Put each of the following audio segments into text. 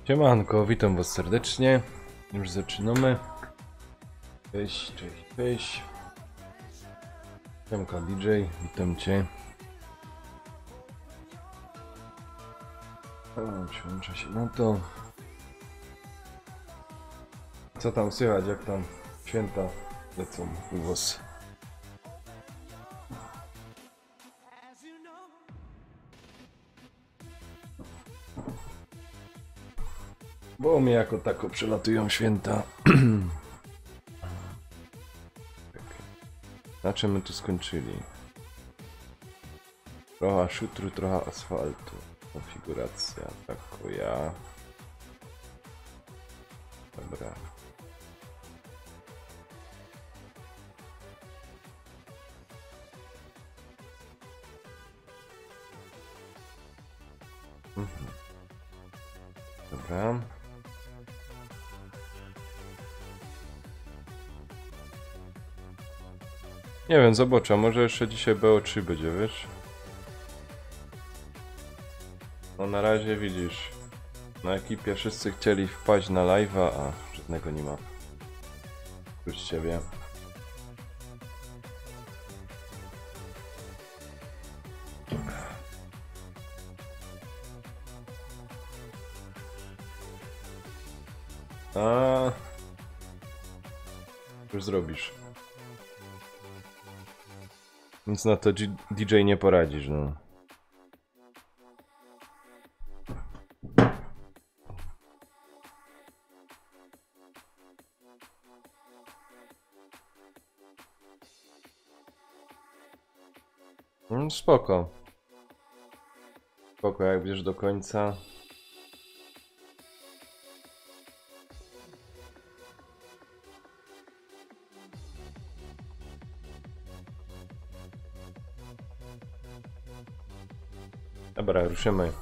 Siemanko, witam was serdecznie. Już zaczynamy. Cześć, cześć, cześć. Siemka DJ, witam cię. Przełącza się na to. Co tam słychać, jak tam święta lecą u was? Bo mnie jako tako przelatują święta. Na czym my tu skończyli? Trochę szutru, trochę asfaltu. Konfiguracja, tako ja. Dobra. Dobra. Nie wiem, zobaczę, może jeszcze dzisiaj BO3 będzie, wiesz? No na razie widzisz, na ekipie wszyscy chcieli wpaść na live'a, a żadnego nie ma. Oprócz ciebie. A już zrobisz. Nic na to DJ nie poradzisz, no. Spoko. Spoko, jak bierzesz do końca. Dobra, ruszymy.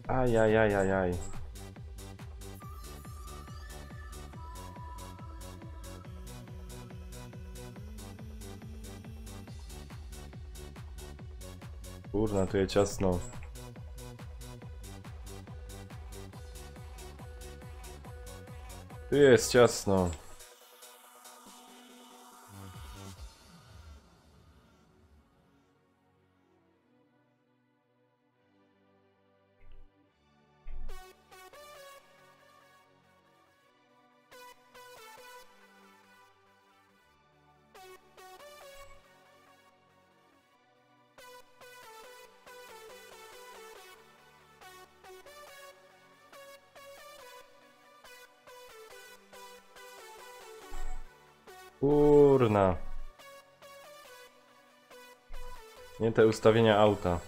Ajajajajaj. Kurna, tu jest ciasno. Tu jest ciasno. Kurna. Nie te ustawienia auta.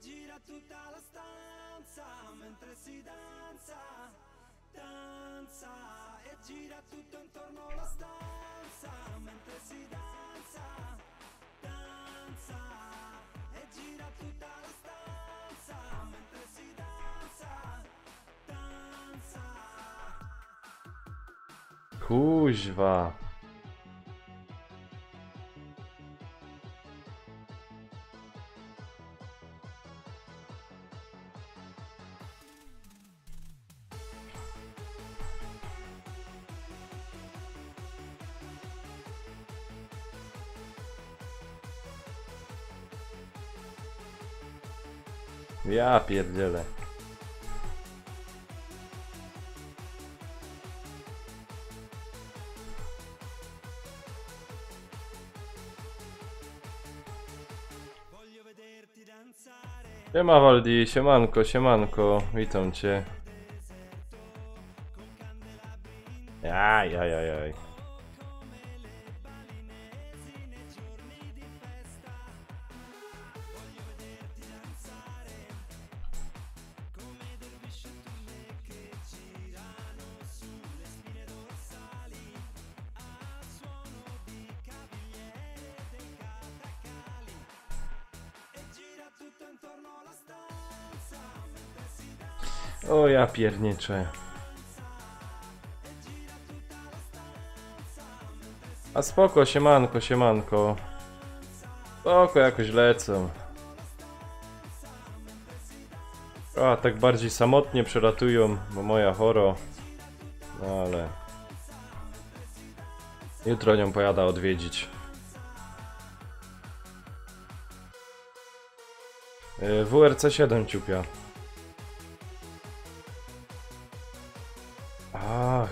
Gira tutta la stanza mentre si danza, danza e gira tutto intorno alla stanza mentre si danza, danza e gira tutta la stanza mentre si danza, danza. Kuźwa. Ja pierdzielę. Siema Waldi, siemanko, siemanko, witam cię. Jaj. O ja pierniczę. A spoko, siemanko, siemanko. Spoko, jakoś lecą. A, tak bardziej samotnie przelatują, bo moja choro. No ale... Jutro nią pojada odwiedzić. WRC 7 ciupia. Ach.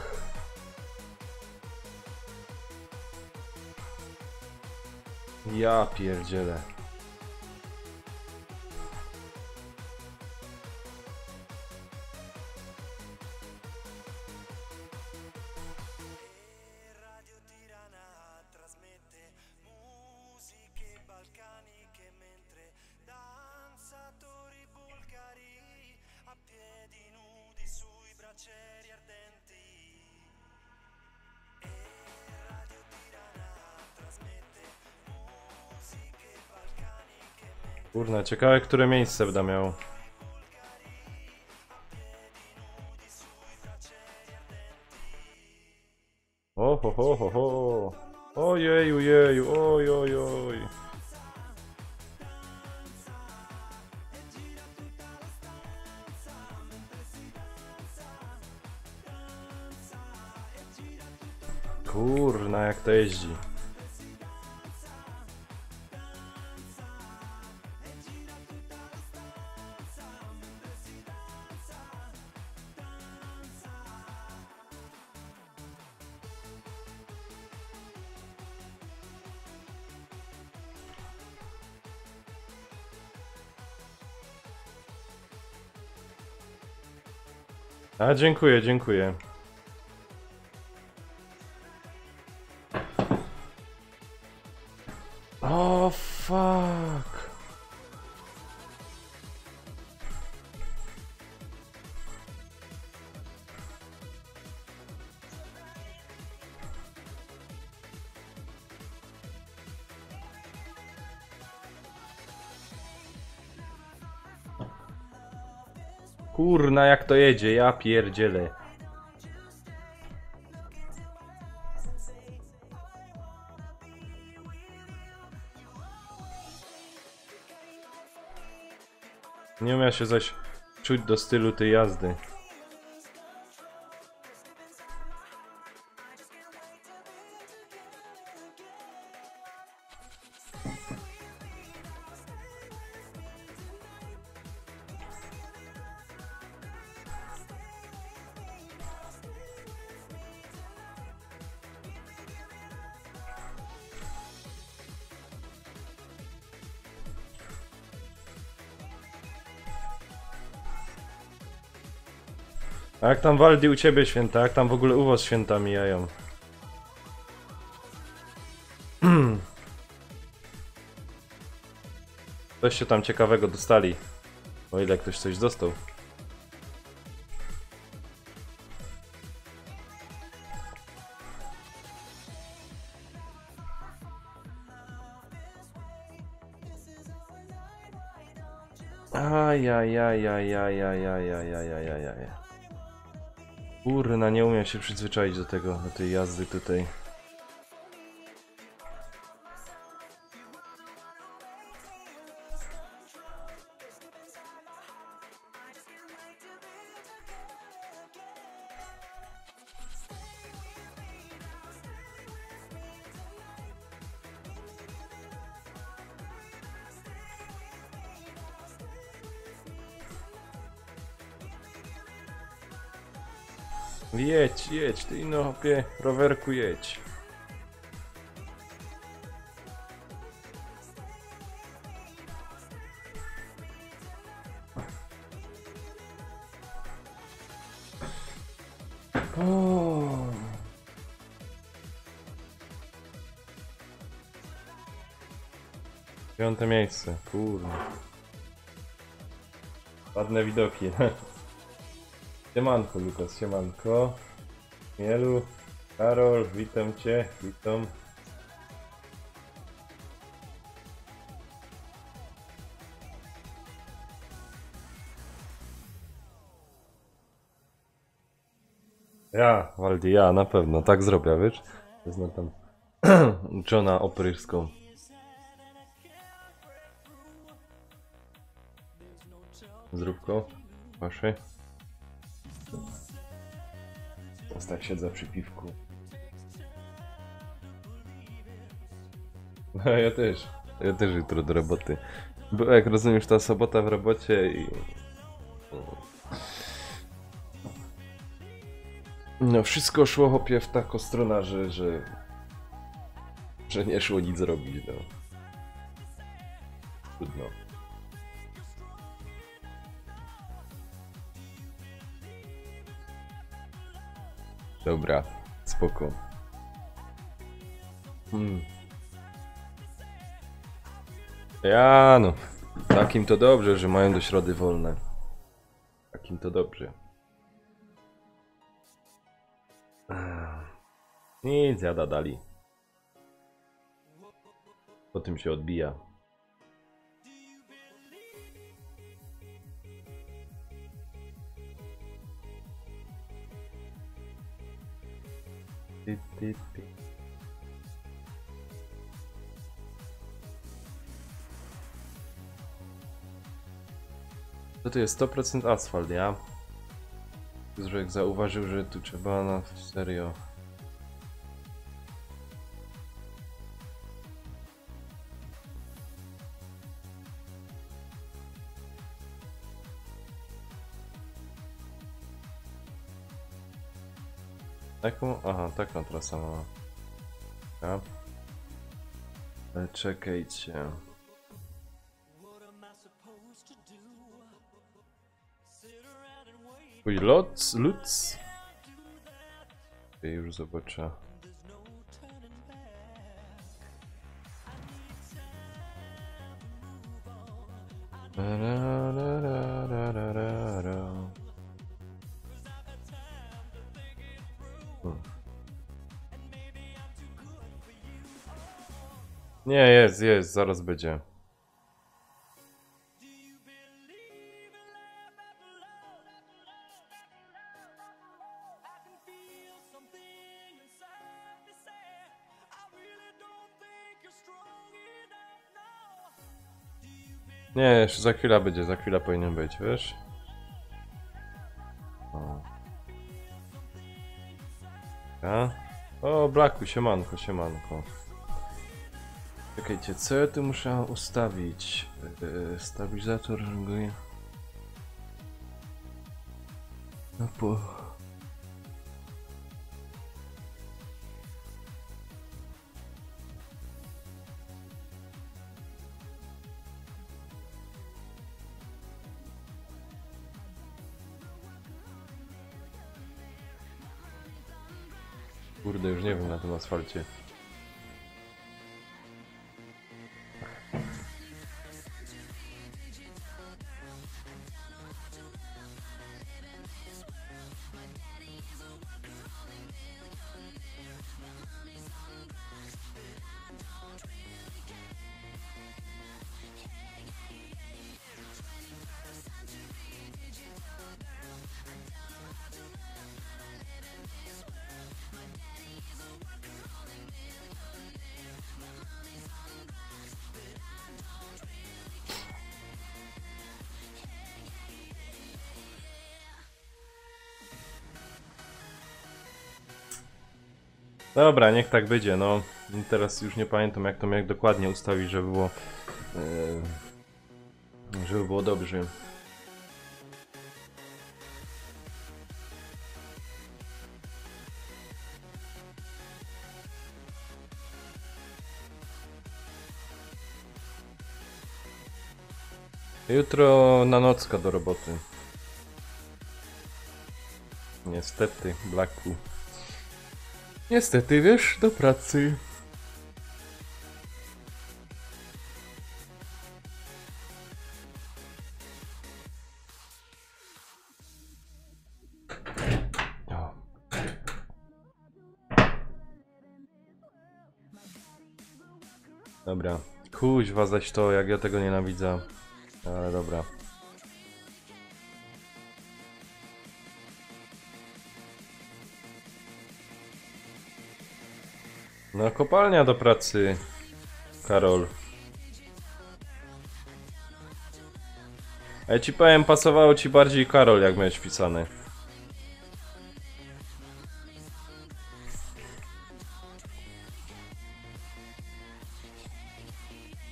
Ja pierdzielę. Kurna, ciekawe, które miejsce będę miał. Ho. Ojeju, jeju, oj. Kurna, jak to jeździ. A, dziękuję. O, fuck. Kurna, jak to jedzie, ja pierdzielę. Nie umiem się zaś czuć do stylu tej jazdy. A jak tam Waldi u ciebie święta? Jak tam w ogóle u was święta mijają? Coś się tam ciekawego dostali. O ile ktoś coś dostał. Ajajajajajajajajajajajajajajaj. Kurna, nie umiem się przyzwyczaić do tego, do tej jazdy tutaj. Jedź, ty no hopie, rowerku jedź. O. Piąte miejsce, kurde. Ładne widoki. Siemanko Lukas, siemanko. Mielu, Karol, witam cię, witam. Ja, Waldi, ja na pewno tak zrobię, wiesz? Znam tam Johna Opryską. Zróbko, wasze. Teraz tak siedzę przy piwku. No ja też. Ja też jutro do roboty. Bo jak rozumiesz, ta sobota w robocie i... No wszystko szło chłopie w taką stronę, że nie szło nic zrobić, no. Trudno. Dobra, spoko. Ja no, takim to dobrze, że mają do środy wolne. Takim to dobrze. Nic, jada dali. Po tym się odbija. To jest 100% asfalt, ja? Zrek zauważył, że tu trzeba na serio. Taką? Aha, taką trasę ma. Ja. Ale czekajcie. Twój Lutz? Ja już zobaczę. Nie, jest, zaraz będzie. Nie, jeszcze za chwilę będzie, za chwilę powinien być, wiesz? O, ja? O Blacku, siemanko, siemanko. Czekajcie, co ja tu muszę ustawić? Stabilizator, żeby... No po... Kurde, już nie wiem na tym asfalcie. Dobra, niech tak będzie, no. Teraz już nie pamiętam jak dokładnie ustawić, żeby było dobrze. Jutro na nocka do roboty. Niestety, Blacku. Niestety, wiesz, do pracy. O. Dobra. Kuźwa zaś to, jak ja tego nienawidzę. Ale dobra. No, kopalnia do pracy, Karol. A ja ci powiem, pasowało ci bardziej Karol, jak miałeś wpisany.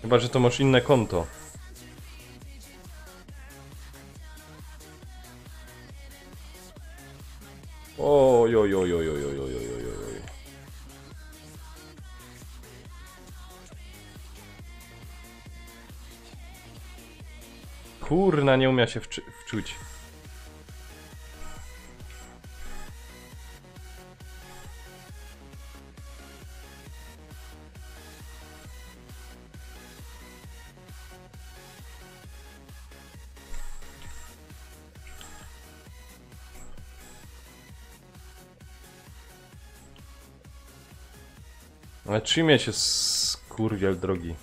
Chyba, że to masz inne konto. Oj, oj, oj, oj, oj, oj, oj, oj, oj, oj. Kurna, nie umie się wczuć. Ale trzymie się skurwiel drogi.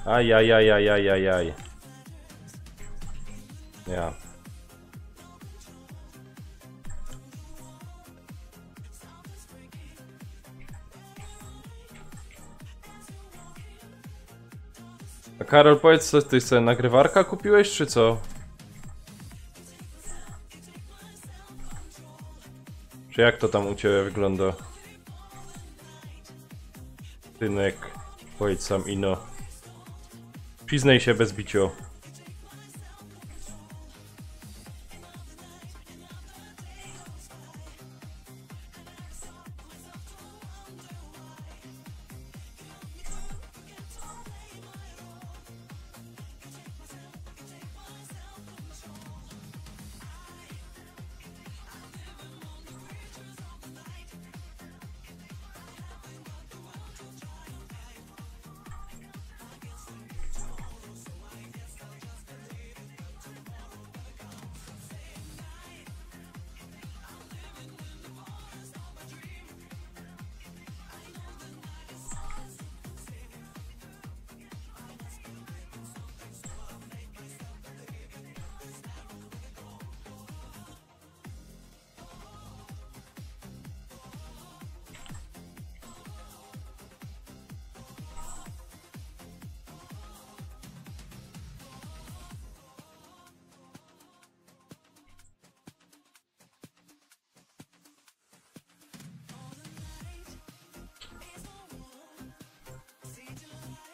Ajajajajajajaj. Ja. A Karol, powiedz, co ty sobie nagrywarka kupiłeś, czy co? Czy jak to tam u ciebie wygląda? Tynek, powiedz sam ino. Przyznaj się bez bicio.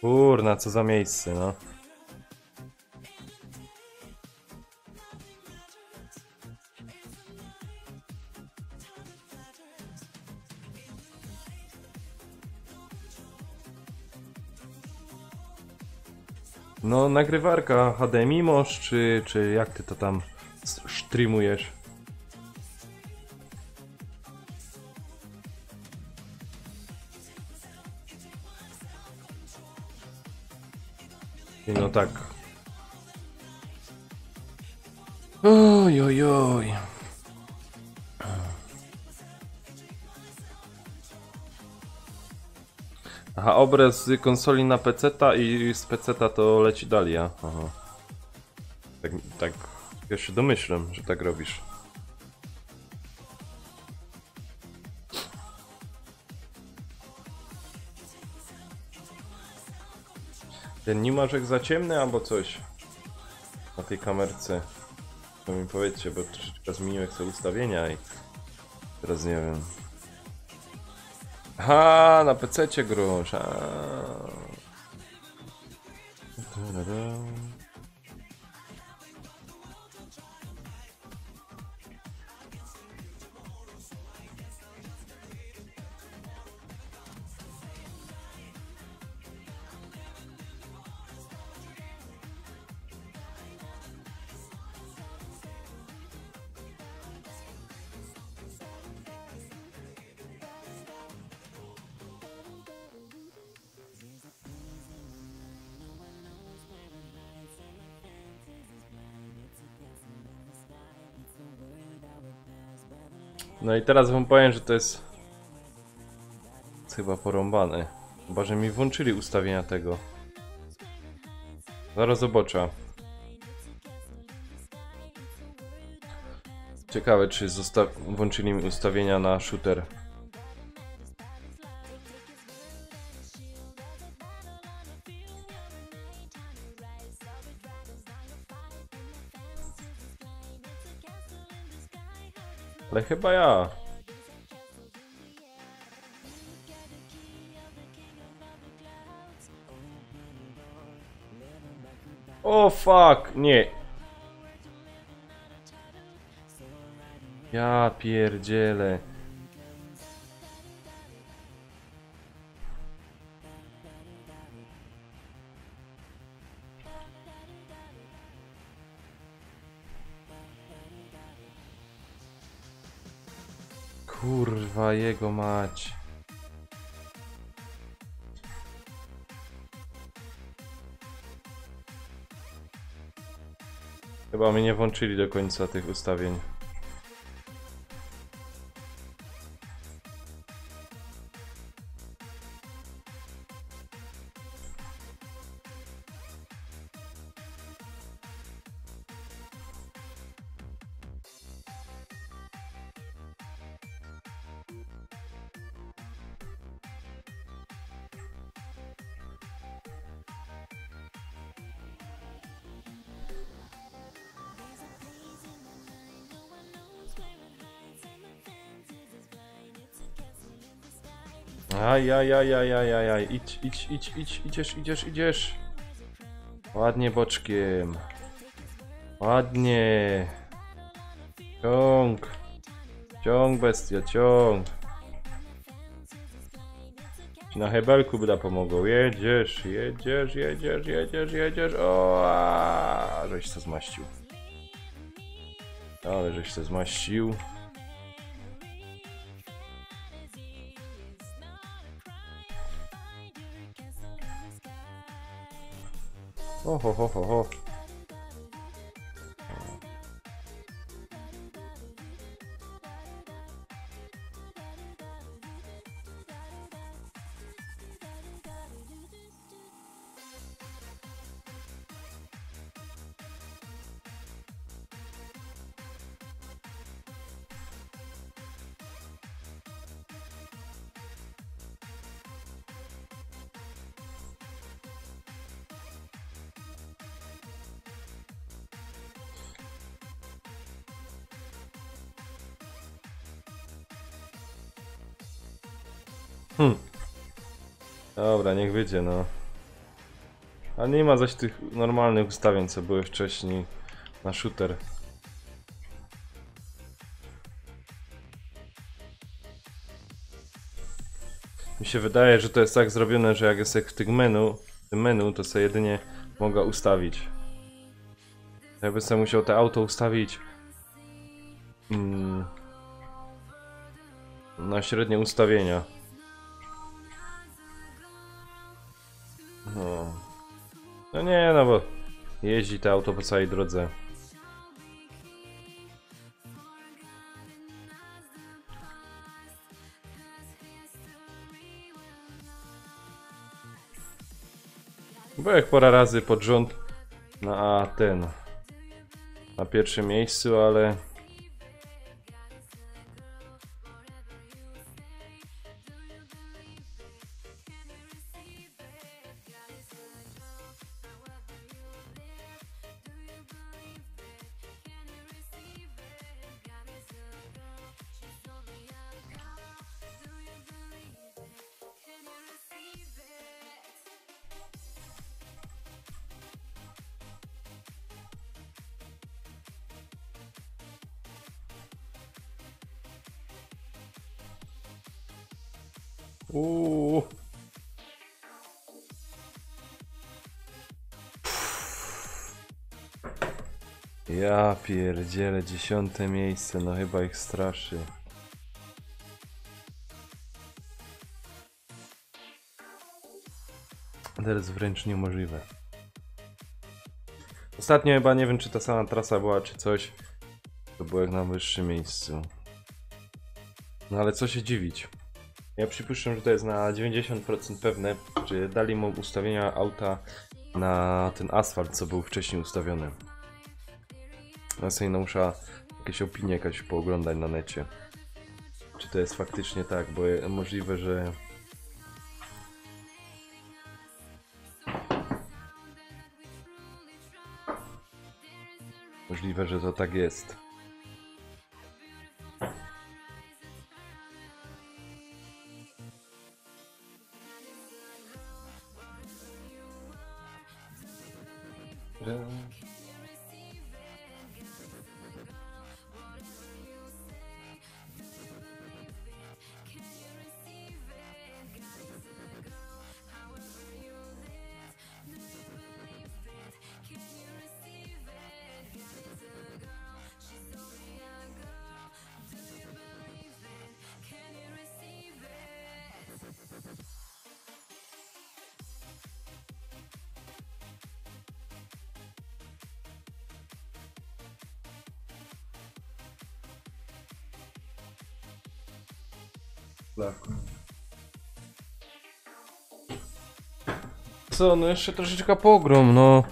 Kurna, co za miejsce, no. No, nagrywarka HDMI masz, czy jak ty to tam streamujesz? No tak. Oj, oj, oj. Aha, obraz z konsoli na PC-ta i z PC-ta to leci dalej, a? Aha. Tak, ja się domyślam, że tak robisz. Ten nie masz jak za ciemny albo coś na tej kamerce. To mi powiedzcie, bo troszeczkę zmieniłem sobie ustawienia i teraz nie wiem. Aha, na PC-cie grosz. No i teraz wam powiem, że to jest chyba porąbane. Chyba, że mi włączyli ustawienia tego. Zaraz zobaczę. Ciekawe, czy włączyli mi ustawienia na shooter. Ale chyba ja. O fuck, nie. Ja pierdzielę. Kurwa jego mać. Chyba mnie nie włączyli do końca tych ustawień. Ajajajajajajaj, idziesz. Ładnie boczkiem. Ładnie. Ciąg bestia, ciąg. Ci na hebelku by da pomogło. Jedziesz. O, żeś to zmaścił. Ale żeś to zmaścił. Ho. Dobra, niech wyjdzie, no. A nie ma zaś tych normalnych ustawień, co były wcześniej na shooter. Mi się wydaje, że to jest tak zrobione, że jak jest jak w tym menu, to sobie jedynie mogę ustawić. Jakby sobie musiał te auto ustawić na średnie ustawienia. No nie, no bo jeździ to auto po całej drodze. Bo jak parę razy pod rząd na pierwszym miejscu, ale ja pierdzielę, 10. miejsce, no chyba ich straszy. To jest wręcz niemożliwe. Ostatnio chyba, nie wiem czy ta sama trasa była czy coś, to było jak na wyższym miejscu. No ale co się dziwić? Ja przypuszczam, że to jest na 90% pewne, że dali mu ustawienia auta na ten asfalt, co był wcześniej ustawiony. Ja sobie muszę jakieś opinie jakaś pooglądać na necie. Czy to jest faktycznie tak, bo możliwe, że... Możliwe, że to tak jest. Co, no jeszcze troszeczkę pogrom, no.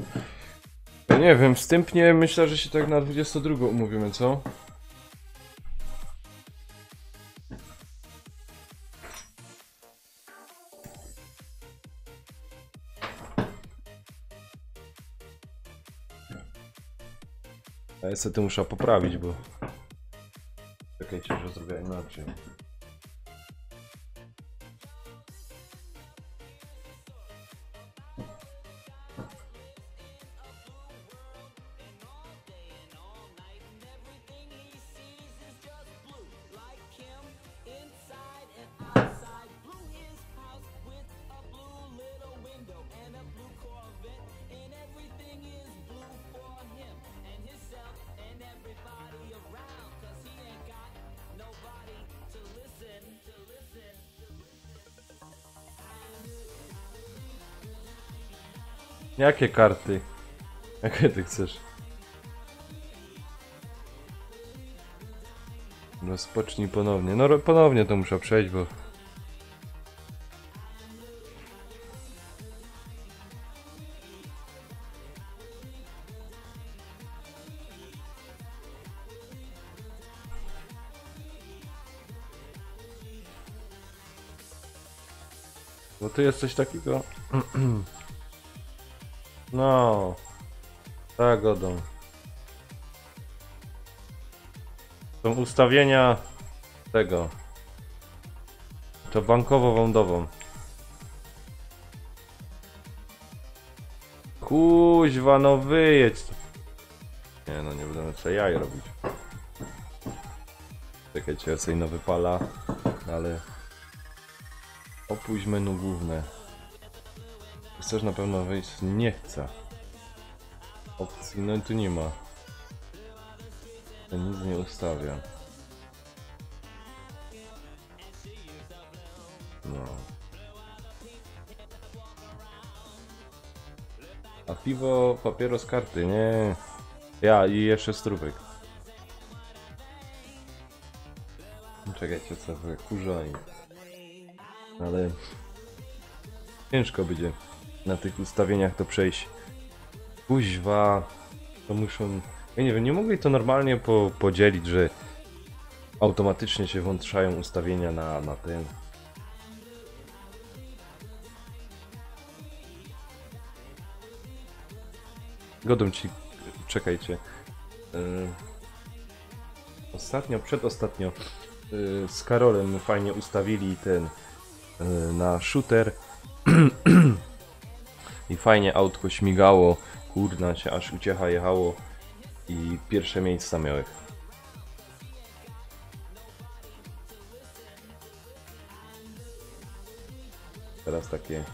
Ja nie wiem, wstępnie myślę, że się tak na 22 umówimy, co? A ja sobie to muszę poprawić, bo... Czekajcie, że zrobię inaczej. Jakie karty? Jakie ty chcesz? Rozpocznij ponownie. No ponownie to muszę przejść, bo... Bo tu jest coś takiego... No... Tak, godą. Są ustawienia... tego... To bankowo-wądową. Kuźwa, no wyjedź. Nie no, nie będę sobie jaj robić. Czekajcie, ja sobie no wypala, ale... Opuść menu główne. Chcesz na pewno wyjść? Nie chcę. Opcji, no i tu nie ma. To nic nie ustawia. No. A piwo, papieros, karty, nie. Ja i jeszcze strówek. Czekajcie, co wy kurza i... Ale... Ciężko będzie na tych ustawieniach to przejść. Kuźwa... To muszą... Ja nie wiem, nie mogli to normalnie podzielić, że... Automatycznie się włączają ustawienia na ten... Godą ci... Czekajcie. Ostatnio, przedostatnio z Karolem fajnie ustawili ten na shooter i fajnie autko śmigało, kurna się aż uciecha jechało i pierwsze miejsca miały. Teraz takie...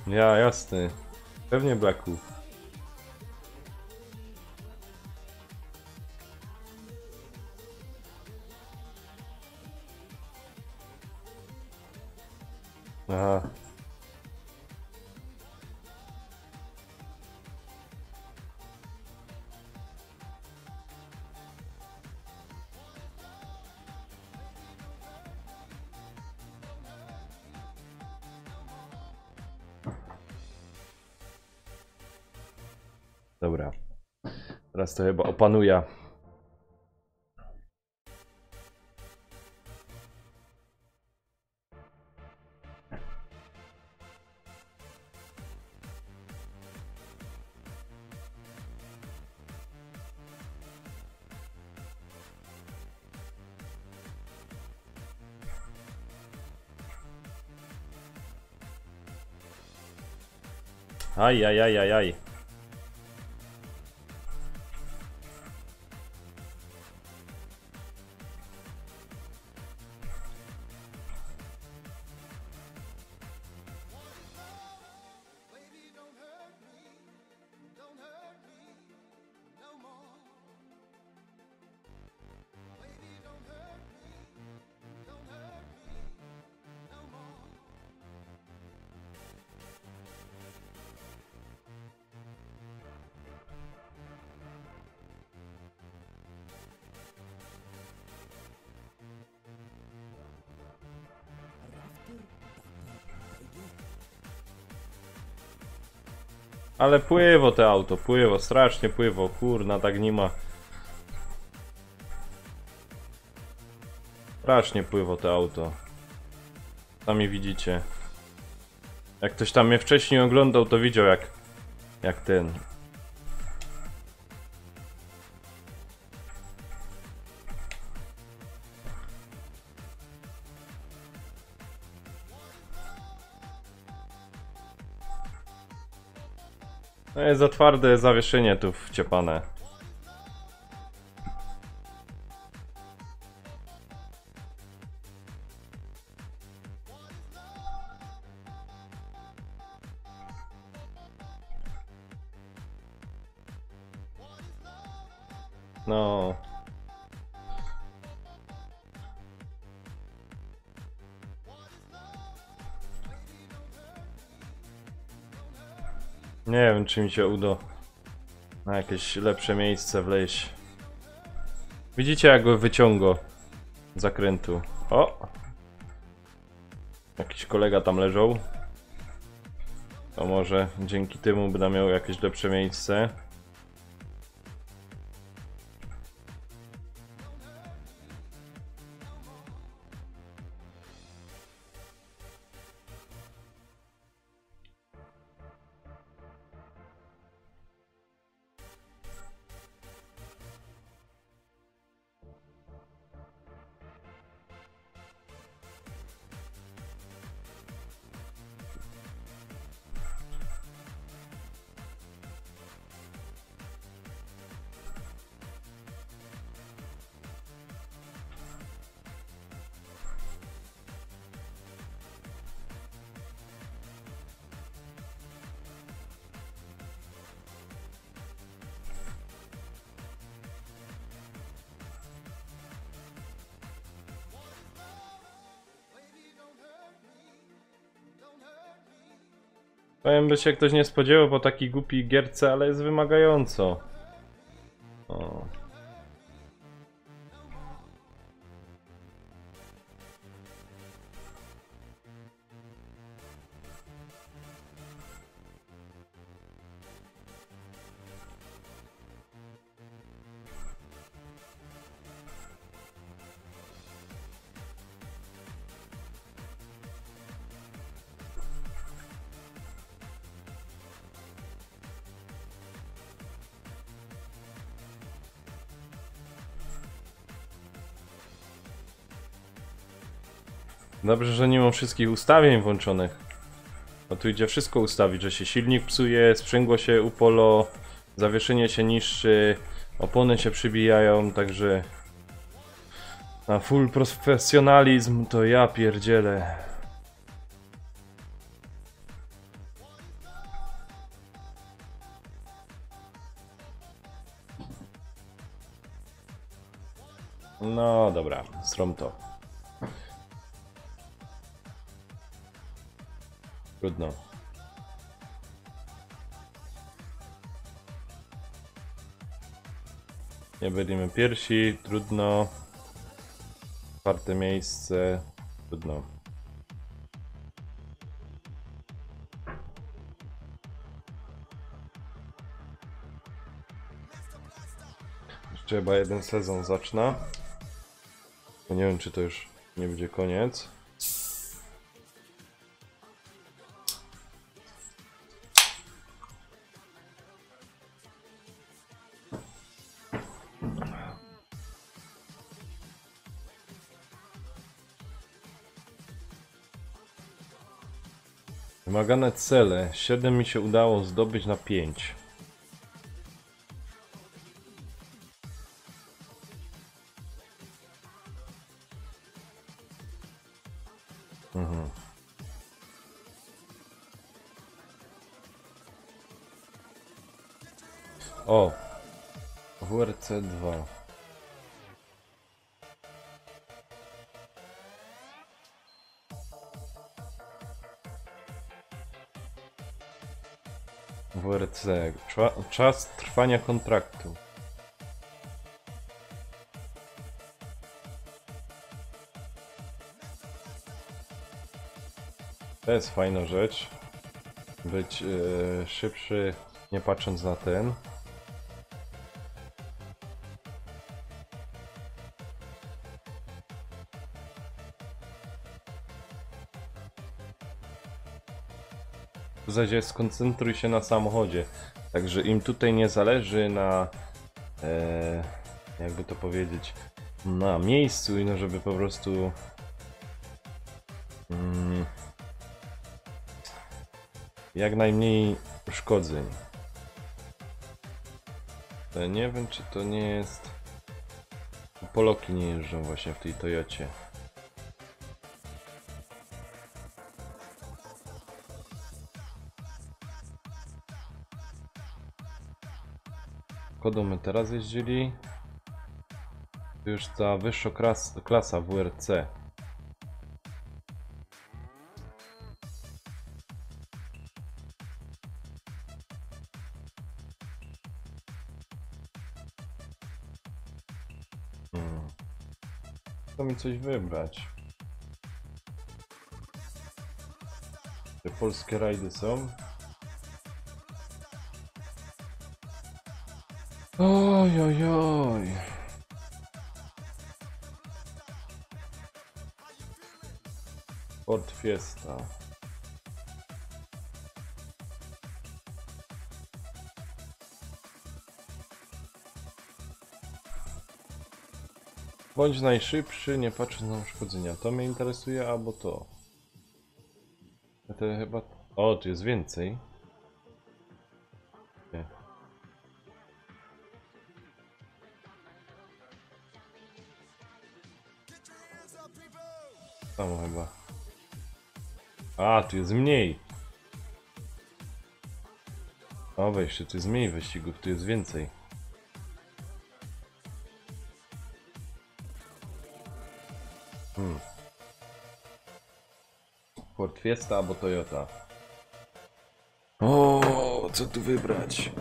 Ja, jasny. Pewnie Blacku. Aha. Dobra. Teraz to chyba opanuję. Aj, aj, aj, aj, aj. Ale pływo te auto, pływo, strasznie pływo, kurna, tak nie ma. Strasznie pływo te auto. Sami widzicie. Jak ktoś tam mnie wcześniej oglądał, to widział jak ten. No jest za twarde zawieszenie tu wciepane. No. Nie wiem, czy mi się uda na jakieś lepsze miejsce wleźć. Widzicie, jak go wyciągo z zakrętu. O! Jakiś kolega tam leżał. To może dzięki temu będę miał jakieś lepsze miejsce. Powiem, by się ktoś nie spodziewał po takiej głupiej gierce, ale jest wymagająco. O. Dobrze, że nie mam wszystkich ustawień włączonych. Bo tu idzie wszystko ustawić, że się silnik psuje, sprzęgło się upolo, zawieszenie się niszczy, opony się przybijają, także na full profesjonalizm to ja pierdzielę. No dobra, strom to. Trudno. Nie będziemy pierwsi, trudno. Czwarte miejsce, trudno. Trzeba jeden sezon zacznę. Bo nie wiem, czy to już nie będzie koniec. Wymagane cele. 7 mi się udało zdobyć na 5. O! WRC 2. WRC. Czas trwania kontraktu. To jest fajna rzecz. Być szybszy, nie patrząc na ten. W zasadzie skoncentruj się na samochodzie. Także im tutaj nie zależy na jakby to powiedzieć, na miejscu i no żeby po prostu jak najmniej uszkodzeń. To nie wiem, czy to nie jest... Poloki nie jeżdżą właśnie w tej Toyocie. Kodą my teraz jeździli. To już ta wyższa klasa WRC. To mi coś wybrać. Te polskie rajdy są. Oj, oj, oj. Ford Fiesta. Bądź najszybszy, nie patrząc na uszkodzenia. To mnie interesuje, albo to. To chyba... O, tu jest więcej. Nie. Samo chyba. A, tu jest mniej. O, wejście, tu jest mniej wyścigów, tu jest więcej. Ford Fiesta albo Toyota. O, co tu wybrać?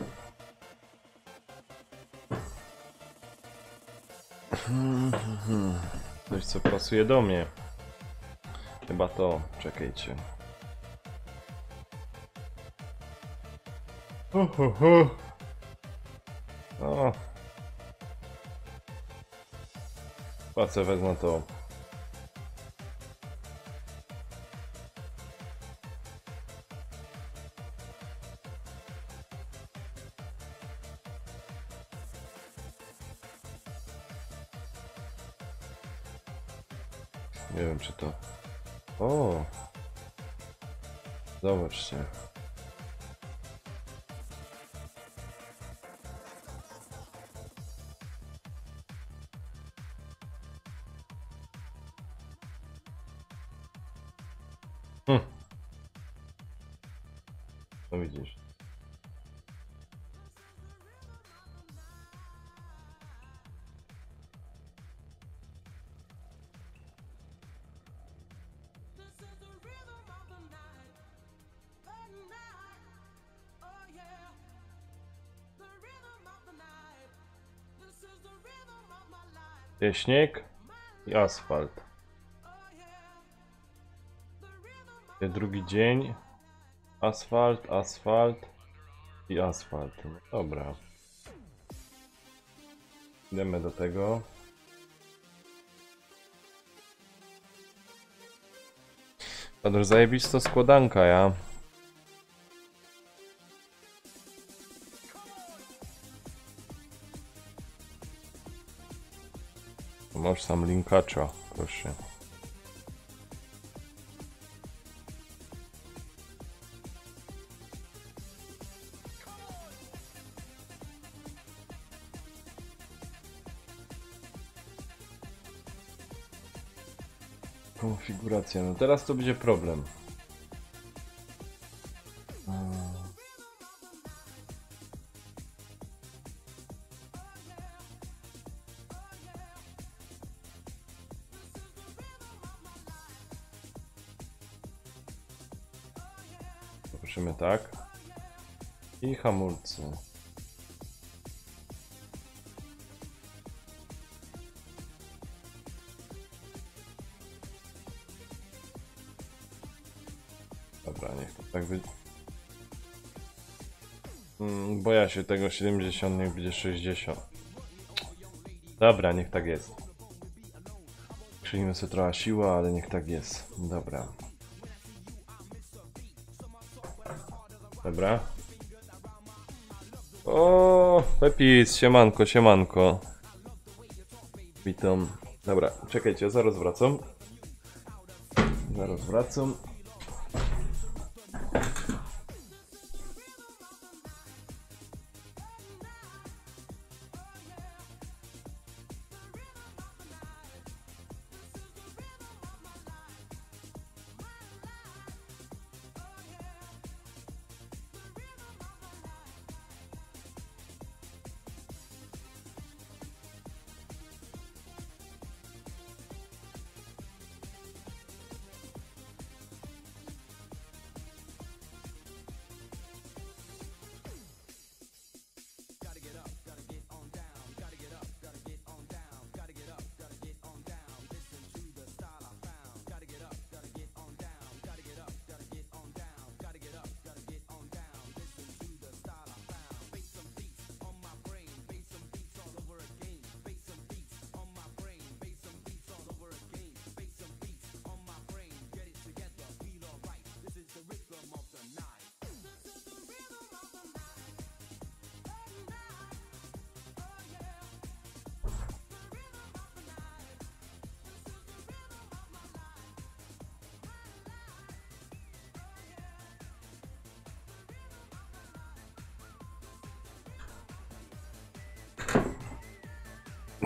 Coś, co pasuje do mnie. Chyba to. Czekajcie. O. Płacę, wezmę to. Nie wiem, czy to... O! Zobaczcie. No widzisz. Jest śnieg i asfalt. Drugi dzień. Asfalt, asfalt i asfalt. No dobra. Idziemy do tego. Padr, zajebista składanka, ja. Masz sam linkacza, proszę. Konfiguracja, no teraz to będzie problem. Zobaczymy tak. I hamulce. Dobra, niech to tak będzie. Boję się tego 70, niech będzie 60. Dobra, niech tak jest. Przyjmę sobie trochę siłę, ale niech tak jest. Dobra. Dobra. O, Pepis, siemanko, siemanko. Witam. Dobra, czekajcie, zaraz wracam. Zaraz wracam.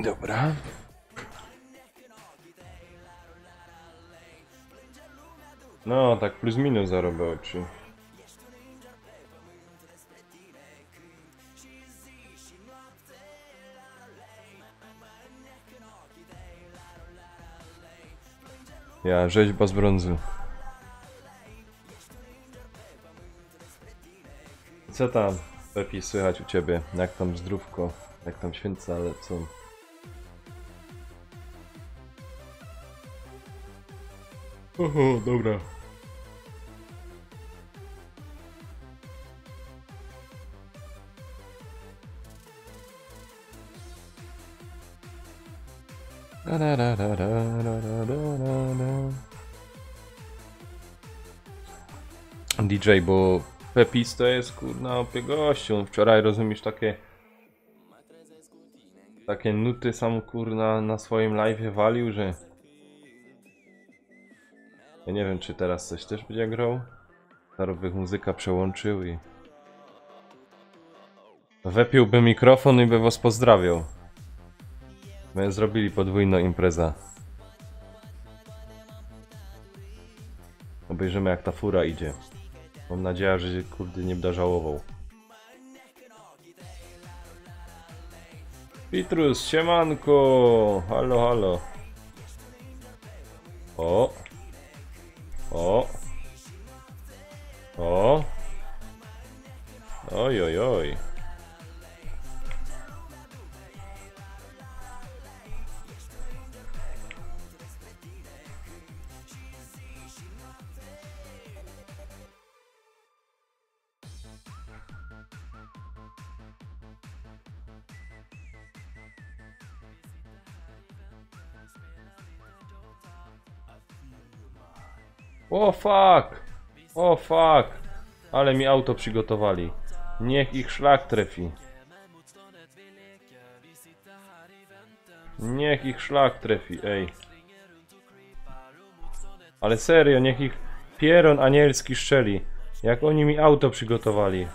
Dobra. No, tak plus minus zarobię oczy. Ja, rzeźba z brązu. Co tam, Pepi, słychać u ciebie? Jak tam zdrówko? Jak tam święta lecą? Oho, dobra. DJ, bo Pepis to jest kurna opie gościu. Wczoraj, rozumiesz, takie nuty sam kurna na swoim live'ie walił, że ja nie wiem, czy teraz coś też będzie grał. Starowych muzyka przełączył i wepiłby mikrofon i by was pozdrawiał. My zrobili podwójną imprezę. Obejrzymy, jak ta fura idzie. Mam nadzieję, że kurde nie będę żałował. Pitrus, siemanko! Halo, halo. O! O! O! Oj, oj, oj. O fuck! O fuck! Ale mi auto przygotowali. Niech ich szlak trafi. Niech ich szlak trafi, ej. Ale serio, niech ich pieron anielski strzeli. Jak oni mi auto przygotowali.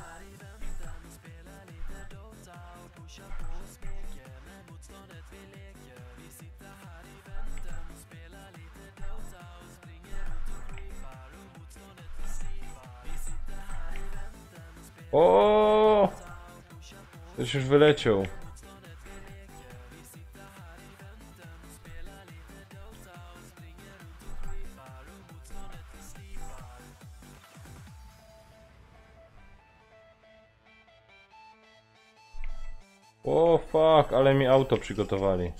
O! Ktoś już wyleciał. O fuck, ale mi auto przygotowali.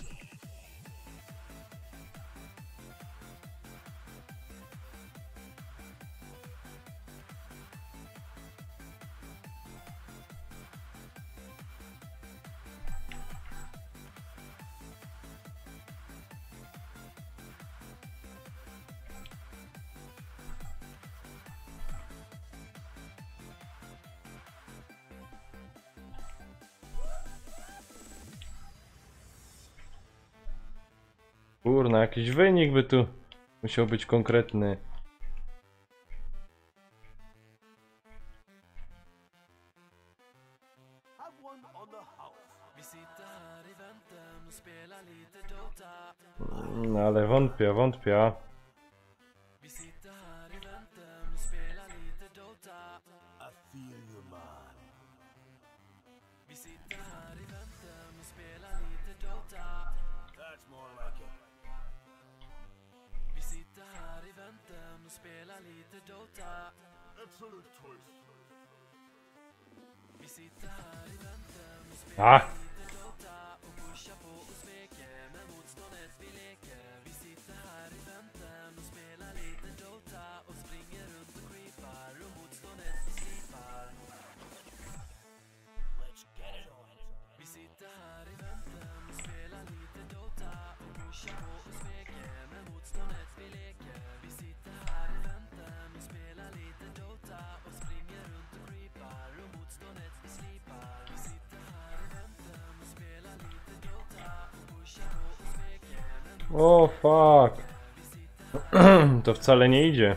Kurna, jakiś wynik by tu musiał być konkretny. No ale wątpię. A! O fuck. To wcale nie idzie.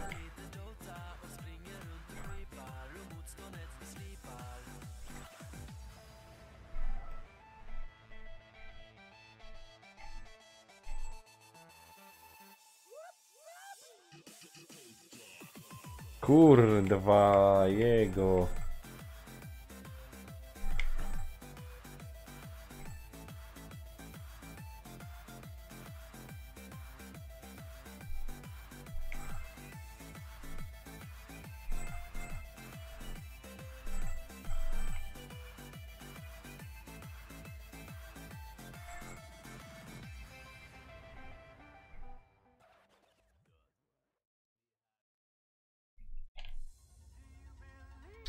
Kurwa jego.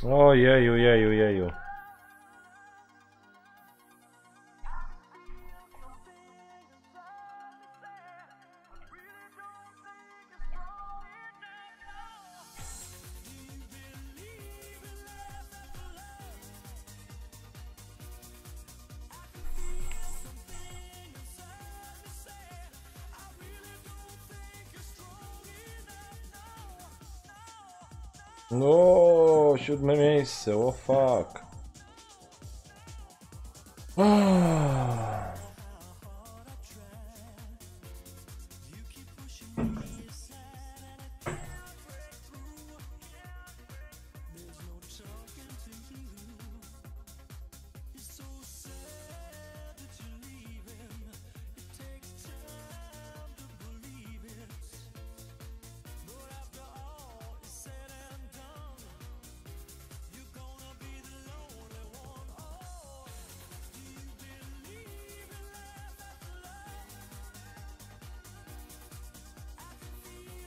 O jeju. No, 7. miejsce, o fuck.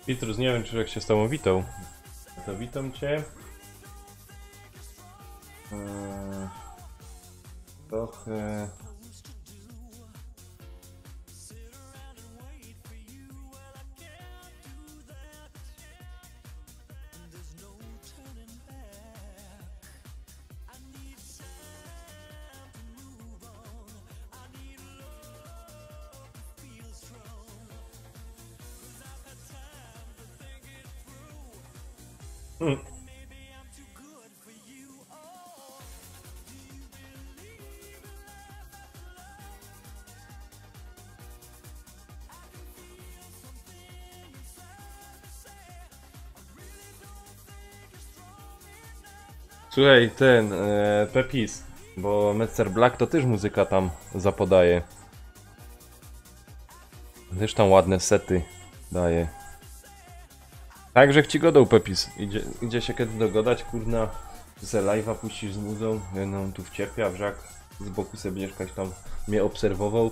Pitrus, nie wiem, czy jak się z tobą witał. To witam cię. Trochę... Hmm. Słuchaj, ten Pepis, bo Mr. Black to też muzyka tam zapodaje. Też tam ładne sety daje. Także ci godał Pepis. Idzie się kiedy dogadać, kurna. Ze live'a puścisz z muzą. No tu wcierpia, wrzak. Z boku sobie będziesz jakaś tam mnie obserwował.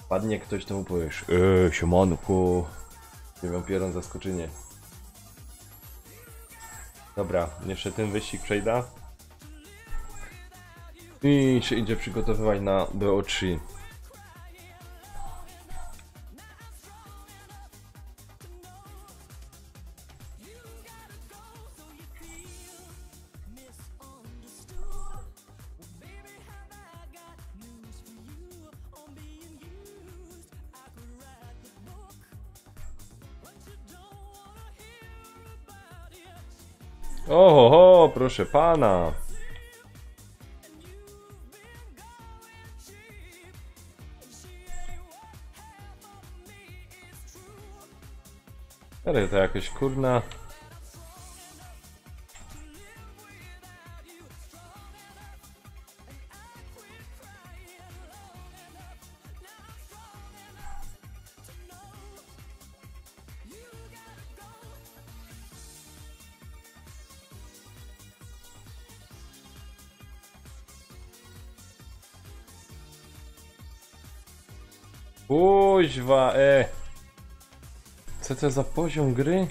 Padnie ktoś, to mu powiesz: siemanku. Nie miał pieron zaskoczenie. Dobra, jeszcze ten wyścig przejdę. I się idzie przygotowywać na BO3. Oho, proszę pana. Ale to jakoś kurna. Kuźwa, Co to za poziom gry?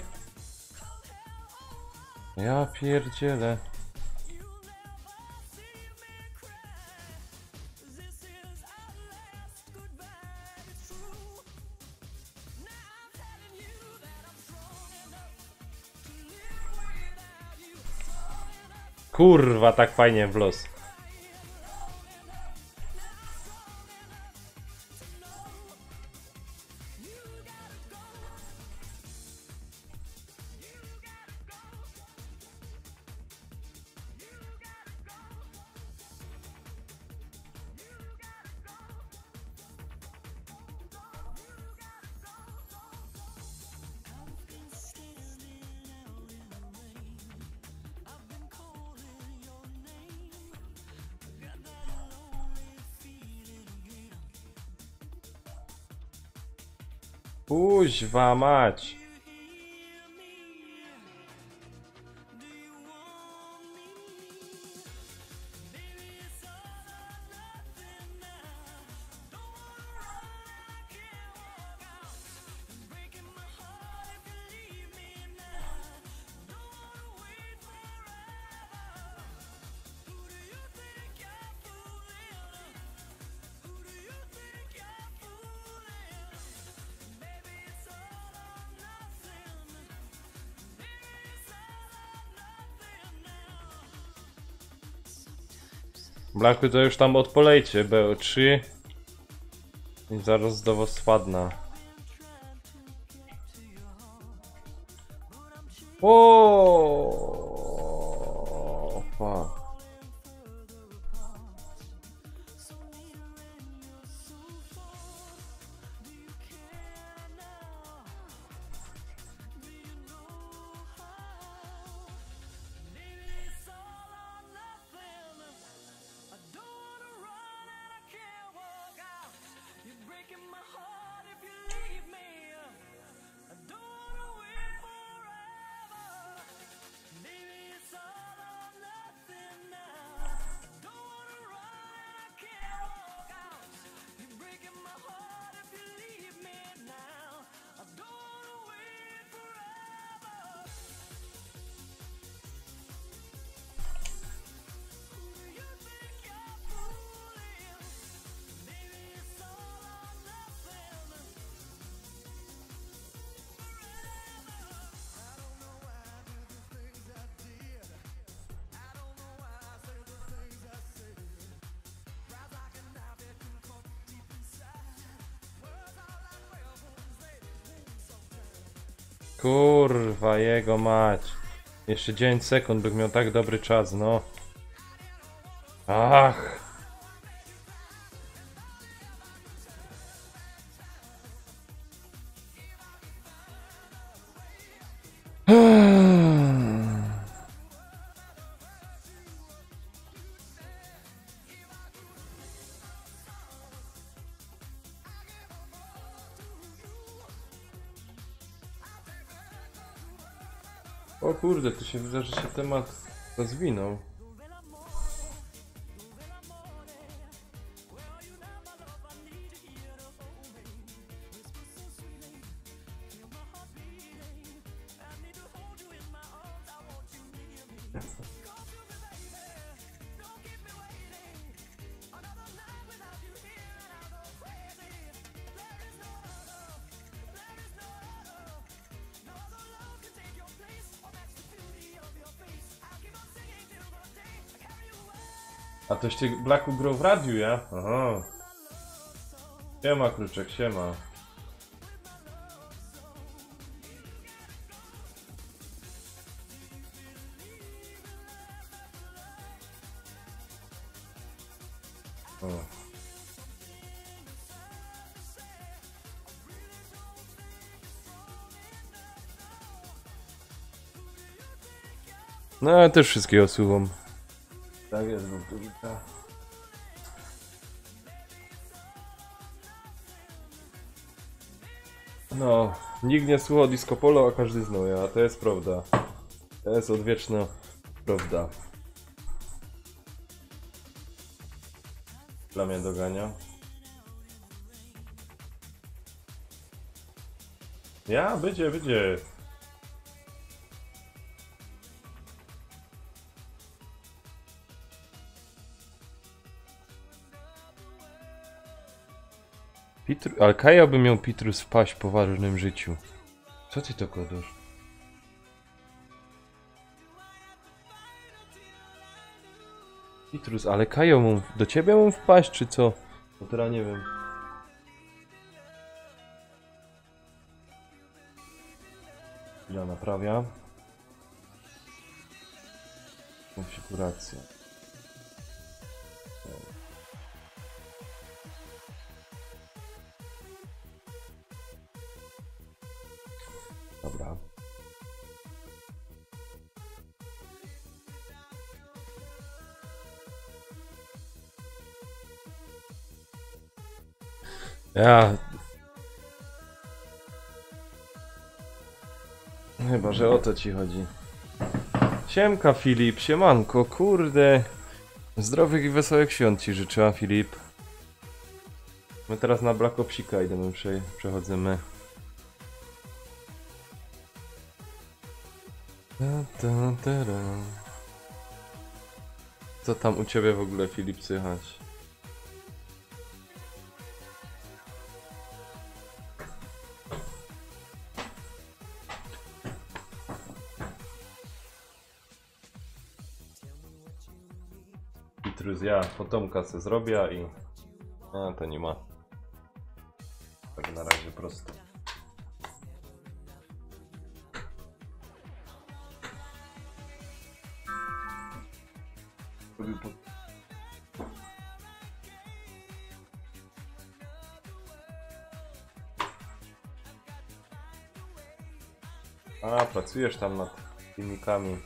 Ja pierdzielę. Kurwa, tak fajnie w los. Kuźwa mać. Blaku, to już tam odpolejcie BO3 i zaraz do was spadna. O, fuck. Kurwa jego mać. Jeszcze 9 sekund, bym miał tak dobry czas, no. Ach! O kurde, tu się widzę, że się temat rozwinął. A toście Blacku grał w radiu, ja? Aha. Siema, Kruczek, siema. O. No, ale też wszystkiego słucham. Tak jest, Bogdowita. No, nikt nie słucha Disco Polo, a każdy znuje, a to jest prawda. To jest odwieczna prawda. Dla mnie dogania. Ja? Będzie, będzie. Ale Kaja by miał Pitrus wpaść po ważnym życiu. Co ty to kodasz? Pitrus, ale Kajo mu do ciebie mu wpaść, czy co? No teraz nie wiem. Ja naprawia. Konfiguracja. Dobra. Ja... Chyba, że o to ci chodzi. Siemka, Filip, siemanko, kurde. Zdrowych i wesołych świąt ci życzę, Filip. My teraz na Black Opsika idziemy, przechodzimy. Co tam u ciebie w ogóle, Filip, słychać? Pitrus, ja potomka se zrobię i... A, to nie ma. Tak na razie prosto. A, pracujesz tam nad filmikami.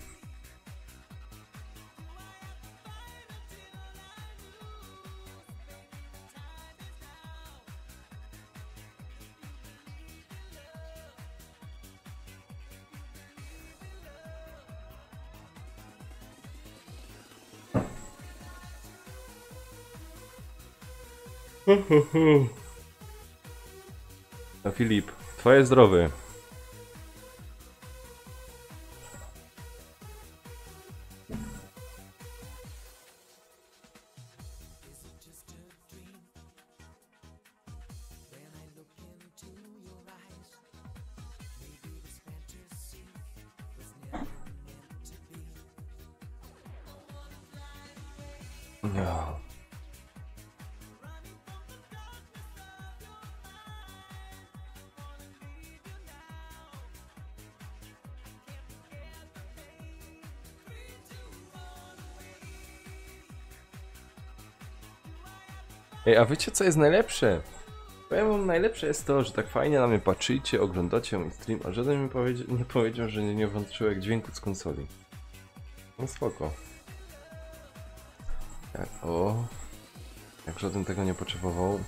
No Filip, twoje zdrowie. No. Ej, a wiecie co jest najlepsze? Powiem wam, najlepsze jest to, że tak fajnie na mnie patrzycie, oglądacie mój stream, a żaden mi nie powiedział, że nie włączyłem dźwięku z konsoli. No spoko. Tak, o. Jak żaden tego nie potrzebował.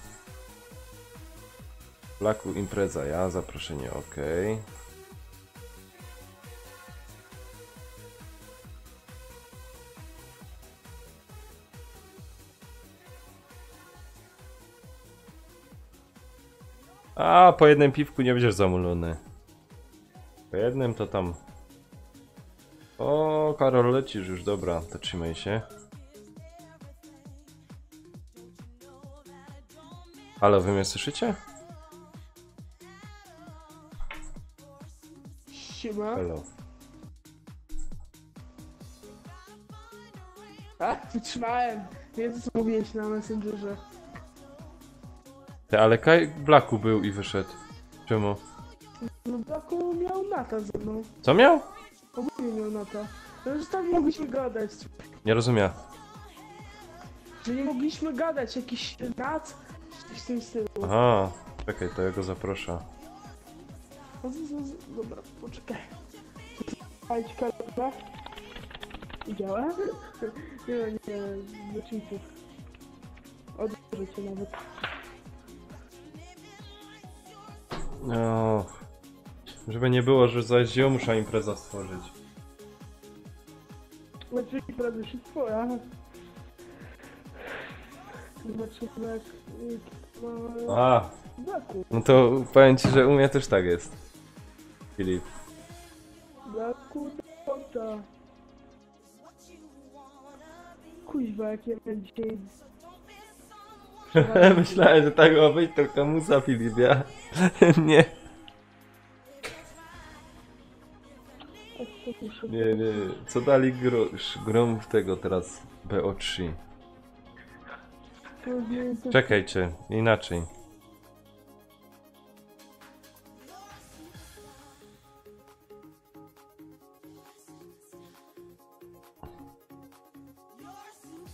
Blaku impreza, ja, zaproszenie, ok. A, po jednym piwku nie będziesz zamulony. Po jednym to tam... O, Karol, lecisz już, dobra, to trzymaj się. Halo, wy mnie słyszycie? Siema. Halo. A, wytrzymałem. Nie to co mówiłeś na Messengerze. Ty, ale Kaj Blaku był i wyszedł. Czemu? No Blaku miał Nata ze mną. Co miał? Ogólnie miał Nata. No, że tam mogliśmy gadać. Nie rozumiem. Że nie mogliśmy gadać, jakiś Nat, coś w tym stylu. Aha, czekaj, to ja go zaproszę. No, dobra, poczekaj. Fajć kartę. Widziałem? Nie, do cheatów. Odłożę cię nawet. No, żeby nie było, że zaś muszę impreza stworzyć. Znaczy, impreza się twoja. Zobaczymy jak... A, Blaku. no to powiem ci, że u mnie też tak jest. Filip. Blaku, to. Kuźwa, jak ja będę dzisiaj... Myślałem, że tak ma być, tylko muza Filip, ja? Nie, nie. Co dali grom w tego teraz? BO3. Czekajcie, inaczej.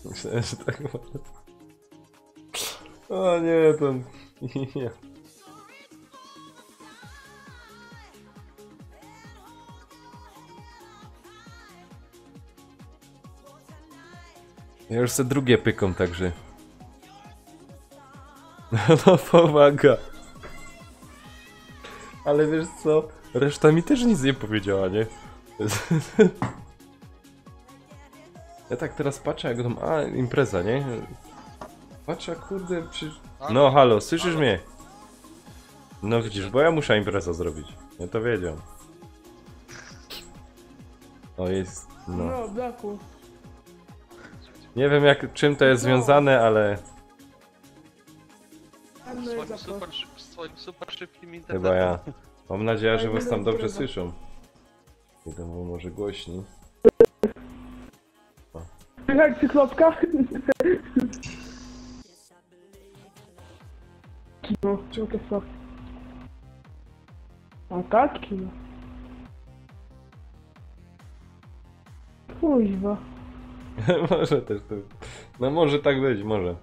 Myślałem, że tak ma. O nie, to... Nie. Ja już se drugie pykom, także... No pomaga. Ale wiesz co? Reszta mi też nic nie powiedziała, nie? Ja tak teraz patrzę, jak tam... A, impreza, nie? Patrzę, kurde, No halo, słyszysz mnie? No widzisz, bo ja muszę imprezę zrobić. Ja to wiedział. O, jest... No. No, Blaku. Nie wiem czym to jest związane, ale... Swoim super szybkim internetem. Chyba ja. Mam nadzieję, że was tam dobrze Impreza. słyszą. Wiadomo, może głośniej. Jak cyklopka? Kino, co to co? A tak, kino. Kuźwa. Może też to... No może tak być, może.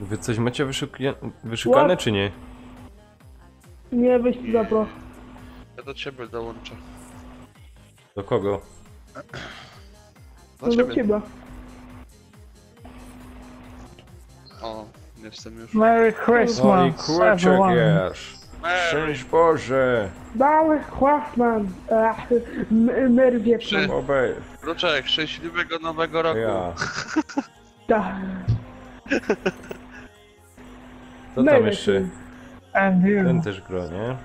Wy coś macie wyszukane, What? czy nie? Nie, weź tu zapro. Ja do ciebie dołączę. Do kogo? Do To do ciebie. ciebie. O, jestem już. Merry O i Christmas, kurczak everyone. jesz. Szczęść Boże. Mały chłopman. Mer Wietnam. Obej. Kruczek, szczęśliwego nowego roku. Ja. Tak. Co tam jeszcze? And you. Ten też gra, nie?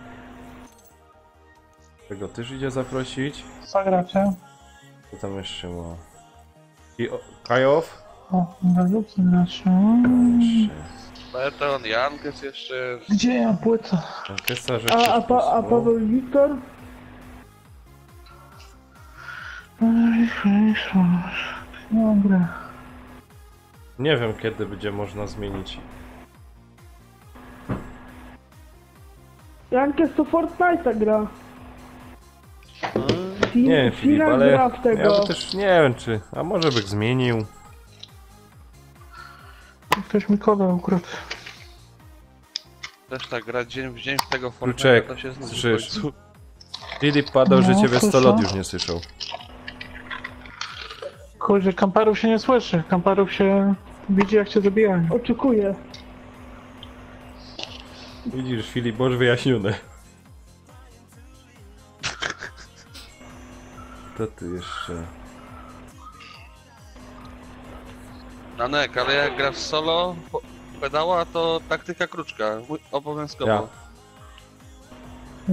Tego też idzie zaprosić. Co gracie? Co tam jeszcze ma? I Kajow? O, do gracie. Jeszcze. Beton, Jankes jeszcze jest. Gdzie ja płyta? Orkiestra rzeczy. A Paweł Wiktor? Merry Christmas. Dobra. Nie wiem kiedy będzie można zmienić. Jankes to Fortnite'a gra. Nie wiem, Filip, Finan ale gra w ja tego. by też nie wiem czy... A może bych zmienił. Ktoś mi koda ukradł. Też tak grać dzień w dzień w tego Kruczek, Fortnite'a to się znudzi w słyszysz? końcu. Filip padał, że No, ciebie 100 słyszę. lat już nie słyszał. Kurde, kamperów się nie słyszy. Kamperów się widzi jak cię zabijają. Oczekuję. Widzisz, Filip, boż wyjaśnione. To ty jeszcze... Nanek, ale jak grasz solo, pedała to taktyka kruczka, obowiązkowo. Ja.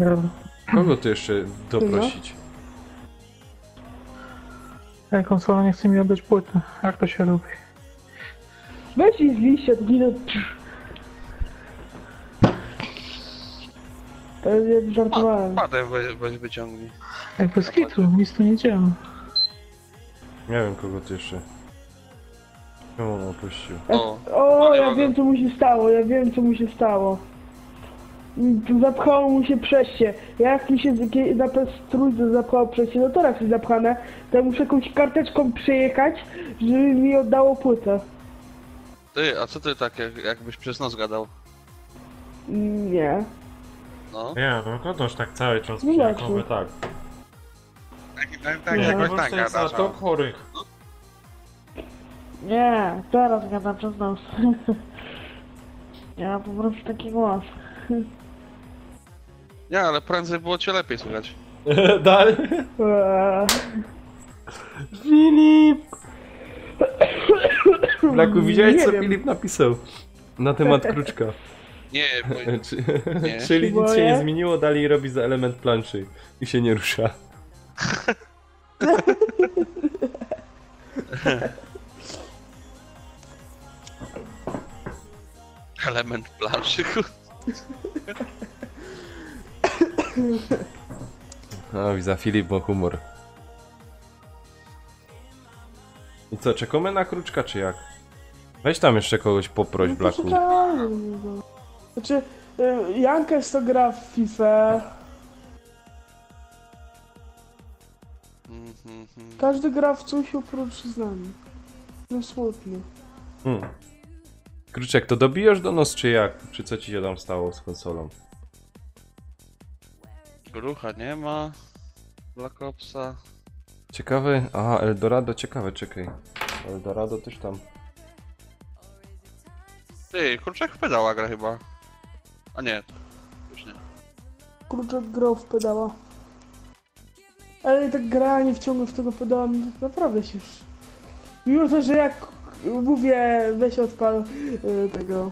Ja, Kogo tu jeszcze doprosić? konsola nie chce mi oddać płyty. Jak to się robi? Weź i z liścia, ginę. To ja żartowałem. Padę weź wyciągnij. Jak bez kitu, nic tu nie działa. Nie wiem kogo tu jeszcze. Czemu on opuścił? O, O, nie ja mogę. wiem co mu się stało, ja wiem co mu się stało. Zapchało mu się przejście. Jak mi się na PS3 zapchało przejście, no teraz jest zapchane, to ja muszę jakąś karteczką przejechać, żeby mi oddało płytę. Ty, a co ty tak jakbyś przez nos gadał? Nie. No. Nie, no Kotosz tak cały czas No przyjakowy, właśnie. tak. Tak, jakoś tak gadasz. to chorych. Nie, teraz gadam przez nos. Ja mam po prostu taki głos. Nie, ale prędzej było cię lepiej słychać. Dalej. Eee, Filip! Blaku, widziałeś Nie co wiem. Filip napisał? Na temat kruczka. Nie, bo... Czy, Nie. czyli nic się nie Boję. zmieniło, dalej robi za element planszy i się nie rusza. element planszy. No widzę, Filip ma humor. I co, czekamy na kruczka czy jak? Weź tam jeszcze kogoś poproś, no Blaku. poczekajmy, no. Znaczy, Jankes to gra w FIFA. Każdy gra w coś oprócz z nami. No smutno. Kruczek, to dobijasz do nos czy jak? Czy co ci się tam stało z konsolą? Grucha nie ma. Black Opsa. Ciekawy? Aha, Eldorado, ciekawe, czekaj. Eldorado też tam. Ty, kurczak w pedała gra chyba. A nie, już nie. Kruczek grał w pedała. Ale tak granie wciąga w tego pedała, no to naprawdę się już... Mimo to, że jak mówię, weź odpal tego...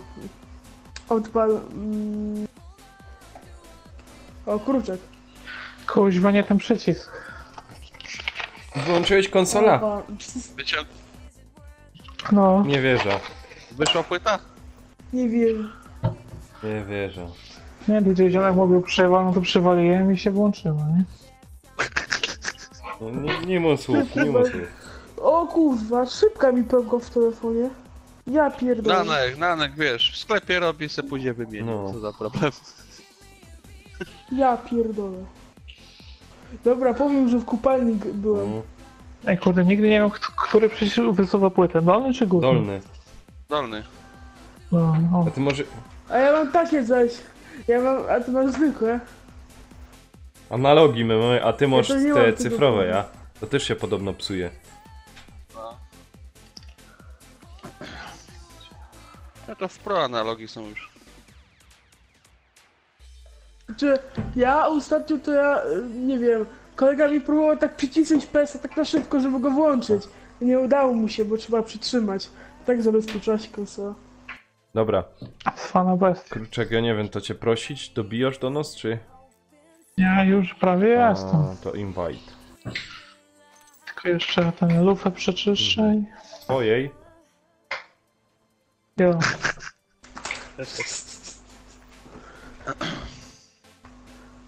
Odpal... O, Kruczek. Kuźwa, nie ten przycisk. Wyłączyłeś konsola? O, Wyciąg... No, Nie wierzę. Wyszła płyta? nie wiem. Nie wierzę. nie, gdzieś ziomek mówił przywal, no to przywaliłem i się włączyło, nie? No, nie ma słów, nie ma słów. O kurwa, szybka mi pełko w telefonie. Ja pierdolę. Nanek, wiesz, w sklepie robi, se pójdzie wymienić. No. Co za problem. Ja pierdolę. Dobra, powiem, że w kupalni byłem. No, Ej, kurde, nigdy nie wiem, który przycisk wysuwa płytę, dolny czy górny? dolny. Dolny. No, no. A ty może... A ja mam takie coś. Ja mam, a ty masz zwykłe. Analogi my mamy, a ty masz to nie mam te tego cyfrowe, problemu. ja? To też się podobno psuje. No to w pro analogi są już. Czy ja ostatnio to nie wiem, kolega mi próbował tak przycisnąć PS-a tak na szybko, żeby go włączyć. Nie udało mu się, bo trzeba przytrzymać. Tak zabezpieczyła się konsola. Dobra, Fana bestia. Kruczek, ja nie wiem, to cię prosić, dobijasz do nas, czy... Ja już prawie jestem. A, to invite. Tylko jeszcze ten lufę przeczyszczę i... Ojej. Jo.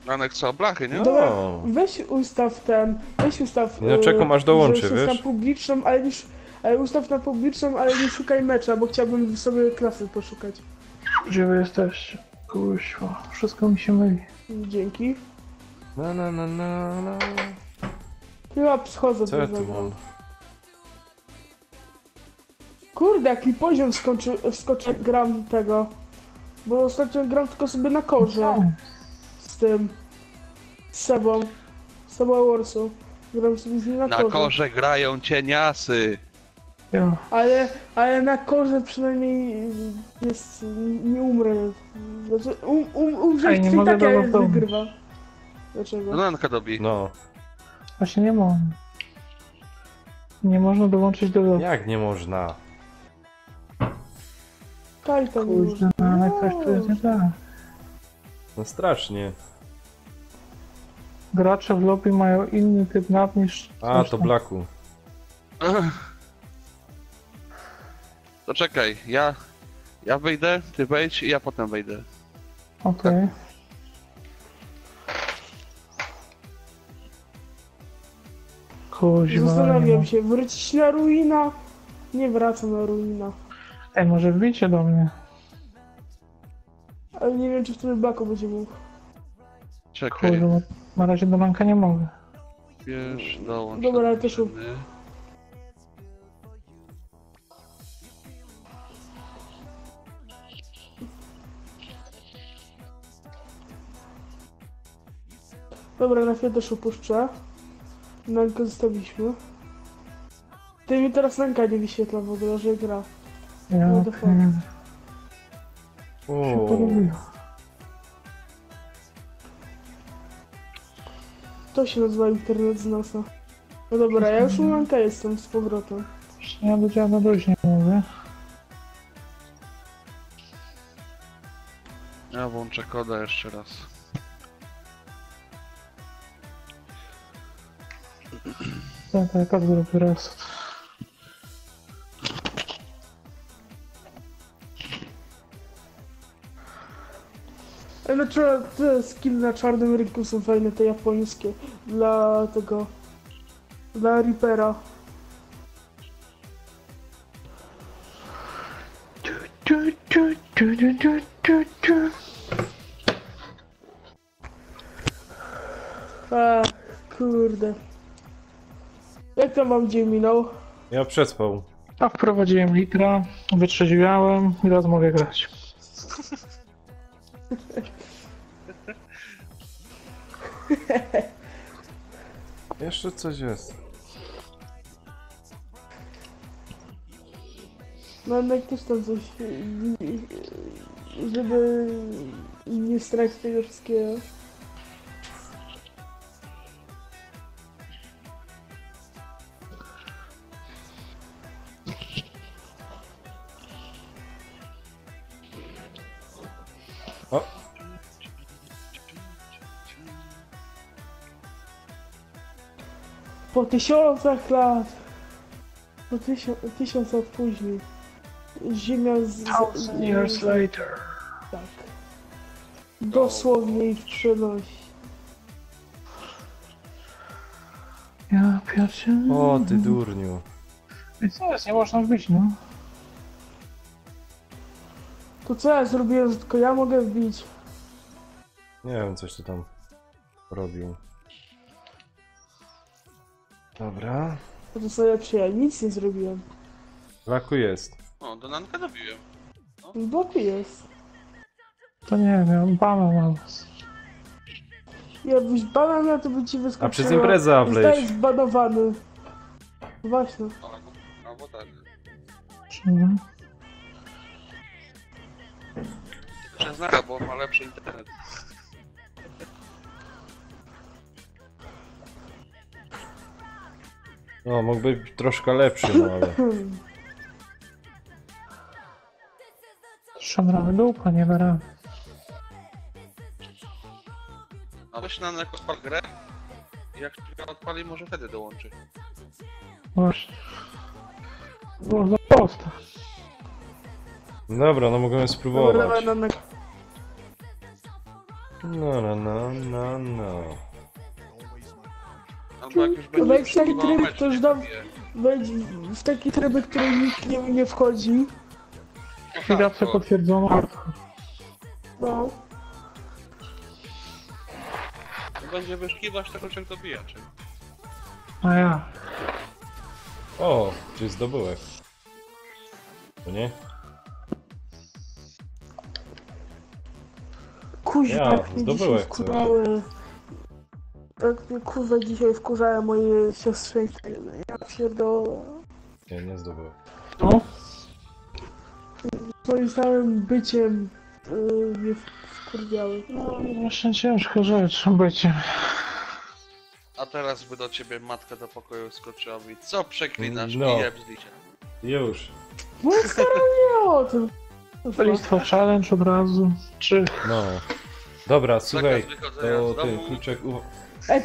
Nanek co, blachy, nie? Dobra, O. weź ustaw... No, czekam, aż dołączy, że ustaw wiesz? na publiczną, ale ustaw na publiczną, ale nie szukaj mecza, bo chciałbym sobie klasy poszukać. Gdzie wy jesteście? Kuźwa, wszystko mi się myli. Dzięki. Na na na na na. Chyba schodzę Co ja do tu tego. mam? Kurde, jaki poziom skoczy jak gram tego. Bo ostatnio gram tylko sobie na korze. Z tym. Z Sebą. Seba Warsu. Gram sobie z nim na Na korze. korze grają cieniasy. Ja. Ale na korze przynajmniej jest... nie umrę. Znaczy, umrzeć Ej, nie to i mogę tak do ja was dołączyć. wygrywa. Dlaczego? Donanka dobi. No, Właśnie nie można. Nie można dołączyć do lotu. jak nie można? Kajta nie Kurde, można. ale coś tu jest nie tak. No strasznie. Gracze w lobby mają inny typ map niż... A, coś to tam. Blacku. To czekaj, ja wyjdę, ty wejdź i ja potem wejdę. Okej. Kuźwa. Zastanawiam się, wrócić na ruina? Nie wracam na ruina. Ej, może wbijcie do mnie. Ale nie wiem, czy wtedy Blacko będzie mógł. Czekaj, Kurde, bo na razie do manka nie mogę. wiesz, dołącz. Dobra, do ale też drużyny. Dobra, na chwilę też opuszczę. Nankę zostawiliśmy. Ty mi teraz Nanka nie wyświetla w ogóle, że gra. Ja No to okej. O, Porobię. To się nazywa internet z nosa. No dobra, ja już u Nanka jestem z powrotem. Ja do dziada dojść nie mogę. Ja włączę koda jeszcze raz. Tak, jak zrobię reset. Znaczy, te skiny na czarnym rynku są fajne, te japońskie. Dla tego... Dla Reapera. A, kurde. Jak tam wam dzień minął? ja przespał. A wprowadziłem litra, wytrzeźwiałem i teraz mogę grać. Jeszcze coś jest. No jednak też tam coś... Żeby nie stracić tego wszystkiego. O, Po tysiącach lat. Po tysiąc lat później. Ziemia Thousand years later. Tak. Dosłownie ich przenosi. Ja pierdzie. o ty durniu. I co jest? Nie można wbić, no. To co ja zrobiłem, że tylko ja mogę wbić? Nie wiem, coś ty tam robił. Dobra. To co lepsze, ja nic nie zrobiłem. Blacku jest. O, Donanka dobiłem. W boku jest. To nie wiem, bana na was. Jakbyś bana miał, to by ci wyskoczyło. A przez imprezę wleć. Zostajesz zbanowany. Właśnie. Albo tak. Czemu? Przez Naka, bo ma lepszy internet. No, mógłby być troszkę lepszy, no ale... Szamramy dupa, nie wera. A weź na Nek odpal grę. I jak się odpali, może wtedy dołączy. Właśnie. Było za proste. Dobra, no mogłem Dobra, spróbować. dawaj na No. Albo jak już Wejdź będzie w taki wyszukiwał tryb, mecz, to już nie dam- zabije. Wejdź w taki tryb, który nikt nie wchodzi. Chwilację to- potwierdzono. No. to będzie wyszukiwać tego, czego dobijaczy. A ja. O, czy zdobyłeś? To nie? Kuźwa, Ja, jak mnie dzisiaj zdobyłeś wkurzały. Tak mnie kurwa dzisiaj wkurzały moje siostrzeństwo. Ja pierdolę. Nie zdobyłem. No? Moim samym byciem mnie wkurwiały. No, właśnie ciężka rzecz bycie. A teraz by do ciebie matka do pokoju skoczyła i co przeklinasz? No. I jeb z licia. Już. No stara nie o tym. Listwa challenge od razu. Czy No. Dobra, słuchaj, Zakaz wychodzenia to z ten domu. kluczek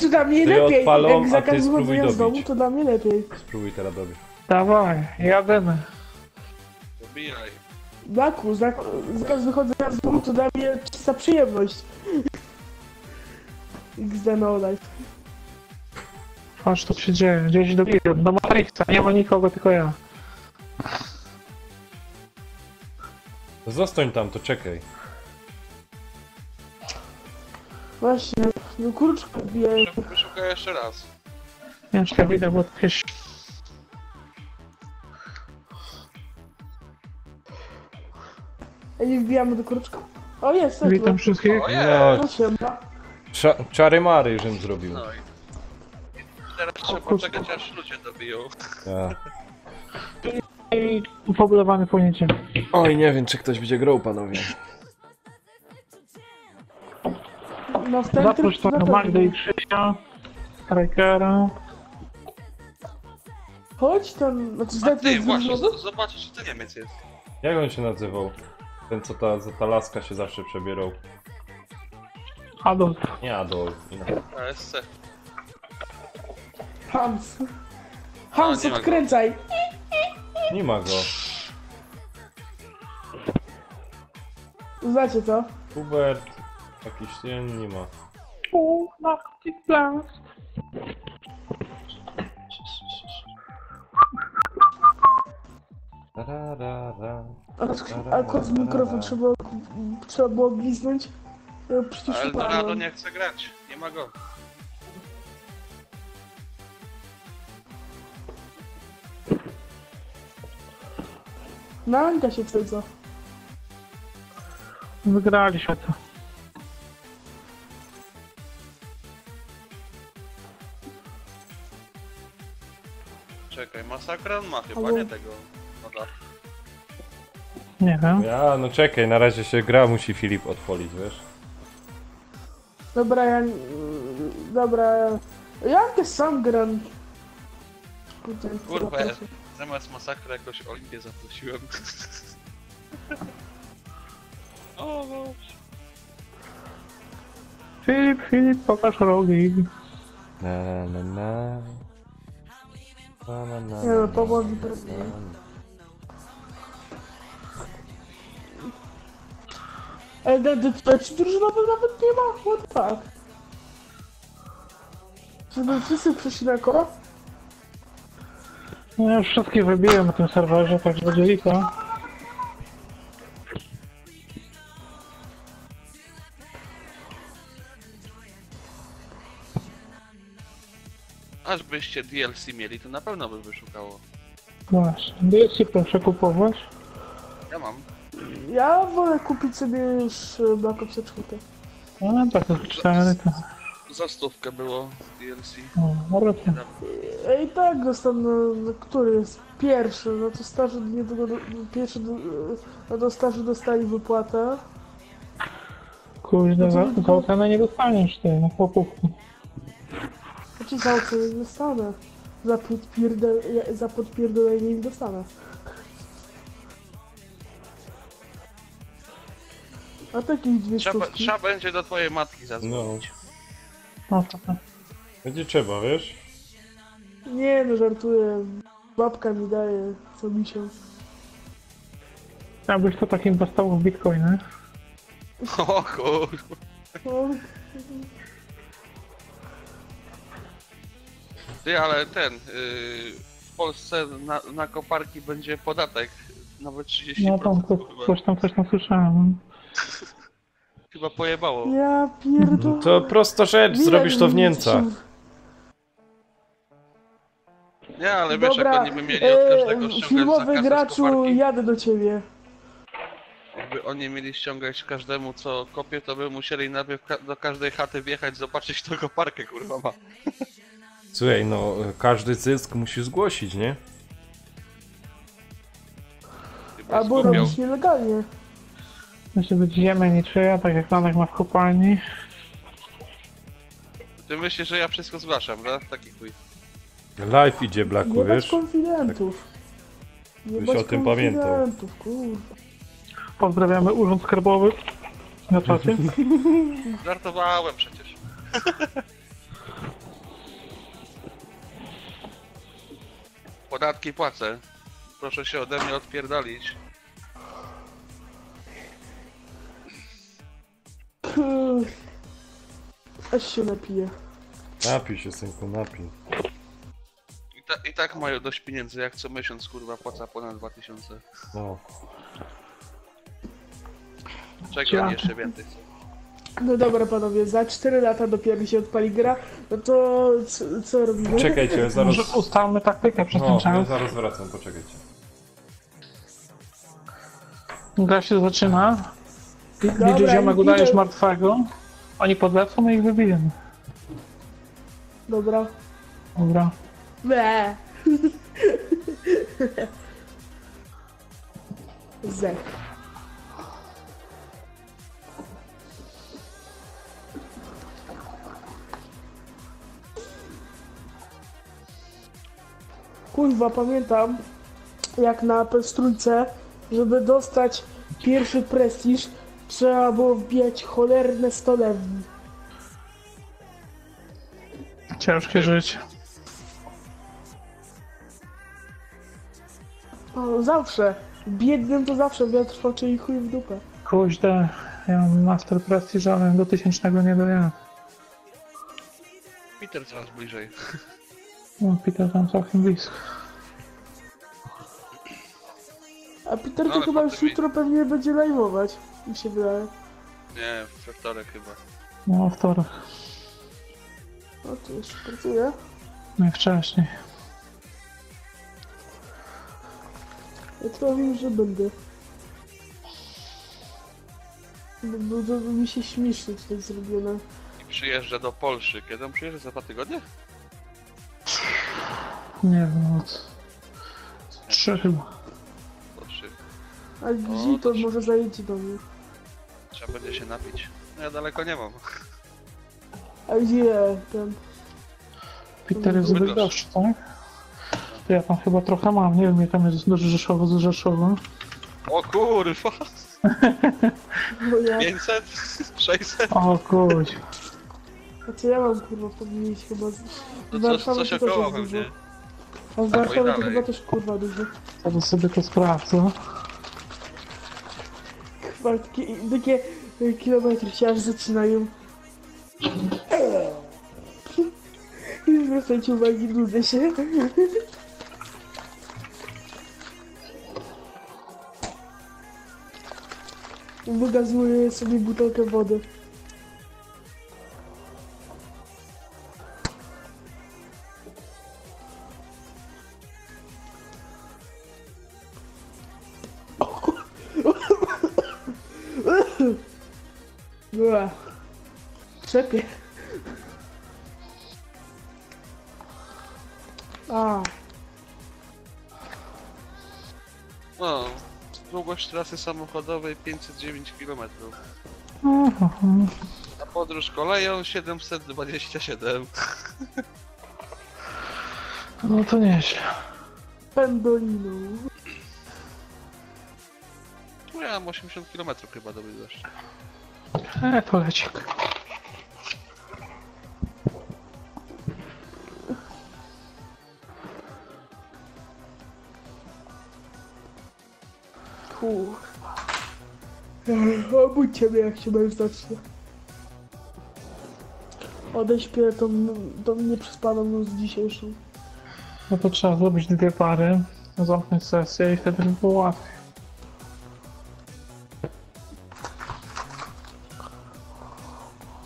To dla mnie Ty lepiej. odpalą, Jak a ty zakaz spróbuj wychodzenia z domu, dobić. to dla mnie lepiej. spróbuj teraz dobić. dawaj, jadymy. Dobijaj. Baku, zakaz wychodzenia z domu to dla mnie czysta przyjemność. XD no life. Patrz, co się dzieje. Gdzieś dobiję. Do Matrixa. Nie ma nikogo, tylko ja. Zostań tam, to czekaj. Właśnie, no kurczka bije. Wyszukaj jeszcze raz. Ciężka widać, bo jakieś... A nie wbijamy do kurczka? O jest, tak. Witam wszystkich. O nie! No, No siema. czary mary, żem zrobił. No i teraz trzeba kurczę. poczekać aż ludzie dobiją. Ja. I pobudowany płyniecie. Oj, nie wiem, czy ktoś będzie grał, panowie. No w ten Zaproś tryb to na do pewno. Magdy i Krzysia. Strikera. Chodź tam, znaczy A ty, zdechnąć właśnie, z zobaczysz, że to Niemiec jest. Jak on się nazywał? Ten, co ta laska się zawsze przebierał. Adolf. Nie Adolf. inaczej. ASC. Hans. Hans, nie ma go. odkręcaj. Nie ma go. Znacie co? Hubert. Jakiś nie ma. O, Naktic Blast. Tararara. A kot w mikrofon trzeba było bliznąć. Przecież A Eldorado upadłem. nie chce grać. Nie ma go. Na Anka się co? Wygraliśmy to. Czekaj, masakra on ma chyba, Halo? nie tego. No da. Nie wiem. Ja, no czekaj, na razie się gra musi Filip odpolić, wiesz? Dobra, dobra. Ja też sam gram. Tutaj, Kurwa, proszę. zamiast masakra jakoś Olimpię zaprosiłem. O, no. Filip, pokaż rogi. Na na na. Na na na. Nie no, powoli pewnie. Czy drużynowy nawet nie ma? What the fuck? Żeby wszyscy przyszli na koło? No ja już wszystkich wybiłem na tym serwerze, także będzie lipa. Aż byście DLC mieli, to na pewno by wyszukało. Właśnie. DLC proszę kupować. Ja mam. Ja wolę kupić sobie już Black Ops 4. No tak, to 4 to... Za stówkę było DLC. O, racja. I tak dostanę, no, który jest pierwszy, no to starzy niedługo, pierwszy, no to starzy dostali wypłatę. Kurde, za ocenę nie dostaniesz ty, na chłopówki. Znaczy za ocenę nie dostanę. Za podpierdolenie nie dostanę. A takich dwie stówki. Trzeba będzie do twojej matki No, zadzwonić. No to tak. będzie trzeba, wiesz? Nie no, żartuję. Babka mi daje co miesiąc. Jakbyś to tak inwestował w bitcoiny. O kurwa. No, Ty, ale ten, w Polsce na koparki będzie podatek, nawet 30%. No tam coś tam słyszałem. Chyba pojebało. ja pierdolę. To prosta rzecz, zrobisz to w Niemcach. Nie, ale wiesz, Dobra, jak oni by mieli od każdego ściągać za filmowy kasę z graczu, koparki, jadę do ciebie. jakby oni mieli ściągać każdemu co kopie, to by musieli najpierw do każdej chaty wjechać, zobaczyć kto koparkę kurwa ma. Słuchaj, no każdy zysk musi zgłosić, nie? Chyba Albo zgubią. robisz nielegalnie. Musi być ziemia niczyja, tak jak Lanek ma w kopalni. Ty myślisz, że ja wszystko zgłaszam, no? Taki chuj. Live idzie, Blacku, Nie bać wiesz? konfidentów. Nie Byś bać o tym pamiętał. konfidentów, kurwa. Pozdrawiamy Urząd Skarbowy na czacie. Żartowałem przecież. Podatki płacę. Proszę się ode mnie odpierdalić. Aż się napiję. Napij się, synku, napij. I tak mają dość pieniędzy, jak co miesiąc kurwa płaca ponad 2000. No. Czego Ja. oni jeszcze więcej chcą? No dobra panowie, za 4 lata dopiero się odpali gra, no to co robimy? Czekajcie, zaraz... Może ustalmy taktykę przez ten No, ja czas. zaraz wracam, poczekajcie. Gra się zaczyna. Dobra, Widzisz, ziomek idę. udajesz martwego. Oni podlecą i ich wybijemy. Dobra. Dobra. Be. Zech. Kurwa, pamiętam jak na Pestrójce, żeby dostać pierwszy prestiż, trzeba było wbijać cholerne 100 lewni. Ciężkie życie. O, zawsze. Biednym to zawsze wiatr w oczy i chuj w dupę. Kuźde, ja mam Master Prestige, ale do 1000 nie dojadę. Peter coraz bliżej. No, Peter tam całkiem blisko. A Peter to Ale chyba potem już jutro pewnie będzie live'ować, mi się wydaje. Nie, we wtorek chyba. No, wtorek. No to jeszcze pracuje. Nie wcześniej. Jutro wiem, że będę. Bo to mi się śmiesznie tutaj zrobione. I przyjeżdża do Polszy. Kiedy on przyjeżdża? Za 2 tygodnie? Nie wiem, od 3 chyba. Po 3. A gdzie to może zajedzie do mnie? Trzeba będzie się napić. No ja daleko nie mam. A gdzie ten? Peter jest z Bydgoszcz. Bydgoszczy, tak? To ja tam chyba trochę mam, nie wiem, jak tam jest do Rzeszowa z Rzeszowa. O kurwa! Bo ja... 500? 600? O kuź. A co ja mam kurwa powiedzieć chyba z... To z coś, Warszawy coś to też około jest dużo. pewnie. A z Tak, Warszawy i to dalej. chyba też kurwa dużo. Teraz sobie to sprawdzę. Chyba takie kilometry się aż zaczynają. Nie zwracajcie uwagi, nudzę się. Wygazuję sobie butelkę wody. Była. Czepie. A, No, długość trasy samochodowej 509 km. Aha. A podróż koleją 727. No to nieźle. pendoliną. No ja mam 80 km chyba do Bydgoszczy. Polecik. Kurwa. Obudźcie mnie jak się będę zacznie. Odeśpię tą nieprzespaną noc dzisiejszą. No to trzeba zrobić 2 pary, zamknąć sesję i wtedy by było łatwiej.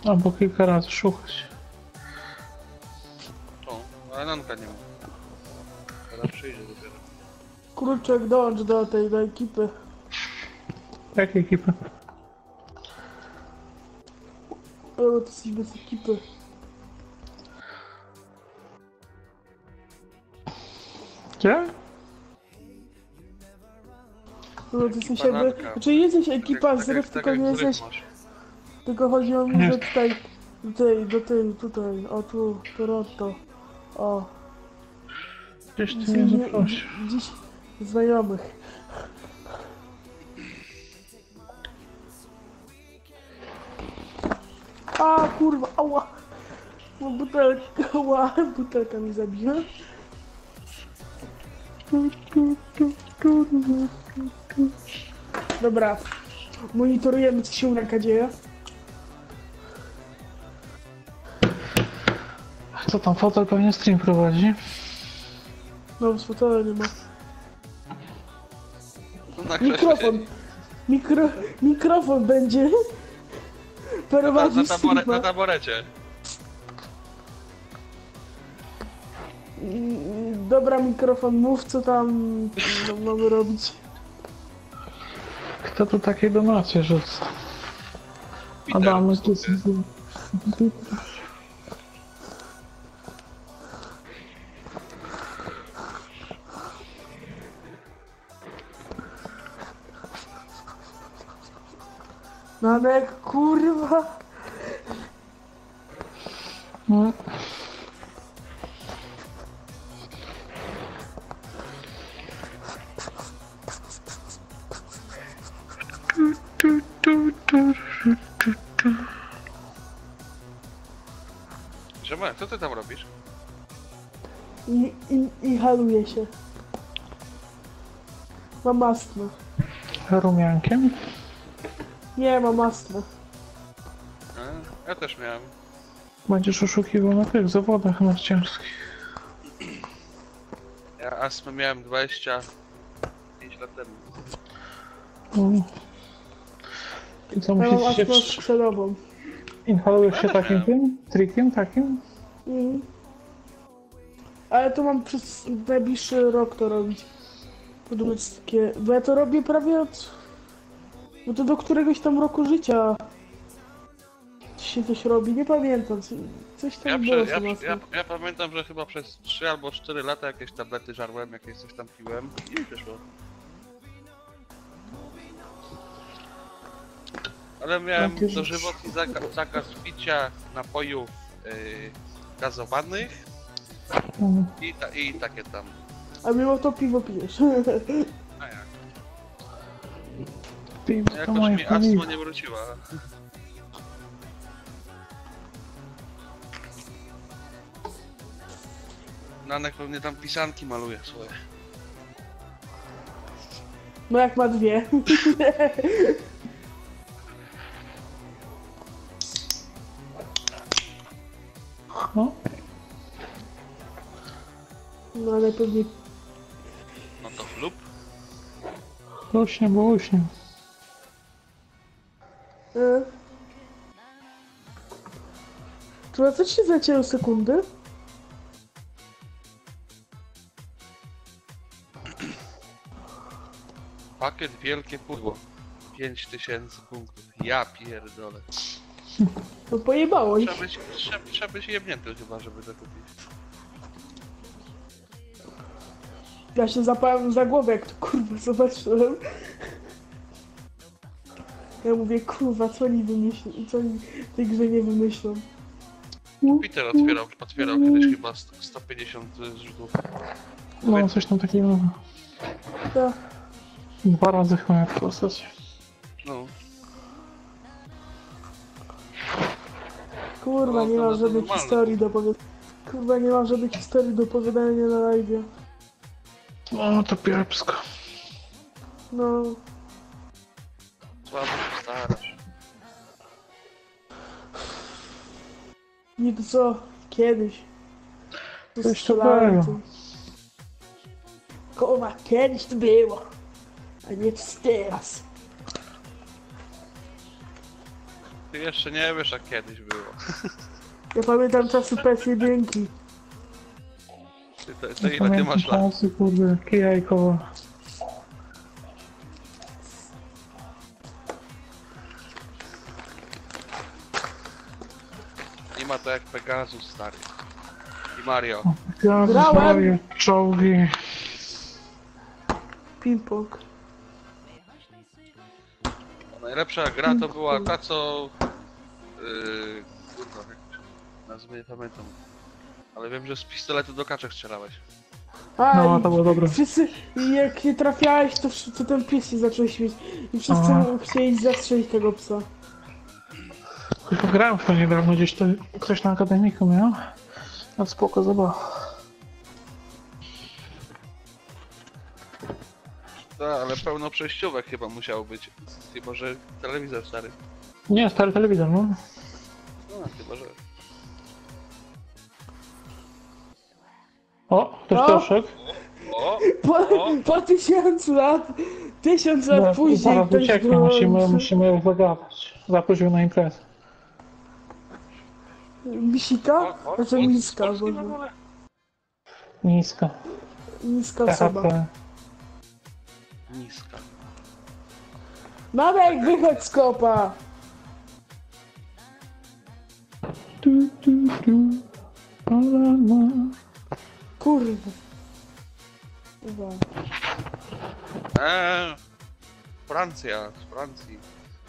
Albo kilka razy szukać. O, ale Nanka nie ma. przyjdzie dopiero. Kruczek, dołącz do ekipy. Jakie ekipy? Bo ty jesteś bez ekipy. Gdzie? No ty jesteś jakby... Bananka. Znaczy jesteś ekipa Tak z ref, tylko jak nie zryw jesteś... masz. Tylko chodzi o mnie, Nie. że tutaj, o tu, Toronto. O, Gdzieś ty dzisiaj, mnie zaprosił. dziś znajomych. A kurwa, ała! No butelka, ała, butelka mi zabiła. Dobra, monitorujemy co się u Ranka dzieje. Co tam, fotel pewnie stream prowadzi? No, z fotela nie ma. No, na krześle Mikrofon. Mikrofon będzie. Na, Prowadzi na, tabore, na streama. taborecie. Dobra, mikrofon, mów co tam mamy robić. Kto tu takie donacje rzuca? Peter, Adam, tu słuchaj. Nanek, kurwa. No. Ziomek, co ty tam robisz? I haluje się. Mam astmę. Rumiankiem? Nie, mam astmę. Ja też miałem. Będziesz oszukiwał na tych zawodach narciarskich. Ja astmę miałem 25 lat temu. No. I co, Ja mam musisz się astmę skrzydłową. inhalujesz się takim tym? Trikiem takim? Mhm. Ale to mam przez najbliższy rok to robić. Podobać takie... Bo ja to robię prawie od... Bo to do któregoś tam roku życia się coś robi, nie pamiętam. Coś tam było z tym astmą. Ja pamiętam, że chyba przez 3 albo 4 lata jakieś tablety żarłem, jakieś coś tam piłem i nie wyszło. Ale miałem Takie rzeczy. dożywotni zakaz picia napojów gazowanych Mhm. i takie tam. A mimo to piwo pijesz. A jak? Piwo to Jakoś moje mi paliwo. astma nie wróciła. Nanek pewnie tam pisanki maluje swoje. No jak ma dwie. No, No ale pewnie... No to chlub. rośnie, bo uśnie. To co ci się zacięło sekundy? Pakiet wielkie pudło. 5000 punktów. Ja pierdolę. No pojebało ich. Trzeba być jebnięty chyba, żeby to kupić. Ja się zapałem za głowę, jak to kurwa zobaczyłem. Ja mówię, kurwa, co oni wymyślą, co oni w tej grze nie wymyślą. Peter otwierał kiedyś chyba 150 zrzutów. No, coś tam takiego. To, 2 razy chyba jak w postaci. No. kurwa, No, nie to mam to żadnej normalne. historii do powiedzenia. Kurwa, nie mam żadnej historii do opowiadania na live. No, to piepsko. No, Słabo się starasz. nie to co, kiedyś. Coś to strzelałem było. tym. Kurwa, kiedyś to było. A nie teraz. Ty jeszcze nie wiesz, jak kiedyś było. Ja pamiętam czasy PS1. Ty To ile ty masz lat? Czasy, kurde, kija i koło. Nie ma to jak Pegasus, stary. I Mario. Ja Grałem. zostawię czołgi. Ping-pong. Najlepsza gra to była ta, co... kurwa, jak nazwę nie pamiętam. Ale wiem, że z pistoletu do kaczek strzelałeś. A, No, i to było dobre. wszyscy, jak nie trafiałeś, to ten pies się zaczął śmieć. I wszyscy Aha. chcieli zastrzelić tego psa. Tylko grałem w to niedawno, gdzieś to ktoś na akademiku miał. No spoko zabawa. Tak, ale pełno przejściówek chyba musiało być. Chyba, że telewizor stary. Nie, stary telewizor, no. No, chyba, że... O, ktoś O! doszedł. O! Po 1000 lat później Zaraz ktoś ucieknie, dołączy. musimy ją zagadać. Zaprosił na imprezę. Misika? Znaczy miska, Polski w boże. ogóle? Niska. Niska osoba. THC. Niska. Marek, wychodź z kopa! Tu, tu, tu. Alama. Kurde. Chyba. Francja, z Francji.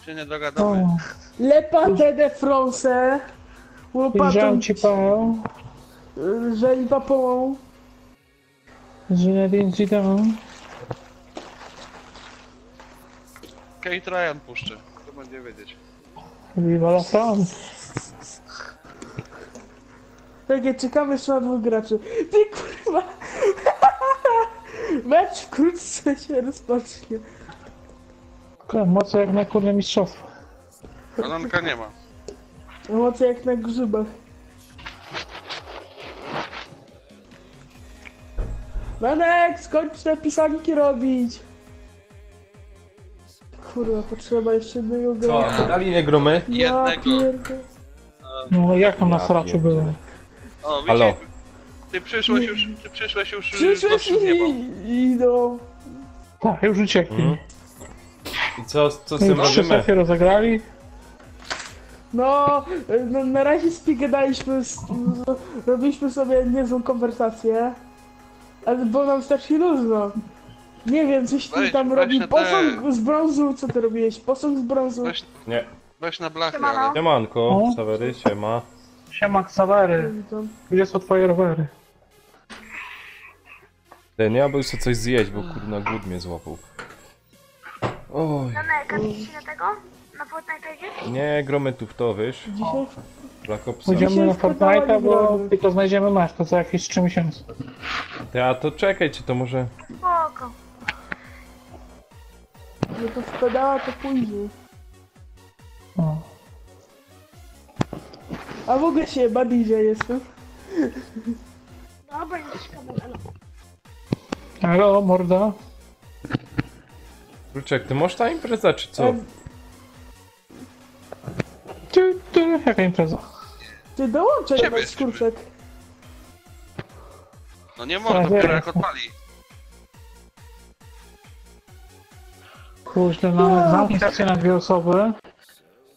Się nie dogadamy. O, Le pâté de France. wiedziałem ci Paweł. Jeżeli papą. Zinedine Zidane. Kate Ryan puszczę. To będzie wiedzieć. Viva la France. Takie czekamy jeszcze na dwóch graczy. Ty kurwa! Mecz wkrótce się rozpocznie. Moce jak na kurde mistrzostwo. Kolanka nie ma. Emocje jak na grzybach. Manek, skończ te pisanki robić! Kurwa, potrzeba jeszcze jednego Co, gracza. dali nie gromy? Ja Jednego. pierdolę. No jak tam na Ja sraczu było? pierdzielę. O, widzisz? Halo. Ty przyszłeś już Przyszłeś gościu z nieba. i no... Tak, już uciekli. Mhm. I co z tym Trzy robimy? sesje rozegrali. No, na razie gadaliśmy, robiliśmy sobie niezłą konwersację, ale było nam strasznie luźno. Nie wiem, coś ty Weź- tam weź robi. na Posąg z brązu, co ty robiłeś? Posąg z brązu. Nie. Weź na blachę, ale... Siemanko, O. Sawery, siema. Siema Ksawery. Witam. Gdzie są twoje rowery? Ten, ja bym sobie coś zjeść, bo kurna głód mnie złapał. Oj. Janek, a ty na tego? Na Fortnite idziesz? Nie, gromy tu w to, wiesz? Dzisiaj? Black Opsa. Pójdziemy Dzisiaj na wpadała Fortnite'a, bo drogi. tylko znajdziemy mecz, to za jakieś 3 miesiące. A to czekaj, czy to może... Spoko. Nie to wpadała, to później. O. A w ogóle się badizie jestem. Dobra, nie szkoda. Halo, morda. Kruczek, ty masz ta impreza, czy co? Jaka impreza? Ty dołączaj Ciebie nawet skurczek. No nie można, Tak, dopiero jest. jak odpali. Kurde, mamy zamknij sesję na 2 osoby.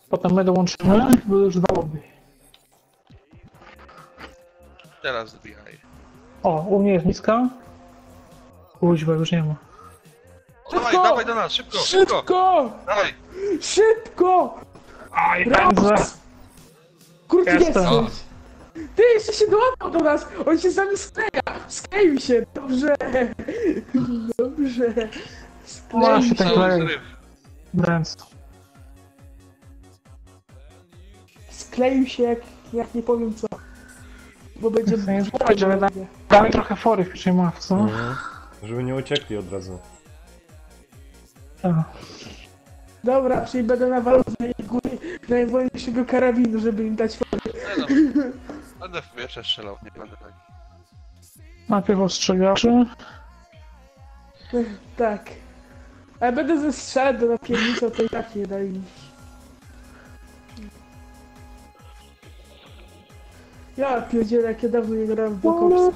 Potem my dołączymy, bo już 2 lobby. Teraz zbijaj. O, u mnie jest niska. Kuźwa, już nie ma. O, dawaj, Szybko! dawaj do nas, szybko, szybko! Szybko! Dawaj! Szybko! Aj, pędzę. Krótki Jestem. jesteś! Ty jeszcze się dołapał do nas! On się z nami skleja! Skleił się! Dobrze! Dobrze! Ma się Skleił tak się! Cały leje. zryw. Bręc. Skleił się jak nie powiem co. Bo będzie... Chcę nie zbudować, ale damy trochę fory w pierwszej mawce. Mhm. Żeby nie uciekli od razu. Tak. Dobra, czyli będę nawalał z najwolniejszego karabinu, żeby im dać fory. Nie no. Będę w powietrze strzelał, nie będę tak. Najpierw ostrzegaczy. Tak. Ale będę ze strzelać do napiernicza, to i tak nie da im. Ja pierdzielę, jak ja dawno nie grałem w Black Opsa.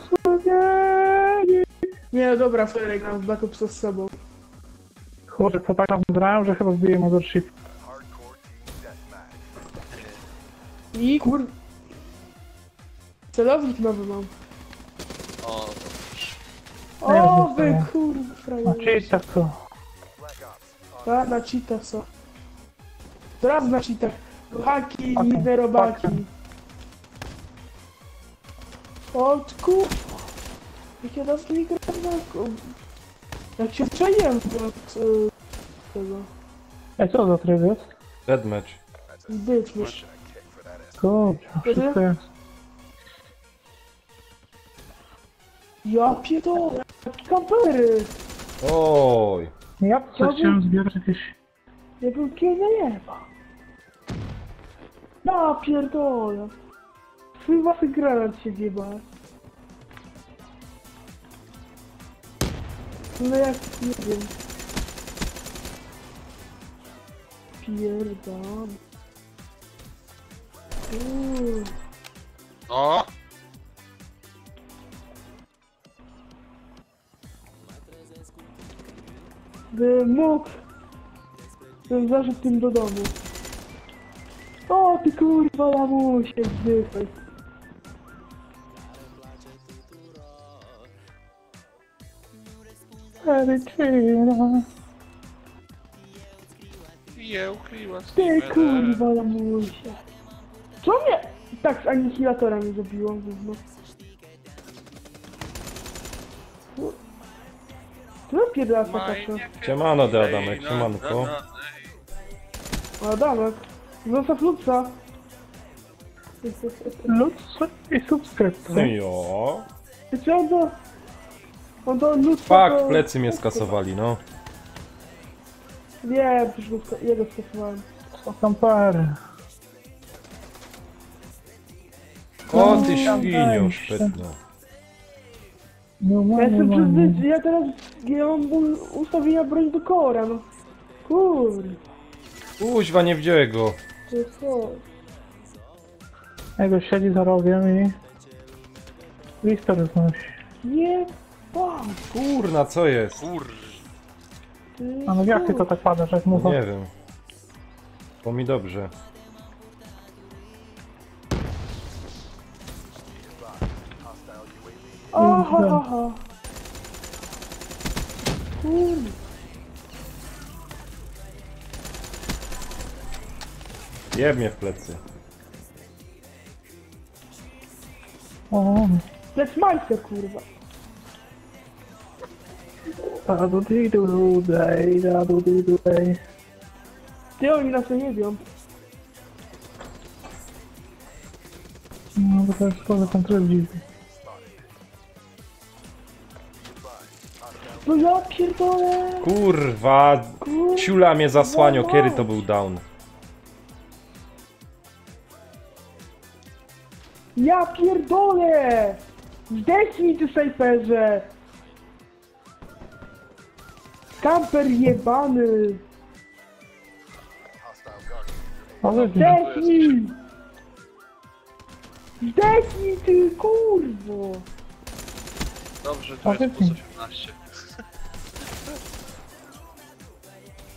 Nie, no dobra, Ferek, gram w Black Opsa z sobą. Kurde, co tak tam grałem, że chyba zbiję mothership. I kur... Celownik nowy mam. O, O, wy dostałem. kurwa, No frajerze. czyli tak co? A, na cheatach są. Teraz na cheatach. Haki Pakę, i nerobaki. pakę. O, kurwa. Jak ja nas nie gram. Jak się wczaiłem od tego. Ej, co za tryb jest? Deadmatch. Być już. Kurczę, wszystko jest. Ja pierdolę, jakie kampery. Oj. Ja coś chciałem zbierać jakieś... Ja bym kiedy jeba. Ja pierdolę. Swój własny granat się zjeba. No jak, nie wiem. Pierdolę. o! Bym mógł. Bym zaszedł tym do domu. O ty kurwa lamusie, zdychaj. Je ukryła z Ty nim, kurwa lamusie. Co mnie tak z anihilatora nie zabiło? Gówno. Co napierdala fakaka? Siemano, de Adamek, siemanko. O, Adamek. Zostaw Lutsa. Lud i No subskrypcje. jo. Wiecie, on do Lutsa Fak, to... plecy mnie skasowali, no. Nie, przecież jego skasowałem. Co kampery? O ty świnio szpetno. No, Ja jestem przyzwyczajony, ja teraz ja mam ustawienia broń do kora, no. Kurde, Kuźwa, nie widziałem go. to jest to. Jego siedzi za rogiem i... Lister znosi. Nie, pan, Kurna, co jest? Kur... ty. A no jak ty to tak padasz, jak No mówię? nie wiem. To mi dobrze. Aha, aha. Kurde. Jeb mnie w plecy. O, Lecmajster, kurwa. da-du-di-du-dej. Ty, oni nas nie wiedzą. No bo to jest szkoda ten tryb dziwny. No ja pierdolę. Kurwa, Kurwa. ciula mnie zasłaniał, kiedy to był down. Ja pierdolę. Zdechnij ty snajperze. Kamper jebany. Ale Zdechnij. Zdechnij ty, kurwo. Dobrze, to jest plus 18.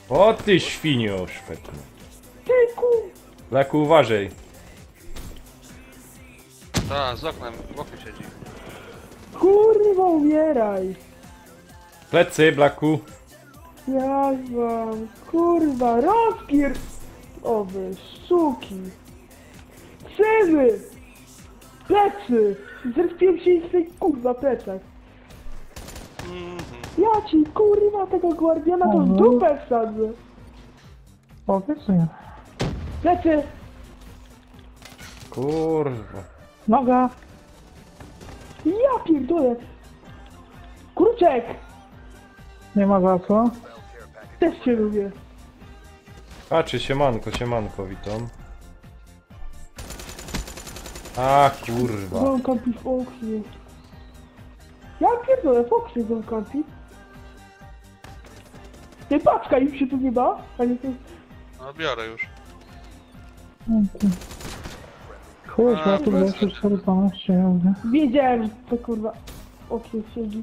O ty świnio szpetno. Ty, kurwa. Leku, uważaj. Ta, z oknem, w oknie siedzi. Kurwa, umieraj. Plecy, Blaku. Ja wam, kurwa, rozpier... O wy, suki. Krzywy. Plecy. Zrespiłem się i tej kurwa plecach. Ja ci, kurwa, tego guardiana to w dupę wsadzę. powiedz nie. Plecy. Kurwa. Noga! Ja pierdolę. Kruczek. Nie ma za co. Też cię lubię. Patrzcie, siemanko, witam. A kurwa. Ząb kampi w oknie. Ja pierdolę, w oknie ząb kampi. Ty paczka im się tu nie da? A nie to... No biorę już. Kurwa, tu 2412, ja mówię. Wiedziałem, że to kurwa oknie siedzi.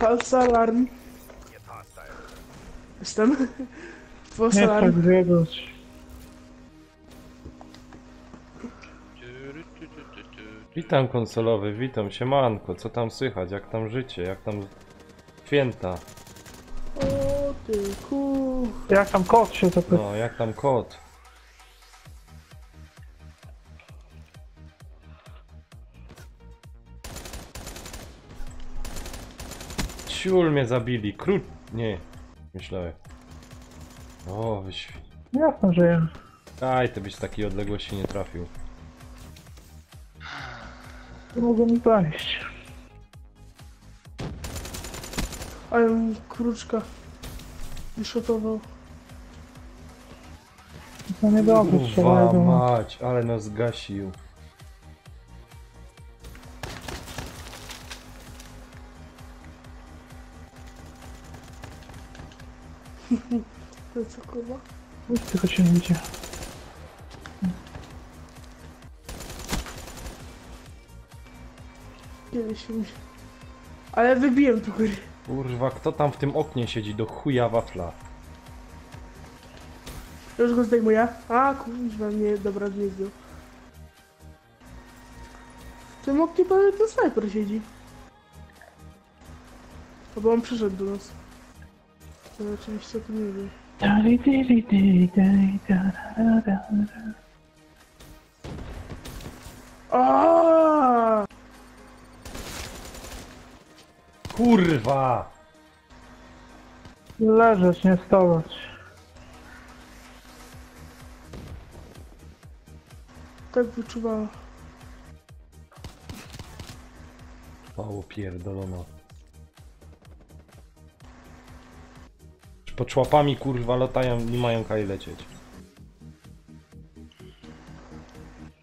False alarm. Jestem. False Nie tak alarm. zwiedzać. Witam konsolowy, witam, siemanko, co tam słychać, jak tam życie, jak tam święta, O ty ku... Jak tam kot się to pyta? no jak tam kot. Ciul mnie zabili, nie, myślałem. O, Jasne, że ja. Aj, to byś z takiej odległości nie trafił. To mogło mi zajść. Ale mi kruczka wyszotował. To niedobrze Kurwa strzelają. mać, ale nas zgasił. To co kurwa? Tylko cię nie widzi. Kiedyś mi... Ale wybiłem tu góry. Kurwa, kto tam w tym oknie siedzi do chuja wafla? Już go zdejmuję. A kurwa, nie, dobra, nie zdjął. W tym oknie pewnie ten snajper siedzi. Bo on przyszedł do nas. To oczywiście o tym nie wiem. Aaaa! Kurwa! Leżeć, nie stawać. Tak wyczuwała. Mało pierdolono. Pod człapami kurwa latają, nie mają kaj lecieć.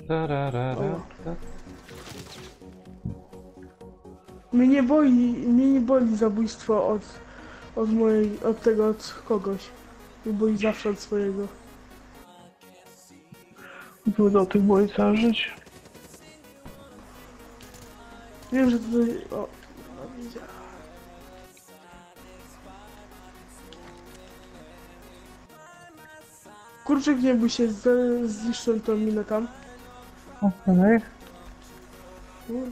Tararara, ta. Mnie nie boli zabójstwo od kogoś. Mnie boli zawsze od swojego. Tu do tych boi całe życie. Wiem, że tutaj... O, no widziałem. Kurczak nie bój się, zniszczę tą minę tam. Okej. UAV?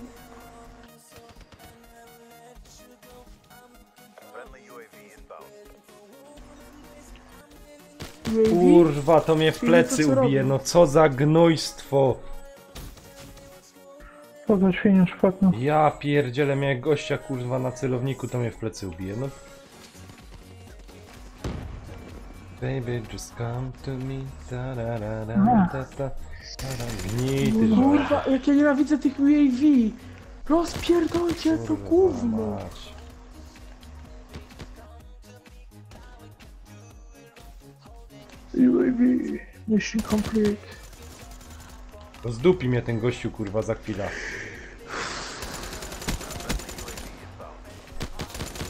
Kurwa, to mnie w Czyli plecy to co ubije, robi? no co za gnojstwo! To za świnia szpatno. Ja pierdzielę, miałem gościa kurwa na celowniku, to mnie w plecy ubije, no. Baby, just come to me, tararara, ta, ta, tara. Gnity, że... Kurwa, jak ja nienawidzę tych UAV! Rozpierdolcie to Kurwa gówno! mać. UAV. Mission complete. Zdupi mnie ten gościu kurwa za chwilę.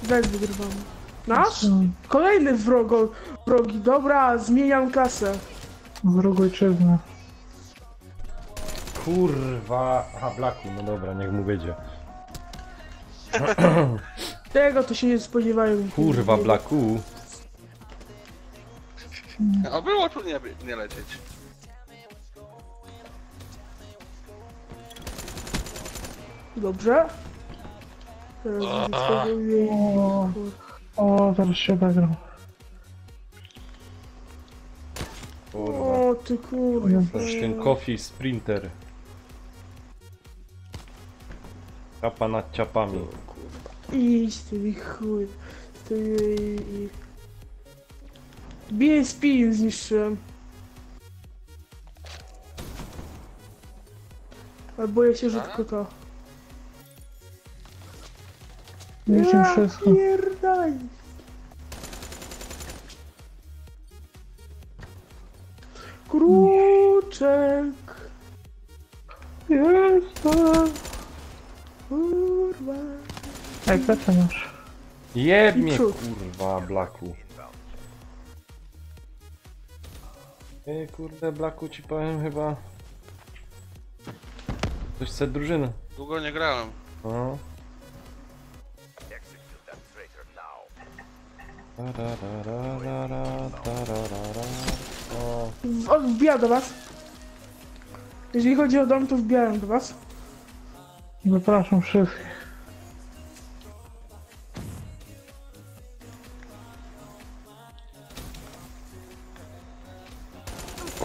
Weź wygrywamy. Nasz? Kolejny wrogi, dobra, zmieniam kasę. Wróg ojczyzny. Kurwa, aha, Blacku, no dobra, niech mu będzie. Tego to się nie spodziewają. Kurwa, Blacku. A było tu nie lecieć. Dobrze. Teraz będzie swojego UAV. O, zaraz się odegram. Kurwa. O ty kurwa. Aż ten Coffee Sprinter. Czapa nad ciapami. Idź ty mi chuj. Ty... BSP im zniszczyłem. Ale boję się, że tylko to. Widzimy wszystko. Pierdaj. Kruczek. Jestem. Kurwa. Ej, plecy masz. Jeb I mnie przód. kurwa, Blacku. Ej, kurde, Blacku, ci powiem chyba... Coś chce drużyny. Długo nie grałem. No. O, Wbija do was. Jeżeli chodzi o dom, to wbijałem do was. Zapraszam wszystkich.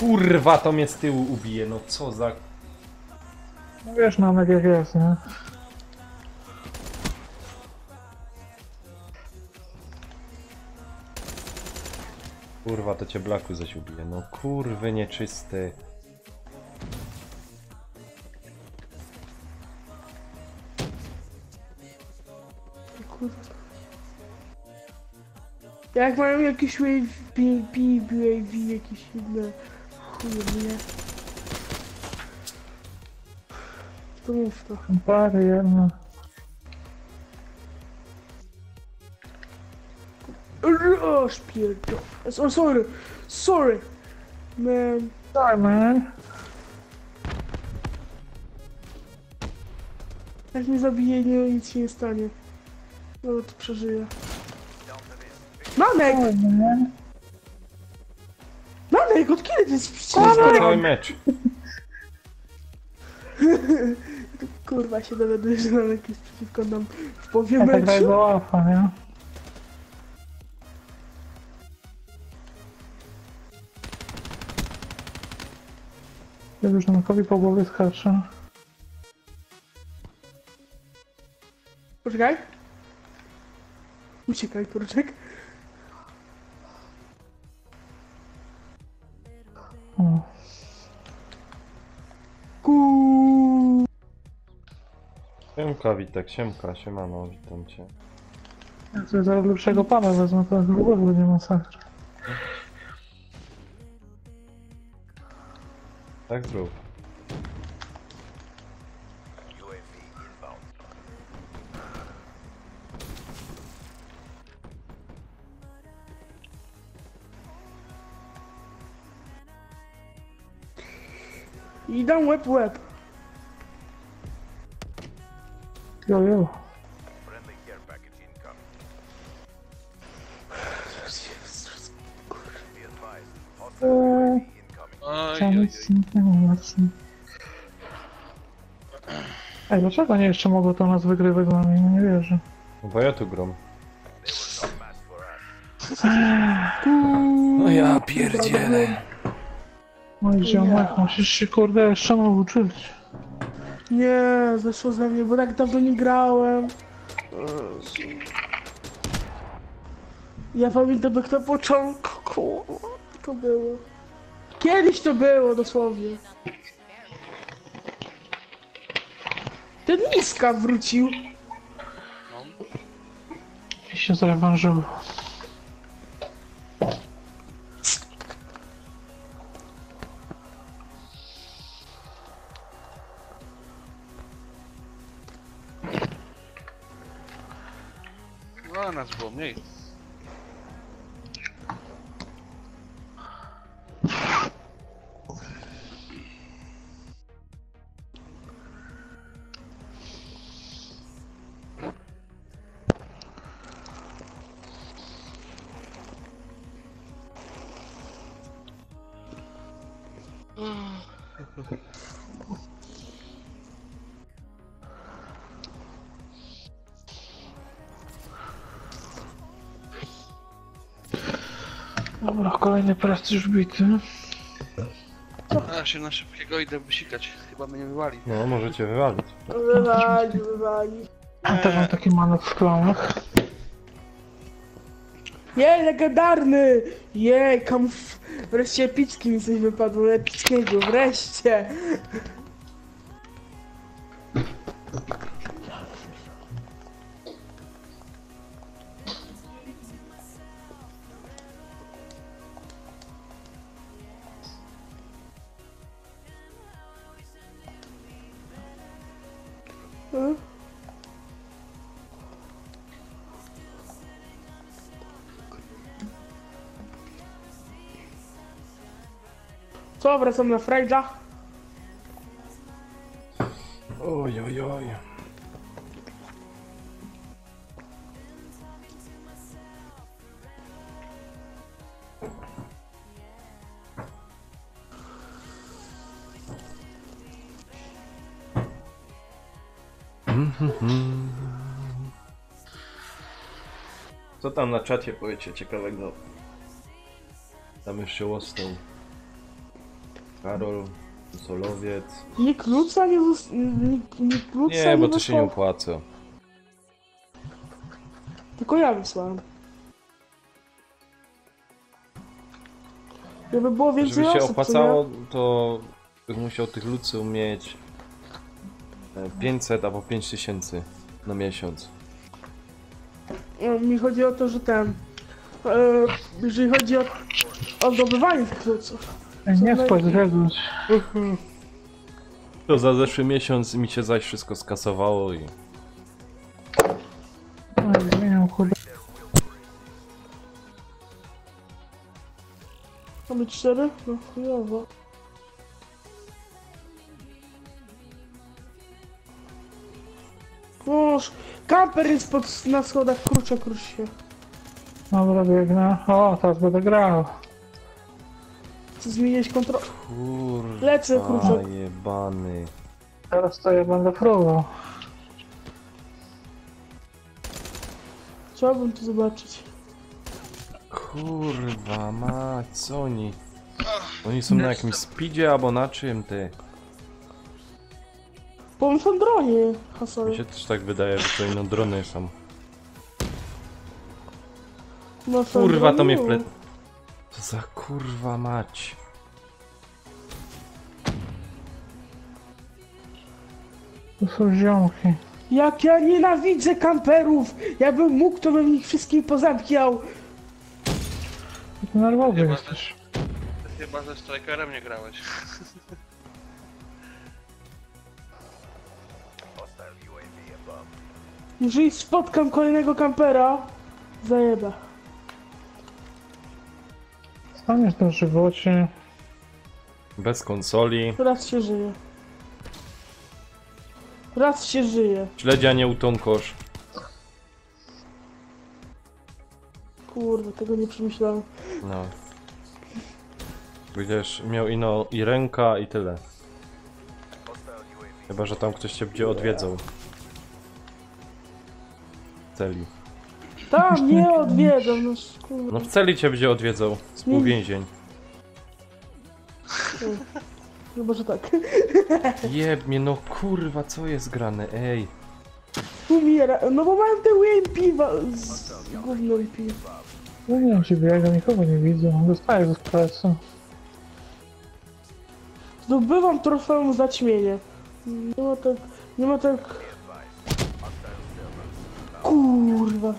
kurwa, to mnie z tyłu ubije, no co za... No wiesz, Nanek, jak jest, nie? Kurwa, to cię Blaku zaś ubije, no kurwy nieczysty. Kurwa. Jak mają jakieś BAV, jakieś inne chuje mnie. To mów to. Pary jedno. O, szpierdol. Oh, sorry. Sorry. Man. Sorry, man. Jak mnie zabije, nic się nie stanie. No to przeżyję. Manek! Sorry, man. Manek, od kiedy ty jest Cały mecz. Kurwa się dowiaduję, że Manek jest przeciwko nam w połowie Ja tak meczu. bardzo łatwo, nie? Ja już Nankowi po głowie skaczę. Poczekaj. Uciekaj, kurczek. O. Siemka Witek, siemka, siemano, witam cię. Jak sobie zaraz lepszego pana wezmę, to długo będzie masakra. Tak zrób. I dam łeb. Jo, jo. Oj, oj, oj. Ej, dlaczego nie jeszcze mogło to nas wygrywać z nami? No nie wierzę. No bo ja tu grom. No ja pierdzielę. Mój ziomek, musisz się kurde jeszcze nauczyć. Nie, zeszło ze mnie, bo tak dawno nie grałem. Ja pamiętam jak na początku, to było. Kiedyś to było, dosłownie. Ten Niska wrócił. I się zrewanżyło. No, a nas było mniej. Dobra, kolejny prestiż bity. A się na szybkiego idę wysikać. Chyba mnie wywali. No, możecie wywalić. Wywali. Ja też mam taki manewr w klonach. Jej, legendarny! Jej, wreszcie epicki mi coś wypadło, epickiego, wreszcie! Co, wracam na frajda? Oj, oj, oj. Co tam na czacie powiecie ciekawego? Tam już się łosnął. Karol, Solowiec. Nikt Luca nie Nikt Luca Nie, bo to się nie wysłał? opłaca. Tylko ja wysłałem. Żeby było więcej Żeby się osób, opłacało, to bym musiał tych luców mieć 500 albo 5000 na miesiąc. co nie? Mi chodzi o to, że jeżeli chodzi o zdobywanie tych luców. Nie spać zwiedzać. To za zeszły miesiąc mi się zaś wszystko skasowało i... No i zmieniam kurde. Mamy 4? No chujowo. Noż, kamper jest na schodach, krusz się. Dobra, biegnę. O, teraz będę grał. Chcę zmienić kontrolę. Kurwa, Lecę, kruczek. jebany. Teraz to ja będę próbował. Chciałbym to zobaczyć. Kurwa mać, co oni? Oni są na jakimś speedzie albo na czym, ty? Bo on są dronie, Mi Hasan. się też tak wydaje, że to inne drony są. No, są Kurwa, to drony, mnie no. wple... Co za kurwa mać. To są ziomki. Jak ja nienawidzę kamperów! Jakbym mógł, to bym ich wszystkich pozamkniał. Ty nerwowy Chyba jesteś. Chyba ze Strikerem nie grałeś. Jeżeli spotkam kolejnego kampera, zajebę. Staniesz na żywocie. Bez konsoli. Raz się żyje. Raz się żyje. Śledzia nie utonkosz. Kurde, tego nie przemyślałem. No. Będziesz miał ino i ręka i tyle. Chyba, że tam ktoś cię będzie odwiedzał. W celi. Tam nie odwiedzam, no kurde. No w celi cię będzie odwiedzał. Współwięzień. Chyba, że tak. Jebnie, no kurwa, co jest grane, ej. Umiera. No bo mają te WMP z gówno piwa. No nie wiem, czy biega, nikogo nie widzę. Dostaję z pracy. Zdobywam trofeum zaćmienie. Nie ma tak... Kurwa,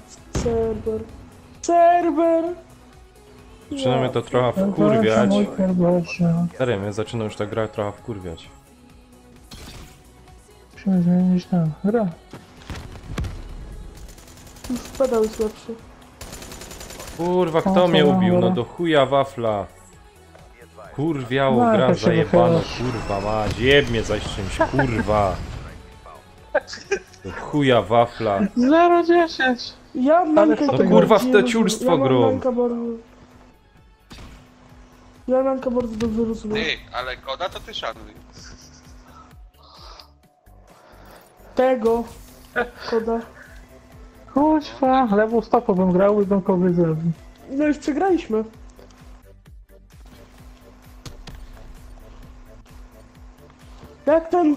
serwer! Zaczyna mnie to trochę Boże, wkurwiać. mój Boże. Serio, mnie zaczyna już ta gra trochę wkurwiać. Musimy zmienić tę grę. Już pedał jest lepszy. Kurwa, kto mnie ubił? No do chuja wafla. Kurwiało No, gra to się zajebano, wychylasz. kurwa mać, jebnie zaś czymś, kurwa. Do chuja wafla. 0-10. Ja Nanka No tego kurwa, w te nie ciulstwo rozumiem. grą. Ja Nanka bardzo dobrze rozumiem. Ty, ale koda to ty szanuj. Tego. Koda. Kuźwa, lewą stopą bym grał i bym kogoś zrobił. No już przegraliśmy. Jak ten...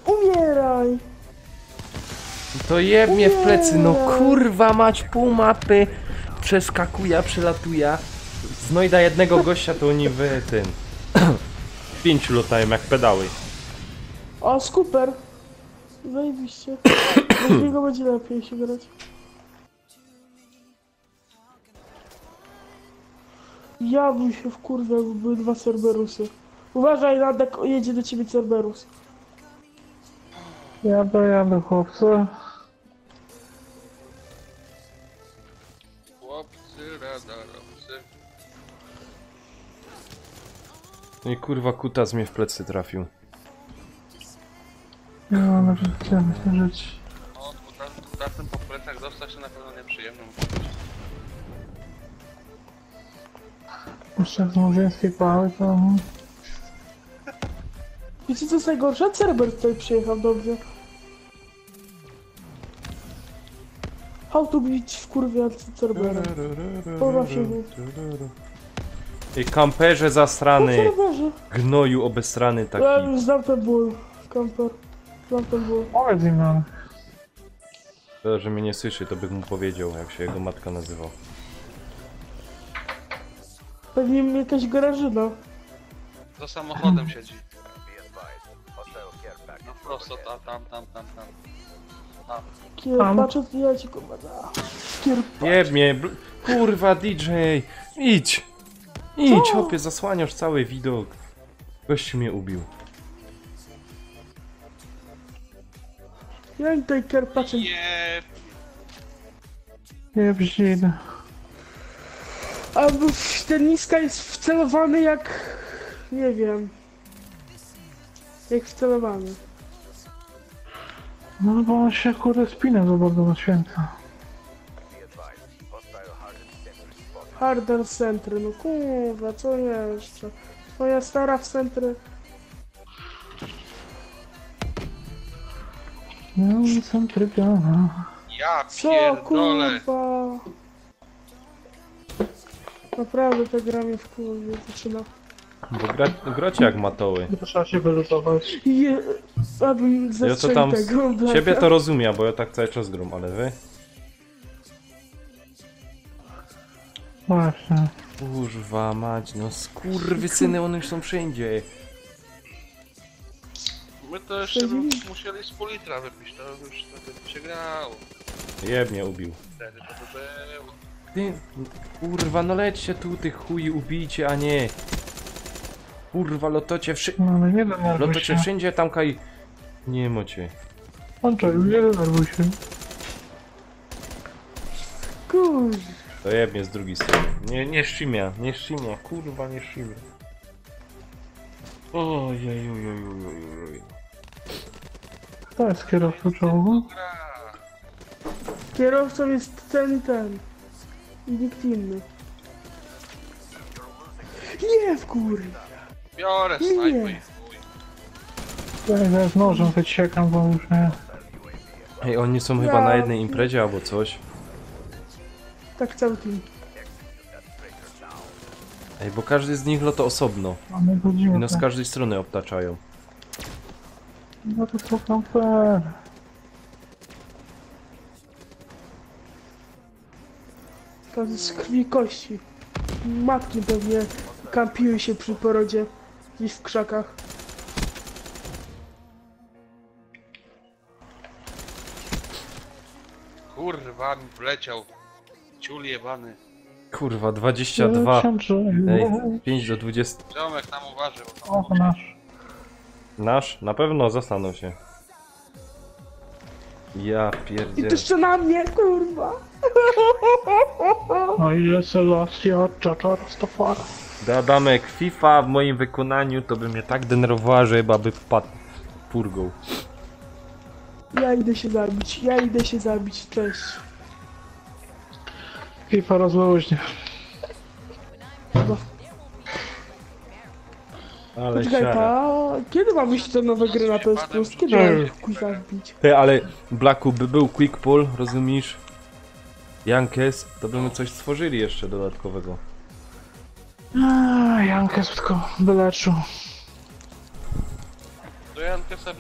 Umieraj! To jebnie w plecy, no kurwa mać, pół mapy przeskakuje, przelatuje. Znojda jednego gościa, to oni wy tym. 5 latają jak pedały. O, skuper! Zajebiście. Bez niego będzie lepiej się grać. Ja bym się wkurwiał, jakby były 2 Cerberusy. Uważaj, Nadek, jedzie do ciebie Cerberus. Jadę, chłopcy. Chłopcy, radarowcy. No i kurwa kutas mnie w plecy trafił. Nie mam życia, żyć. O, kutasem po plecach dostać to na pewno nieprzyjemną. Jeszcze w małżeństwie pały, to... Wiecie co jest najgorsze? Cerber tutaj przyjechał do mnie. Auto bić w kurwiający Cerbera. Pora się był. Ej, kamperze zasrany. Po Cerberze. Gnoju obesrany taki. Ja już znam ten ból. Kamper. Znam ten ból. Powiedz im nam. To, że mnie nie słyszy, to bym mu powiedział, jak się jego matka nazywa. Pewnie jakaś garażyna. Za samochodem siedzi. No prosto, tam. Kierpacze, ja ci kurwa da. Kierpacze. Jebnie, kurwa DJ, idź! Idź, Co? hopie, zasłaniasz cały widok. Gościu mnie ubił. Ja im tutaj kierpacze. Nie, Nie brzyd. Albo ten niska jest wcelowany jak... Nie wiem. Jak wcelowany. No bo on się kurde spina za bardzo na święta. Harder Centry, no kurwa, co jeszcze? Twoja stara w centry. No jestem trybiona. ja Co pierdolę. kurwa? Naprawdę ta gra mnie w kurwie zaczyna. Bo gracie jak matoły. To trzeba się wylutować. Abym Ja to zastrzelił tam tego blaka. ciebie to rozumiem, bo ja tak cały czas grom, ale wy? Właśnie. Kurwa mać, no skurwysyny, one już są wszędzie. My to jeszcze by musieli z pół litra wypić, to już to by się grało. Jebnie ubił. Wtedy to by było. Ty, kurwa, no lećcie tu, tych chuj ubijcie, a nie. Kurwa, lotocie No ale nie denerwuj lotocie się. wszędzie tam kaj... Nie mocie. Andrzej, nie denerwuj się. Kurwa. To jebnie z drugiej strony. Nie szczimia, kurwa, nie szczimia. Ojej. Kto jest kierowcą czołgu? Gra. Kierowcą jest ten i ten. I nikt inny. Nie w góry. Biorę Nie. snajpę i chuj. Ja z nożem wyciekam, bo już nie. Ej, oni są chyba na jednej imprezie albo coś. Tak cały team. Ej, bo każdy z nich loto osobno. Mamy I godzinę. no z każdej strony obtaczają. No to co tam fair. To z krwi i kości. Matki pewnie kampiły się przy porodzie. Gdzieś w krzakach. Kurwa, mi wleciał. Ciul jebany. Kurwa, 22. Ej, 5 do 20. Ziomek tam uważył. Och, nasz. Nasz? Na pewno zastanów się. Ja I pierdzielę. to jeszcze na mnie, kurwa. No ile Selastia, Czacza, Rastafara. Adamek, FIFA w moim wykonaniu to by mnie tak denerwowała, że chyba by wpadł purgą. Ja idę się zabić, cześć. FIFA rozluźnia. Ale Poczekaj, kiedy ma wyjść te nowe gry na PS Plus? Kiedy mam kuźwa wbić? Ty, ale Blacku by był quick pull, rozumiesz? Jankes, to by my coś stworzyli jeszcze dodatkowego. Jankę tylko wyleczył. To Jankę sobie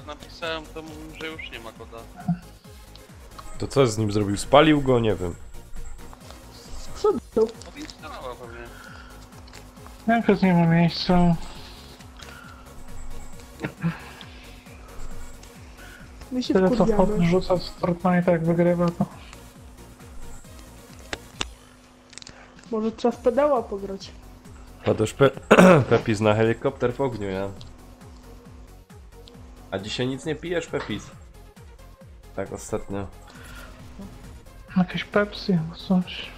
napisałem, to mówił, że już nie ma koda. To co z nim zrobił? Spalił go? Nie wiem. Co to? Odinstalowała pewnie. Jankę nie ma miejsca. My się Tyle co wkurwiamy. rzuca z Fortnite jak wygrywa to. Może trzeba w pedała pograć. Padasz Pepis na helikopter w ogniu, ja. A dzisiaj nic nie pijesz, Pepis? Tak ostatnio. Jakieś Pepsi albo coś.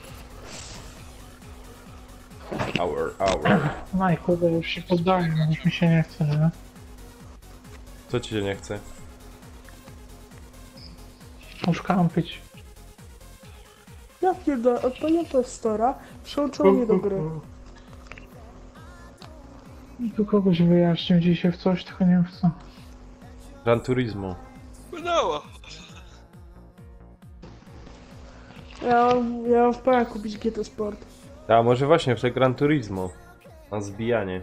Hour. No i kurde, już się poddaję, no już mi się nie chce, nie? Co ci się nie chce? Już kampić. Ja pierdolę, odpaliłem PS Store'a, przełączyło mnie do gry. Tu kogoś wyjaśnił dzisiaj w coś, tylko nie wiem w co. Gran Turismo. Płynęło. Ja mam w planie kupić GT Sport. A może właśnie w te Gran Turismo. Na zbijanie.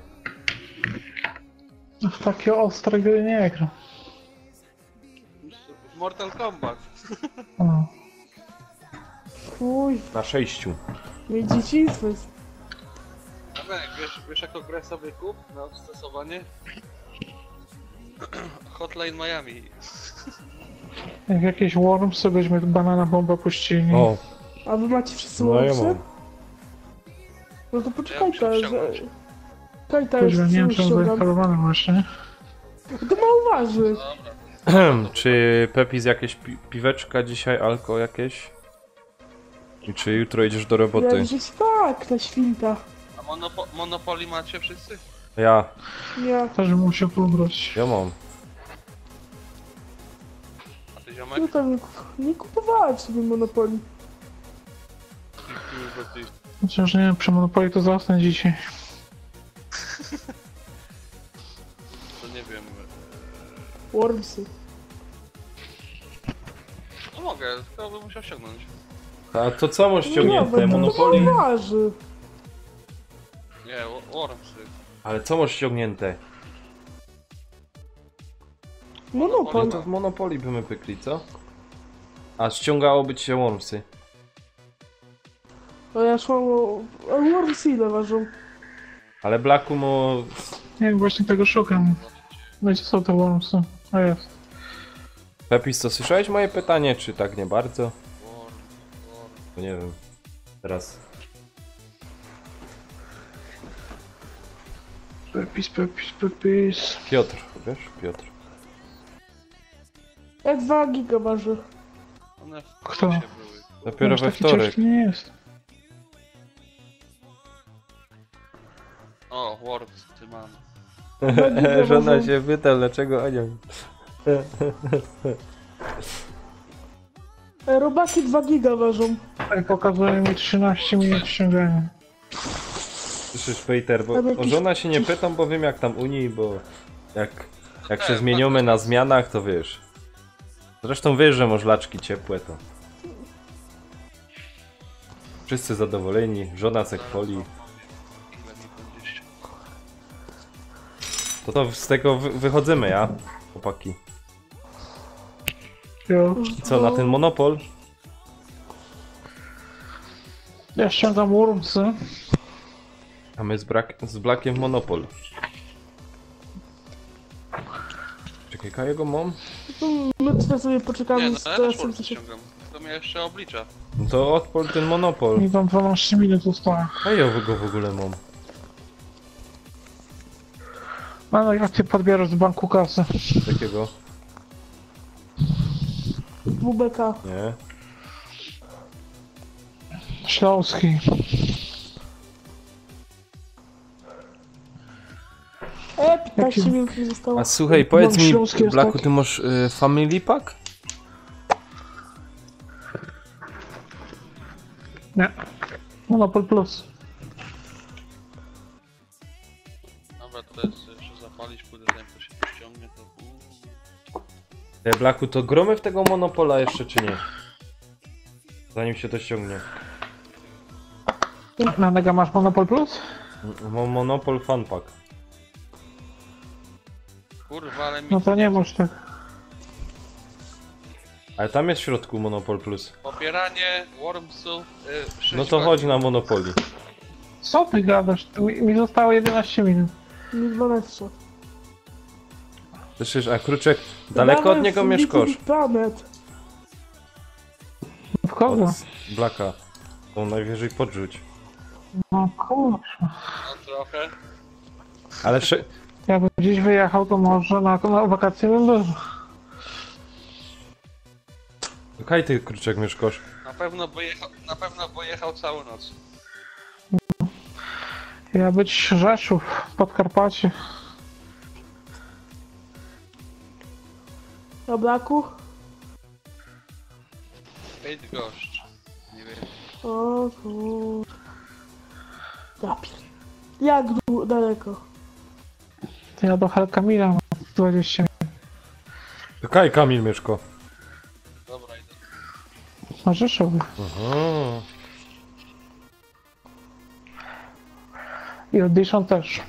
W takie ostre gry nie gram. W Mortal Kombat. O. Uj, Na 6. mój dzieciństwo jest. Amek, wiesz jaką grę sobie kup na stosowanie? Hotline Miami. Jak jakieś Wormsy byśmy banana bombę puścili. O, A wy macie wszyscy no ja łączy? mam. No to poczekaj, muszę że... wsiąść. Czekaj, to Kuźwa, nie wiem już czy on ściągam. zainstalowane właśnie. To mało waży. Czy Pepis jakieś piweczka dzisiaj, alko jakieś? I czy jutro idziesz do roboty? Jak żyć tak, na świnta. A Monopoly macie wszyscy? Ja Nie. Też bym musiał pobrać. mam. A ty ziomek? No tam nie kupowałem sobie Monopoli. Kurwa ty. Chociaż nie wiem, przy Monopoly to zasnę dzisiaj. To nie wiem. Wormsy. No mogę, tylko bym musiał ściągnąć. A to co masz Nie, ściągnięte? to Monopoly? mało waży. Nie, Wormsy. Ale co masz ściągnięte? No Monopol. to w Monopoly by my pykli, co? A ściągałoby ci się Wormsy. A ja szłam o... A Wormsy ile ważą? Ale Blacku mu... Nie wiem, właśnie tego szukam. No i co są te Wormsy? A jest. Pepis, to słyszałeś moje pytanie, czy tak nie bardzo? Worm. To nie wiem. Teraz... Pepis. Piotr, wiesz? Piotr. Jak 2 giga waży. One w Kto? plusie były. Dopiero Aż we taki wtorek. ciężki nie jest. O, Worms, ty mam. Żona się pyta, dlaczego Ania... Robaki 2 giga ważą. Tutaj pokazuje mi 13 minut ściągania. Słyszysz, Peter, bo Tam o jakiś- żona się nie pytam, bo wiem jak tam u niej, bo jak się zmieniamy na zmianach, to wiesz. Zresztą wiesz, że możlaczki ciepłe to. Wszyscy zadowoleni, żona sekwoli. Ile mi będziesz? To z tego wychodzimy, ja, chłopaki. Jo. Co, na ten monopol? Ja ściągam Wormsy. A my z Blackiem monopol. Czekaj, jakiego mam? My tutaj sobie poczekamy Nie, no z ja też TS-em, Worms co się... ściągam. To mnie jeszcze oblicza. No to odpol ten monopol. Mi tam 12 minut zostało. A ja go w ogóle mam. No jak ty podbierasz z banku kasę? Takiego? WBK. Nie. Śląski. E, 15 Jaki- minut mi zostało. A słuchaj, powiedz Mam mi, śląski jest Blacku, taki. ty masz Family Pack? Nie. Monopol Plus. Dobra, to jest jeszcze zapalić, pójdę zanim to się ściągnie, to... Blacku, to gromy w tego Monopola jeszcze czy nie? Zanim się to ściągnie. Na Nega masz Monopol Plus? Mam Monopol Fun Pack. Kurwa, ale mi No to nie masz tak. Ale tam jest w środku Monopol Plus. popieranie Wormsów... 6 No to chodź na Monopoli. Co ty gadasz? Mi zostało 11 minut. Mi 12. Słyszysz, a Kruczek, daleko od niego mieszkasz. Planet. W kogo? Od Blacka. To najwyżej podrzuć. No kurwa. No trochę. Ale Jakbym gdzieś wyjechał, to może na wakacje bym był. Kaj ty, Kruczek, mieszkasz? Na pewno bo jechał całą noc. Ja być Rzeszów, Podkarpacie. Na Blaku? Bydgoszcz. Nie wiem. O kur... Ja pier... Jak daleko? To ja do Kamila mam 20 minut. To kaj Kamil Mieszko. Dobra, idę. Na Rzeszowie. Aha. I Audition też.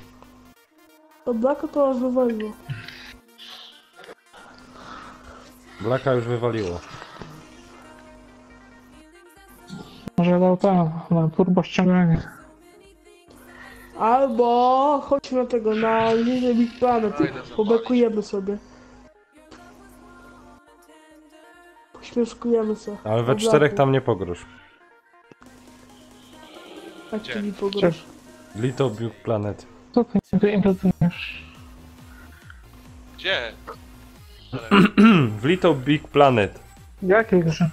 To Blacka to aż wywaliło. Blacka już wywaliło. Może dał ten, na turbo ściąganie. Albo chodźmy na tego, na Little Big Planet i Idę zobaczyć. pobekujemy sobie. Pośmieszkujemy sobie. Ale we O czterech Blacku. tam nie pogrosz. Jak Gdzie? ty mi pograsz? Little Big Planet. Co ty imprezujesz? Gdzie? W Little Big Planet. Jakiej grze?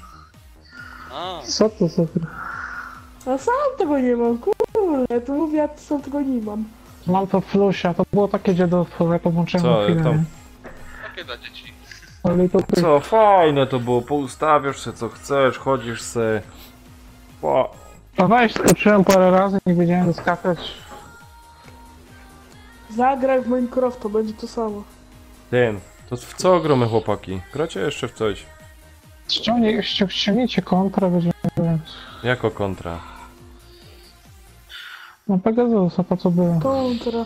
A, Co to za gra? A sam tego nie mam, kurde, ja to mówię, ja sam tego nie mam. Mam to w Flusia, to było takie dziadostwo, to włączyłem Co, chwilę. tam? takie dla dzieci. Ale to ty. Co, fajne to było, poustawiasz se co chcesz, chodzisz se. O, A weź, skoczyłem parę razy, nie wiedziałem skakać. Zagraj w Minecraft, to będzie to samo. ten, to w co gromy chłopaki? Gracie jeszcze w coś? Ściągnijcie kontra, będziemy grać. Jako kontra. No Pegasusa, po co było? Kontra.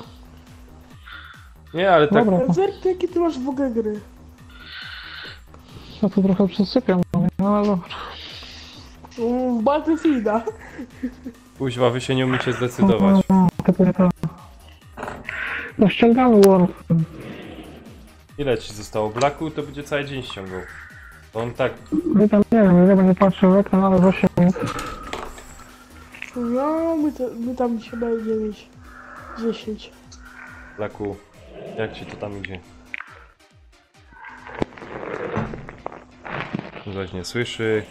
Nie, ale tak, Dobra, to, Zerk, jakie ty masz w ogóle gry? ja tu trochę przesypiam, no ale dobra. W Battlefielda. kuźwa, wy się nie umiecie zdecydować. To. No ściągamy Warf. Ile ci zostało? Blacku to będzie cały dzień ściągał. To on tak, My tam nie wiem, nie będę patrzył w ekran, ale 8 minut. No, my tam się będzie mieć 10. Blacku, jak ci to tam idzie? Zaś nie słyszy.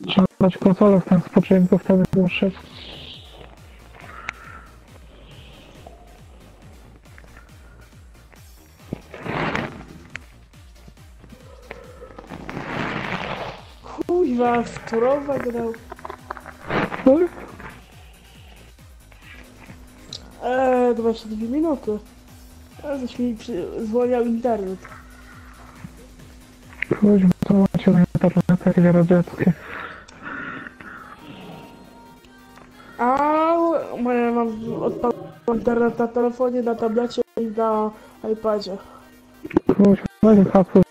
Trzeba dać konsolę w ten spoczynku, wtedy było szybko. Kuźwa, w Turowa grał. 22 minuty. A zaś mi zwolniał internet. Kuźwa, to macie na internecie, jak radzieckie. A ja mam odpalony internet na telefonie, na tablecie i na iPadzie. Kuźwa, będzie hasło.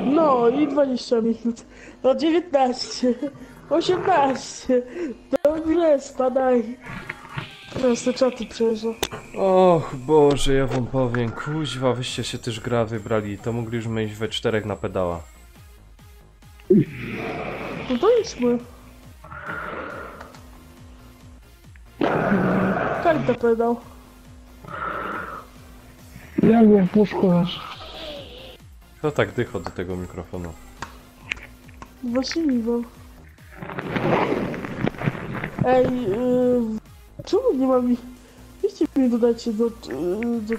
No i 20 minut. No 19. 18. Dobrze, spadaj. Teraz te czaty przejrzę. Och Boże, ja wam powiem, kuźwa, wyście się też gra wybrali, to mogliśmy iść we czterech na pedała. No to idźmy. Karta pedał. Jak wiem, w łóżku leży. To tak dycho do tego mikrofonu. Właśnie nie mam. Ej, czemu nie mam ich? Weźcie mnie dodajcie do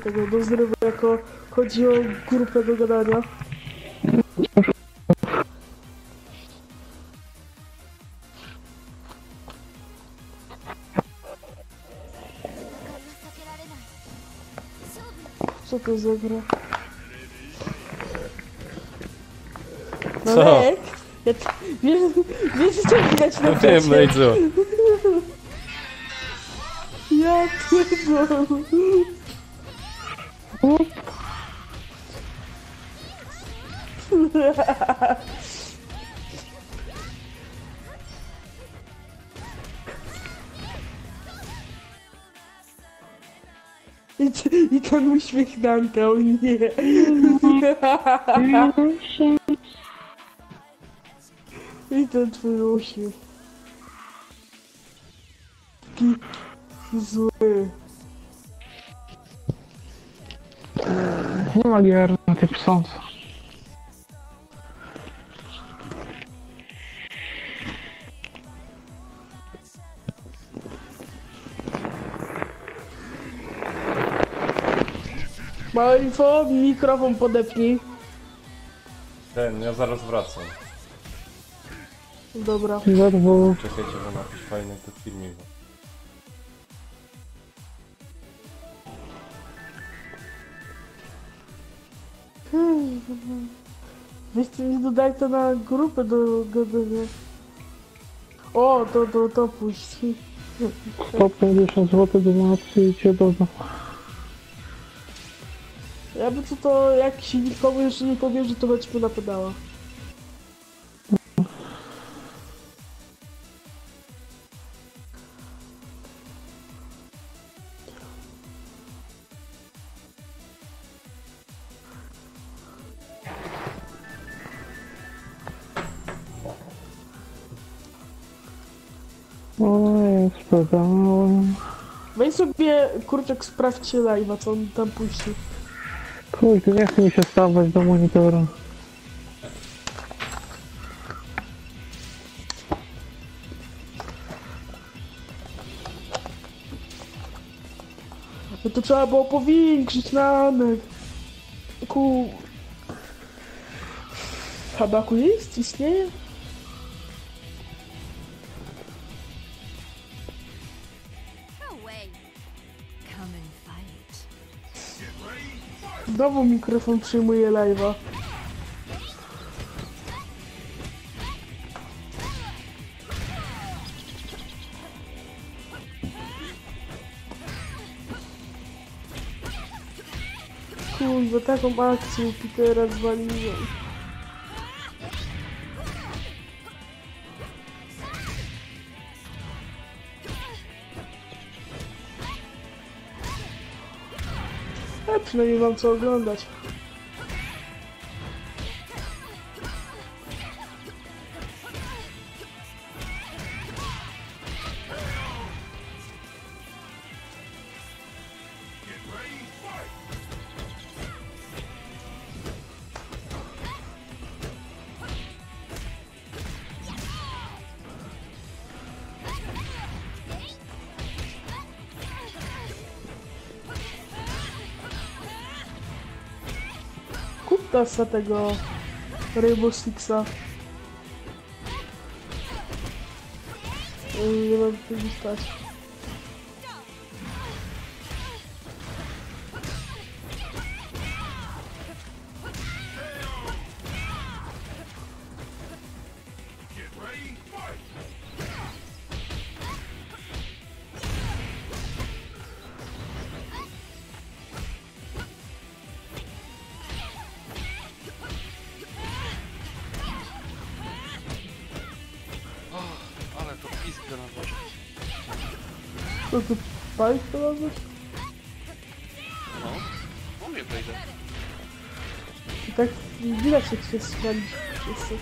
tego, do zrywu, jako chodzi o grupę do gadania. Co to za gra? No Co? Lek, wiesz co widać na No wiem, no i co? Ja pierdolę. I ten uśmiech Danka, o nie. I ten twój uśmiech. Taki zły. Nie ma gier na tych psąc. Małe info, mikrofon podepnij. Ten, ja zaraz wracam. Dobra. Ledwo. Czekajcie, bo napisz fajny to filmik. Weźcie mnie dodajcie na grupę do gadania. O, to puść. 150 zł donacji i cię dodam. Jakby co to, jak się nikomu jeszcze nie powierzy, to chodźmy na pedała. O, ja sprzedałem. Weź sobie, kurczak, sprawdźcie live'a, co on tam puści. Kurde, nie chce mi się stawać do monitora. No to trzeba było powiększyć namek. Habaku jest? Istnieje? No way. Come and fight. Znowu mikrofon przyjmuje live'a. Kurwa, taką akcję Petera zwaliłem. A przynajmniej mam co oglądać. Kutasa tego Rainbow Sixa. Nie mam tego stać. Ale to pizga na wodzie. Co tu palić to robisz? No, mówię wejdę. I tak widać jak się spalić wszyscy.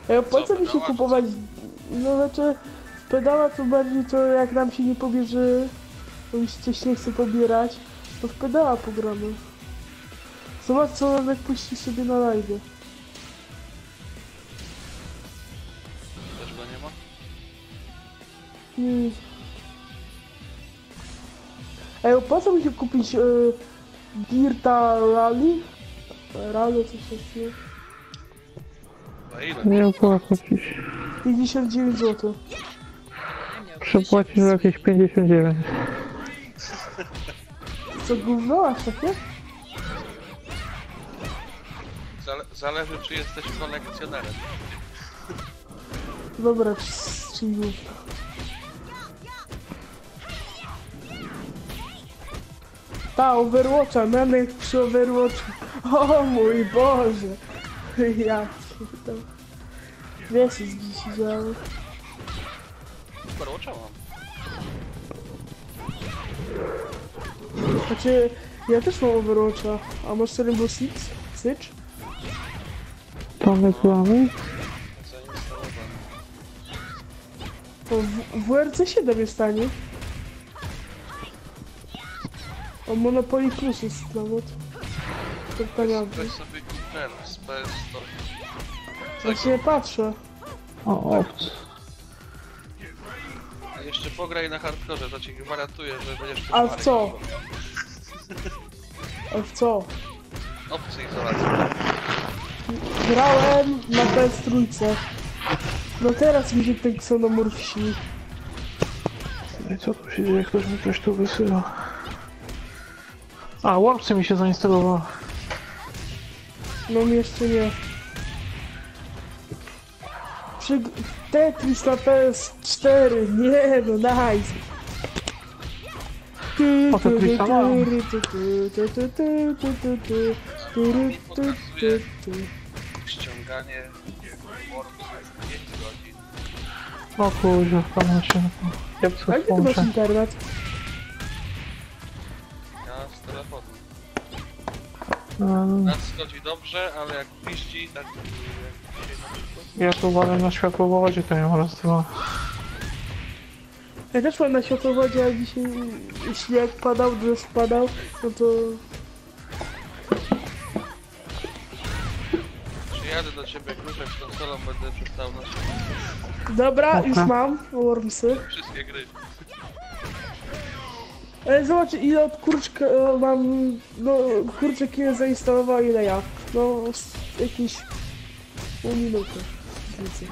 Ej, po co mi się pedała? kupować? No znaczy, pedała to bardziej to jak nam się nie pobierze, bo mi się coś nie chce pobierać, to w pedała pogramy. Zobacz co on jak puści sobie na live. Też go nie ma? Hmm. Ej, po co mi się kupić Dirta Rally? Rally coś takiego. A ile? Nie opłaca ci się. 59 zł. Przepłacisz jakieś 59. Co gówno, aż takie? Zależy czy jesteś kolekcjonerem. Dobra, czyli gówno. Ta, Overwatcha, mamy jak przy Overwatchu. O mój Boże! Ja pierdolę. Wiesz, co dziś działo. Super, oczałam. Znaczy, ja też mam Overwatcha. A masz Rainbow Six? Sycz? Tam jest z wami? Zainstalowany. To w WRC 7 jest tanie. O Monopoly Plus jest nawet. To taniawy. Weź sobie ten z PS Store. Właśnie patrzę. O, obcy. A jeszcze pograj na hardkorze, to ci gwarantuję, że będziesz A w pomarł. co? A w co? Opcje izolacji. Grałem na PS3. No teraz mi się ten Xenomorph śni. I co tu się dzieje? Ktoś mi coś tu wysyła. A, Wormsy mi się zainstalowało. No mi jeszcze nie. Tetris na PS4, nie no, nice. O, Tetrisa mam. Ściąganie Wormsy jest 5 godzin. O kurwa, wpadłem się na to. A Kiepsko gdzie ty masz połączę. internet? Ja z telefonu. No, Nas schodzi dobrze, ale jak piści, tak jak dzisiaj na przykład. ja tu uważam na światłowodzie, to ją raz, dwa. Ja też mam na światłowodzie, a dzisiaj śnieg padał, deszcz padał, no to... Przyjadę do ciebie kruszek z konsolą, będę przestał na siebie Dobra, Dobra. już mam Wormsy. wszystkie gry. Ale zobacz ile od kurczka mam, no kurczek ile zainstalował, ile ja. No jakieś pół minuty. Więcej.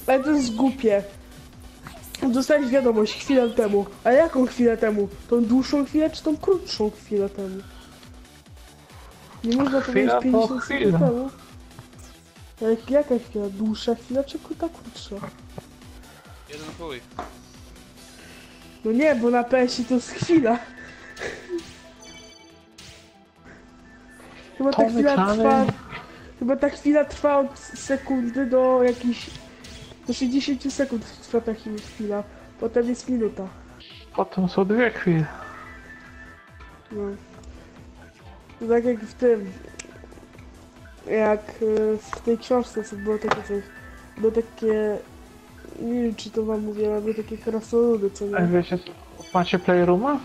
Ale to jest głupie. Dostałeś wiadomość chwilę temu. A jaką chwilę temu? Tą dłuższą chwilę, czy tą krótszą chwilę temu? Nie można powiedzieć Chwila to 50 chwila. sekund temu. Jaka chwila? Dłuższa chwila, czy ta krótsza? Jeden chuj. No nie, bo na PS-ie to jest chwila. Chyba ta Tony chwila Klein. trwa... Chyba ta chwila trwa od sekundy do jakichś... Do 60 sekund trwa ta chwila. Potem jest minuta. Potem są 2 chwile. No. To tak jak w tym... Jak w tej książce co było takie coś... Było takie... Nie wiem czy to wam mówię, ale były takie krasnoludy, co A nie? wiecie, macie Playrooma?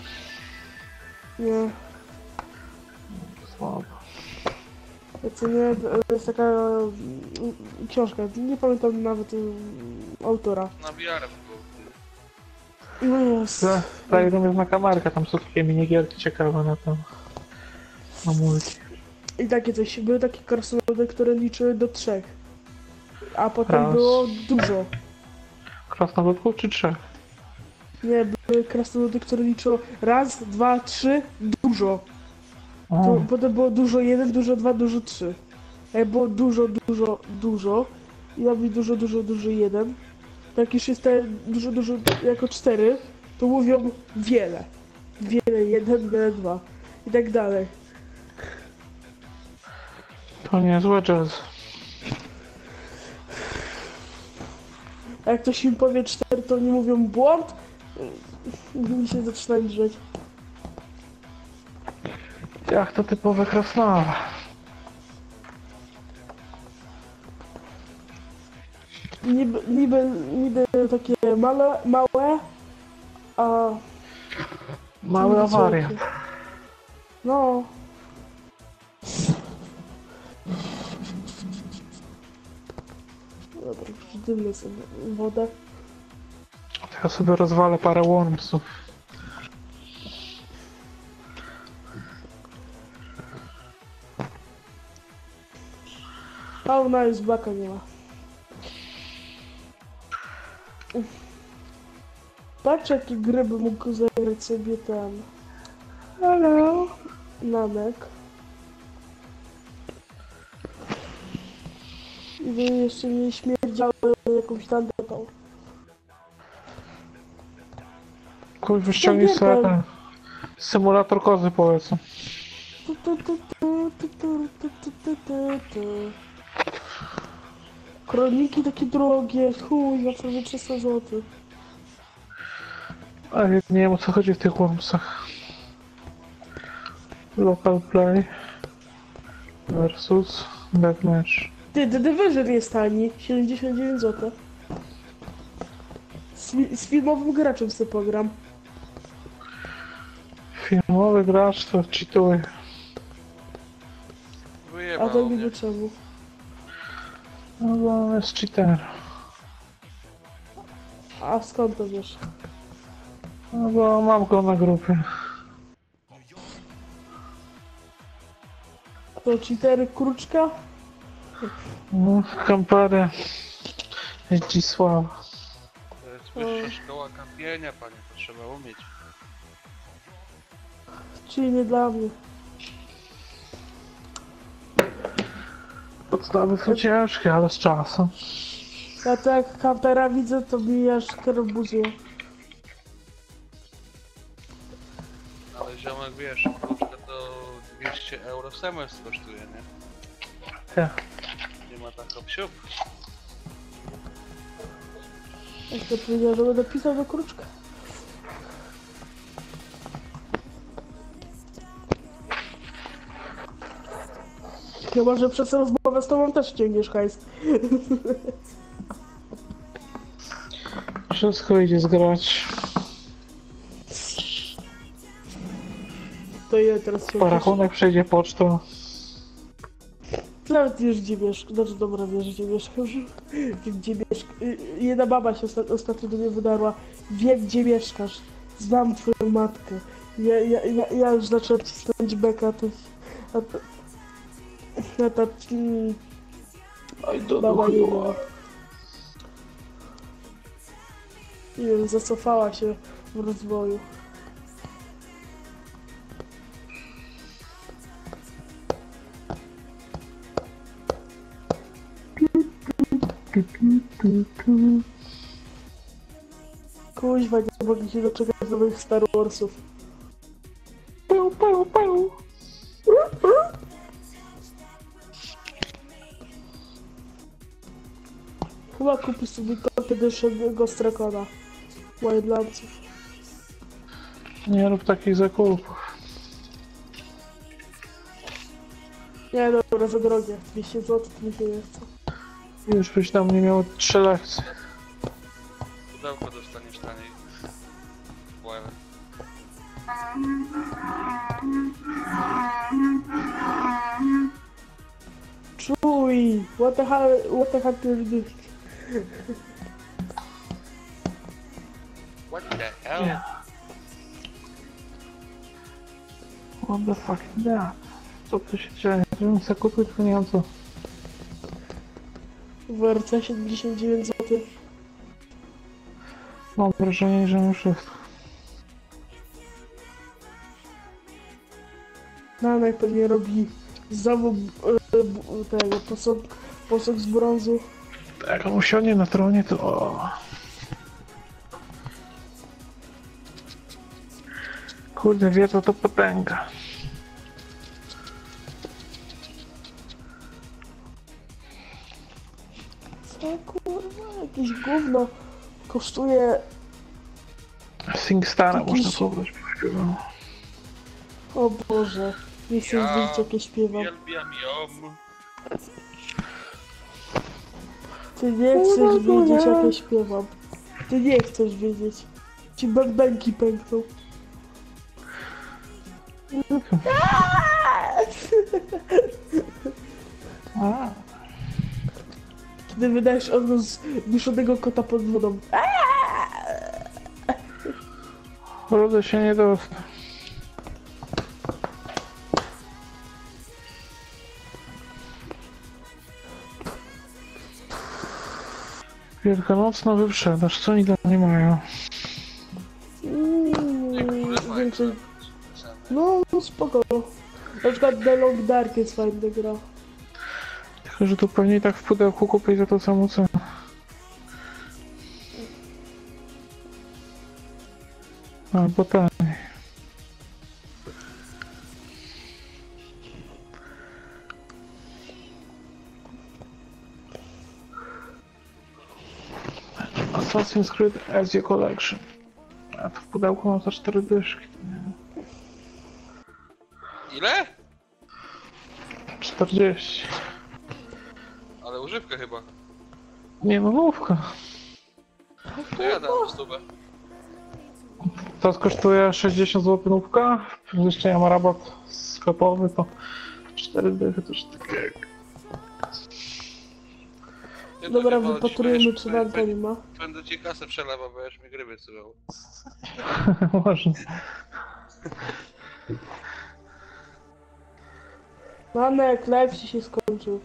Nie. Słabo. Co nie, to jest taka książka, nie pamiętam nawet autora. Na VR było. No jest. Playroom jest na kamerkę, tam są takie minigierki ciekawe na to. Na multi. I takie coś, były takie krasnoludy, które liczyły do 3. A potem Raz. było dużo. Krasnoludków czy 3? Nie, były krasnoludy, które liczyło raz, 2, 3, dużo. O, To, potem było dużo 1, dużo 2, dużo 3. A jak było dużo i ma być dużo 1, to jak już jest te dużo jako 4, to mówią wiele. Wiele 1, wiele 2 i tak dalej. to niezłe jazz. A jak ktoś im powie 4, to nie mówią błąd i mi się zaczyna drzeć. Jak to typowe krasnale. Niby takie małe, a... Mały awariat. No. Dobra, przydymmy sobie wodę. To ja sobie rozwalę parę wormsów. A ona już baka nie ma. Patrz jakie gry by mógł zagrać sobie ten... Hello. Namek. I by jeszcze nie śmierdziały jakąś tandetą. Kurwa, ściągnij sobie ten symulator kozy, polecam. Kroniki takie drogie, chuj, za prawie 300 zł. A nie wiem o co chodzi w tych wormsach. Local play versus deathmatch. Ty, The Division jest tani, 79 zł. Z filmowym graczem sobie pogram. Filmowy gracz to cheatuje. A Wyjebał to mnie. niby czemu? No bo on jest cheater. A skąd to wiesz? No bo mam go na grupie. To cheatery Kruczka? No, kamperę. Zdzisława. To jest wyższa szkoła kampienia, panie, to trzeba umieć. Czyli nie dla mnie. Podstawy są ciężkie, ale z czasem. Ja to jak kampera widzę, to mi aż krębuzło. Ale ziomek, wiesz, krótka to 200 euro semestr kosztuje, nie? Tak. Nie ma tak obsiup. Jak to powiedział, że będę pisał do Kruczka. Chyba, że przez rozmowę z tobą też ściągniesz hajs. Wszystko idzie zgrać. To ja teraz się Parachunek przejdzie pocztą. Nawet wiesz gdzie mieszkasz, znaczy dobra wiesz gdzie mieszkasz, gdzie mieszkasz. Jedna baba się ostatnio do mnie wydarła, wiem gdzie mieszkasz, znam twoją matkę. Ja już zacząłem cisnąć beka, a ta baba nie wiem, zacofała się w rozwoju. Kuźwa, nie mogę się doczekać nowych Star Warsów. Chyba kupię sobie Competition Ghost Recona Wildlandsów. Nie rób takich zakupów. Nie dobra, za drogie. 200 zł to mi się nie chce. Już byś tam nie miał 3 lekcje. Pudełko dostaniesz taniej. Błędy. Czuj! What the hell ty robisz? What the hell? What the fuck is that? Co tu się dzieje? Żebym sobie kupił, tylko nie wiem co. WRC 79 zł. Mam wrażenie, że już jest. No najpewniej robi znowu tego posąg z brązu. Jak on usiądzie na tronie, to... O. Kurde, wiedza to potęga. Co kurwa, jakieś gówno kosztuje. SingStara Jakiś- można pobrać, śpiewał. O Boże, nie chcę Ja wiedzieć jakie śpiewam. Uwielbiam ją. Ty nie chcesz wiedzieć jakie śpiewam. Ty nie chcesz wiedzieć. Ci bębenki pękną. A, Kiedy wydajesz odgłos duszonego kota pod wodą. Rudy się nie dostał. Wielkanocna wyprzedaż, co oni tam nie mają? Niektóre fajne. Więcej. No spoko. Na przykład The Long Dark jest fajna gra. Tylko, że tu pewnie i tak w pudełku kupię za to samo cenę. Albo taniej. Assassin's Creed Ezio Collection. A to w pudełku mam za 4 dyszki. Ile? 40. Ale używkę chyba. Nie no, nówka. To ja dam stówę. To kosztuje 60 zł nówka. Jeszcze ja mam rabat sklepowy, to 4 dychy, to już takie. Ja Dobra, to chyba wypatrujemy śmiesz, czy Danka nie ma. Będę ci kasę przelewał, bo już mi gry wysyłał. Można. Manek, live ci się skończył.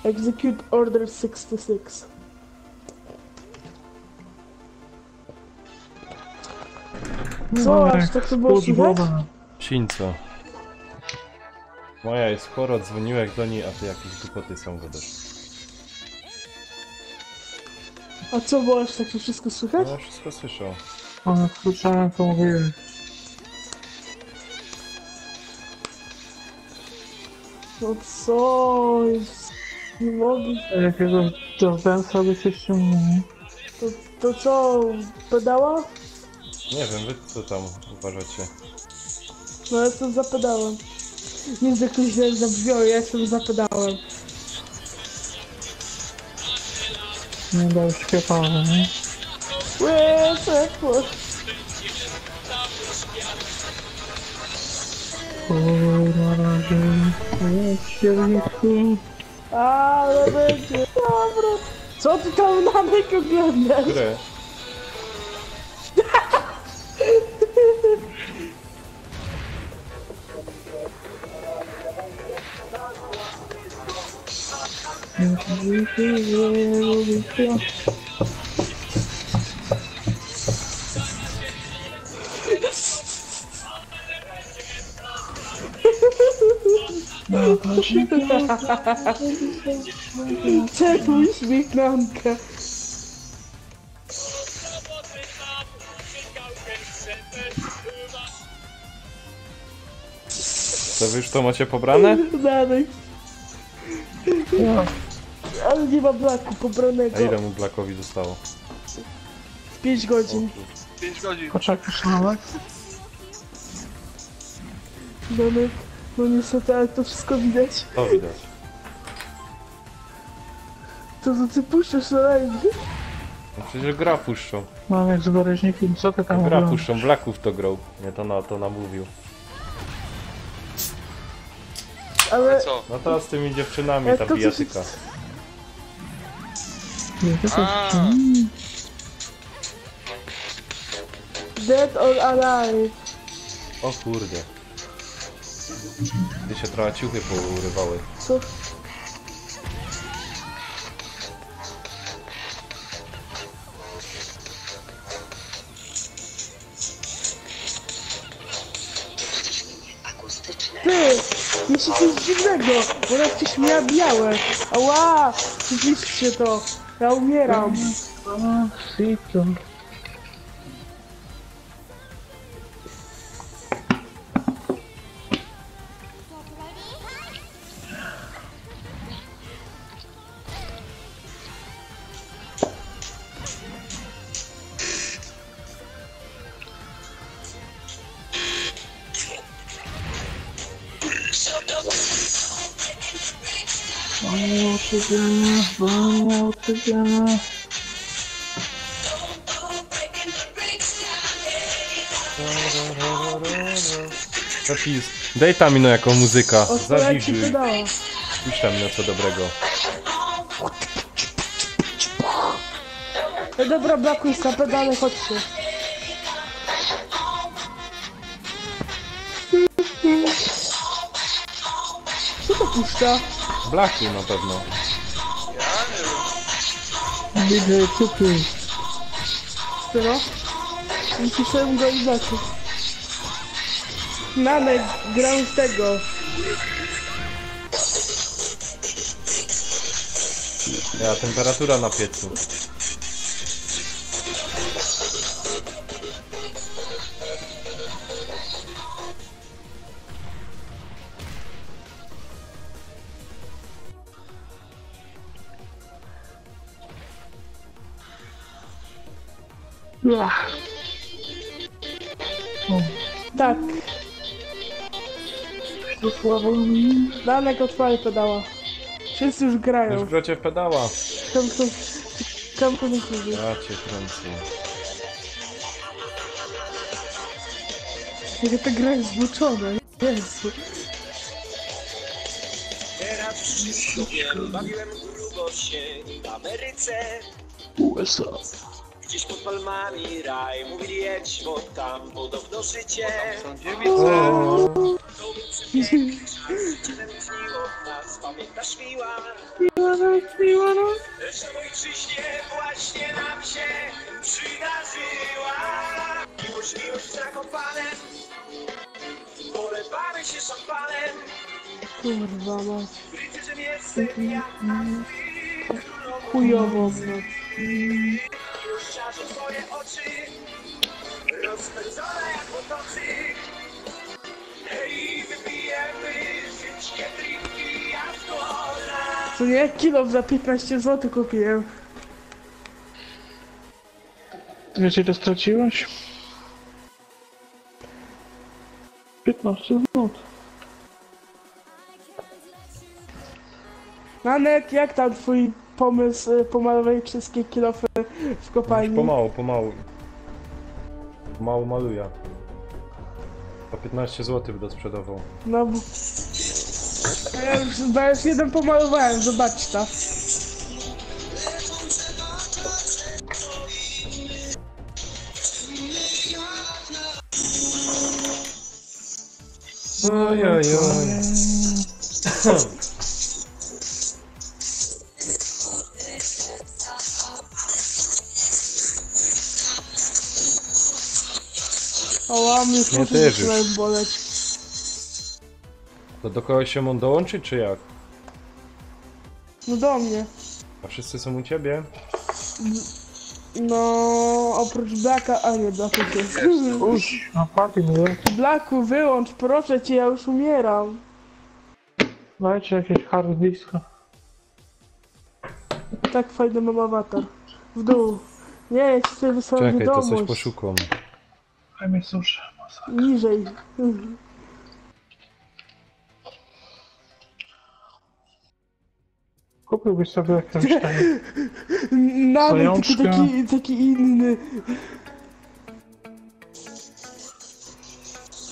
Execute Order 66. Co, aż tak to było słychać? Sińco. Moja jest chora, dzwoniłeś do niej, a ty jakieś głupoty są gadasz. A co, było aż tak to wszystko słychać? No ja wszystko słyszał. Ale słyszałem, co mówiłem. No co, jest... nie mogę... Jakiegoś Jazdensa by się ściągnął. To co, pedała? Nie wiem, wy co tam uważacie? No ja jestem za pedałem. Nie, że ktoś źle zabrzmiał, ja jestem za pedałem. Nie dał śpiewały, nie? Łe, Na razie jest sierniku. ale będzie dobra. Co ty tam Nanek oglądasz? Grę. Czemu uśmiech Nanka? Co wy już to macie pobrane? Nanek. Ale nie ma blaku pobranego. A ile mu Blackowi zostało? 5 godzin. 5 godzin. Poczekasz nawet? Nanek, no niestety, ale to wszystko widać. To widać. To co ty puszczasz na live? No przecież gra puszczą. Mam jak z bereźnikiem, co ty tam Gra oglądasz? puszczą, Blacków to grał. Nie, to namówił. Ale... Co? No to z tymi dziewczynami, Jak ta to coś bijatyka. Nie, to A, Dead or Alive. O kurde. Ty się trochę ciuchy pourywały. Co? Ty! Jeszcze coś dziwnego! Ona coś miała białe! Ała! Zniszczcie to! Ja umieram! A, sito. Wolno odczypiamy. Zapis. Daj tam ino jaką muzyka. Otwóraj ci Zawiżuj. pedała! Pisz tam ino co dobrego. No dobra, Blaku jest na pedale, chodźcie. Co to puszcza? Blacku na pewno. DJ Cupy. Któro? Napisałem go i Blaku. Nanek, gram z tego. Ja, temperatura na piecu. Tak, To słabo mi. Nanek otwarte pedała. Wszyscy już Już grają. grocie w pedała. Tam są Kam to nie chodzi. Ja cię kręcę. Jaka ta gra jest zboczona. Jezu. Teraz przy sobie bawiłem grubo się w Ameryce. USA. Gdzieś pod palmami raj, mówili jedź, bo tam podobno życie. Są dziewice. O, To był przepiękny czas, życie tętniło nas, pamiętasz miła? Lecz na ojczyźnie właśnie nam się przydarzyła. Miłość z Zakopanem, polewamy się szampanem. Kurwa mać. W rycerze jestem ja, a ty królową. Chujową noc. Rozczarzą twoje oczy, rozpędzone jak motocyk. Hej, wypijemy wszystkie drinki alkoholne. Co nie? Kilo za 15 zł kupiłem. Wiecie, ile straciłeś? 15 minut. Nanek, jak tam twój pomysł pomalować wszystkie kilofy w kopalni? pomału, pomału. Pomału maluję. Po 15 zł będę sprzedawał. No bo... Ja już jeden pomalowałem, zobacz to. Ojojoj. O, mnie Mnie fuszy też zaczynają już. boleć. To do kogoś się on dołączy, czy jak? No do mnie. A wszyscy są u ciebie? No, oprócz Blacka, a nie Blacka jest. Uż, a papi mnie. Blacku, wyłącz, proszę cię, ja już umieram. Dajcie jakieś hard disko. Tak fajny mam awatar. W dół. Nie, ja ci sobie wysłałem Czekaj, to coś wiadomość. poszukam. Daj mi suszę. Niżej. Kupiłbyś sobie jakąś tam. Nawet Stojączka. taki inny.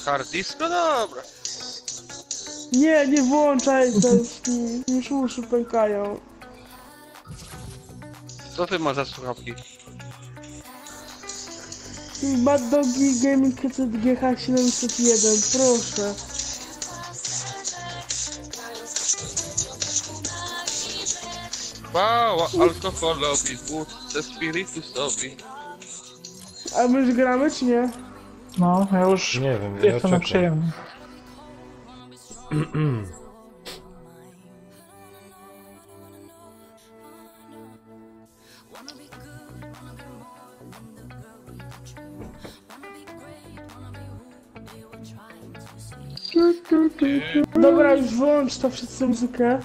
Hard disco? Dobra. Nie, nie włączaj też. Już uszy pękają. Co ty masz za słuchawki? Mad Doggy Gaming Headset GH 701, proszę. Chwała alkoholowi, wódce spirytusowi. A my już gramy, czy nie? No, ja już Nie wiem, ja jestem na czekam. przyjemny. Dobra, już wyłącz to wszyscy muzykę.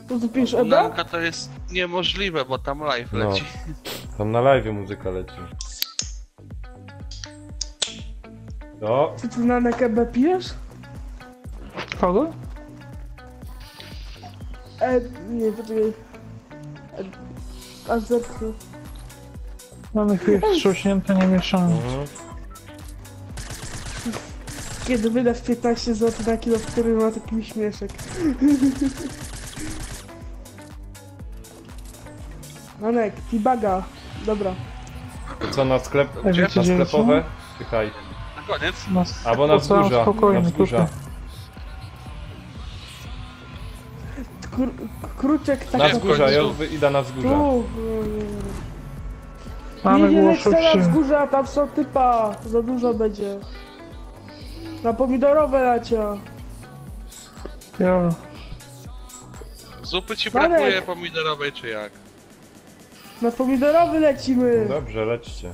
To ty pisz Eda? Blanka to jest niemożliwe, bo tam live No. leci. Tam na live muzyka leci. No, Co ty na nekebę pijesz? Kogo? Nie, poczekaj. Aż zepchnę. Mamy chwilę wstrząśnięte, nie mieszamy. mhm. Kiedy wydasz 15 zł na kilo, który ma taki śmieszek. Nanek, T-Baga. Dobra. To co na sklep, Wiecie, na gdzie sklepowe? Czekaj. Na koniec. Albo na Ocean wzgórza. spokojny, Na wzgórza. Kruczek tak Na Nie, wzgórza, ja końcu. idę na wzgórza. Tu. Mamy Nie było leć na szybciej. wzgórza, tam są typa. Za dużo będzie. Na pomidorowe lacia. Ja. Zupy ci Marek! brakuje pomidorowej czy jak? Na pomidorowy lecimy. No dobrze, lećcie.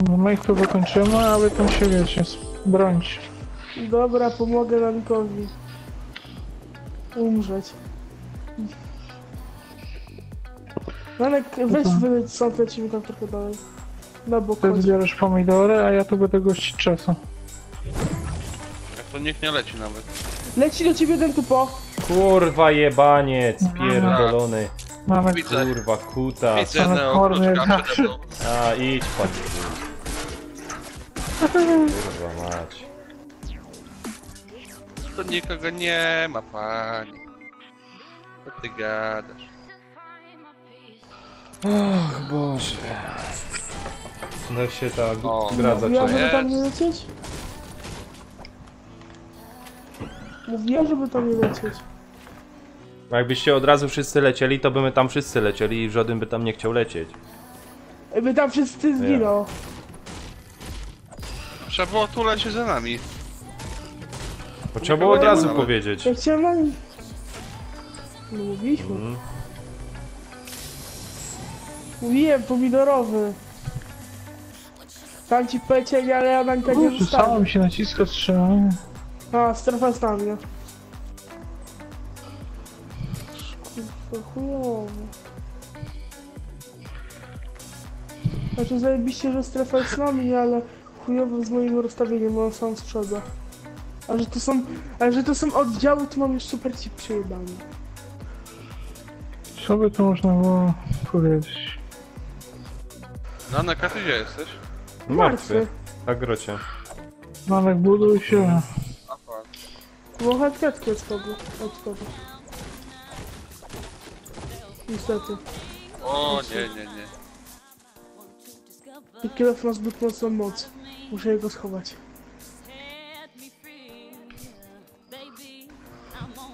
No, my ich tu wykończymy, a wy tam się wiecie, brońcie. Dobra, pomogę Nankowi. Umrzeć. Nanek, weź wyleć stąd, lecimy tam trochę dalej. Na bok Ty chodź. zbierasz pomidory, a ja tu będę gościć czasu. Jak to niech nie leci nawet. Leci do ciebie jeden typo. Kurwa jebaniec, pierdolony. Mamy Widzę, Kurwa kuta. widzę Ale horny neokruczka jak przede mną. A idź pan. Kurwa mać. Tu nikogo nie ma, pani. Co ty gadasz? Och Boże. No się ta O, gra Mówiła, zaczęła. żeby tam nie lecieć? Mówiła, żeby tam nie lecieć. No jakbyście od razu wszyscy lecieli, to by my tam wszyscy lecieli i żaden by tam nie chciał lecieć. By tam wszyscy zginął. Trzeba było tu lecieć za nami. Bo trzeba było od razu powiedzieć. Ja chciałem na nim... No mówiliśmy. Mówiłem, pomidorowy. Tam ci powiedzieli, ale ja na nikogo nie Kurczę, samo zostawię. mi się naciska strzelanie. A, strefa stanie. Kurwa, chujowo. Znaczy zajebiście, że strefa jest na mnie, ale chujowo z moim rozstawieniem, bo on sam z przodu. A że to są oddziały, to mam już super ci przejebane. Co by to można było powiedzieć? Nanek, a ty gdzie jesteś? Martwy. Na grocie. Manek, buduj się. A pan. Było hardkatki od spodu. Niestety. O nie. I kilof ma zbyt mocną moc. Muszę jego schować.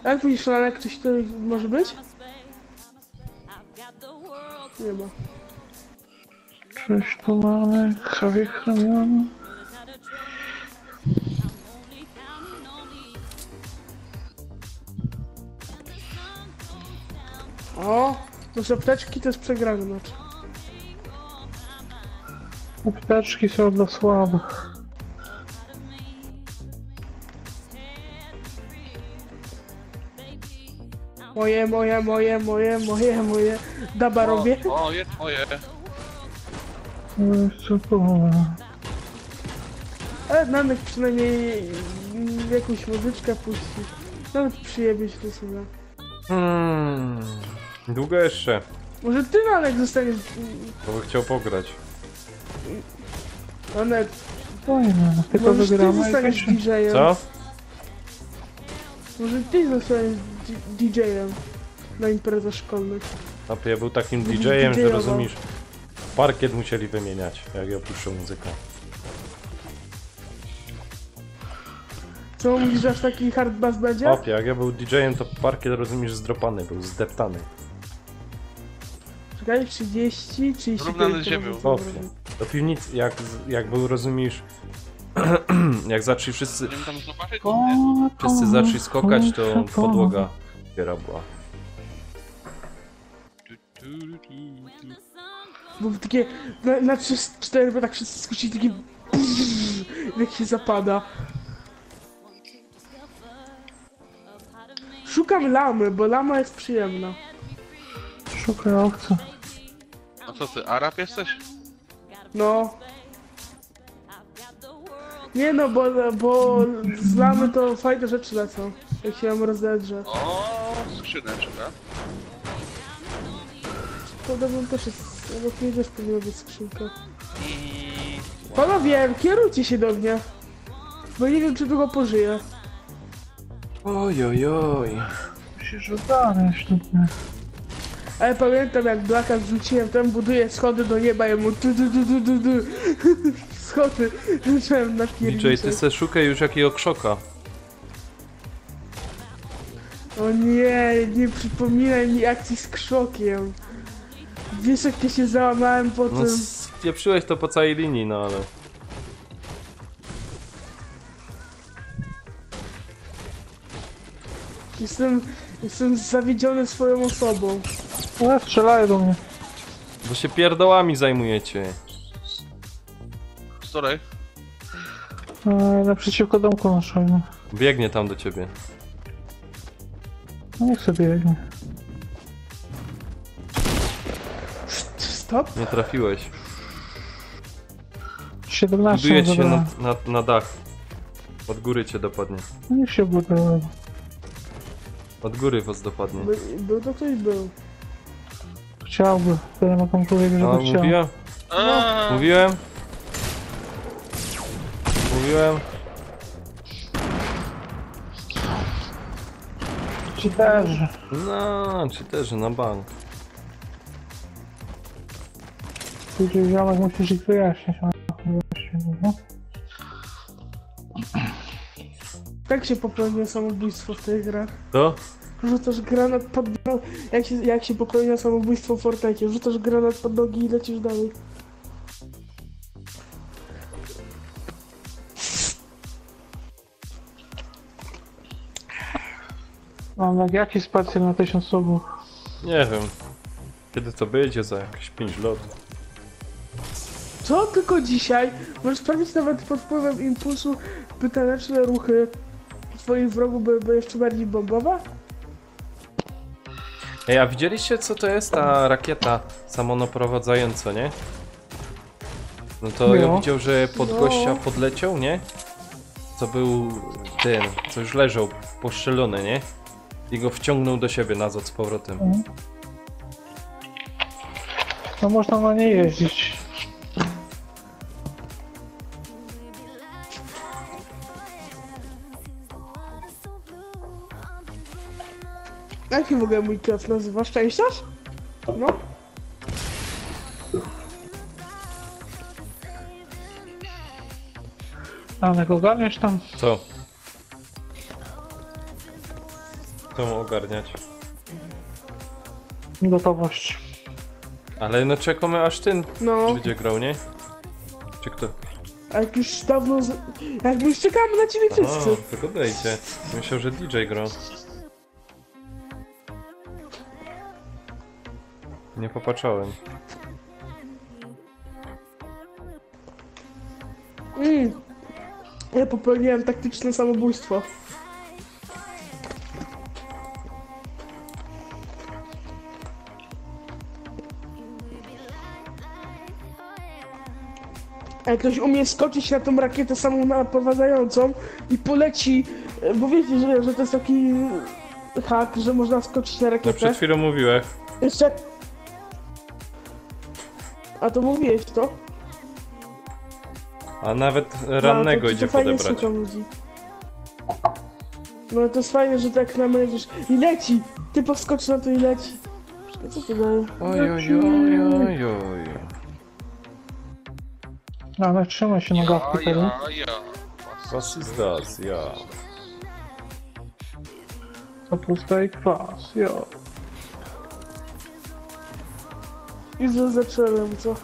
Jak widzisz, Lanek, ktoś tutaj może być? Nie ma. Cześć, tu mamy krawie chroniony. O! To apteczki to jest przegrany mecz. Apteczki są dla słabych. Moje. Daba robię. O, jest moje. Co to? Ale Nanek przynajmniej jakąś muzyczkę puści. Nawet przyjebie się to sobie. Długo jeszcze. Może ty, Nanek, zostaniesz... Bo by chciał pograć. Nanek, Fajne, tylko może ty wygramy i zostaniesz kończymy. DJ-em. Co? Może ty zostaniesz DJ-em na imprezach szkolnych. A ja był takim Będziesz DJ-em, że DJ-ował. rozumiesz. Parkiet musieli wymieniać, jak ja puszczę muzykę. Co mówisz, że aż taki hard bass będzie? Opie, jak ja był DJ-em, to parkiet rozumiesz zdropany, był zdeptany. Czekaj, 30, 30... Zrównany z ziemią. Opie. Do piwnicy, jak był rozumiesz. Jak zaczęli wszyscy Będziemy tam zobaczyć? zaczęli skokać, to podłoga otwiera była. Bo takie, na 3-4, bo tak wszyscy skuci takie... Jak się zapada. Szukam lamy, bo lama jest przyjemna. Szukaj owca. A co ty, Arab jesteś? No. Nie no, bo z lamy to fajne rzeczy lecą. Jak się ją rozedrze. O, skrzyneczka. Podobno też jest, obok mnie też powinna być skrzynka. I... Panowie, kierujcie się do mnie. Bo nie wiem, czy długo pożyję. Ojojoj. Musisz ogarniać tutaj. Ale pamiętam, jak Blaka wrzuciłem, tam buduję schody do nieba, ja mu du. Schody, zacząłem na DJ, ty se szukaj już jakiego krzoka. O nie przypominaj mi akcji z krzokiem. Wiesz, jak ja się załamałem po No tym. spieprzyłeś to po całej linii, no ale... Jestem zawiedziony swoją osobą. Ale strzelają do mnie. Bo się pierdołami zajmujecie. Z której? Naprzeciwko domku naszego. Biegnie tam do ciebie. No niech sobie biegnie. Stop. Nie trafiłeś. 17 Buduje cię zabrałem. na dach. Od góry cię dopadnie. Niech się buduje. Od góry was dopadnie. Był to ktoś był. Chciałby, tyle ma komukolwiek, żeby No, chciał. mówiłem? A, Mówiłem? Mówiłem? Ci też. No, czy też na bank. Ty ziomek musisz ich wyjaśnić. No. Tak się popełnia samobójstwo w tych grach. To? Rzucasz granat pod nogi. Jak się popełnia samobójstwo w Fortnite? Rzucasz granat pod nogi i lecisz dalej. Mam jaki specjal na 1000 subów? Nie wiem. Kiedy to będzie? Za jakieś 5 lat. Co? Tylko dzisiaj? Możesz sprawdzić nawet pod wpływem impulsu pytaneczne ruchy twoich wrogów by jeszcze bardziej bombowa? Ej, a widzieliście co to jest ta rakieta samonaprowadzająca, nie? No to ja No. widział, że pod No. gościa podleciał, nie? Co był ten, co już leżał poszczelony, nie? I go wciągnął do siebie nazad z powrotem. No można na nie jeździć. Jak się w ogóle mój klas nazywa? Szczęściarz? No. Anek, ogarniesz tam? Co? Co mam ogarniać? Gotowość. Ale no czekamy aż ten No. będzie grał, nie? Czy kto? A jak już dawno... Jak my już czekamy na ciebie wszyscy. O, tylko dajcie. Myślał, że DJ grał. Nie popatrzałem. Ja popełniłem taktyczne samobójstwo. A jak ktoś umie skoczyć na tą rakietę samą naprowadzającą i poleci, bo wiecie, że to jest taki hak, że można skoczyć na No rakietę. przed chwilą mówiłeś. Jeszcze... A to mówiłeś to? A nawet rannego No, to idzie fajnie podebrać. słucham ludzi. No to jest fajne, że tak namierzysz i leci! Ty podskocz na to i leci. Co to daje? Oj, oj, oj, oj, oj. Ale trzymaj się nogawki teraz. Was is das, ja. Co pusta i kwas, jo. I zacząłem, co?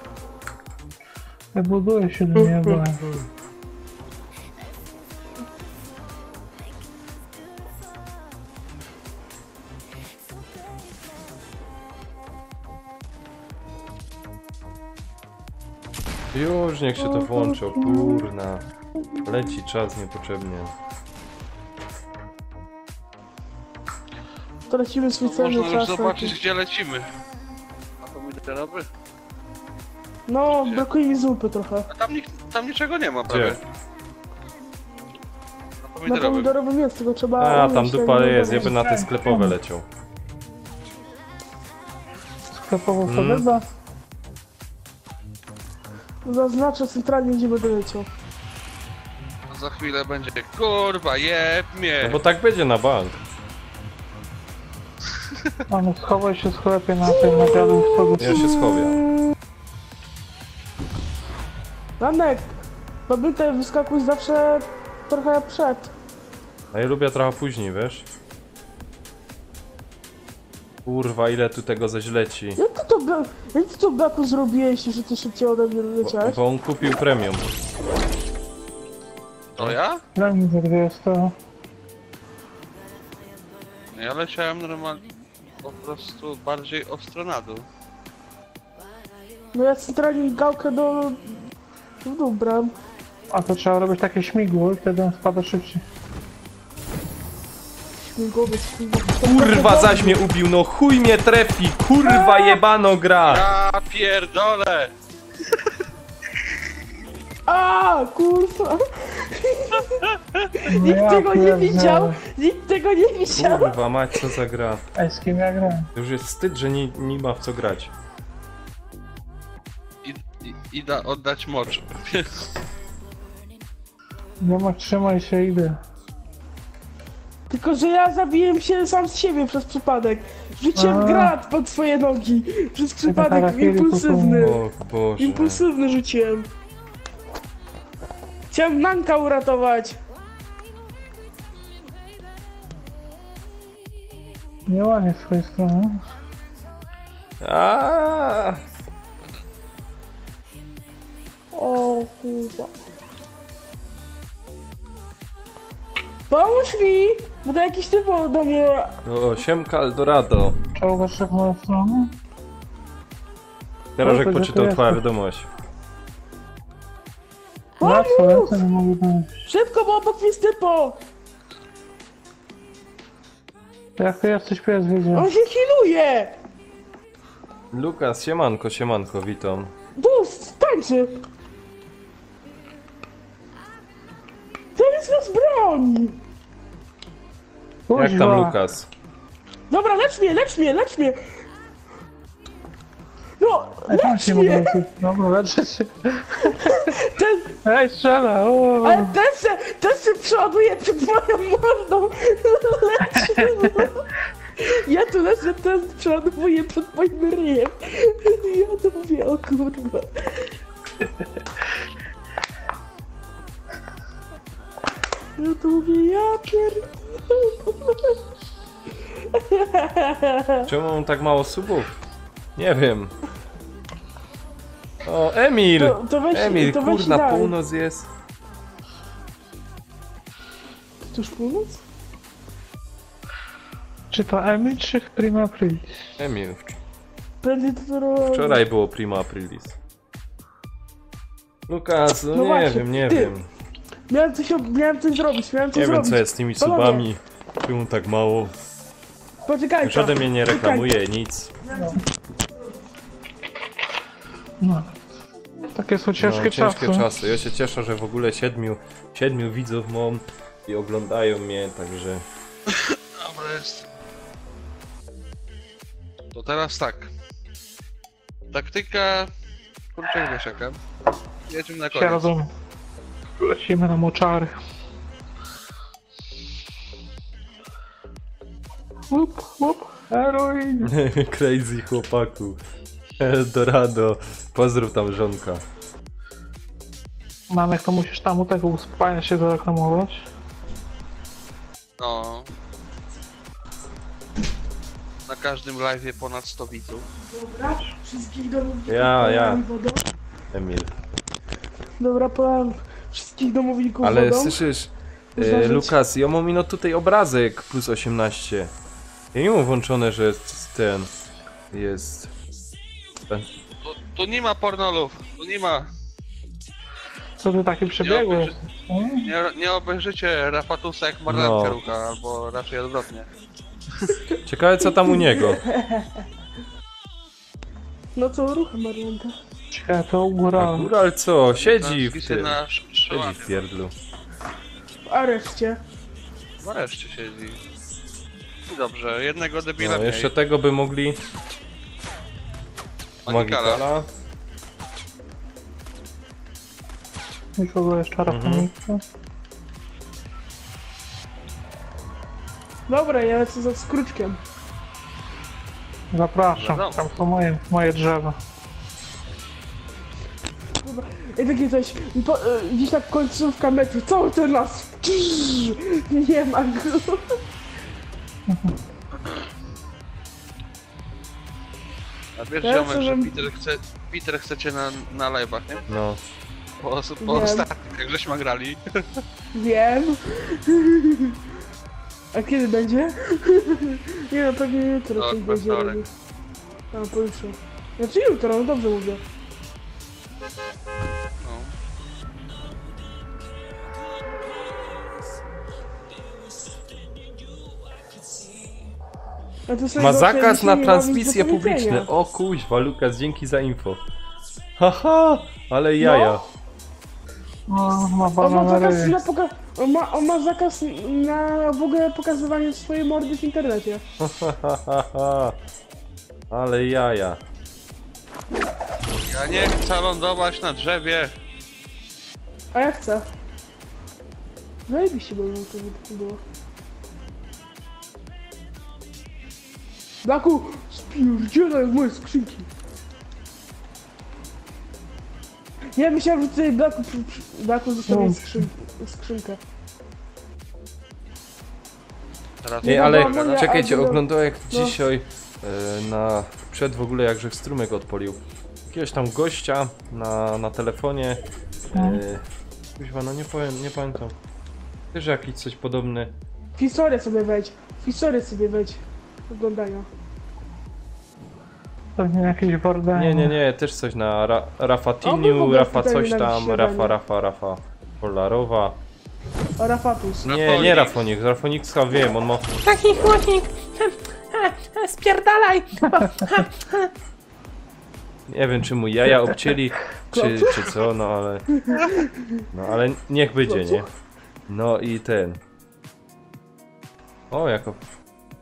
Ja buduję się do nieba. Już niech się to włączy, o kurna. Leci czas niepotrzebnie. Tracimy swój to cenny można już czas. zobaczyć, gdzie lecimy. A to będzie roby? No, brakuje mi zupy trochę. A tam niczego nie ma prawie. Gdzie? Na Na pomidorowy. pomidorowym jest, tylko trzeba... A, tam umyć dupa ten jest, pomidor. jeby na te sklepowe leciał. Sklepową podoba. Zaznaczę centralnie, gdzie będę leciał. A za chwilę będzie, kurwa, jeb mnie. No bo tak będzie na bank. A no schowaj się w sklepie na tej nagrody wtedy. Ja się schowię. Danek! Pamiętaj, wyskakuj zawsze trochę przed. A ja lubię trochę później, wiesz? Kurwa, ile tu tego zaś leci. Jak ty to Gaku zrobiłeś, że ty szybciej ode mnie leciałeś? Bo on kupił premium. To ja? Dla mnie za 200. Ja leciałem normalnie, po prostu bardziej ostro na dół. No ja centralnie gałkę w dół bram. A to trzeba robić takie śmigło i wtedy on spada szybciej. Śmigłowiec, Kurwa, zaś mnie ubił, no chuj mnie trefi, kurwa jebano gra! Ja pierdolę! A, kurwa! No Nikt ja tego nie pierdzielę. widział! Nikt tego nie widział! Kurwa mać, co za gra. Ej, z kim ja grałem? Już jest wstyd, że nie ma w co grać. Idę oddać mocz. Nie ma, trzymaj się, idę. Tylko, że ja zabiłem się sam z siebie przez przypadek. Rzuciłem A. granat pod swoje nogi. Przez przypadek harakiri impulsywny. O Boże. Impulsywny rzuciłem. Chciałem Nanka uratować. Nie ładnie z twojej strony. Aaaa! O kurwa. Pomóż mi! Bo to jakiś typ do mnie... O, siemka Eldorado. Czołgasz się w moją stronę? Teraz jak Dobra, poczytał to twoja jestem. wiadomość. Na co? Pomóż! Ja co nie mogę dojść. Szybko, bo obok mnie jest typo! Jak ty jesteś pies, wiedział. On się healuje! Lukas, siemanko, witam. Tu, tańczy! To jest nas broń! Jak tam Lukas? Dobra, lecz mnie! No, Ej, tam lecz się mogę mnie! lecieć. Dobra, leczę się. Ten, Ej, strzela! O! ale ten się przeładuje przed moją mordą! Lecz mnie! Ja tu lecę, ten przeładowuje przed moim ryjem! Ja to mówię, o kurwa! Ja to mówię, ja pierdolę! Czemu mam tak mało subów? Nie wiem. O, Emil! To weź- Emil, to weź kurna, daj. północ jest. To już północ? Czy to Emil, czy Prima Aprilis? Emil, Prędzej to wczoraj było Prima Aprilis. Lukas, no, No nie właśnie, wiem, ty. wiem. Miałem coś zrobić, Nie wiem co jest z tymi Panowie. subami. Czemu tak mało? Poczekajcie. Już ode mnie nie reklamuje nic. No. Takie są ciężkie czasy. czasy. Ja się cieszę, że w ogóle siedmiu widzów mam i oglądają mnie, także... Dobra jest. To teraz tak. Taktyka... Kurczę, wiesz jaka? Jedziemy na Się koniec. rozumiem. Lecimy na moczary. Łup, heroin. Crazy chłopaku. Eldorado. Pozdrów tam żonka. Manek, to musisz tam u tego uspania się zareklamować. No. Na każdym live'ie ponad 100 widzów. Dobra, wszystkich domowników Ja. polałem wodą. Emil. Dobra, polałem wszystkich domowników Ale wodą. słyszysz, Zdążyć. Lukas, ja mam ino tutaj obrazek plus 18. Ja nie mam włączone, że ten jest... Tu nie ma pornolów. Tu nie ma. Co ty taki przebiegły? Nie obejrzycie Rafatusa jak Marlenkę No. rucha, albo raczej odwrotnie. Ciekawe co tam u niego. No co, ruchy Marlenka. Ciekawe, to u A góra. góral co? Siedzi w Transmisję tym. na Siedzi szałamie. w pierdlu. W areszcie. W areszcie siedzi. I dobrze, jednego debila No, mniej. jeszcze tego by mogli... Magikala. Magikala. Nikogo jeszcze rafonika. Dobra, ja lecę za skróczkiem. Zapraszam, No, tam są moje drzewa. I takie coś, gdzieś tak końcówka metry, cały ten las. Nie ma go. A wiesz, Ja ziomek, chcę, że żebym- Peter chcecie na live'ach, nie? No. Po Wiem. ostatnich, jak żeśmy grali. Wiem. A kiedy będzie? Nie no, pewnie jutro No, coś będzie wtorek. robił. A, pojutrze. Znaczy jutro, no dobrze mówię. No. A to sobie Ma zobaczę, zakaz jakby na się nie transmisje bawić do publiczne. powiedzenia. O kuźwa, Lukas, dzięki za info. Haha, ale jaja. No, ma On pana ma na zakaz ryj. na on ma zakaz na w ogóle pokazywanie swojej mordy w internecie. Ale jaja. Ja nie chcę lądować na drzewie. A ja chcę. Zajebiście było, to by było. Blaku, spierdzielaj w moje skrzynki. Ja myślałem, że tutaj Blaku zostawił skrzynkę. Teraz Ej, no, ale no, no, czekajcie, ale- oglądałem jak no. dzisiaj przed w ogóle jak Grzech Strumyk odpalił jakiegoś tam gościa na telefonie. Kuźwa, no nie pamiętam. Też jakiś coś podobny. W historię sobie wejdź. Oglądania. Pewnie jakieś bordel. Nie, też coś na Rafa O, Tiniu, mogę Rafa tutaj coś na tam, śniadanie. Rafa Polarowa. Rafatus. Nie Rafonik, Rafoniksa wiem, on ma... Taki chłodnik! Spierdalaj! Nie wiem czy mu jaja obcięli, czy co, no ale niech będzie, nie? No i ten... O, jako...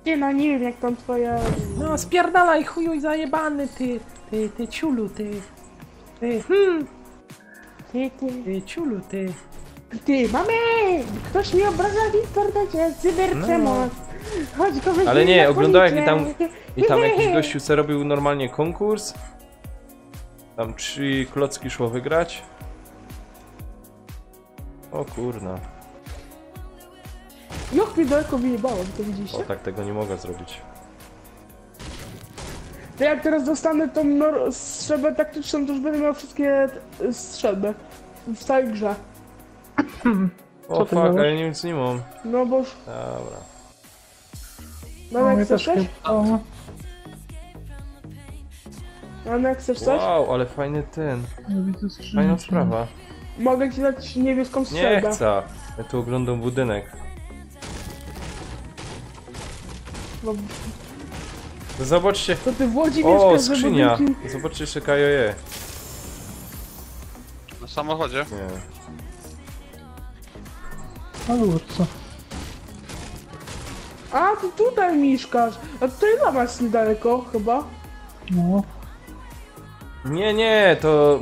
Nie no, nie wiem jak tam twoja... No spierdalaj chujuj zajebany ty ciulu ty ciulu ty. Ty, mamy! Ktoś mi obraża w internecie, cyberprzemoc. Chodź go weźmiemy Ale nie, na oglądałem policję. i tam jakiś gościu co robił normalnie konkurs. Tam 3 klocki szło wygrać. O kurna. Joch mnie daleko wyjebało, to O widzieliście? tak tego nie mogę zrobić. To jak teraz dostanę tą strzelbę taktyczną, to już będę miał wszystkie strzelby w całej grze. O Co ty fuck, miałeś? ale nic nie mam. No bo już... Dobra. No jak mnie chcesz też coś? chyba. No jak chcesz coś? Wow, ale fajny ten. Nie widzę skrzynki. Fajna sprawa. Mogę ci dać niebieską Nie strzelbę. chcę. Ja tu oglądam budynek. No, No zobaczcie. to ty w Łodzi O, mieszkasz, że skrzynia. budynki... Zobaczcie jeszcze KJE. na samochodzie. Nie. Na górce. A, ty tutaj mieszkasz. A tutaj mama jest niedaleko chyba. No. Nie, to...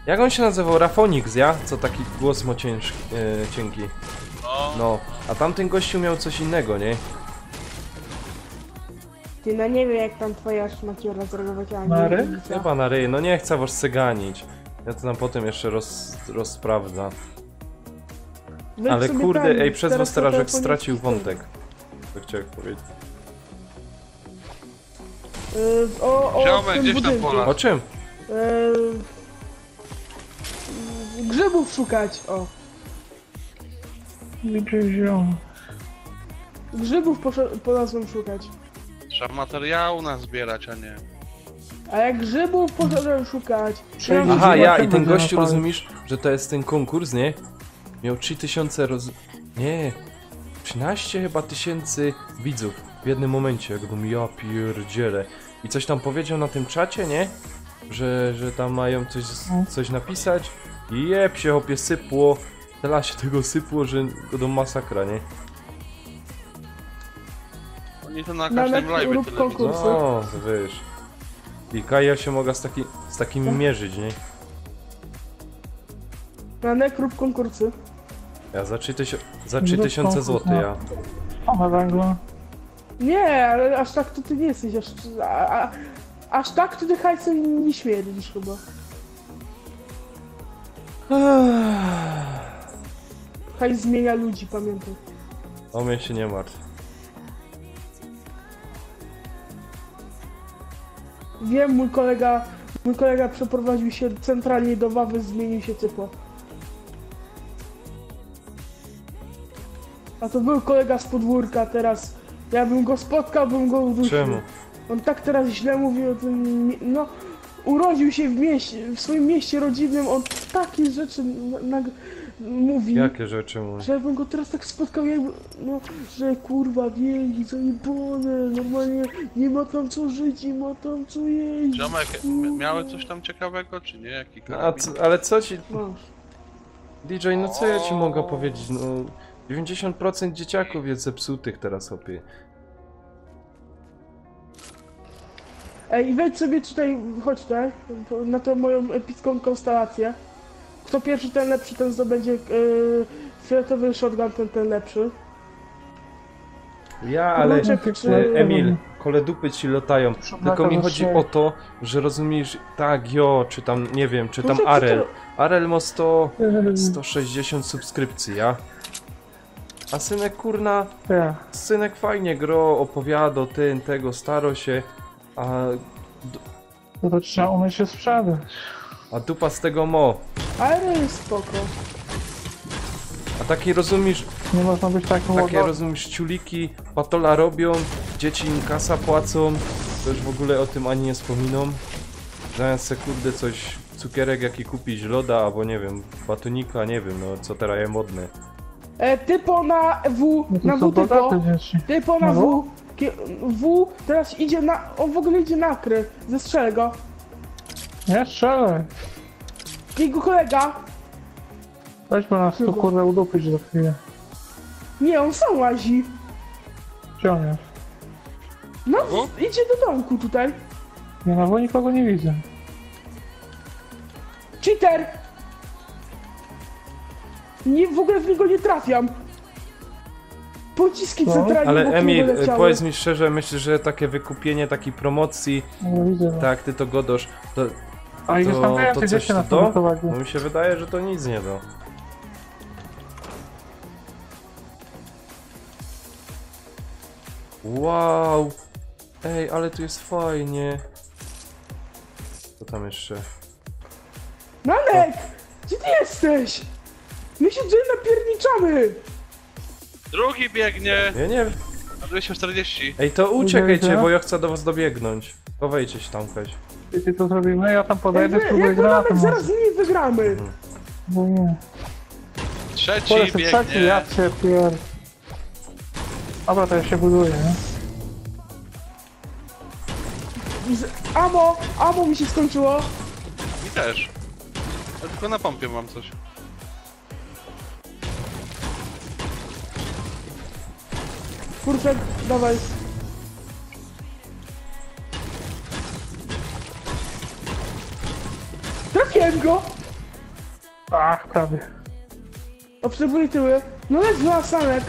Jak on się nazywał? Rafonix, ja? Co taki głos ma cienki. No, a tamten gościu miał coś innego, nie? Ty, no nie wiem jak tam twoja szmaciora zareagować, a Na nie ryj? wiem, co. Chyba na ryj, no nie chcę was cyganić. Ja to tam potem jeszcze rozsprawdzam. Wejdź Ale sobie kurde, tam, ej, przez was na strażak telefonie stracił wcisnę. wątek. To chciałem powiedzieć. O Ziomek, tym gdzieś tam budynku. pola. O czym? Grzybów szukać, o. Gdzie ziom? Grzybów polazłem szukać. Trzeba materiału nazbierać, a nie. A jak grzybów poszedłem szukać. Przejdzie. Aha, ja i ten Zobaczymy, gościu, na rozumiesz, że to jest ten konkurs, nie? Miał 3000 Nie, 13 chyba tysięcy widzów w jednym momencie, jakbym ja pierdzielę. I coś tam powiedział na tym czacie, nie? Że tam mają coś napisać. I jeb się hopie sypło. Tyle się tego sypło, że do masakra, nie? Oni to na Na każdym live rób tyle konkurs. widzą. No, to wiesz. I Kaja się mogła z takimi mierzyć, nie? Na nek rób konkursy. Ja za 3000 zł, ja. Same węgle. Nie, ale aż tak to ty nie jesteś, aż tak to ty hajsem nie śmierdzisz chyba. Hajs zmienia ludzi, pamiętaj. O mnie się nie martw. Wiem, mój kolega przeprowadził się centralnie do Wawy, zmienił się cypło. A to był kolega z podwórka teraz. Ja bym go spotkał, bym go udusił. Czemu? On tak teraz źle mówi o tym, no... Urodził się w swoim mieście rodzinnym, on takie rzeczy mówi. Jakie rzeczy mówisz? Że ja bym go teraz tak spotkał, jakby, no, że kurwa wielki, zajebane, normalnie nie ma tam co żyć, nie ma tam co jeść. Ziomek, miały coś tam ciekawego, czy nie? Jaki A karabin? ale co ci... Masz. DJ, no co ja ci mogę powiedzieć, no... 90% dzieciaków jest zepsutych teraz, opie. Ej, wejdź sobie tutaj, chodź tutaj, na tę moją epicką konstelację. Kto pierwszy, ten lepszy, ten zdobędzie fioletowy shotgun, ten lepszy. Ja, ale... Emil, Czy- kole dupy ci latają. Tylko mi chodzi o to, że rozumiesz, tak, czy tam, nie wiem, czy tam Proszę, Arel. Arel ma 160 subskrypcji, ja? A synek, kurna, Ja. synek fajnie gro, opowiada o tym, tego, staro się, To trzeba umieć się sprzedać. a dupa z tego mo. Ale jest spoko. A taki rozumiesz, Nie można być takim takie łagodnym. rozumiesz, ciuliki, patola robią, dzieci im kasa płacą, to już w ogóle o tym ani nie wspominam. Zamiast se kurde coś, cukierek jaki kupić, loda, albo nie wiem, batonika, nie wiem, no co teraz jest modne. Typo na W, No na to są W typo. bogate dzieci. Typo na No. W. W teraz idzie na, on w ogóle idzie na kry. Zestrzelę go. Nie strzelaj. Jego kolega. Weźmy nas tu kurde udupić za chwilę. Nie, on sam łazi. Gdzie on jest? No, O? idzie do domku tutaj. Ja na wo nikogo nie widzę. Cheater! Nie, w ogóle w niego nie trafiam. Pociski Co? centralnie Ale wokół Emil, leciały. powiedz mi szczerze, myślisz, że takie wykupienie takiej promocji, Nie widzę. No. tak, ty to godosz, to, A ich jest tam to więcej coś dzieci na to to do? wyprowadził. No mi się wydaje, że to nic nie da. Wow! Ej, ale tu jest fajnie. Co tam jeszcze? Nanek! Gdzie ty jesteś? My się tutaj napierniczamy! Drugi biegnie! Ja nie... Na 240. Ej, to uciekajcie, Dobra. bo ja chcę do was dobiegnąć. Chowajcie się tam, Kaś. Jeśli to zrobimy, ja tam podejdę, Jak spróbuję to nawet granatem. zaraz z nimi wygramy! Bo nie. Trzeci Polecę trzeci, biegnie. ja cię pier... Dobra, to ja się buduję, nie? Amo mi się skończyło! Mi też. Ja tylko na pompie mam coś. Kurczę, dawaj. Trafiłem go! Ach, prawie. Obserwuj tyły. No leć na Sanek.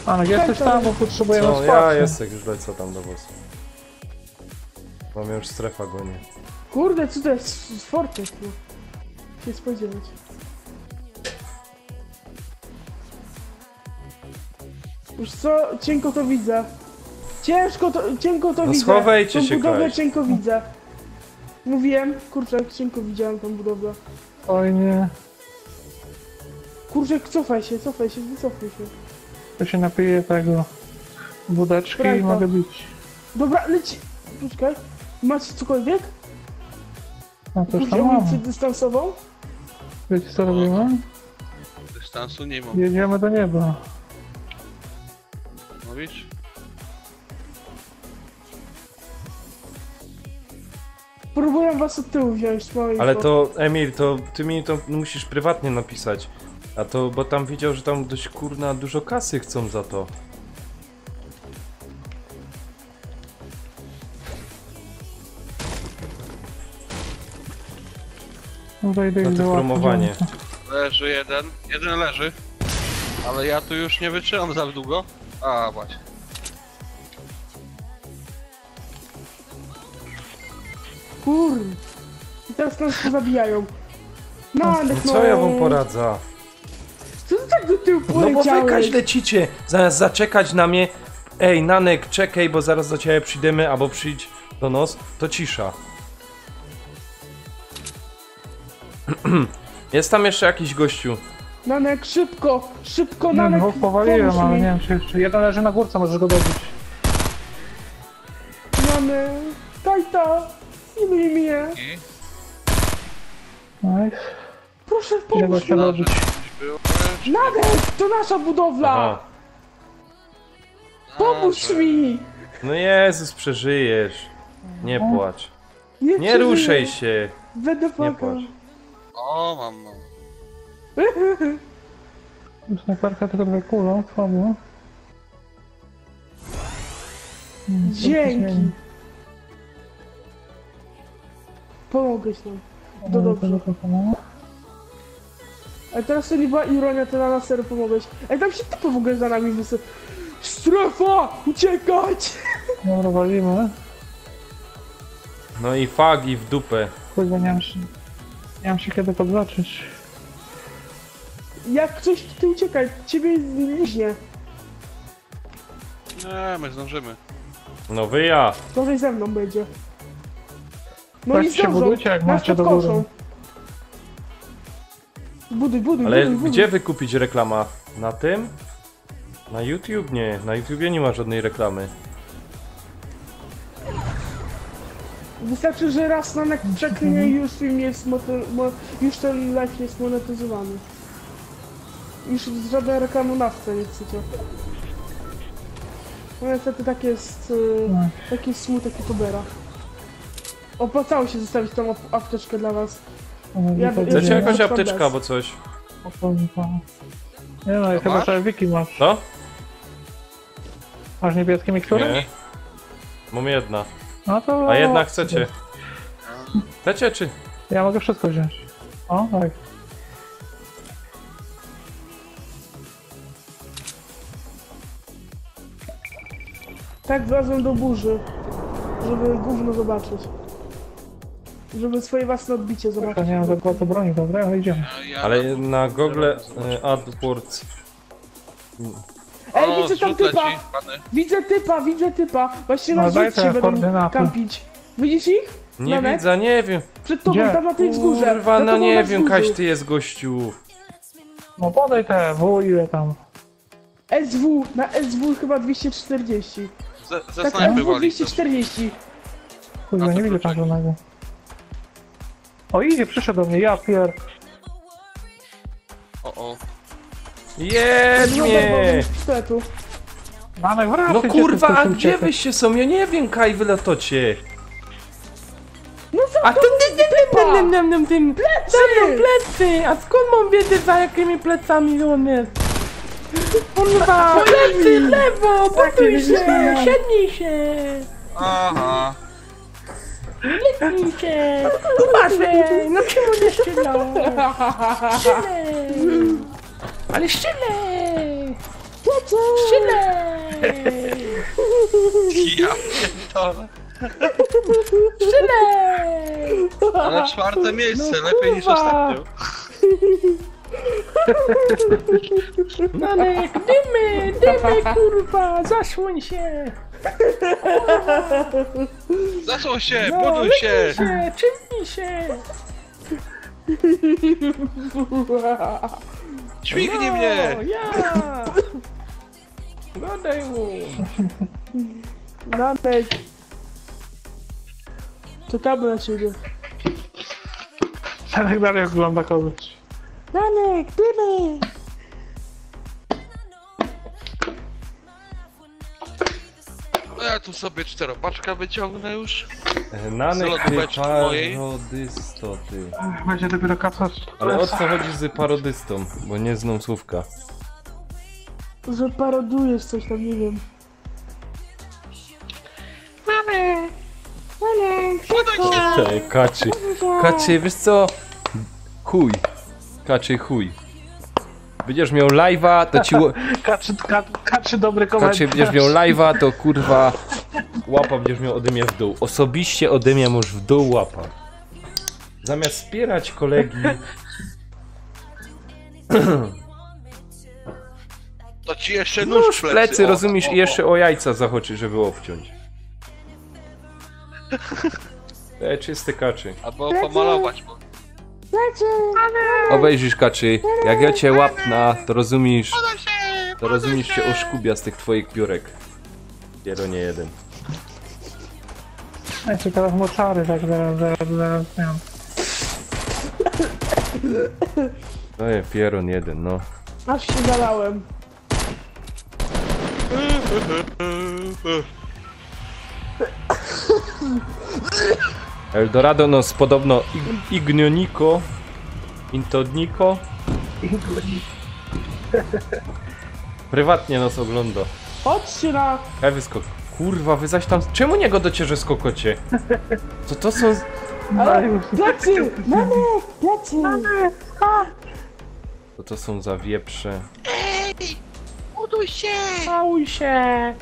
Ale jesteś tam, bo potrzebujemy Co? Ja wsparcia. jestem, już lecę tam do was. Mam już strefa goni. Kurde, co to jest z Fortnite? No. Nie spodziewać. Już co? Cienko to widzę. Cienko to No widzę. schowajcie Tą się, budowlę Kaś. cienko widzę. Mówiłem, kurczę, jak cienko widziałem tą budowlę. Oj nie, Kurczę, cofaj się, wycofaj się. to się napiję tego... Wódeczki i Sprite'a. mogę bić. Dobra, leci. Poczekaj. Macie cokolwiek? No to już Jakąś tam mamy. amunicję dystansową? Wiecie co robimy? Dystansu nie mam. Jedziemy do nieba. Mówisz? Próbuję was od tyłu wziąć, małe Ale info. to, Emil, to ty mi to musisz prywatnie napisać. A to, bo tam widział, że tam dość kurna dużo kasy chcą za to. No to idę Na ich to załatwić. promowanie. Leży jeden. Jeden leży. Ale ja tu już nie wytrzymam za długo. A, właśnie. Kur... I teraz nas zabijają. No, No co ja wam poradzę? Co ty tak do tyłu No bo wy poleciałeś? Kaś lecicie, zamiast zaczekać na mnie. Ej, Nanek, czekaj, bo zaraz do ciebie przyjdziemy, albo przyjdź do nas, to cisza. Jest tam jeszcze jakiś gościu. Nanek, szybko, Nie, Nanek, no powaliłem, pomóż ale mi. nie wiem czy jeszcze... Jeden leży na górce, możesz go dobić. Nanek, tajta, nie bij mnie. I Nice. Proszę, Idę pomóż gościa mi. dobić. było. Nanek, to nasza budowla. Aha. Pomóż mi. No Jezus, przeżyjesz. Nie płacz. Nie przeżyję. ruszaj się. Będę Nie płakał. płacz. O, mam. Snajperka tylko 2 kule, słabo. Dzięki. Pomogłeś nam. To dobrze. A teraz to nie była ironia, to na serio pomogłeś. Ej, tam się typu w ogóle za nami wysy... Strefa! Uciekać! Dobra, walimy. No i fagi w dupę. Kurde, nie mam się kiedy podzoczyć. Jak coś, to ty uciekaj, ciebie liźnie. Nie, my zdążymy. No wyja. Gorzej ze mną będzie. No Tak nie się zdążą, budujcie, jak nas macie do podkoszą. góry. Buduj, Ale buduj. gdzie wykupić reklama? Na tym? Na YouTube? Nie, na YouTubie nie ma żadnej reklamy. Wystarczy, że raz na nek przeklinie i już film jest już ten live jest monetyzowany. Już żadna reklama na wce nie chcecie. No niestety tak jest, taki jest smutek youtubera. Opłacało się zostawić tą apteczkę dla was. Ja- Chcecie ja- jakąś ja- apteczkę bez. albo coś? Nie no, i chyba masz? sobie wiki masz. Co? Masz niebieskie mikstury? Nie. Mam jedna. No to... A jedna chcecie. Chcecie czy? Ja mogę wszystko wziąć. O, tak. Tak wlazłem do burzy, żeby gówno zobaczyć. Żeby swoje własne odbicie To zobaczyć. nie mam zakładu broni, dobra, ale idziemy. Ale na Google AdWords. Ej, widzę tam zrzucę typa! ci, pany. Widzę typa! Właśnie No na daj rzucie te będą koordynaty. kampić. Widzisz ich? Nie Nawet? widzę, nie wiem. Przed tobą, Gdzie? tam na tej wzgórze. Kurwa, Za no tobą nie na wiem, wzgórzu. Kaś ty jest gościu. No podaj te, W ile tam. SW, na SW chyba 240. Ze Tak, snajpy SW wali. 240. Kurde, A to nie widzę tam kluczyk. żadnego. O, idzie, przyszedł do mnie, ja pier... O. Jedź mnie! pistoletu. Manek, wracaj No się, kurwa, ty a chcesz gdzie uciekać. wyście są? Ja nie wiem, Kaj, wylatocie. No co A to to Tym. Plecy! A skąd mam wiedzieć, za jakimi plecami on jest? Kurwa! Plecy, lewo! Buduj się! Siednij się! Aha. Siednij się! Uważaj! No czemu nie strzelał? Strzelaj! Ale strzelaj! Strzelaj! Ja pierdolę. Strzelaj! Ale 4. miejsce, lepiej niż ostatnio. Nanek, dymy, kurwa! Zasłoń się! Zasłoń się, buduj się. Czymnij się! Dźwignij mnie. O, ja! Gadaj mu! Nanek. Czekamy na ciebie. Manek dalej ogląda kogoś. Nanek, tyle! No ja tu sobie 4-paczka wyciągnę już. Nanek, ty lodóweczki mojej. parodysto, ty. Będzie dopiero kacać. Ale o co chodzi z parodystą? Bo nie znam słówka. Że parodujesz coś tam, nie wiem. Kaczy. Kaczy, wiesz co? Chuj. Kaczy, chuj. Będziesz miał live'a, to ci... Kaczy dobry komentarz. Kaczy, będziesz miał live'a, to kurwa... Łapa będziesz miał ode mnie w dół. Osobiście ode mnie masz w dół łapa. Zamiast wspierać kolegi... To ci jeszcze nóż Nóż w w plecy, O, rozumiesz? I jeszcze o jajca zachoczy, żeby obciąć. Czysty kaczy. Albo pomalować. Bo... Obejrzysz kaczy, jak ja cię łapna, to rozumiesz... To rozumiesz się oszkubia z tych twoich piórek. Piero nie jeden. Jeszcze teraz moczary, tak zaraz, nie wiem. No nie, pieron jeden, no. Aż się zalałem. Eldorado nos podobno Ignioniko, Intodniko, Prywatnie nas ogląda. Chodźcie na... Kaj wyskok. Kurwa, wy zaś tam... Czemu nie go docierze skokocie? Co to są... Ale... Plecy! Mamy! Plecy! Co to są za wieprze? Pałuj się!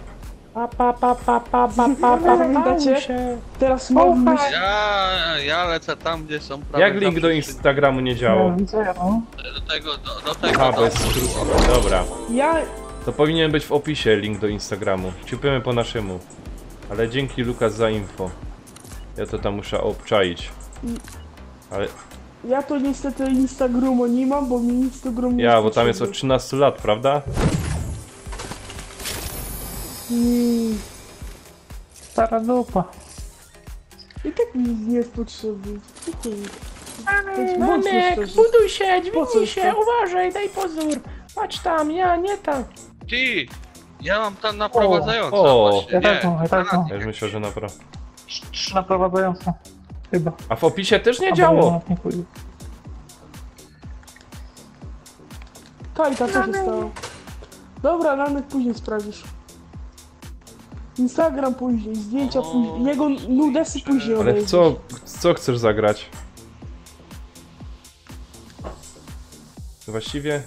Pamiętacie? Pałuj się! Teraz modlisz. Ja lecę tam, gdzie są prawie Jak link do zawsze Instagramu nie działał? Widzę ja, no. do tego, do tego. Aha, bez skrótu. Dobra. Ja... To powinien być w opisie link do Instagramu. Ciupiemy po naszemu. Ale dzięki Lukas za info. Ja to tam muszę obczaić. Ale Ja to niestety Instagramu nie mam, bo mi Instagram nie ja, bo tam jest od potrzebny. 13 lat, prawda? Stara dupa. I tak mi nie jest potrzebny. Bądźmy Manek, szczerzy. buduj się, Po co dźwignij się, to? uważaj, daj pozór. Patrz tam, ja, nie tam. Ty! Ja mam tam naprowadzającą O, właśnie. ja Nie, tak mam, ja tak mam. Ja już myślę, że naprawdę. 3 naprowadzające. Chyba. A w opisie też nie Albo działo. nie chuj. Kajka, co się stało? Dobra, Nanek później sprawdzisz. Instagram później, zdjęcia później, jego nudesy później Ale w obejrzysz. co chcesz zagrać? Właściwie...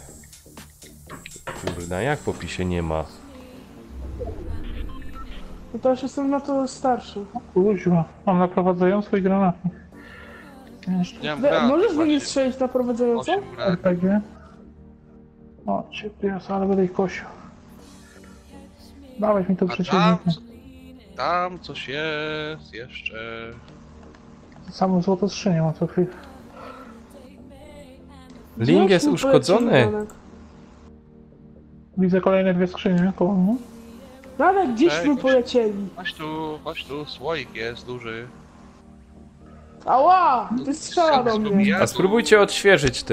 Kurde, jak w opisie nie ma? No to już jestem na to starszy. Kuźwa. Mam naprowadzającą i granatnik. Nie mam granaty Możesz do mnie właśnie. strzelić na prowadzającą? 8 granatów. RPG. O, cię pies, ale będę ich kosił. Dałeś mi to A tam, przeciwnika. tam coś jest jeszcze. Samą złotą skrzynię mam co chwilę. Link jest Gdzieś mi uszkodzony. polecieli, Nanek. Widzę kolejne 2 skrzynie koło mnie. Nanek, gdzieś Cześć. my polecieli. Chodź tu, słoik jest duży. Ała! Ty strzela do mnie. A spróbujcie odświeżyć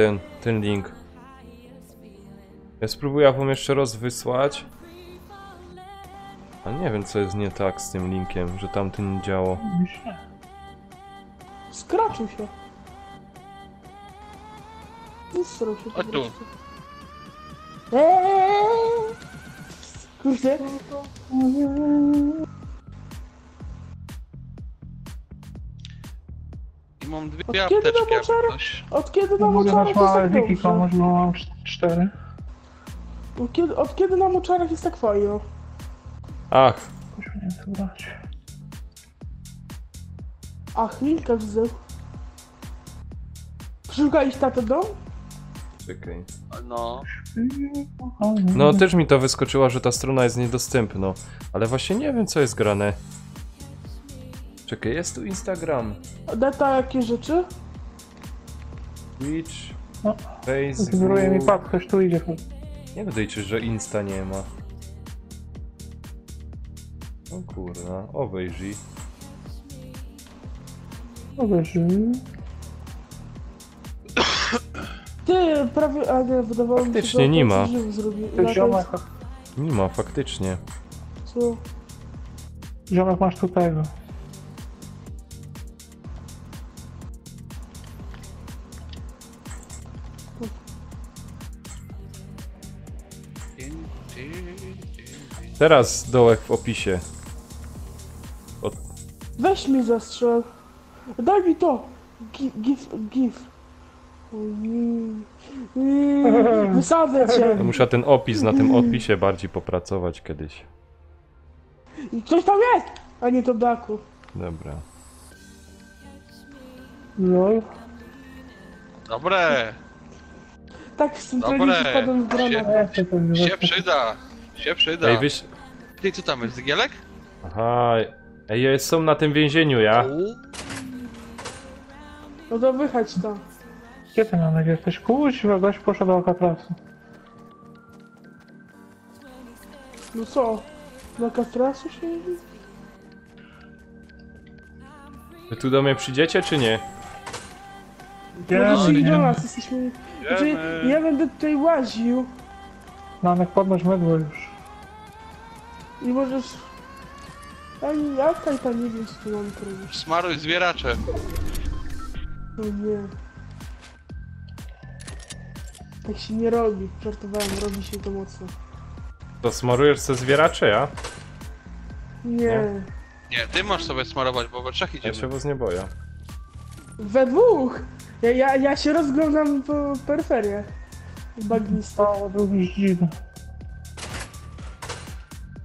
ten link. Ja spróbuję wam jeszcze raz wysłać. Ale nie wiem, co jest nie tak z tym linkiem, że tamten nie działał. Myślę. Skraczył się. Zesrał się po Chodź tu. prostu. Kurde. I mam 2 Od kiedy apteczki, do jakby moczara? ktoś. Od kiedy na Mogę moczarach dać jest małe tak wiki dobrze? komuś, bo mam 4. Od kiedy na moczarach jest tak fajno? Ach, Musimy to brać. Ach, linka widzę. Szukaliście tatę dom? czekaj. No. No też mi to wyskoczyło, że ta strona jest niedostępna. Ale właśnie nie wiem, co jest grane. Czekaj, jest tu Instagram, Data jakie rzeczy? Twitch, No. Zbruje mi Facebook. pad, ktoś tu idzie. Nie będę liczyć, że Insta nie ma. O kurwa, obejrzyj. Leży. Ty, prawie... A nie, wydawało mi się, Faktycznie że nie ma. to żywy zrobił. Ty ziomek, Nie ma, faktycznie. Co? ziomek masz tu tego. Teraz dołek w opisie. Weź mi zastrzel. Daj mi to. Gif. Wysadzę cię. Ja muszę ten opis na tym opisie bardziej popracować kiedyś. Ktoś tam jest! A nie to Daku. Dobra. Lol. Dobre, Tak z tym treningu Dobre. wpadłem w granat. się przyda. Się przyda. Ej, wyś... Ty, co tam jest, Gielek? Aha. Ej, są na tym więzieniu, ja. No to wychodź tam. Gdzie ty Nanek jesteś? Kuźwa, gość poszedł do Alcatrasu. No co? Na kastrasu się jedzie? Wy tu do mnie przyjdziecie, czy nie? Możesz Idziemy, iść do idziemy. nas, jesteśmy... Znaczy, Idziemy. ja będę tutaj łaził Nanek, podnoś mydło już. i możesz... Ani ja tam nie wiem, co tu mam robić. Smaruj zwieracze. No nie. Tak się nie robi, żartowałem, robi się to mocno. To smarujesz se zwieracze, ja? Nie. Nie, ty masz sobie smarować, bo we trzech Ja idziemy. się was nie boję. We dwóch! Ja się rozglądam po peryferię. Bagnista. O, drugi dziwny.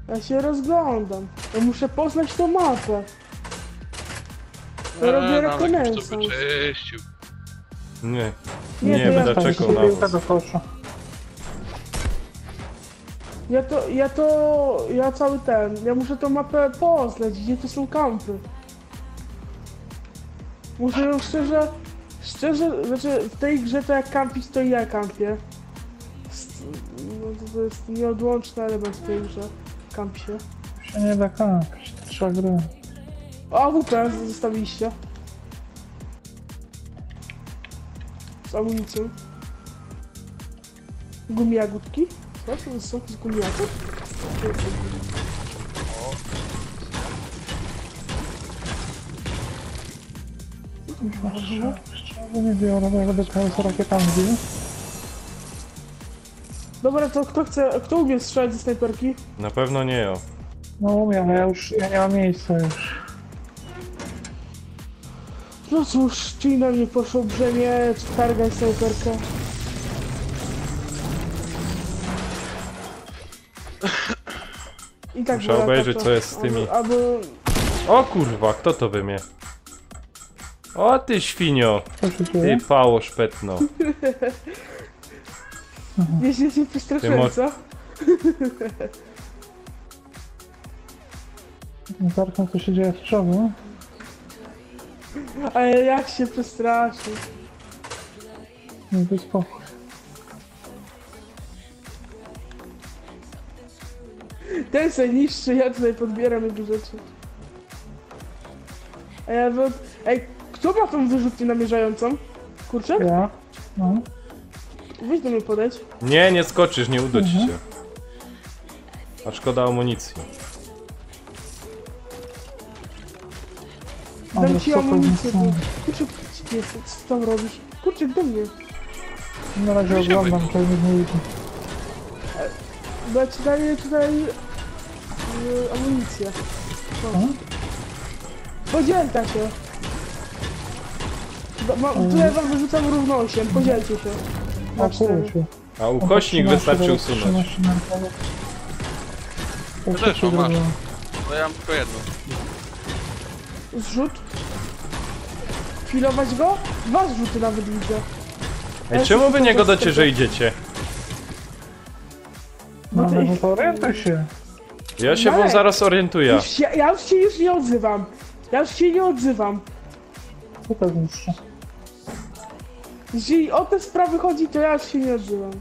Ja się rozglądam. Ja muszę poznać tą mapę. Ja robię Nawet już rekonesans. to wyczyścił. Nie. Nie, Nie, to ja będę tam czekał się na wiem. was. Tego kosza. Ja cały ten, ja muszę tą mapę poznać, gdzie tu są kampy. Muszę ją szczerze, znaczy w tej grze to jak kampić, to i ja kampię. No to jest nieodłączny element w tej grze, kamp się. Się nie da kampić, to trzeba grać. O, AWP zostawiliście. Z amunicją. Gumijagódki? Co to jest sok z gumijagód? Szczerze nie biorę, bo ja będę teraz z rakietami bił. Dobra, to kto umie strzelać ze snajperki? Na pewno nie ja. No umiem, ale ja nie mam miejsca już. No cóż, czyli na mnie poszło brzemię, czy targaj snajperkę. I tak Muszę była obejrzeć, taka- co jest z tymi. Albo... O kurwa, kto to wymie? O ty świnio! Co się Ty dzieje? pało szpetno. Ja się Ty przestraszyłem, mo- co? Zerknę, co się dzieje w przodu. Ale jak się przestraszył. Nie daj spokój. Ten se niszczy, ja tutaj podbieram jego rzeczy. A ja wy... Ej, kto ma tą wyrzutnię namierzającą? Kurczę? Ja? No. Weź do mnie podejść. Nie, nie skoczysz, nie uda ci się. A szkoda amunicji. Dam ci spokój, amunicję, nie bo... chcę. Kurczę, gdzie ty jesteś? Co tam robisz? Kurczę, do mnie. Na razie oglądam, to nie widzi. Bo ja ci daję tutaj... amunicję. Podzielta się. Tutaj wam wyrzucam równo 8, podzielcie się. Na A 4. kurczę. A ukośnik wystarczy usunąć. To też się masz. zrobiło. To ja mam tylko jedno. Zrzut. Chwilować go? 2 zrzuty nawet widzę. Ej, czemu wy nie gadacie, że idziecie? No, ty- no to orientuj się. Ja się wam Marek, zaraz orientuję. Ja już się nie odzywam. Ja już się nie odzywam. Co to jeszcze? Jeśli o te sprawy chodzi, to ja już się nie odzywam.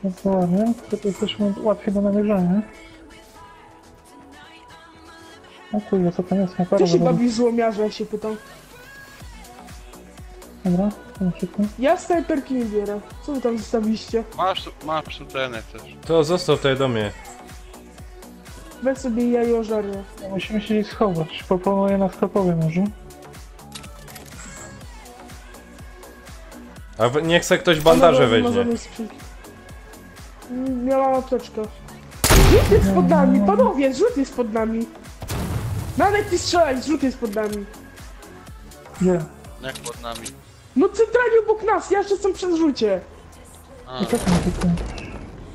No to ładnie, to jesteśmy łatwiej do namierzenia. O kurde, co to jest? Ty się bawisz złomiarza, ja się pytam. Dobra, to szybko. Ja snajperki nie biorę. Co wy tam zostawiliście? Masz ten jak chcesz. To został tutaj do mnie. Weź sobie jajo żarne. Musimy się gdzieś schować. Proponuję na sklepowie może. Niech se ktoś bandaże weźmie. Miałam apteczkę. Rzut jest pod nami, panowie, rzut jest pod nami. Nawet ty strzelać, rzut jest pod nami. Gdzie? Jak pod nami. No centralnie obok nas, ja jeszcze jestem przy zrzucie. A, I co tam tutaj?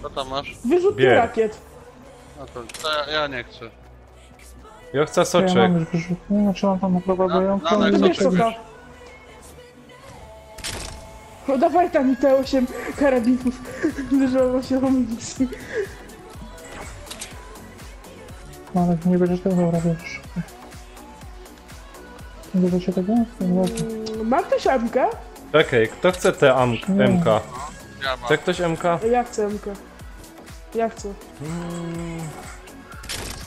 co tam masz? Wyrzutnie Bier. rakiet. No to ja nie chcę. Ja chcę To ja soczek. mam już wyrzutnie, znaczy mam tam naprowadzającą Na- i na- To co bierz czegoś? soka. No dawaj tam mi te 8 karabinów. Leżało się amunicji. No ale nie będziesz tego dobra, wiesz. Nie bierzecie tego? Mam też MK? Czekaj, kto chce te MK? Ja mam. Chce ktoś MK? Ja chcę MK. Ja chcę.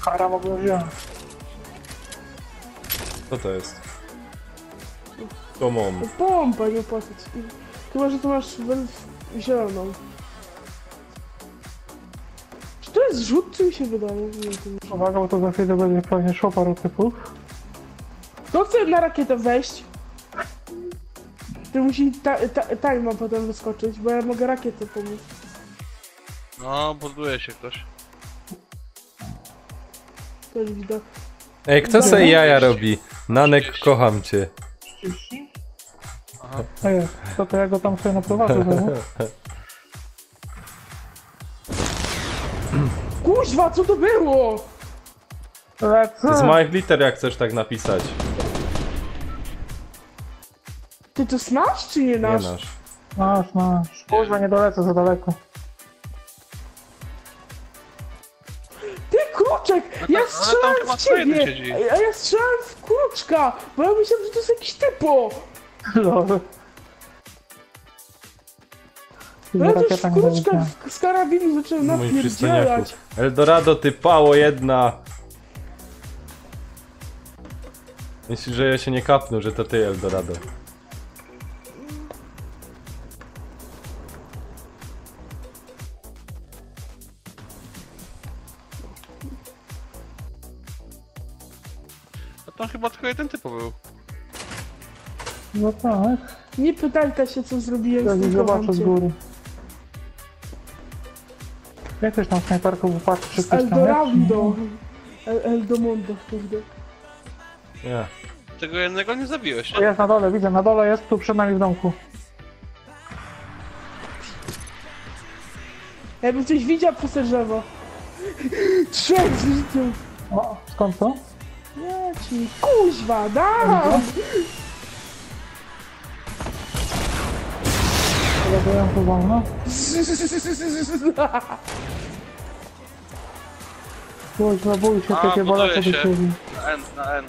Kara mogę wziąć. Co to jest? To mam. To pompa, nie opłacać. Chyba, że tu masz zieloną. Czy to jest rzut, czy mi się wydaje? Nie wiem. Uwaga, bo to za chwilę będzie pewnie szło paru typów. Kto chce na rakietę wejść? Ty musi tak mam potem wyskoczyć, bo ja mogę rakietę pomóc. No, buduje się ktoś. Też widać. Ej, kto se jaja robi? Nanek, kocham cię. 30? Ej, to ja go tam sobie naprowadzę, no? Kuźwa, co to było? Z małych liter jak chcesz tak napisać. Ty to znasz czy nie Nie nasz? nasz. Masz. Kurwa, nie dolecę za daleko. Ty kruczek! Ja tam strzelałem chyba w co jeden ciebie! siedzi. A ja strzelałem w kruczka! Bo ja myślałem, że to jest jakiś typo! Lol. No ja też Rakieta w nie kruczka doleciała. z karabinu zacząłem Mój przystojniaku. napierdzielać. Eldorado, ty pało jedna. Myślisz, że ja się nie kapnę, że to ty, Eldorado. A tam chyba tylko jeden typ był. No tak. Nie pytajcie się, co zrobiłem Ja z nie tym zobaczę z kocham cię. góry. Jak ktoś tam snajperką popatrzy, czy Z ktoś tam Eldorado. Eldomondo, kurde. Nie. Tego jednego nie zabiłeś, O, nie? jest na dole, widzę, na dole jest, tu przed nami w domku. Jakbym coś widział przez te drzewo. Trzech z życiem. O, skąd to? Nie ci. Kuźwa, dam! Zabiłem tu wolno. Kurwa, bój się, A, takie buduje bolece do się. siebie. Na N, na N.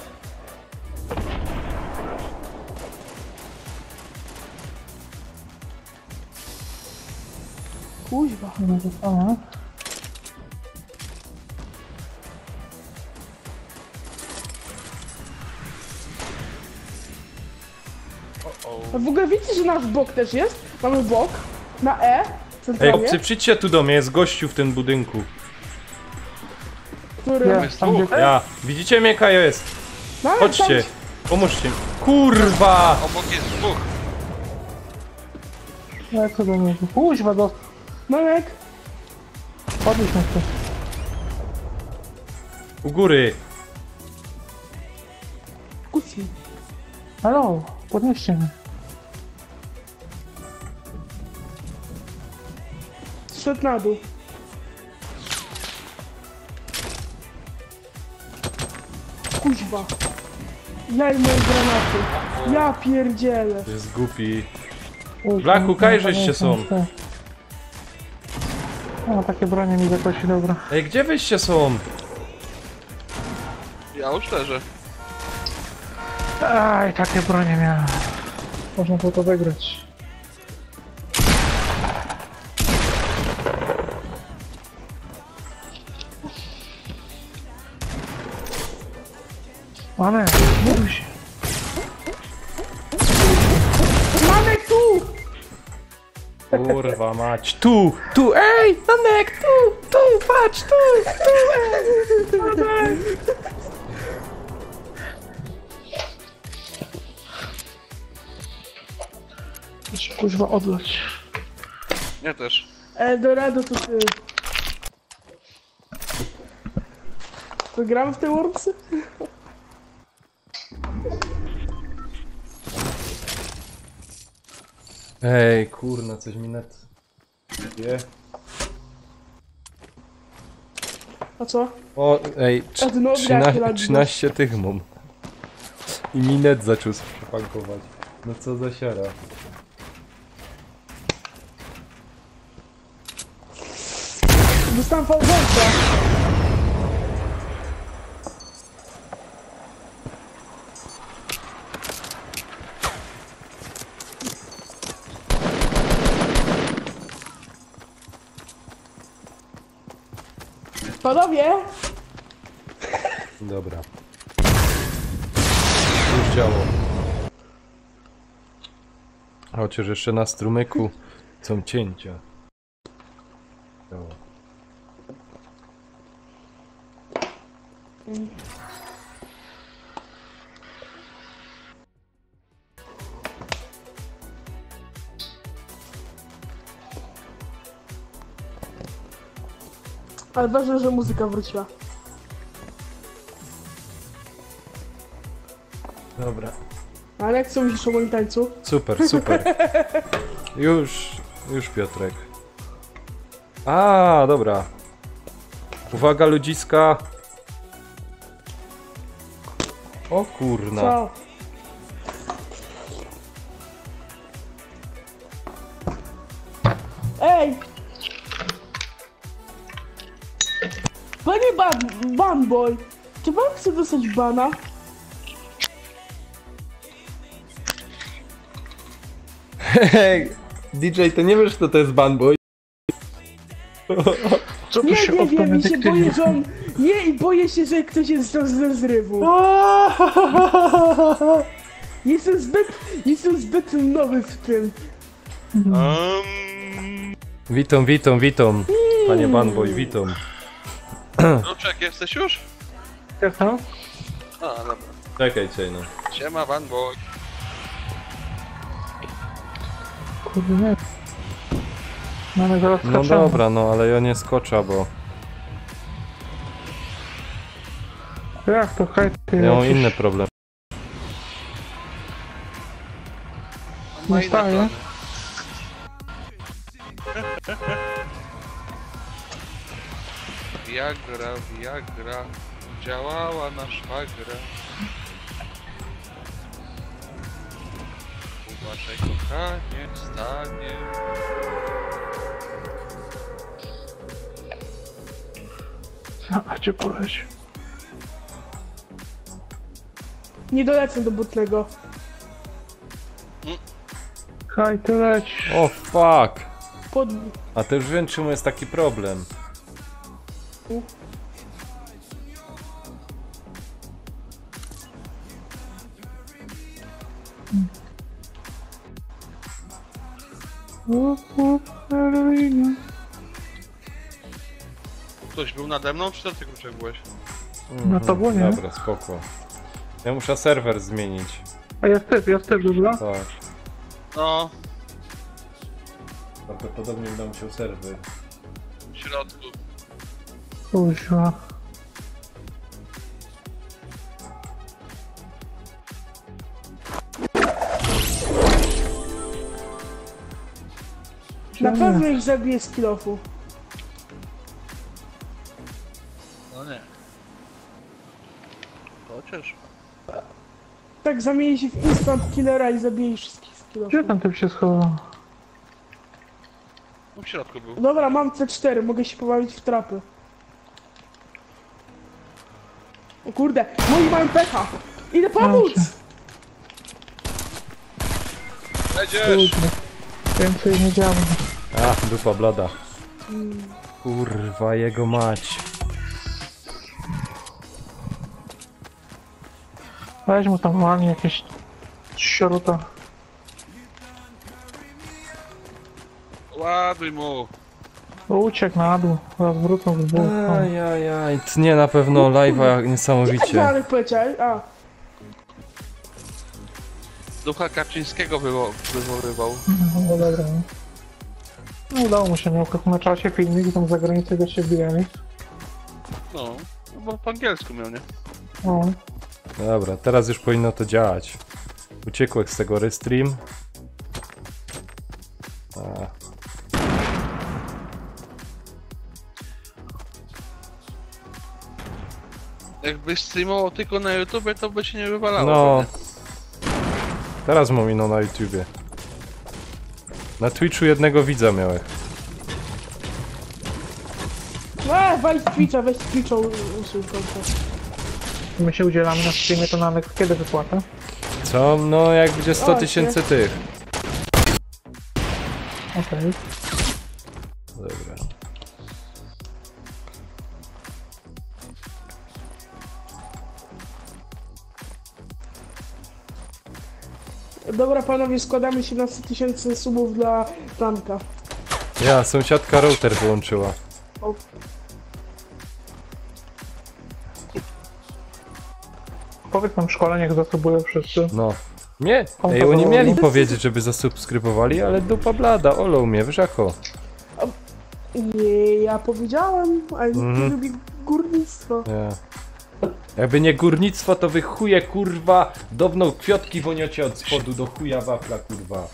Kuźwa. Nie zostało. A w ogóle wiecie, że nasz bok też jest? Mamy bok. Na E. Ej, Centralnie. chłopcy, przyjdźcie tu do mnie, jest gościu w tym budynku. Który... Jest, tam gdzie... Ja. Widzicie mnie, Kajo jest. No, ale Chodźcie. tam- Pomóżcie mi. Kurwa! Obok jest dwóch. Jak to do niego? Kuźwa, do... Marek. Podnieś mnie ktoś. U góry. Kucnij. Halo, podnieście mnie. Zszedł na dół. Kuźwa. Ja i moje granaty. Ja pierdzielę. To jest głupi. Kuźwa, Blaku, nie kajżeście pamiętam, są. te. O, takie bronie mi zakosi, dobra. Ej, gdzie wyście są? Ja już leżę. Aj, takie bronie miałem. Można było to wygrać. Mamy, mówi się. Mamy tu! Kurwa mać. Tu, ej, Nanek, tu, patrz, tu, ej. Kuźwa, odleć. Ja też. Eldorado to ty. To gramy w te Wormsy? Ej, kurna, coś mi net... Wie? A co? O, ej, A ty no, jak lat 13 tych mam. I mi net zaczął sprzepankować. No co za siara. Dostałem fałdolca. Panowie! Dobra. Już działo. Chociaż jeszcze na strumyku są cięcia. Działo. Ale ważne, że muzyka wróciła. Dobra. Ale jak co myślisz o moim tańcu? Super, super. Już Piotrek. A, dobra. Uwaga ludziska. O kurna. Co? Ej! Panie Banboy, czy pan chce dostać bana? Hej, DJ, to nie wiesz, kto to jest Banboy? Co tu Nie, się nie od wiem, i się Benedykty boję, że on... Nie, i boję się, że ktoś jest ze zrywu. Jestem zbyt nowy w tym. Witam. Panie Banboy, witam. Ruczek, jesteś już? Aha. A, dobra. Czekajcie, no. Siema, Van Boy. Kurde, nie. Mamy zaraz No skaczemy. dobra, no ale ja nie skoczę, bo Jak to hej, ty ja mam lecisz? inny problem. Ma Nie inne staje. plany. Viagra, działała na szwagra. Uważaj, kochanie, stanie. A gdzie poleci? Nie dolecę do butnego. Hej, ty lecisz. O fuck! Pod... A to już wiem, czemu jest taki problem. Berlina. Ktoś był nade mną, czy to ty, Kruczek, byłeś? No to było, nie? Dobra, spoko. Ja muszę serwer zmienić. A jest typ, dobra? Tak. No, Prawdopodobnie będę musiał serwer. w środku. Kuźwa. Na pewno ich zabiję z kilofu. No nie. Chociaż. Tak zamienię się w instant killera i zabiję ich wszystkich z kilofu. Gdzie ten typ się schował? No, w środku był. Dobra, mam C4, mogę się pobawić w trapy. O kurde, moi mają pecha! Idę pomóc! Jedziesz! Kurde. Więcej nie działa. A, dupa blada. Kurwa, jego mać. Weź mu tam walnie jakieś sieruta. Ładuj mu! Uciekł na dół, zaraz wrócą w dwóch. Ajajaj, tnie na pewno live'a Jak niesamowicie. dalej poleciałeś? A, Ducha Kaczyńskiego wywoływał. No dobra. No udało mu się, miał na czasie filmik, tam za granicę go się bijali. No, bo po angielsku miał, nie? O, Dobra, teraz już powinno to działać. Uciekłeś z tego restream. A, Jakbyś streamował tylko na YouTubie, to by się nie wywalało. no. pewnie. Teraz mam ino na YouTubie. Na Twitchu jednego widza miałem. weź Twitcha, usuń końca. my się udzielamy na streamie, to nawet kiedy wypłata? Co? No jak będzie 100 O, tysięcy tych. Okej. Dobra. Dobra panowie, składamy się na 100 000 subów dla Planka. Ja, sąsiadka router wyłączyła. O. Powiedz nam w szkole, niech zasubują wszyscy. No. Nie! O, Ej, to oni było- mieli powiedzieć, żeby zasubskrybowali, ale dupa blada, olą mnie, wiesz jako. Nie, ja powiedziałem, ale nikt nie lubi górnictwa. Nie. Jakby nie górnictwo, to wy chuje, kurwa, dawno kwiatki woniacie od spodu do chuja wafla, kurwa.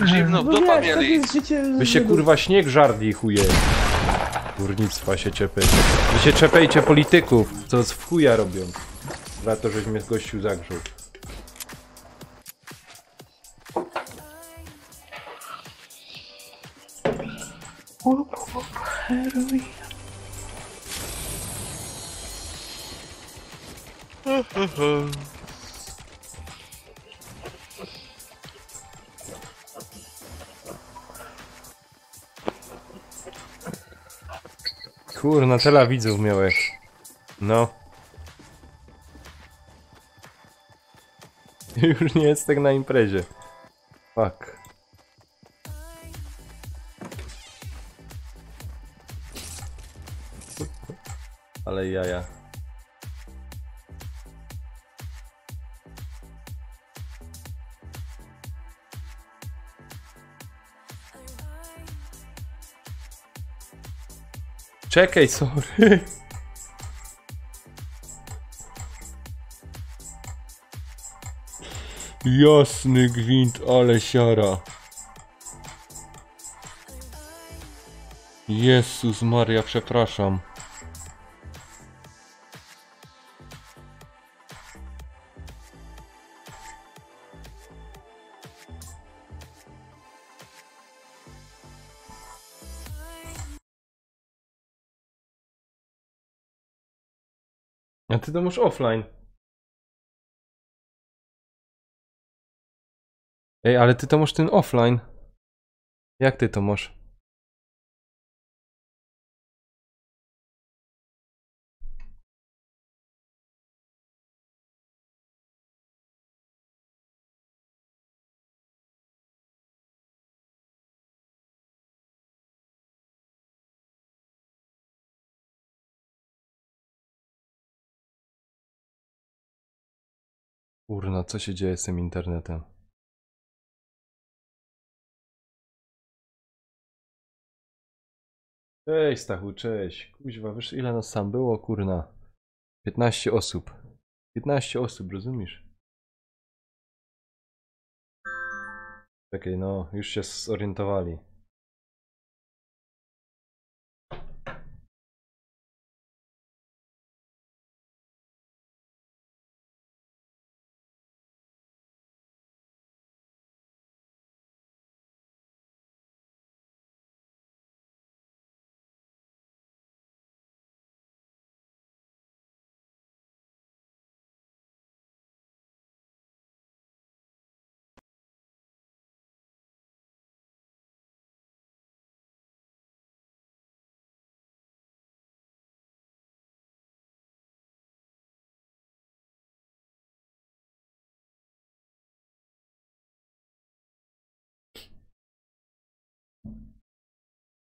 Zimno w No dupa wiesz, tak mieli. jest życie... Wy się, kurwa, śnieg żarli, chuje. Górnictwa się czepecie. Wy się czepejcie polityków, co z chuja robią. Za to, żeś mnie gościu zagrzał. Heroin. Kurna, tyle widzów miałeś. No. Już nie jest tak na imprezie. Fuck. Ale jaja. Czekaj, sorry. Jasny gwint, ale siara. Jezus Maria, przepraszam. A ty to masz offline. Ej, ale ty to masz ten offline. Jak ty to masz? Kurna, co się dzieje z tym internetem? Cześć Stachu, cześć. Kuźwa, wiesz ile nas tam było, kurna? 15 osób. 15 osób, rozumiesz? Czekaj, no, już się zorientowali.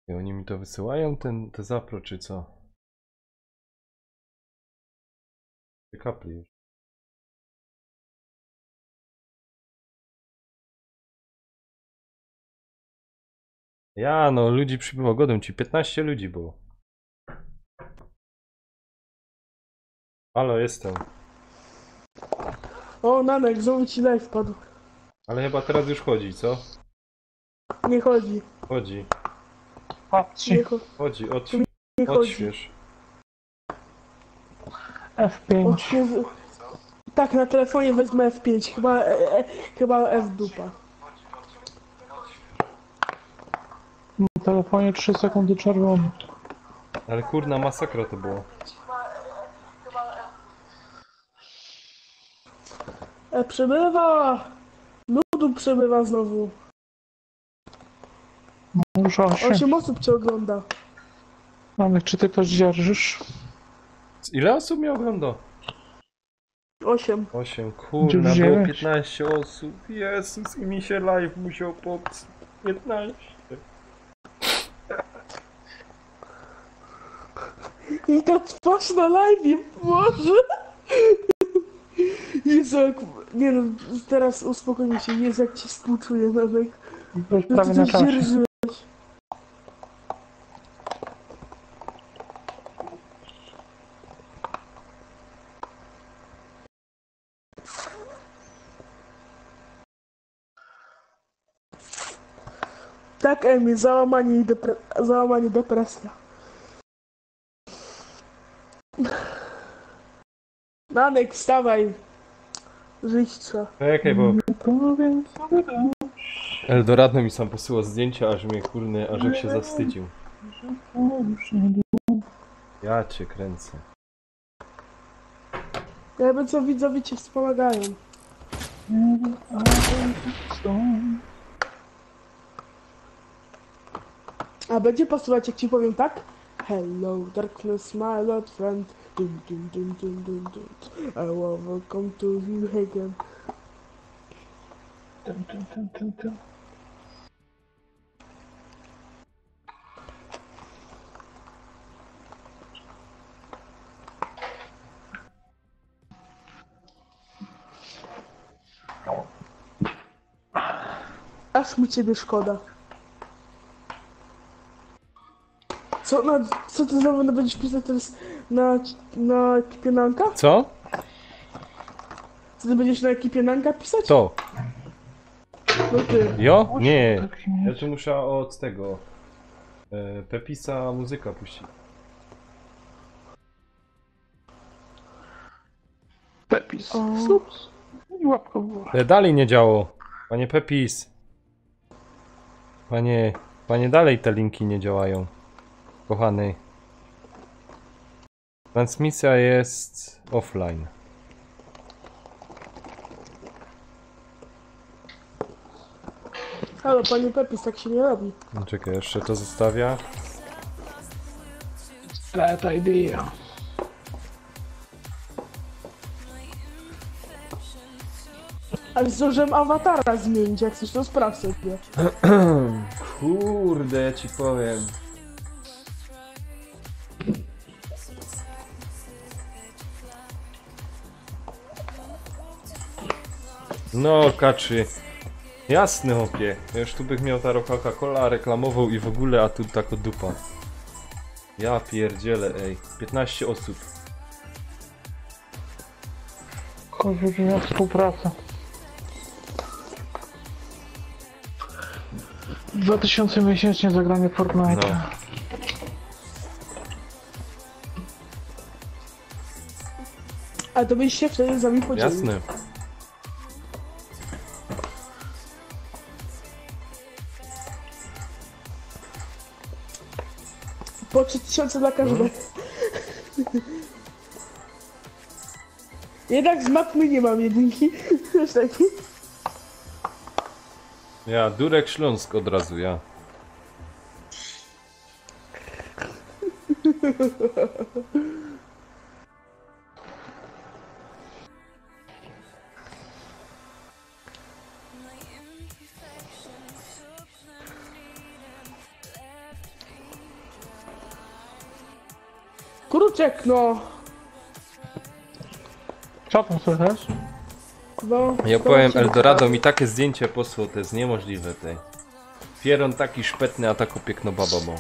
I oni mi to wysyłają, te zapro, czy co? Kapli już. Ja, no, ludzi przybyło, godą ci, 15 ludzi było. Halo, jestem. O, Nanek, znowu ci live wpadł. Ale chyba teraz już chodzi, co? Nie chodzi. Chodzi. Patrzcie. Nie, Chodzi, nie chodzi. odśwież. F5. Tak, na telefonie wezmę F5, chyba F dupa. Na telefonie 3 sekundy czerwony. Ale kurna, masakra to było. Przebywa! Nudu przebywa znowu. Już 8. 8 osób cię ogląda. Mamy, czy ty ktoś dzierżysz? Ile osób mnie ogląda? 8. 8, kurna, było 9. 15 osób. Jezus, i mi się live musiał popsuć. 15. I to twarz na live, Boże! Jezu, nie no, teraz uspokój się, Jezu, jak ci współczuję, Nanek. Byłeś prawie na Coś czasie. dzierżyłeś. Kamil, załamanie, depresja. Nanek, wstawaj. Żyć trzeba. Czekaj, bo Powiem sobie Eldorado mi sam posyła zdjęcia, aż mnie kurny, aż jak się zawstydził. Ja cię kręcę. Jakby co widzowie ci wspomagają. A będzie pasować jak ci powiem tak? Hello darkness my old friend. Dun, dun, dun, dun, dun, dun. I welcome to you again. Aż mi ciebie szkoda. Co ty znowu będziesz pisać teraz na ekipie Nanka? Co? Co ty będziesz na ekipie Nanka pisać? To. No ty. Jo? Nie. Ja tu muszę od tego Pepisa muzyka puścić. Pepis. O. Sups. I łapka w górę. Dalej nie działo. Panie Pepis. Panie dalej te linki nie działają. Kochany. Transmisja jest offline. Halo, panie Pepis, tak się nie robi. Czekaj, jeszcze to zostawia. Bad idea. Ale zdążyłem awatara zmienić, jak chcesz to sprawdź sobie. Kurde, ja ci powiem. No, kaczy. Jasny, hopie. Ja już tu bych miał ta Coca-Cola reklamował i w ogóle, a tu tako dupa. Ja pierdzielę, ej. 15 osób. Chodzi na współpracę. 2000 miesięcznie za granie Fortnite. No. A to byś się wtedy z nami podzielił. Jasne. Po 3000 dla każdego. Jednak z mapy nie mam jedynki. Wiesz taki? Ja, Durek Śląsk od razu, ja. Kruczek, no. Co tam słychać? No. Ja to powiem, się- Eldorado mi takie zdjęcie posłał, to jest niemożliwe, tej. Pieron taki szpetny, a taką piękną babą.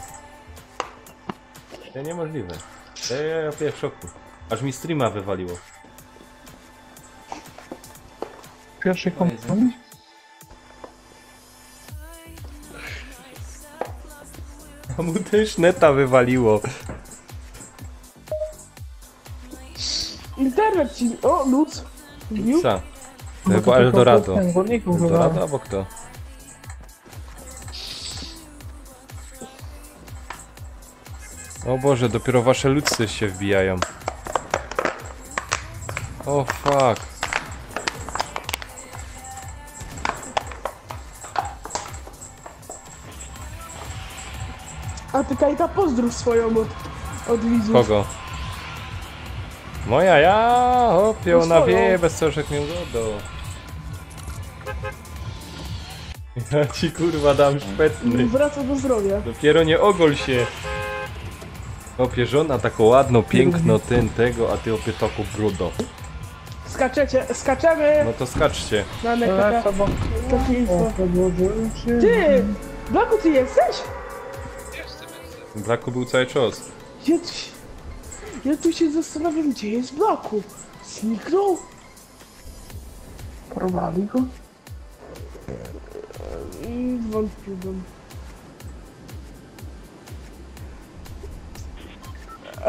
To niemożliwe. Ja w szoku. Aż mi streama wywaliło. Pierwszy komponent? A mu też neta wywaliło. Internet ci... O, luz. Wbił? Co? To chyba Eldorado. Eldorado Eldorado albo kto? O Boże, dopiero wasze ludzcy się wbijają. O fuck. A ty Kajta pozdrów swoją od widzów. Kogo? Moja ja! Opie, No ona swoją. wie, bez cożek mnie godo. Ja ci kurwa dam szpetny. Wraca do zdrowia. Dopiero nie ogol się. Opie, żona taką ładną, piękną, tego, a ty opie taką brudo. Skaczemy No to skaczcie. na nekata. Takie info. Ty! Blaku, ty jesteś? Blaku był cały czas. Ja tu się zastanawiam, gdzie jest Blaku. Zniknął? Porwali go? Wątpiłbym.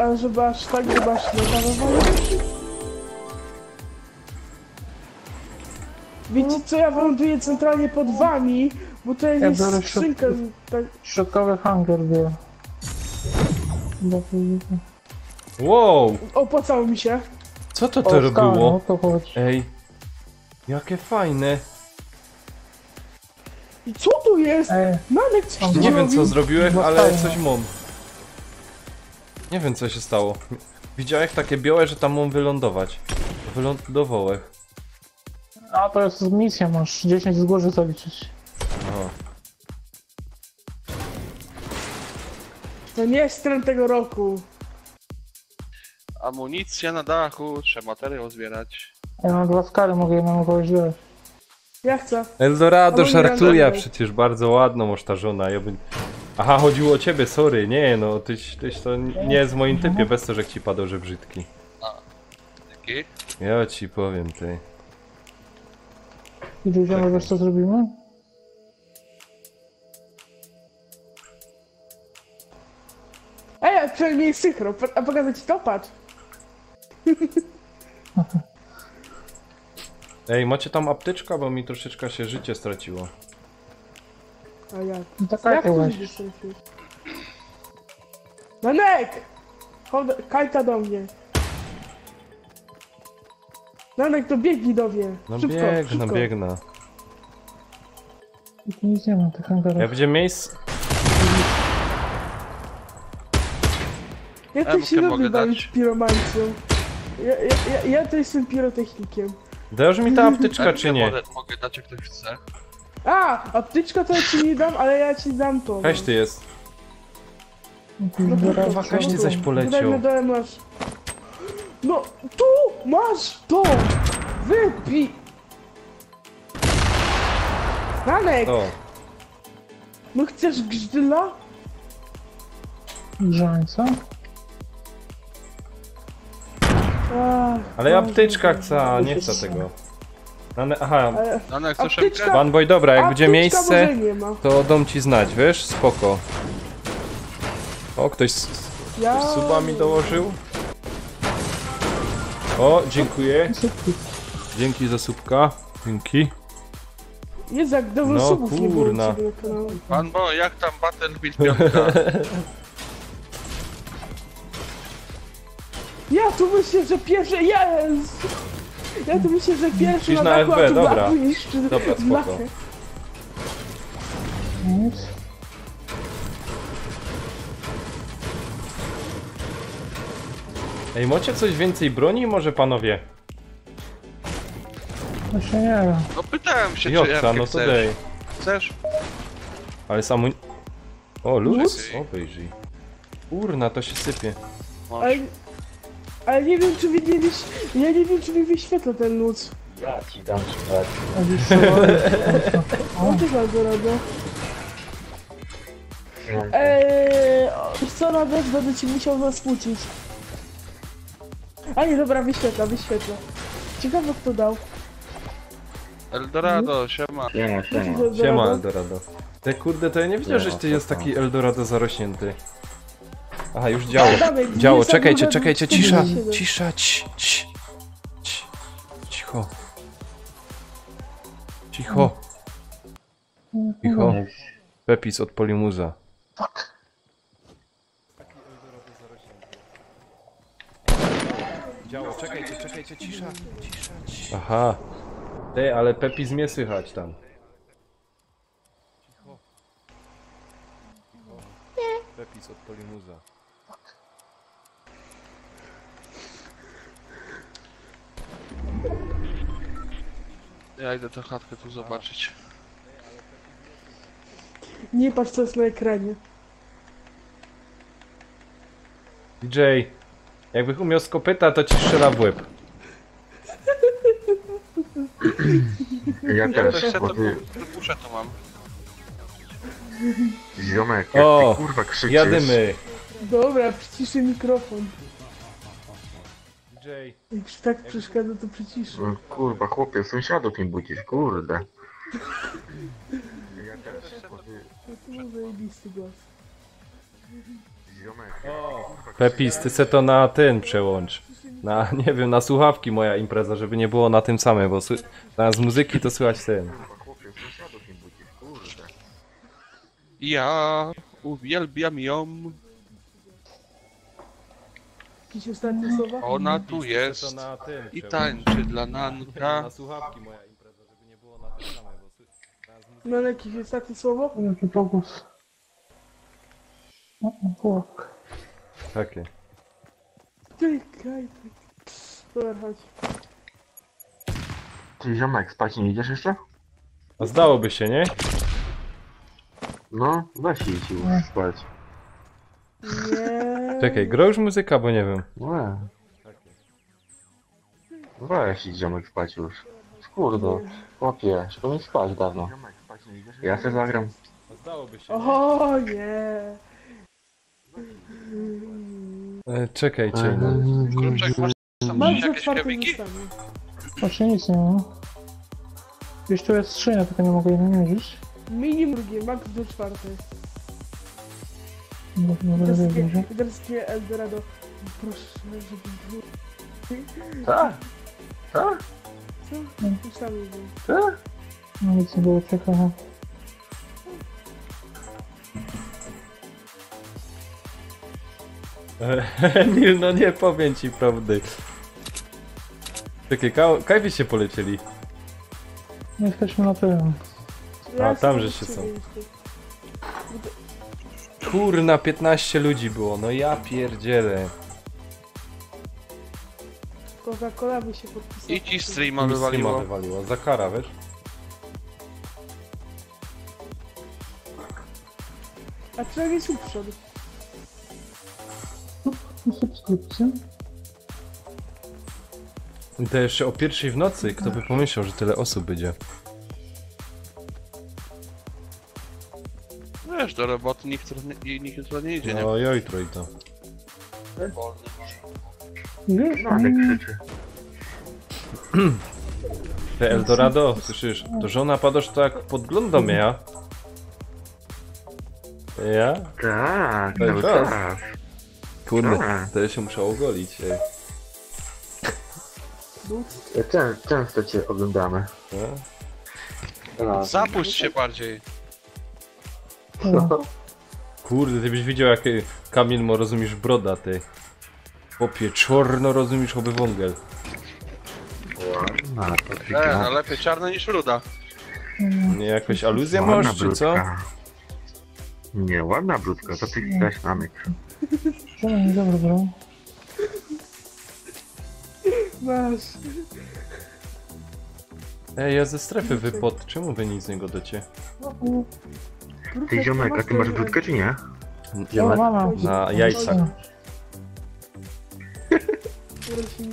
A żeby aż tak, żeby aż nie dawali? Wiecie co, ja wyląduję centralnie pod wami, bo to Ja jest biorę skrzynka, tak, Środkowy hangar był. Wow! opłacało mi się. Co to było? No to chodź. Ej. Jakie fajne. I co tu jest? Ej, Nanek coś tu Nie wiem robi. co zrobiłeś, No ale fajne. coś mam. Nie wiem co się stało. Widziałeś takie białe, że tam mam wylądować. Wylądowałem. a to jest misja, masz 10 z góry zaliczyć. Aha. To nie jest trend tego roku. Amunicja na dachu, trzeba materiał zbierać. Ja mam 2 skary, mogę jedną kogoś dać. Ja chcę. Eldorado Ale nie żartuje, random. przecież bardzo ładno masz ta żona. Ja bym... Aha, chodziło o ciebie, sorry. Nie no, tyś to nie jest w moim typie, bez to, że ci padł, że brzydki. Taki? Ja ci powiem, ty. I tu idziemy, wiesz co zrobimy? Ej, a przynajmniej jest synchro, a pokazać ci to, patrz. Ej, macie tam apteczka, bo mi troszeczkę się życie straciło. A jak? No tak Jak jak to weź. widzisz? Nanek! Kajta do mnie. Nanek, to biegnij do mnie. No Szybko, biegnę, szybko. biegnę. I tu nic nie ma, tych hangarów. Jak będzie miejsce... Ja to Emkę się lubię mogę bawić dać. piromancją. Ja to jestem pirotechnikiem. Dasz mi ta apteczka, czy nie? Mogę dać jak ktoś chce. A, aptyczka to ja ci nie dam, ale ja ci dam to. Kaś ty jest. No, Kurwa, Kaś ty zaś Tutaj poleciał. na dole masz. No, tu masz to! Wypij! Nanek! O, No chcesz grzdyla? Grzańca? Ach, ale ja Boże, apteczka Boże. chcę, a nie chcę tego. Aha, Ale Nanek, chcesz Apteczka- Emkę? Fanboy, dobra, jak będzie apteczka miejsce, może nie ma. to dam ci znać, wiesz? Spoko. O, ktoś Ja... suba mi dołożył. O, dziękuję. Dzięki za subka. Dzięki. Jest jak dużo No, subów nie było kurna. u ciebie na kanale. Pan Bo, jak tam Battlefield 5? Ja tu myślę, że pierwszy jest! Ja tu myślę, że pierwszy Idź na dachu, a FB, tu dobra. dachu niszczy Dobra, spoko. blachę. Nic. Ej, macie coś więcej broni może, panowie? No się nie wiem. No pytałem się, czy Joksa, Emkę no to chcesz. dej. Chcesz? Ale samu... O, luz? Luz? Obejrzyj. Kurna, to się sypie. Masz. Ale nie wiem, czy wy nie ja nie wiem, czy mi wyświetla ten lód. A gdzieś trzeba... No to bardzo rada. Wiesz co, Radek, będę ci musiał zasmucić. A nie, dobra, wyświetla. Ciekawe, kto dał. Eldorado, siema. Siema, Eldorado. Te kurde, to ja nie wiedział, że ty jest taki Eldorado zarośnięty. Aha, już działo. Dawaj, Działo, jest czekajcie, Eldorado czekajcie, cisza, 47. cisza, cicho. Cicho. Cicho. Pepis od Polimuza. Działo, czekajcie, cisza. Aha. Ty, ale Pepis mnie słychać tam. Cicho. Pepis od Polimuza. Ja idę tę chatkę tu zobaczyć. Nie patrz, co jest na ekranie. DJ, jakbyś umiał z kopyta, to ci strzela w łeb. Ja Jak ktoś też, chce, bo to ty, wypuszczę to mam. ziomek, jak O, ty kurwa krzyczysz, jadymy. Dobra, przyciszę mikrofon. DJ, Jak już tak przeszkadza, to przyciszę. no, kurwa chłopie, sąsiadów mi budzisz, kurde. Ja też, bo ty, To był zajebisty głos. Ziomek. Pepis, ty se to na ten przełącz. Na, nie wiem, na słuchawki moja impreza, żeby nie było na tym samym, bo z muzyki to słychać ten. Kurwa, chłopie, sąsiadów nie budzisz, kurde. Ja uwielbiam ją. Jakieś ostatnie słowa? Ona tu jest To na tym i przełącz. tańczy dla Nanka. Na słuchawki moja impreza, żeby nie było na tym samym, bo No ale jakieś ostatnie słowo? Jaki pogłos. Chłop. takie. Czekaj. Dobra, chodź. Ty ziomek, spać nie idziesz jeszcze? A zdałoby się, nie? No, weź idź już spać. Nie. Czekaj, gra już muzyka, bo nie wiem. Nie. Weź idź ziomek spać już. Kurde, chłopie, trzeba mi spać dawno. Ja się zagram. A zdałoby się. O nie. Czekajcie, no. Kurczak, masz tam Mam gdzieś za jakieś czwartym kawiki? ustawię. Właśnie nic nie ma. Gdzieś tu jest skrzynia, tylko nie mogę jej namierzyć. Minimum drugie, max do czwartej. Nie będę wiedział. Teraz nie Eldorado. Proszę, żeby było. Tak? Tak? Co? Już tam nie był. No nic nie było ciekawe. Emil, no nie powiem ci prawdy. Czekaj, kajwy się polecieli. Nie jesteśmy na tym. A, tam sobie żeście siebie są. jeszcze. Kurna, 15 ludzi było, no ja pierdzielę. Coca-Cola by się podpisała. I ci streama Mi streama wywaliło. wywaliło. Za kara, wiesz? A przynajmniej słup przodu. Subskrypcja. I to jeszcze o 1 w nocy, kto by pomyślał, że tyle osób będzie. Wiesz, do roboty nikt jutro nie idzie, nie? No jutro i to. Wiesz? No, ale krzyczy. Te Eldorado, słyszysz? To żona padasz tak podgląda mnie, ja? Ja? Tak, To cały czas. czas. Kurde, Tak. to ja się muszę ogolić, ej. Często cię oglądamy. No. Zapuść się bardziej. Kurde, ty byś widział jak Kamil mo rozumiesz broda, ty. Chłopie, czorno rozumiesz oby wągel. Ładna, to No lepiej czarne niż ruda. Nie jakoś aluzję ładna masz, czy co? brudka. Nie, ładna brudka, to ty chcesz namyk. Czemu nie zabrał? Masz. Ej, ja ze strefy wypod, czemu wy nic z niego docie? Ty ziomek, a ty masz brudkę czy nie? O, mama. Na jajcach.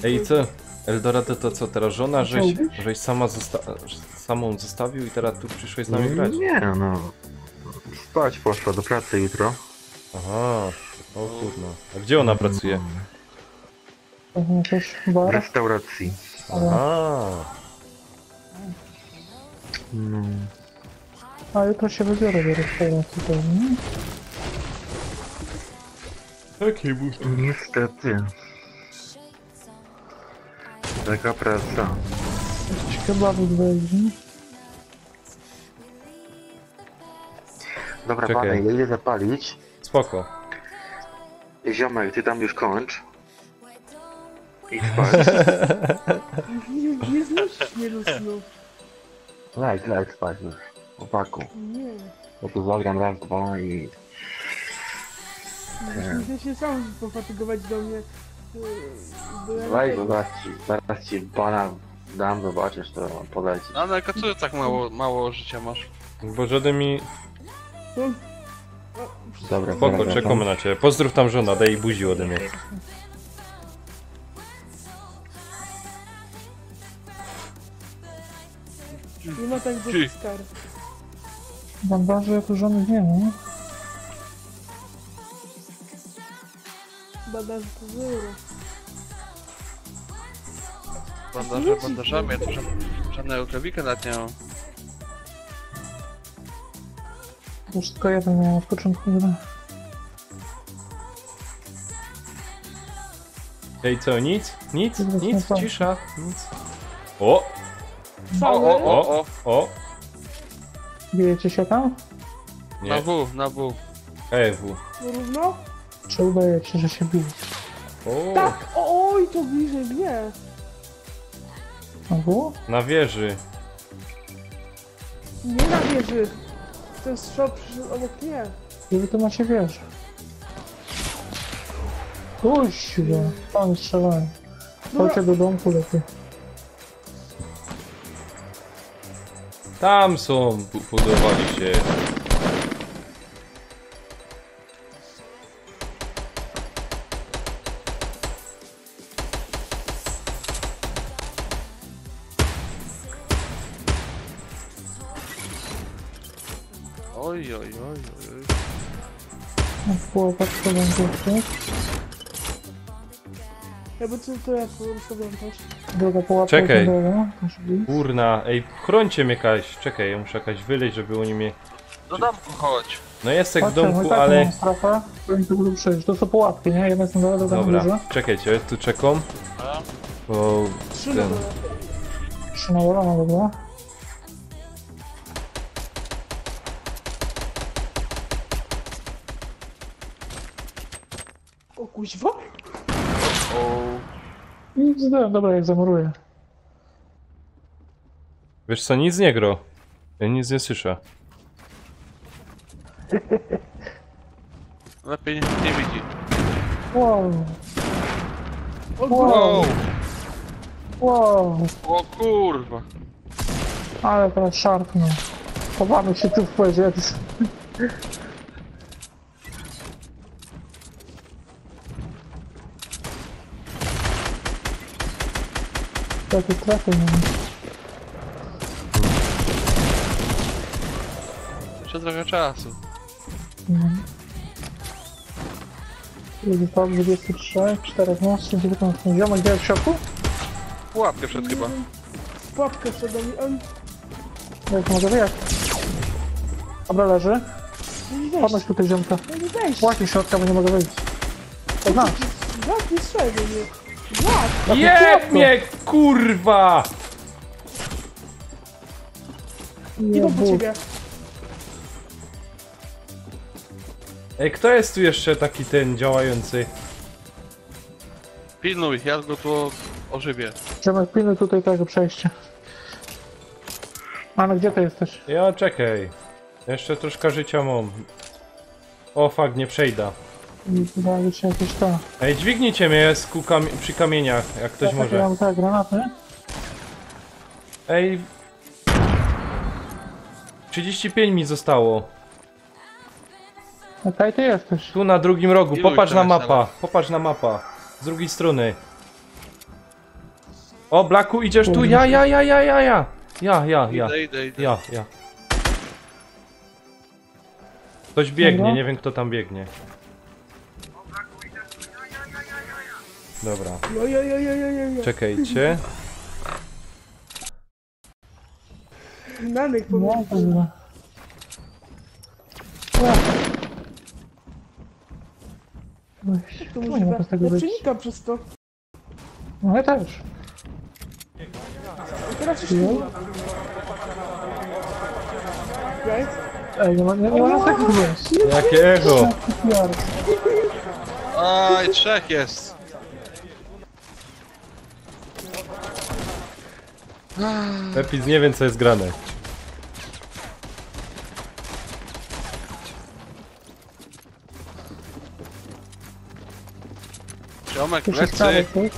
Ej, co? Eldorado to co, teraz żona, żeś samą zostawił i teraz tu przyszłeś z nami grać? Nie, no. Spać poszła do pracy jutro. Aha, o kurno. A gdzie ona pracuje? Pewnie też W bar. restauracji. Aha. No. A jutro się wybiorę do restauracji pewnie. Takiej buź. Niestety. Taka praca. Jakiś kebabik weźmie. Dobra, Czekaj. panie, ja idę zapalić. Spoko. Ziomek, ty tam już kończ. I spać. Nie znosisz mnie do snu. Lajk spać już. Chłopaku. Nie. Ja tu zagram raz, dwa i... Muszę się sam pofatygować do mnie. Lajk, zaraz ci bana dam, zobaczysz, to poleci. Nanek, a co ty tak mało życia masz? Bo żaden mi... Dobra, Spoko, dobra, czekamy na ciebie. Pozdrów tam żona, daj jej buzi ode mnie. Nie ma tak do Ty. skar. Bandaży jak żonych nie ma. Badaż to zero. Bandażami, ja tu żadnego krawika nawet nie mam. To już tylko jeden miał od początku gry. Ej, co, nic? Nic? Nic nie Nic? ma. Cisza? Nic. O! Cały? O! Bijecie się tam? Na Nie, W, na W. EW. Równo? Czy udaje ci się, że się bije? O! Tak! Oj, to bliżej mnie. Na W? Na wieży. Nie na wieży. Ten strzał przyszedł obok mnie. Gdzie wy to macie wieżę? Kuźwa, tam strzelają. Chodźcie do domku lepiej. Tam są, budowali się. Oj, oj, oj, oj. Połowa podłączę. Jakby co to ja sobie też. Druga pułapka. Czekaj. Dobra, proszę bić. Kurna, ej, chrońcie mnie Kaś. Czekaj, ja muszę jakaś wyleźć, żeby oni mnie... Do domku chodź. No jestem w Chodźcie, domku, mój taką ale... mam strefę, to oni tu będą przejść. To są pułapki, nie? Jedna jest na dole, druga na Dobra, górze. czekajcie, tu czekam. Bo... Trzy na ten... dole. 3 na dole, no dobra. O kuźwa? O, I zdałem, dobra, jak zamuruję. Wiesz co, nic nie gro. Ja nic nie słyszę. lepiej nie widzi. Wow, O Wow, wow, o kurwa. ale teraz szarpnął. Chowamy się tu w płycie. Takie trafy mam. Jeszcze trochę czasu. Zostało 23, 14, 19. Ziomek, gdzie w środku? Pułapkę przed chyba. Pułapkę przed nami. On Jak mogę wyjechać? Dobra, leży. nie wejść. Podnoś tutaj ziomka. No nie wejść. Właśnie środka, bo nie mogę wyjść. To znasz. Złap, nie strzelaj do mnie. Złap. Jeb mnie, kurwa! Idą po ciebie. Ej, kto jest tu jeszcze taki ten działający? Pilnuj, ja go tu ożywię. Ziomek, pilnuj tutaj tego przejścia. Ale gdzie ty jesteś? Ja czekaj. Jeszcze troszkę życia mam. O fuck, nie przejdę. Wydaje się jakieś to. Ej, dźwignijcie mnie przy kamieniach, jak ktoś Ja może. mam te granaty. Ej... 35 mi zostało. Okej, ty jesteś. Tu na drugim rogu, Ilu popatrz ich na tam mapa, jest popatrz na mapa. Z drugiej strony. O, Blaku, idziesz tu? Ja. Idę. Ktoś biegnie, Dobra. nie wiem kto tam biegnie. Dobra, Jo. czekajcie. Nanek No, powiem. dobra. To Nie mogę z tego ja wyjść. przenikam przez to. No ja też. A teraz już Jo. nie. Okej. Ej, nie ma tego wyjść. Jakie echo! Aj, trzech jest. Epic nie wiem co jest grane. Ziomek, Tu się sprawy, lecy.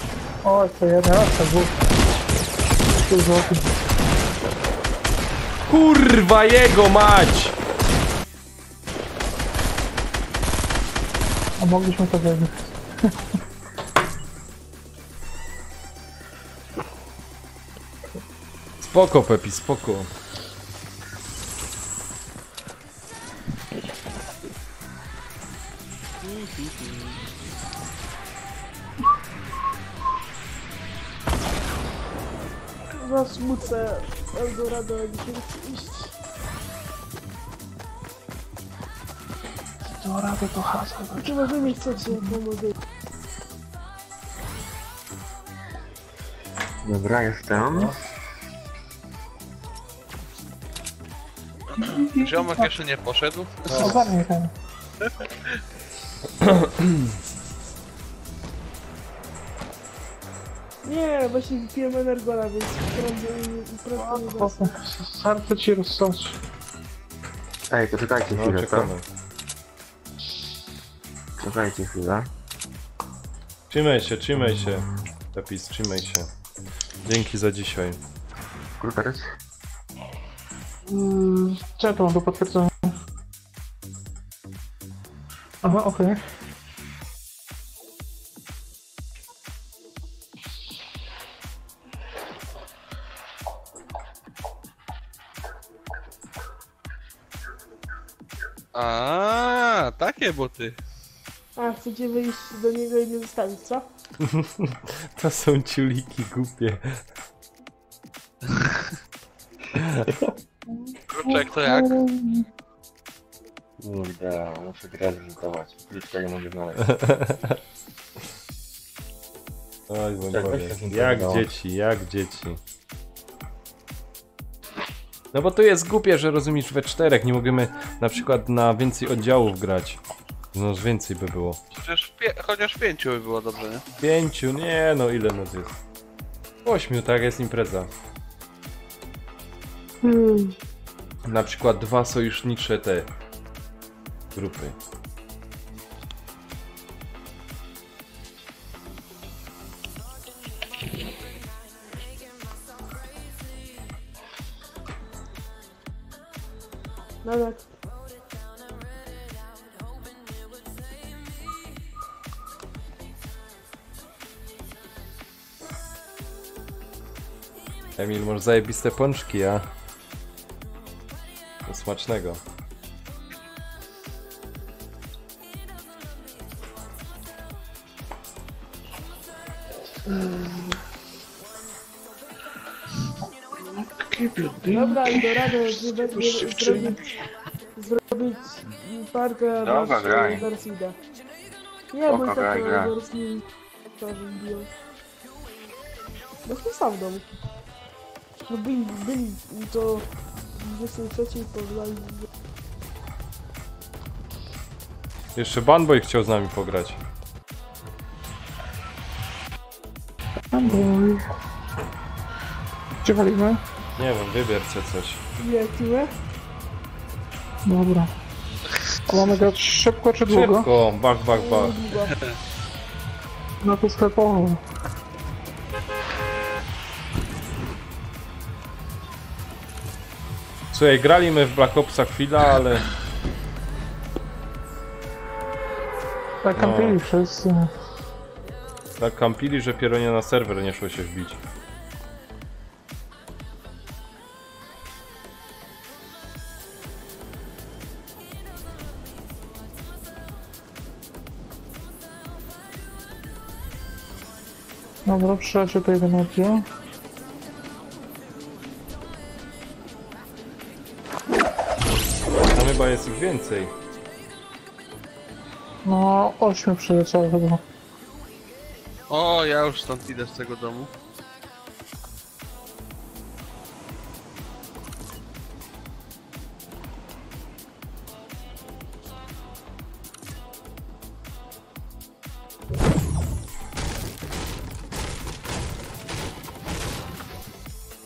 tu. O, to jeden, raz, to dwóch. Tu złoty. Kurwa jego mać! A mogliśmy to zrobić. Spoko Pepi, spoko. Zasmucę Eldorado, jak się chce iść. To rady to hasło. Czy możemy mieć coś, jak pomogę? Dobra, jestem. Ziomek jeszcze nie poszedł. Ogarnij ten. Nie, właśnie wypiłem energola, więc prędzej nie da. Serce ci rozsądzi. Ej, poczekajcie No, chwilę, co? czekamy. Czekajcie chwilę. Trzymaj się. Tapis, trzymaj się. Dzięki za dzisiaj. Kruperec? Co ja tu mam do potwierdzenia? Aha, okej. A, takie buty. A, chcecie wyjść do niego i nie zostawić, co? To są ciuliki głupie. Kruczek to jak? Kurde, muszę grę zrzutować. Kluczka nie mogę znaleźć. Oj, bądź Tak, Boże. weź się Jak no. dzieci, jak dzieci. No bo tu jest głupie, że rozumiesz we czterech, nie możemy na przykład na więcej oddziałów grać. No więcej by było. Chociaż 5 by było dobrze, nie? 5, nie no ile nas jest? 8, tak jest impreza. Na przykład 2 sojusznicze te grupy. No tak. Emil, masz zajebiste pączki, a? To smacznego. Dobra, i do rady zrobić parkę Dobra, graj. Darsida. Nie, bo Spoko, i tak graj. Darsmi to biją. Bo sam w domu. No byli to 23 poznali. Jeszcze Banboy chciał z nami pograć. Bój. Gdzie walimy? Nie wiem, wybierzcie coś. Jakie? Dobra. A mamy grać szybko czy długo? Szybko, bach. No to sklepowo. Słuchaj, graliśmy w Black Opsa chwilę, ale... Tak kampili wszyscy. Tak kampili, że pieronie na serwer nie szło się wbić. Dobra, przyjaciół tutaj będzie. Tam chyba jest ich więcej. No, 8 przyleciało chyba. O, ja już stąd idę z tego domu.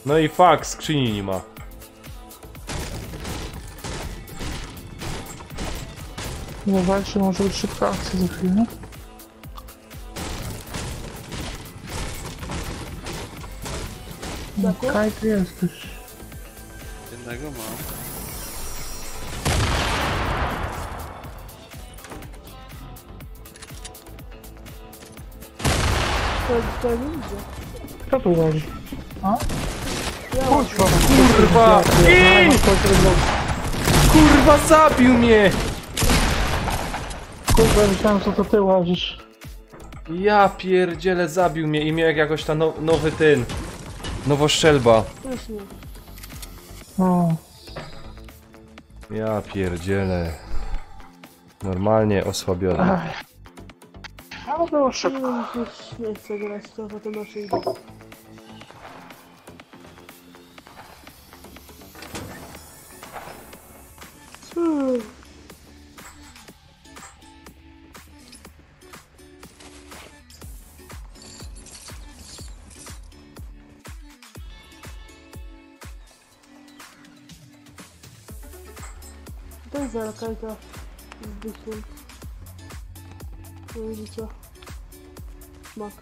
No i fuck, skrzyni nie ma. Nie walczy, może być szybka akcja za chwilę. No, Kaj, ty jesteś. Jednego mam. To nie widzę. Kto tu łazi? A? Chodź, Kurwa! Kurwa, zabił mnie! Kurwa, myślałem, co to ty łazisz. Ja pierdzielę, zabił mnie i miał jakoś ta nowy ten... Nowoszczelba. Też nie. O, Ja pierdzielę. Normalnie osłabiony. ale było szybko. Już nie chcę grać, to potem naszej idę. To jest zarakajka z dychem. Moje życie. Max.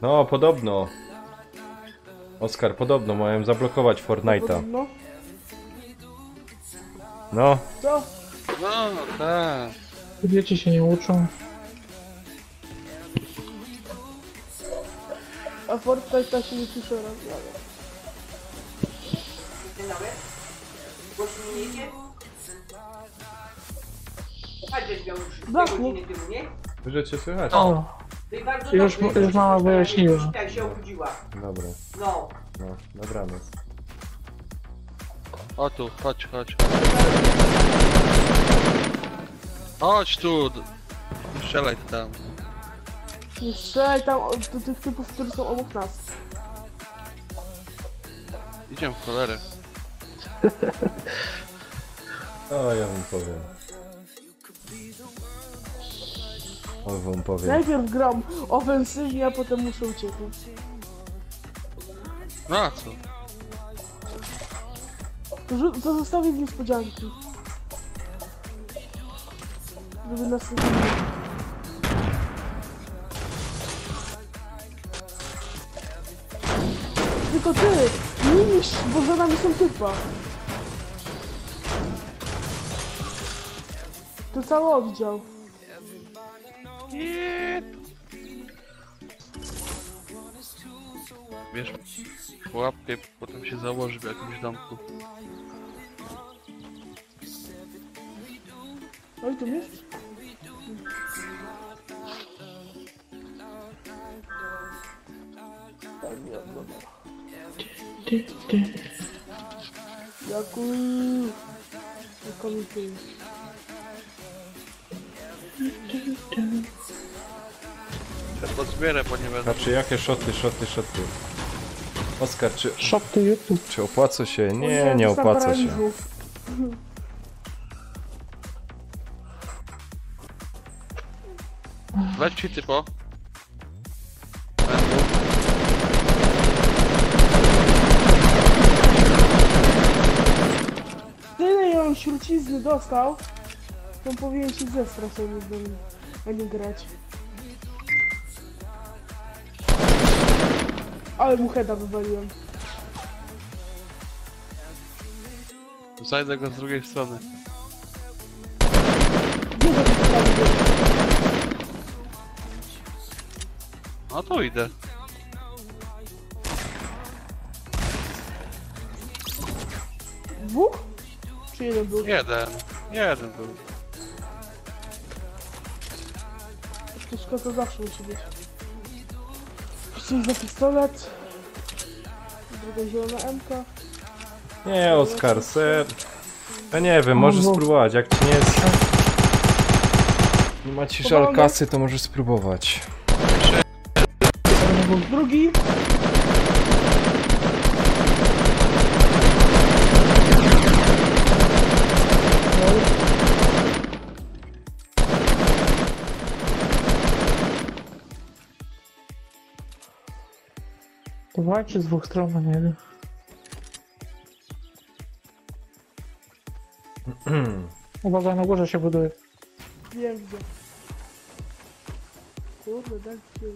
No, podobno. Oskar, podobno mają zablokować Fortnite'a. No. No, Co? No, tak. Dzieci się nie uczą. A Fortnite się nie słyszę rozmawiać. Brakło. że cię słychać. O, już mama wyjaśniła. Dobra. No. No, dobranoc. O tu, chodź, chodź. Chodź tu! Strzelaj tam. Nie strzelaj tam do tych typów, którzy są obok nas. Idziemy w cholerę. O, ja wam powiem. O, wam powiem. Najpierw gram ofensywnie, a potem muszę uciekać. No a co? To zostawię w niespodzianki. Żeby nas nie... Tylko ty! Nie niż, bo za nami są typa. To cały oddział. Wiesz, łapkę potem się założy w jakimś domku. Oj, tu jest? Tak, nie oglądam. Dziękuję. Komentuję. Teraz pozbierę, bo nie będę. Znaczy, jakie szoty. Oskar, Shopty YouTube. czy opłaca się? O Nie, nie dostałem opłaca się. paraliżu. Weź ci typo. Tyle ją śrucizny dostał, to powinien się zestrać, a nie grać. Ale mu heada wywaliłem. Zajdę go z drugiej strony. Gdzie go wywaliłem? No to idę. Dwóch? Czy jeden był? Jeden. Jeden był. Puszka to zawsze musi być. Chcieli za pistolet. Druga zielona MK. Nie, Oskar, ser. Ja nie wiem, możesz spróbować, jak ci nie jest... Nie ma ci żal kasy, to możesz spróbować. Drugi. To walczy z dwóch stron na niego. Uwaga, na górze się buduje. Wiem gdzie. Kurde, tak się...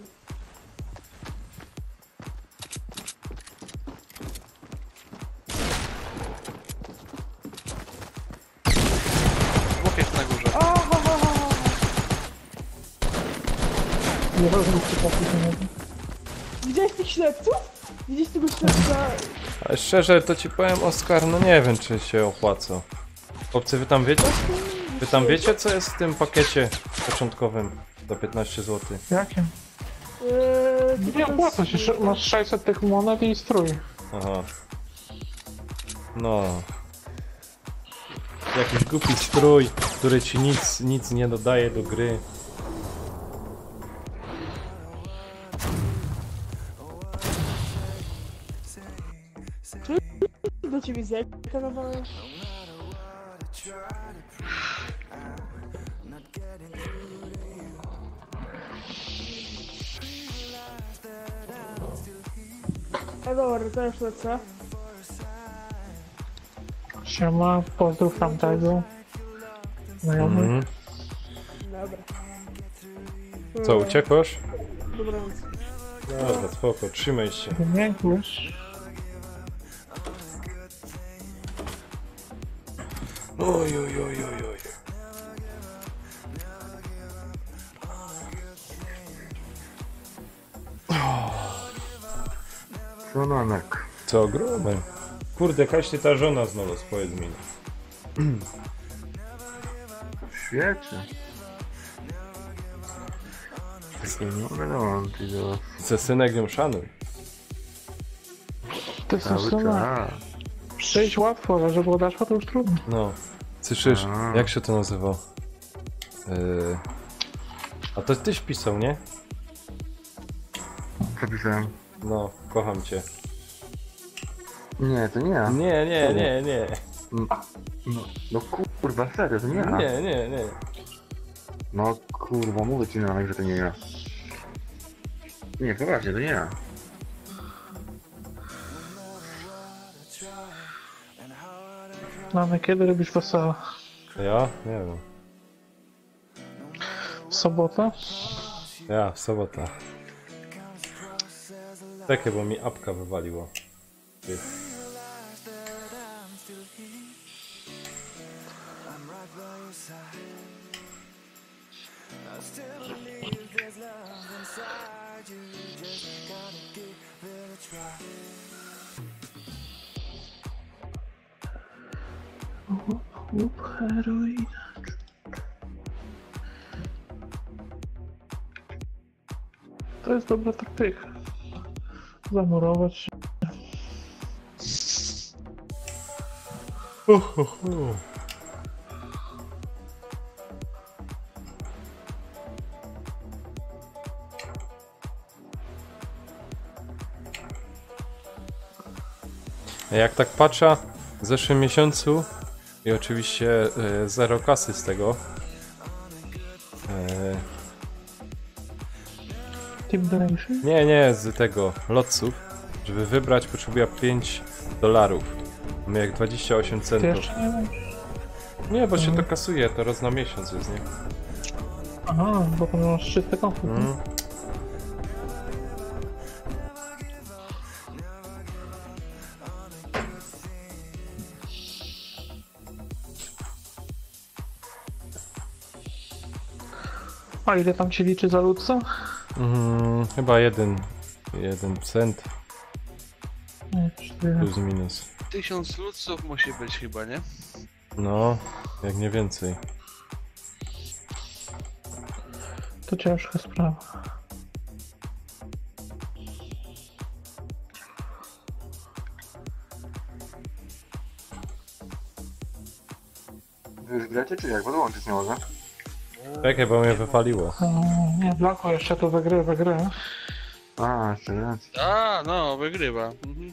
Dwóch jest na górze. Nie rozumiem, czy trafić na niego. Widziałeś tych śledców? Widziałeś tego śledca? Ale szczerze, to ci powiem, Oskar, no nie wiem, czy się opłaca. Chłopcy, wy tam wiecie? Wy tam wiecie, co jest w tym pakiecie początkowym za 15 zł? Jakim? Nie opłaca się, masz 600 tych monet i strój. Aha. No. Jakiś głupi strój, który ci nic nie dodaje do gry. Do ciebie zjadka nawałem. Dobra, to już lecę. Siema, pozdrów tamtego. Znajomy. Mhm. Dobra. Co, uciekłeś? Dobranoc. Dobra, spoko, trzymaj się. Dziękujesz. Oj, oj, oj, oj, oj. Co Nanek? Co gromy? Kurde, jakaś ty ta żona znalazł, powiedz mi. Świecie. Takie nie mogę dołączyć do was. Ze synek ją szanuj. To jest Cały suma. czas. Przejść łatwo, ale żeby odeszła to już trudno. No. Słyszysz, A. jak się to nazywa? A to tyś pisał, nie? Co pisałem? No, kocham cię. Nie, to nie ja. Nie. No kurwa, serio, to nie ja. Nie. No kurwa, mówię ci Nanek, że to nie ja. Nie, poważnie, to nie ja. Mamy kiedy robisz wesoło? Ja? Nie wiem. W sobotę? Ja, sobota. Czekaj, bo mi apka wywaliło. Ty. Heroin. To jest dobra taktyka. Zamurować się. Jak tak patrzę, w zeszłym miesiącu i oczywiście zero kasy z tego. Team Donation? Nie, z tego, lotców. Żeby wybrać potrzebuję $5. Mamy jak 28 Ty centów. jeszcze nie wiem. Nie, bo się to kasuje, to raz na miesiąc jest, nie? Aha, bo to masz 300 konflikt. Mm. A ile tam ci liczy za ludca? Chyba 1 cent Nie, 4. plus minus. 1000 luców musi być chyba, nie? No, jak nie więcej. To ciężka sprawa. Wy już gracie, czy jak? Podłączyć nie mogę. Czekaj, bo mnie wypaliło. Nie, Blako jeszcze to wygrę. A, jeszcze raz. A, no, wygrywa. Mhm.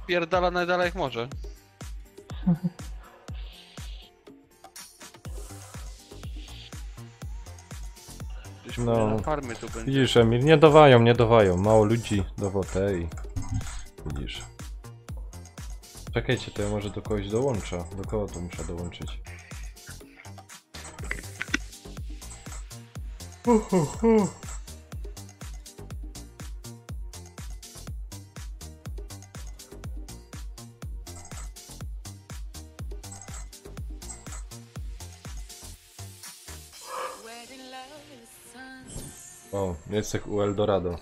Pierdala najdalej jak może. Gdzieś No. na farmie tu będzie. Widzisz, Emil, nie dawają. Mało ludzi do tej. Widzisz. Czekajcie, to ja może do kogoś dołączę. Do kogo to muszę dołączyć? O, jest jak u Eldorado.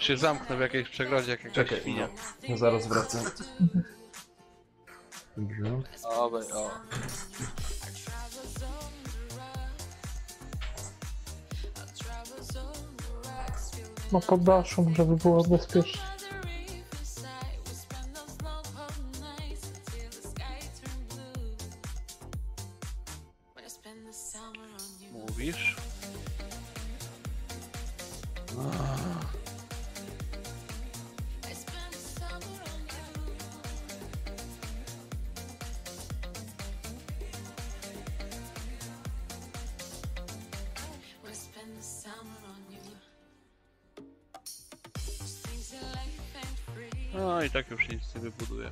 Się zamknę w jakiejś przegrodzie, jak jakaś świnia. No zaraz wracam. Dobrze. O. na poddaszu, żeby było bezpiecznie. Mówisz? No i tak już nic nie wybuduje.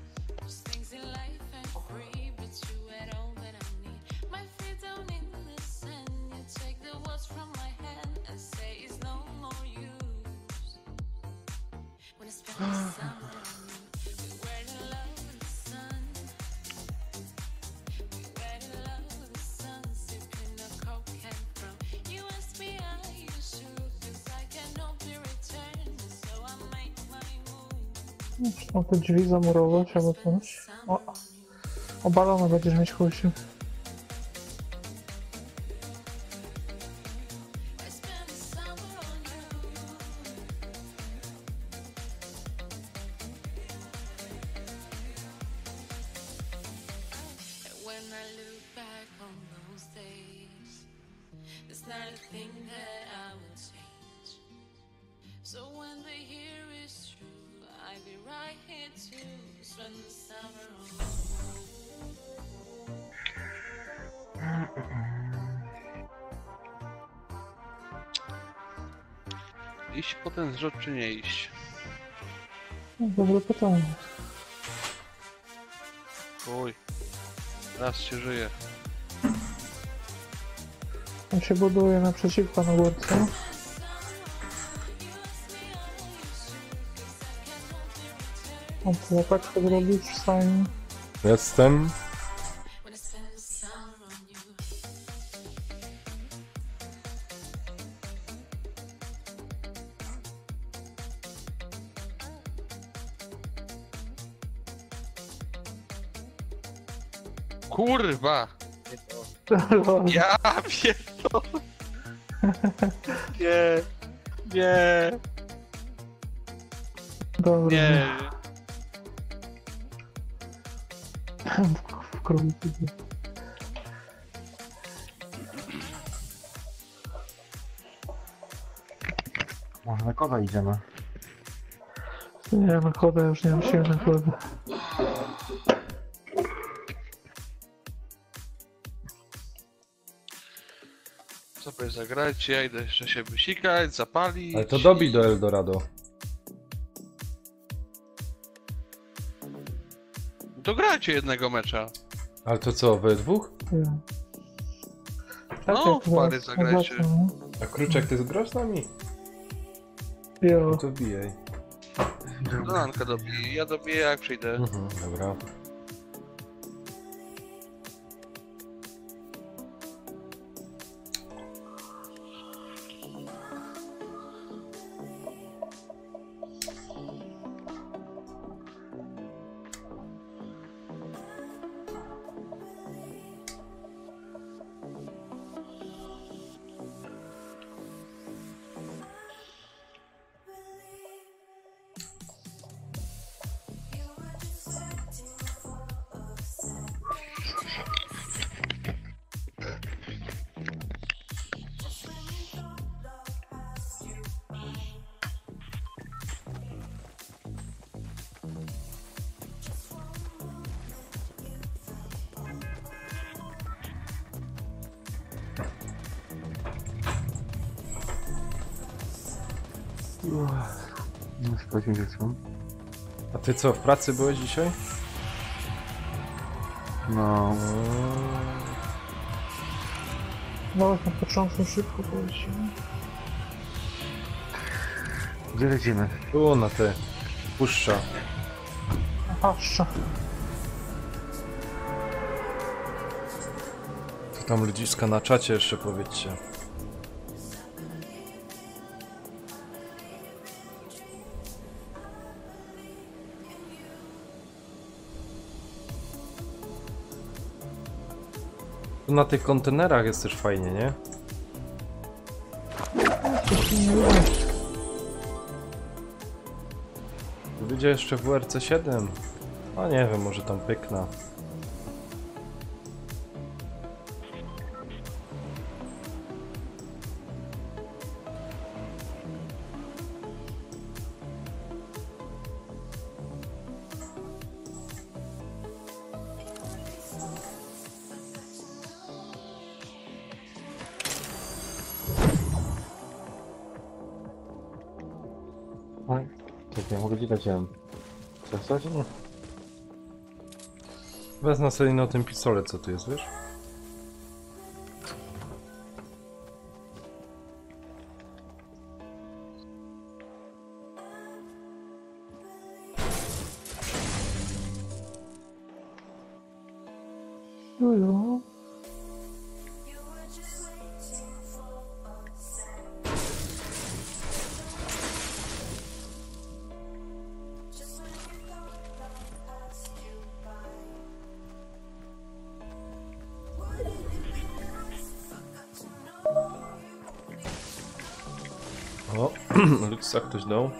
Trzeba te drzwi zamurować albo coś. O balona będziesz mieć chusiu. Iść po ten zrzut czy nie iść? No, dobre pytanie. Oj, raz się żyje. On się buduje naprzeciwko na górce. On tu łapeczkę zrobić, wstań. Jestem. Kurwa! Ja pierdolę! Nie! Nie! Dobra. Nie! W królu. Może na kogo idziemy? Nie, na chodę już nie mam siły na chodę. Sobie zagrać, ja idę jeszcze się wysikać, zapalić. Ale to dobij do Eldorado. To grajcie jednego mecza. Ale to co, we dwóch? Ja. No, w pary zagrajcie. A Kruczek, ty grasz z nami? Jo. No to bijaj. Dolanka dobije, ja dobiję jak przyjdę. Dobra. Nie spać mi są. A ty co, w pracy byłeś dzisiaj? No. No, na początku szybko polecimy. Gdzie lecimy? Tu na te puszcza. Paszcza. To tam ludziska na czacie jeszcze powiedzcie. Tu na tych kontenerach jest też fajnie, nie? Będzie jeszcze WRC 7. A nie wiem, może tam pykna. Oj, tak, ja mogę ci dać jem. Chcesz coś? Wezmę sobie na ten pistolet, co tu jest, wiesz? Juju. O, Luxa ktoś dał.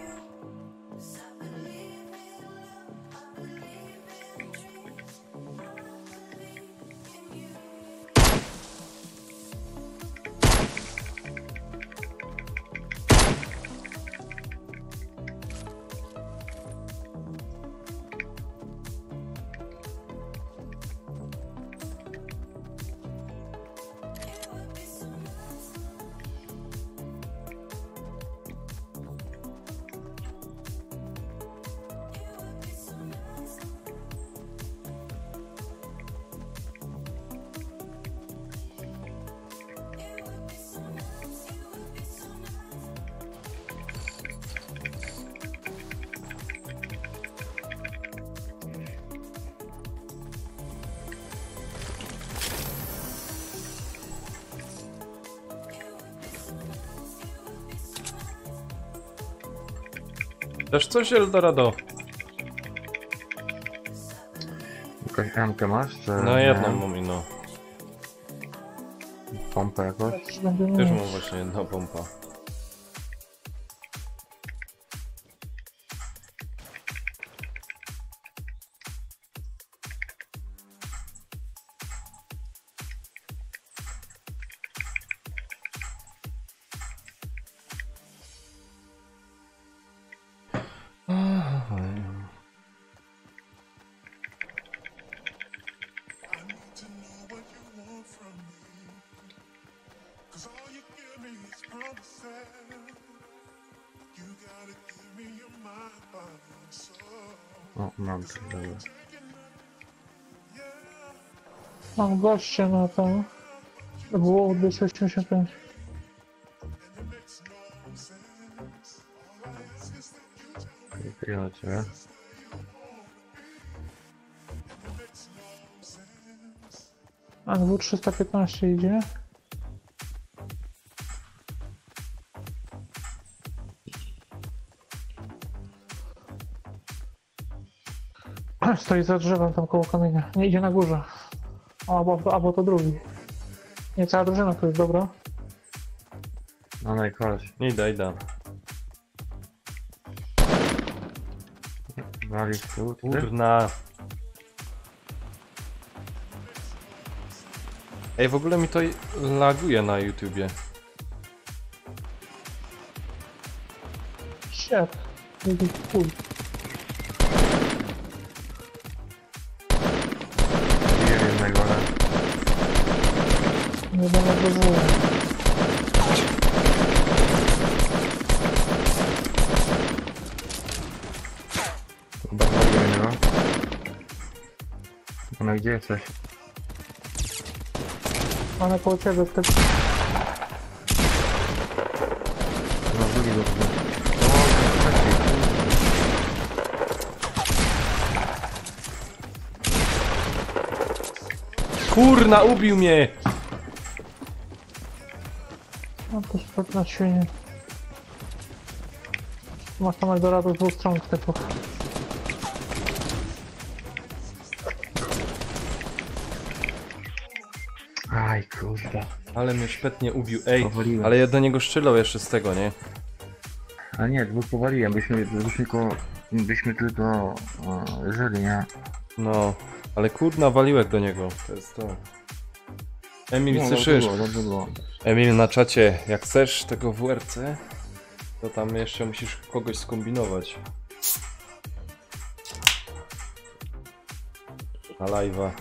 Też coś, Eldorado? Jakąś M-kę masz, czy... No nie? jedną mam i no. Pompę jakoś? Też będę Też miał. mam właśnie jedna pompa. O, mam to, dobra. Mam gościa na to. Było 285. Dziękuję na ciebie. A był 315 idzie. Stoi za drzewem tam koło kamienia. Nie idzie na górze. Albo to drugi. Nie, cała drużyna to jest dobra. No najkoleś. Idę. Wali w tył, ty? Kurna. Ej, w ogóle mi to laguje na YouTubie. Shit. Jaki chuj. Jednego, ale... Nie będę dożył. Chyba waliłem, no. Ona gdzie jesteś? Ale koło ciebie w tym. No, drugi go widzę. Kurna, ubił mnie! No to jest na świnie. Masz tam Eldorado z dwóch stron typu. Aj, kurde. Ale mnie szpetnie ubił, ej. Powaliłem. Ale ja do niego strzelał jeszcze z tego, nie? A nie, dwóch powaliłem, byśmy tylko byśmy tylko żyli, nie? No, ale kurna waliłek do niego. To jest to. Emil, No, słyszysz? dobrze było. Emil na czacie, jak chcesz tego WRC, to tam jeszcze musisz kogoś skombinować. Na live'a.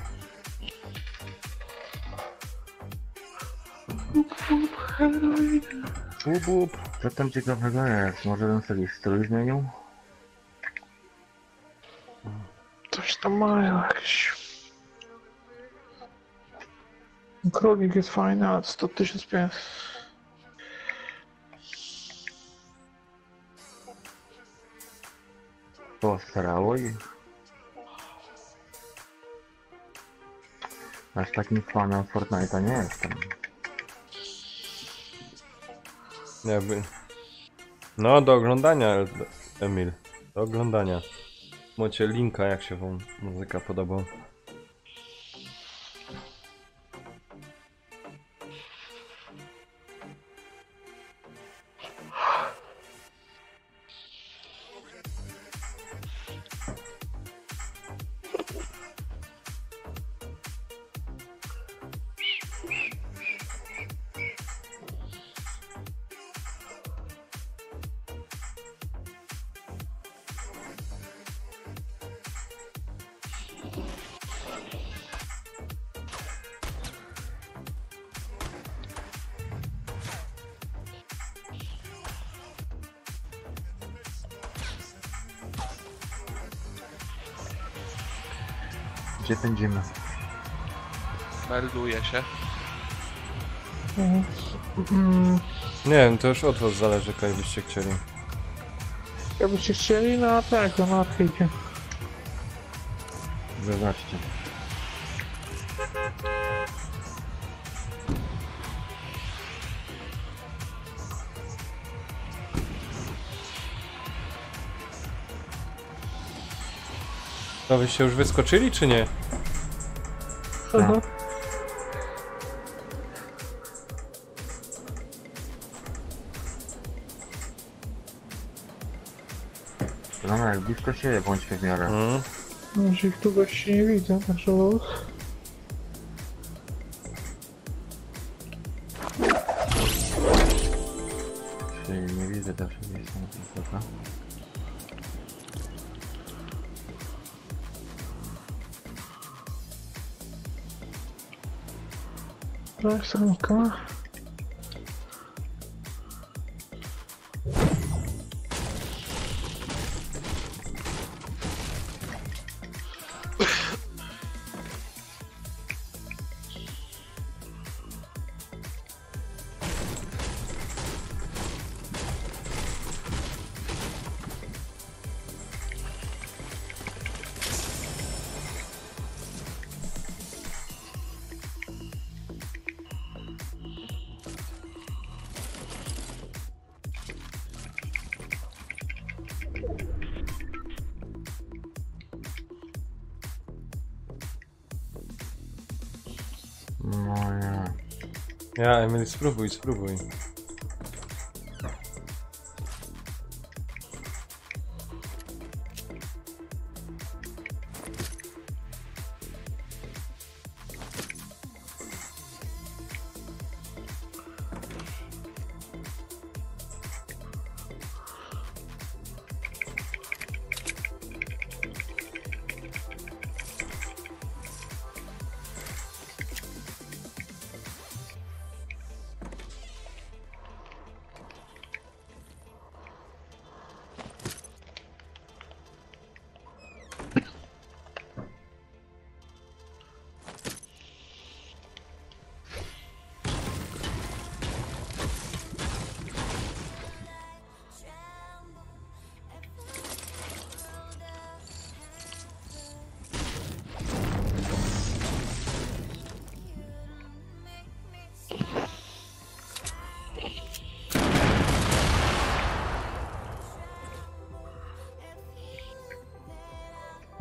Bub. Co tam ciekawego jest? Może bym sobie strój zmienił? Coś tam mają jakieś. Królik jest fajny, ale 100 500. Postarało i... Aż takim fanem Fortnite'a nie jestem. Jakby. No, do oglądania, Emil. Do oglądania. Macie linka, jak się wam muzyka podoba. Gdzie pędzimy? Melduje się. Nie wiem, to już od was zależy, jak byście chcieli. Jakbyście chcieli na tego, na arcade'zie. Zobaczcie. To wyście już wyskoczyli, czy nie? Aha. No jak blisko siebie bądźmy w miarę. Może ich tu gości nie widzę, także... Czyli nie widzę też, nie jestem na tym. Tak, samka. No nie. Ja, Emil, spróbuj, spróbuj.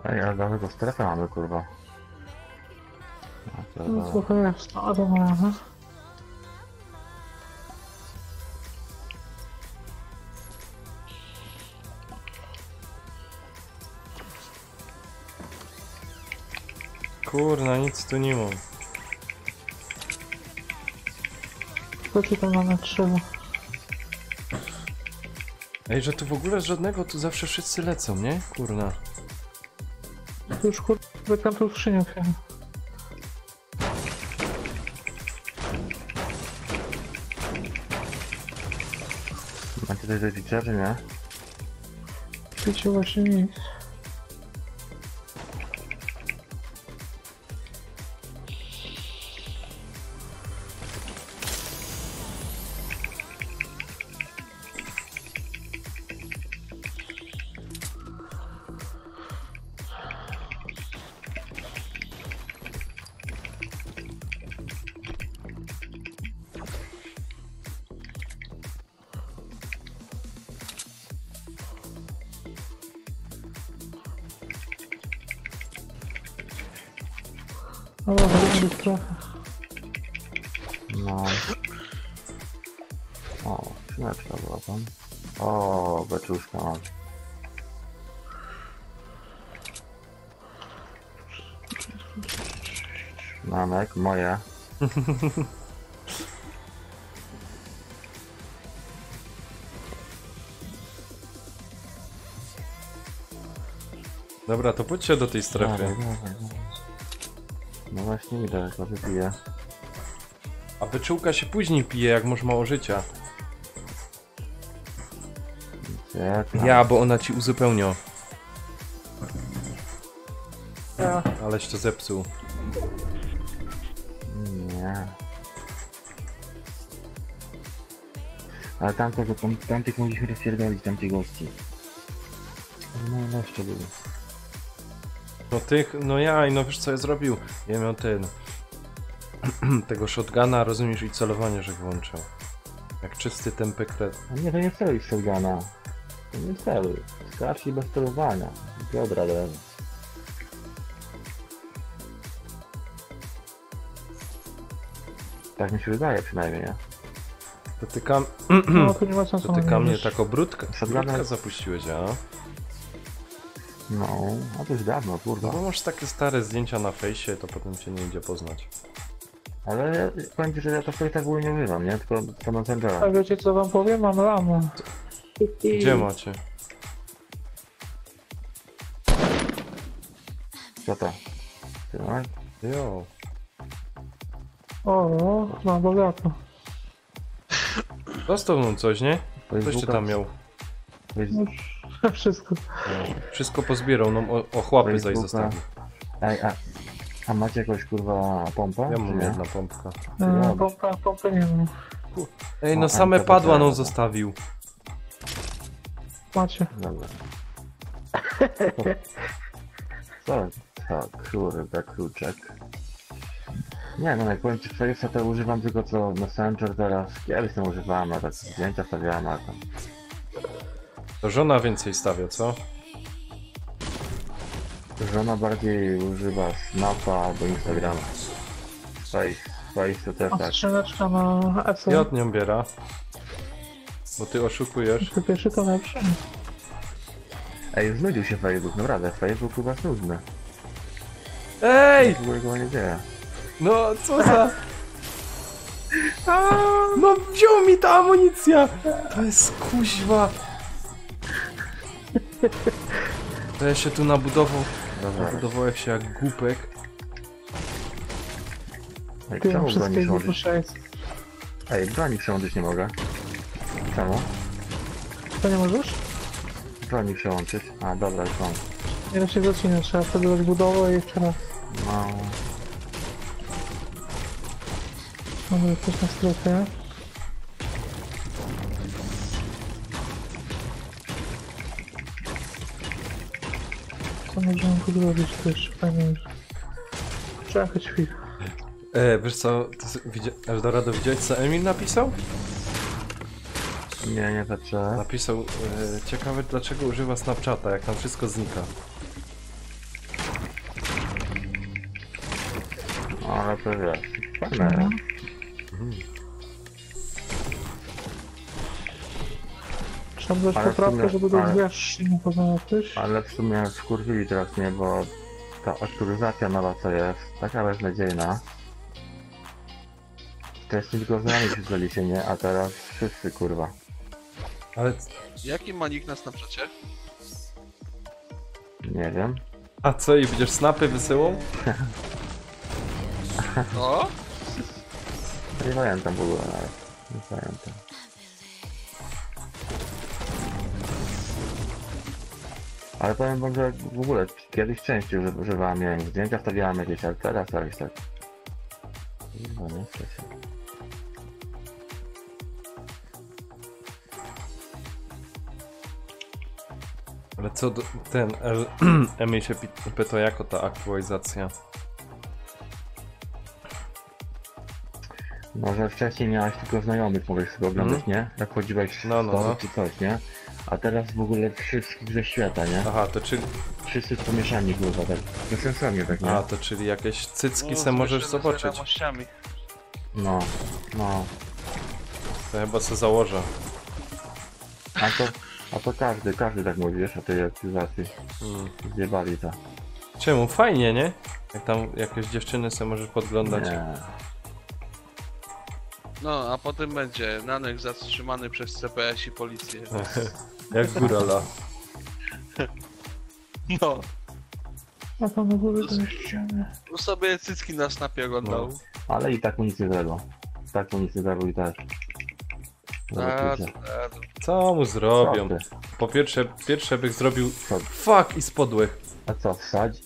Ej, ale daleko strefę mamy, kurwa. A to No za... trochę jest, no ale mamy. Kurna, nic tu nie mam. Co ci tam na trzeba? Ej, że tu w ogóle żadnego, tu zawsze wszyscy lecą, nie? Kurna. Tu już kurde tam tu skrzynię otwieram. Macie coś do picia, czy nie? Picie właśnie nic. No dobra, będzie trochę. No. O, skrzyneczka była tam. O, beczuszka mam. Mamek, moje. Dobra, to pójdźcie do tej strefy. Dawaj. No właśnie idę, jak wypiję. A beczułka się później pije, jak masz mało życia. Ja, bo ona ci uzupełnia. Ja. Aleś to zepsuł. Nie. Ale tamtych mogliśmy rozpierdolić, tamtych gości. No jeszcze były. No tych, no ja, no wiesz co ja zrobił? Ja miał ten... tego shotguna, rozumiesz, i celowanie, że włączył. Jak czysty tępy kret. A nie, to nie celuj z shotguna. To nie celuj. Skacz i bez celowania. Dobra, lewo. Tak mi się wydaje przynajmniej, nie? Dotykam... No to nie ma sensu. Dotyka mnie tak obrótka. Shotguna Obrótkę jest- zapuściłeś, a? No, a to już dawno, No kurwa. bo masz takie stare zdjęcia na fejsie, to potem cię nie idzie poznać. Ale ja, powiem ci, że ja to w tak nie używam, nie? Tylko to na Sendera. A wiecie co wam powiem? Mam lamę. Gdzie macie? Co to? Ty, no? Jo. O, mam bogato. Dostał nam coś, nie? Coś ty Facebooka- tam miał. Wszystko. Wszystko pozbierał, no o chłapy zaś Facebooka. zostawił. Ej, a macie jakąś kurwa pompę? Ja czy mam nie? jedna pompka. Pompę nie mam. Ej, O, no same MTB padła nam dobra. zostawił. Macie. Dobra. Co? Kurde, kluczek. Nie no, jak powiem ci, Face'a to używam tylko co Messenger teraz. Kiedyś tam używałem, a tak zdjęcia stawiałem, a tam... To żona więcej stawia, co? Żona bardziej używa Snapa albo Instagrama. Face to też A tak. skrzyneczka na ESO. Ja od nią biera. Bo ty oszukujesz. Ty pierwszy to lepszy. Ej, znudził się Facebook, naprawdę, Facebook chyba jest nudny. Ej! W ogóle go nie dzieje. No, co za... A, no wziął mi ta amunicja! To jest kuźwa. To ja się tu nabudowałem się jak głupek. Ej, Ty mam czemu broni wszystkie przełączyć? 6. Ej, broni przełączyć nie mogę. Czemu? To nie możesz? Broni przełączyć. A, dobra, już mam. Nie da się zacinać, trzeba wtedy rozbudowę i jeszcze raz. No... Mamy coś na strefie. Co możemy tu zrobić też? Fajnie jest. Czekaj chwilę. Wiesz co, Eldorado, widziałeś co Emil napisał? Nie, nie patrzę. Napisał, ciekawe dlaczego używa Snapchata, jak tam wszystko znika. No, ale to wiesz, fajne. Trzeba dać Ale w poprawkę, sumie- żeby do ale- gwiazd nie poznać. Ale w sumie skurwili teraz mnie, bo ta aktualizacja nowa co jest, taka beznadziejna. Wcześniej tylko znani przyznali się, nie? A teraz wszyscy, kurwa. Ale... Jaki ma nick na Snapchacie? Nie wiem. A co, i będziesz snapy wysyłał? O? Nie pamiętam w ogóle nawet. Nie pamiętam. Ale powiem wam, że w ogóle kiedyś częściej używałem, nie wiem, zdjęcia wstawiałem jakieś, ale teraz jakoś tak. No nie chcę się. Ale co do... ten... Emil się pyta, jako ta aktualizacja. Może wcześniej miałeś tylko znajomych, mogłeś sobie oglądać, nie? Jak chodziłeś w No. czy coś, nie? A teraz w ogóle wszystkich ze świata, nie? Aha, to czyli... Wszyscy pomieszani, kurwa, tak. Bezsensownie tak, nie? A, to czyli jakieś cycki se możesz zobaczyć. Wiadomościami. No, no. To chyba se założę. A to każdy tak mówi, wiesz, o tej aktywizacji. Zjebali to. Czemu? Fajnie, nie? Jak tam jakieś dziewczyny se możesz podglądać. Nie. No, a potem będzie Nanek zatrzymany przez CPS i policję. Jak górala. No, A tam na górze to jeszcze... tu sobie cycki na snapie oglądał. Ale i tak mu nic nie zrobił. Tak mu nic nie zrobił i tak. Zobaczycie. Co mu zrobią? Co ty? Po pierwsze bych zrobił... Co? Fuck i spodłych. A co, wsadź?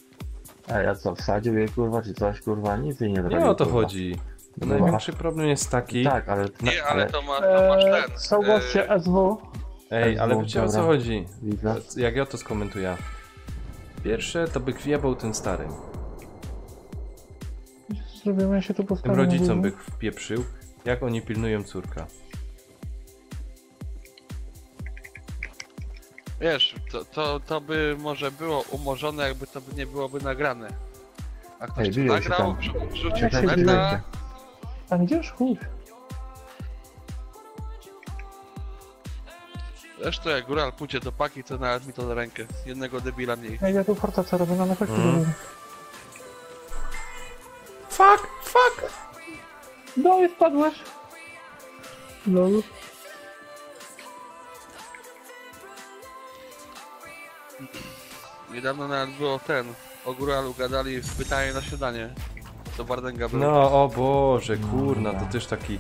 Ej, a co, wsadził jej, kurwa, czy coś, kurwa? Nic jej nie zrobił, Nie o to kurwa. chodzi. No Największy problem jest taki... Tak, ale... Nie, ale to masz ten. Są goście SW. Ej, ale wiecie o co Dobra. chodzi? Widzę. Jak ja to skomentuję? Pierwsze to by wjebał ten stary. Zrobimy, ja się tu Tym postawię. rodzicom by wpieprzył, jak oni pilnują córka. Wiesz, to by może było umorzone, jakby to by nie byłoby nagrane. A ktoś Ej, to biją się nagrał, tam. wrzucił Czekaj, na biją neta. się. Tam idziesz? Chuj. Zresztą jak góral pójdzie do paki, to nawet mi to na rękę. Jednego debila mniej. Ej, ja tu fortecę robię na efekty. Fuck! Fuck! No i spadłeś. Lol. Niedawno nawet było o góralu gadali w pytanie na śniadanie. Co Bardęga był. No, o Boże, kurna, to też taki...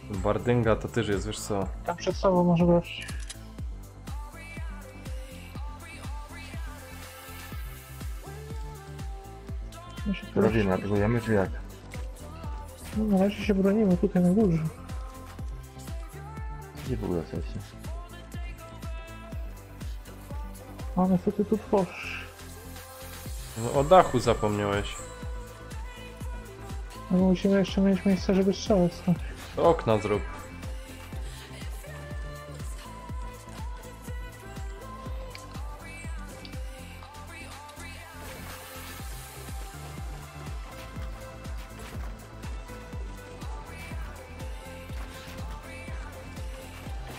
Bardęga to też jest, wiesz co? Tam przed sobą może brać. Co robimy, atakujemy czy jak? No, na razie się bronimy tutaj na górze. Gdzie w ogóle jesteście? Mamy co ty tu tworzysz? No, o dachu zapomniałeś. No bo musimy jeszcze mieć miejsce, żeby strzelać stąd. To okna zrób.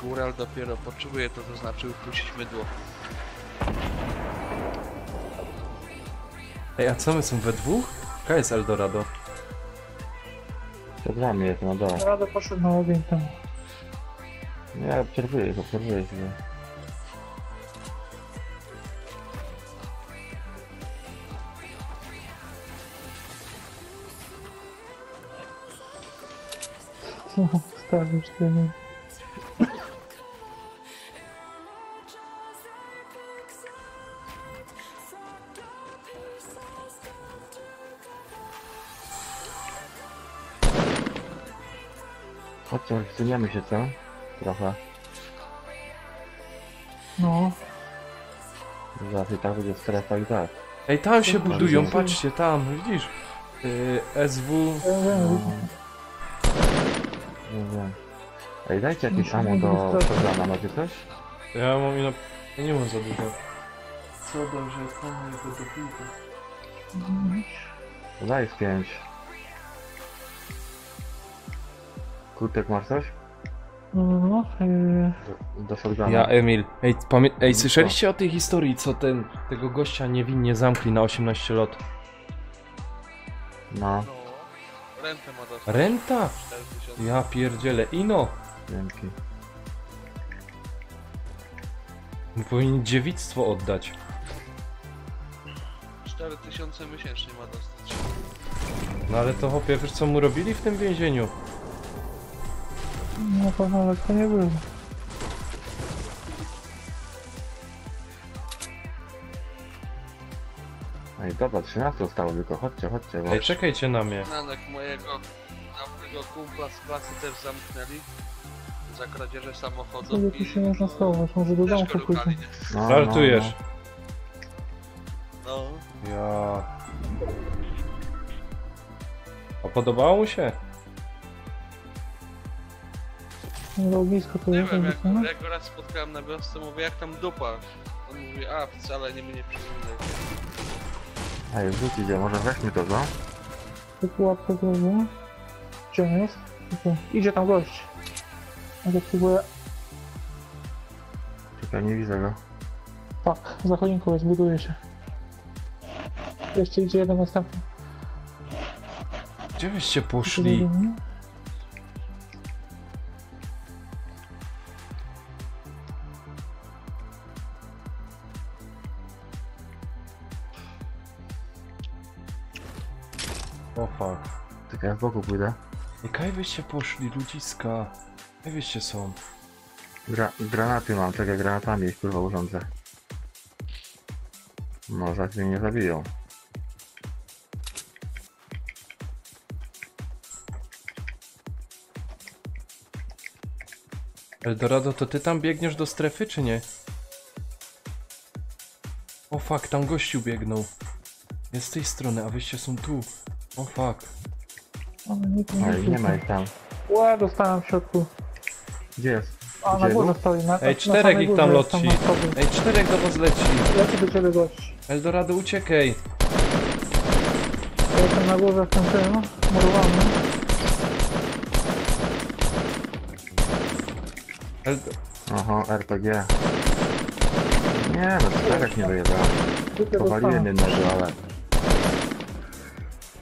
Góral dopiero poczuje to znaczy upuścić mydło. Ej, a co my są we dwóch? Jaka jest Eldorado? Przed wami jest na dole. Radę poszedł na ogień tam. Ja obserwuję sobie. No, stawisz ty. Chodźcie, wsuniemy się, co? Trochę. No. Zaraz i tak będzie strefa i tak. Ej, tam się Dobra, budują, widzę. patrzcie, tam, widzisz? SW... Nie wiem. Ej, dajcie jakieś Musimy ammo do dostać. programa, macie coś? Ja mam ino... Ja nie mam za dużo. Co dobrze, komu to do piłki. Daj z 5. Kurtek, masz coś? No, Do shotguna. Ja, Emil. Ej, słyszeliście o tej historii, co tego gościa niewinnie zamkli na 18 lat? No, No, rentę ma dostać. Renta? 4000. Ja pierdzielę. Ino! dzięki. Powinien dziewictwo oddać. 4000 miesięcznie ma dostać. No ale to chłopie, wiesz co mu robili w tym więzieniu? na pewno lekko nie było. Ej, dobra, 13 zostało tylko, chodźcie, bo... Ej, czekajcie na mnie. Nanek mojego dawnego kumpla z klasy też zamknęli. Za kradzieże samochodów Sobie tu się można schować, może do też domku go pójdę. rukali. No, Żartujesz. No. Ja... A podobało mu się? No blisko to Nie jest, wiem, no. jak go raz spotkałem na wiosce, mówię, jak tam dupa? On mówi, a wcale nie mnie przypominaj. Ej, rzut idzie, może weźmy to, co? Tu pułapkę zrobię. Gdzie on jest? Tu. Idzie tam gość. Ja próbuję... Czekaj, nie widzę go. Tak, za choinką jest, buduje się. Jeszcze idzie jeden następny. Gdzie wyście poszli? O fuck. Czekaj, ja z boku pójdę. Kaj wyście poszli, ludziska? Kaj wyście są? Granaty mam, czekaj, granatami ich kurwa urządzę. Może mnie nie zabiją. Eldorado, to ty tam biegniesz do strefy, czy nie? O fuck, tam gościu biegnął. Jest z tej strony, a wyście są tu. O fuck. Ale nikt nie Ej, nie ma ich tam. Łe, dostałem w środku. Gdzie jest? A na Gdzie? górze stoi. Ej, czterech ich tam leci. leci. Ej, czterech do was leci. Leci do ciebie gość. Eldorado, uciekaj. Ja jestem na górze w tym murowany. Oho, RPG. Nie no, czterech nie dojeżdżałem. Powaliłem jednego, ale...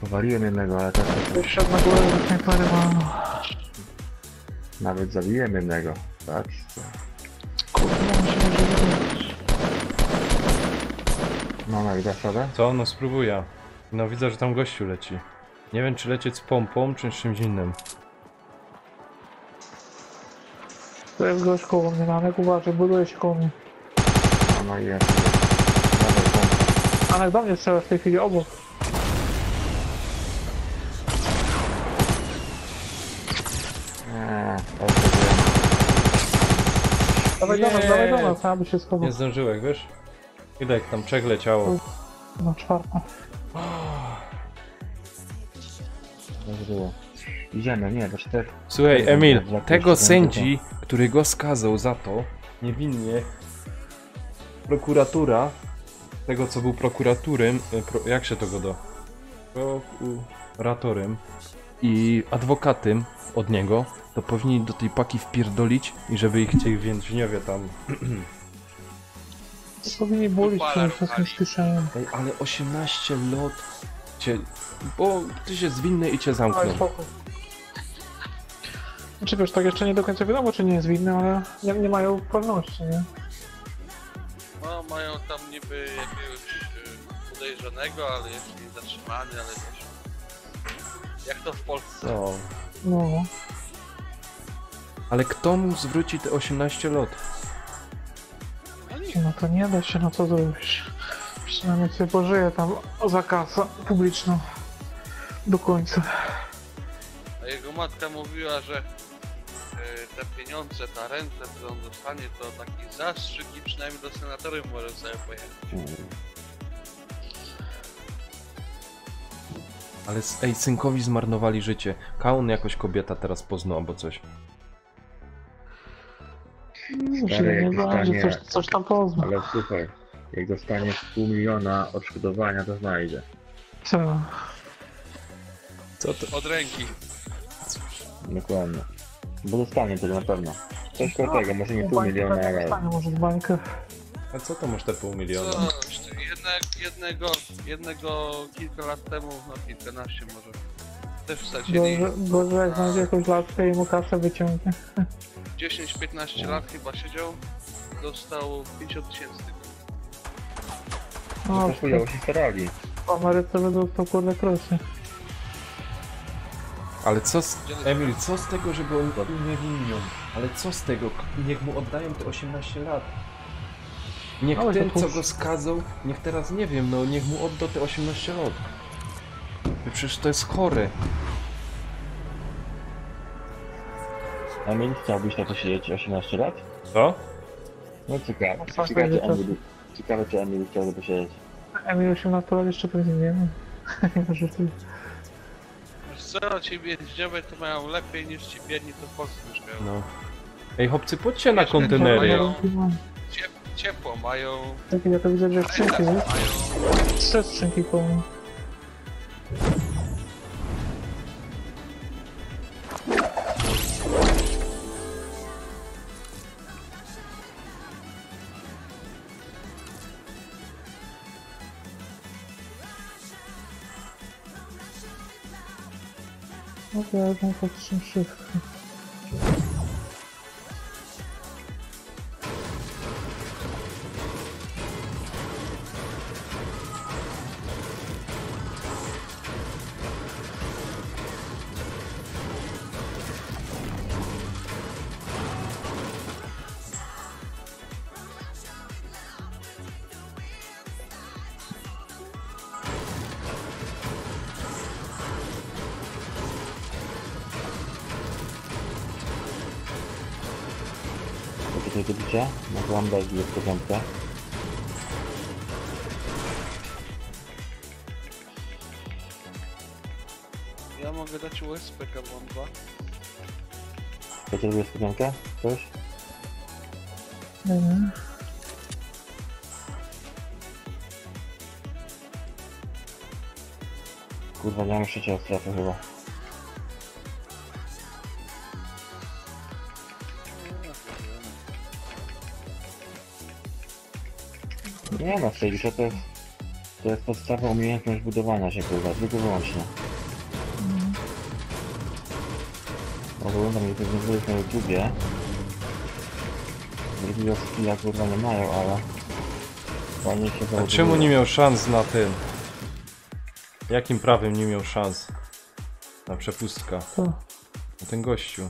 Powaliłem jednego, ale też... Wszedł na górę, już nie porywano. Nawet zabiłem jednego. Tak? Kurde, musimy żyć. No i dasz radę? Co? No spróbuję. No widzę, że tam gościu leci. Nie wiem, czy lecieć z pompą, czy z czymś innym. To jest gość koło mnie, Anek, uważaj, buduje się koło mnie. No i jest. Dawaj, pompa. Anek do mnie strzela w tej chwili obok. Nie, RPG. Dawaj do nas, aby się schował. Nie zdążyłeś, wiesz? Ile jak tam trzech leciało. No, czwarta. Dobrze było. Idziemy, nie, do czterech. Słuchaj, Dobra, Emil, dobra, tego jeszcze sędzi, który go skazał za to, niewinnie, prokuratura, tego co był prokuratorem, jak się to go da? Prokuratorem i adwokatem od niego, to powinni do tej paki wpierdolić i żeby ich ci więźniowie tam... To powinni bulić przede wszystkim z kieszeni. Ej, ale 18 lot cię... Bo ty się zwinny i cię Ale zamkną. spoko. Znaczy wiesz, tak jeszcze nie do końca wiadomo, czy nie jest winny, ale nie mają pewności, nie? No, mają tam niby jakiegoś podejrzanego, ale jeszcze nie zatrzymany, ale też... Jak to w Polsce? No. No. Ale kto mu zwróci te 18 lot? No to nie da się, no co zrobisz? Przynajmniej sobie pożyje tam za kasę publiczną. Do końca. A jego matka mówiła, że te pieniądze, ta renta, którą on dostanie, to taki zastrzyk i przynajmniej do senatorium może sobie pojechać. Ale ej, synkowi zmarnowali życie. Kaun jakoś kobieta teraz poznał albo coś. Czyli nie dostanie- będzie, coś tam pozna. Ale słuchaj, jak dostaniesz 500 000 odszkodowania, to znajdzie. Co? Co to? Od ręki. Dokładnie. Bo dostanie tyle na pewno. Coś koło tego, może nie pół miliona, ale... Dostanie może z bańkę. A co to masz te pół miliona? Coś, jednego kilka lat temu, no kilkanaście może, też wsadzili Gorzej jak znajdzie jakąś laskę i mu kasę wyciągnie. 10-15 lat chyba siedział, dostał 50 000 tylko. No, To chujowo się starali. w Ameryce by dostał kurde krosy. Ale co z... Emil, co z tego, żeby oni nie winią? Ale co z tego? Niech mu oddają te 18 lat. Niech Ale ten, to co już- go skazał, niech teraz, nie wiem, no niech mu odda te 18 lat. Przecież to jest chore. Emil, chciałbyś na to siedzieć 18 lat? Co? No ciekawe. No, Ciekawe, czy Emil chciałby posiedzieć. Emil 18 lat jeszcze pewnie nie ma. Może ty. Wiesz co, ci więźniowie to mają lepiej niż ci biedni, to w Polsce mieszkają. No. Ej, chłopcy, pójdźcie na Wiesz, kontenery. mają- Ciepło mają, Tak, ja to widzę, że skrzynki, wiesz? mają... 3 skrzynki koło. Okej, no to są wszystko. To tutaj do bicia? Mogłam dać niespodziankę. Ja mogę dać USP K2. Chcecie niespodziankę? Coś? Nie wiem. Kurwa, nie mam trzeciego strefy chyba. Nie ma stage, to jest podstawa umiejętność budowania się, kurwa, tylko wyłącznie. Oglądam je pewnie byłeś na YouTubie. Drugiego skilla kurwa nie mają, ale... Fajnie się A zauważyło. czemu nie miał szans na tym? Jakim prawem nie miał szans? Na przepustka. Co? Na ten gościu.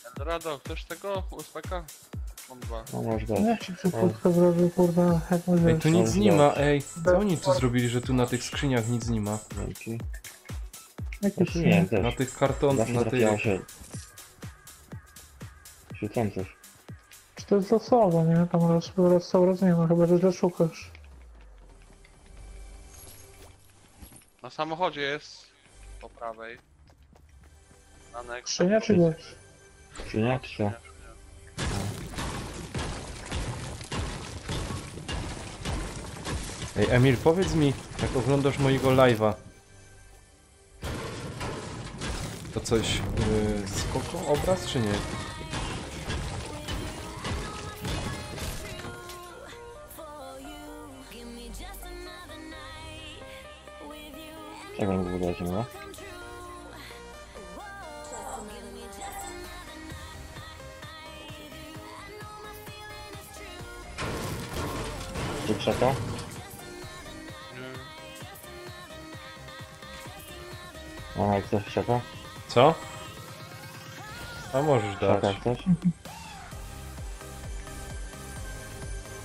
Eldorado, chcesz tego USPK? Mam 2. No może dać. Jak ci przepustkę zrobił, kurwa, jak mówisz? Ej, tu nic nie ma, ej. Co oni tu zrobili, że tu na tych skrzyniach nic nie ma? Dzięki. Jakieś Znaczy nie, też. Na tych kartonach, Zawsze na tych... trafiało się... Świecących. Czy to jest losowo, nie? Tam raz nie ma, chyba że źle szukasz. Na samochodzie jest po prawej. Aneks. Skrzynia czy gość? Czy nie? Czy co? Ej, Emil, powiedz mi, jak oglądasz mojego live'a. To coś... spoko obraz, czy nie? Czego nie budujecie, no? Czy krzaka? A jak chcesz krzaka? Co? A możesz Krzaka dać. chcesz?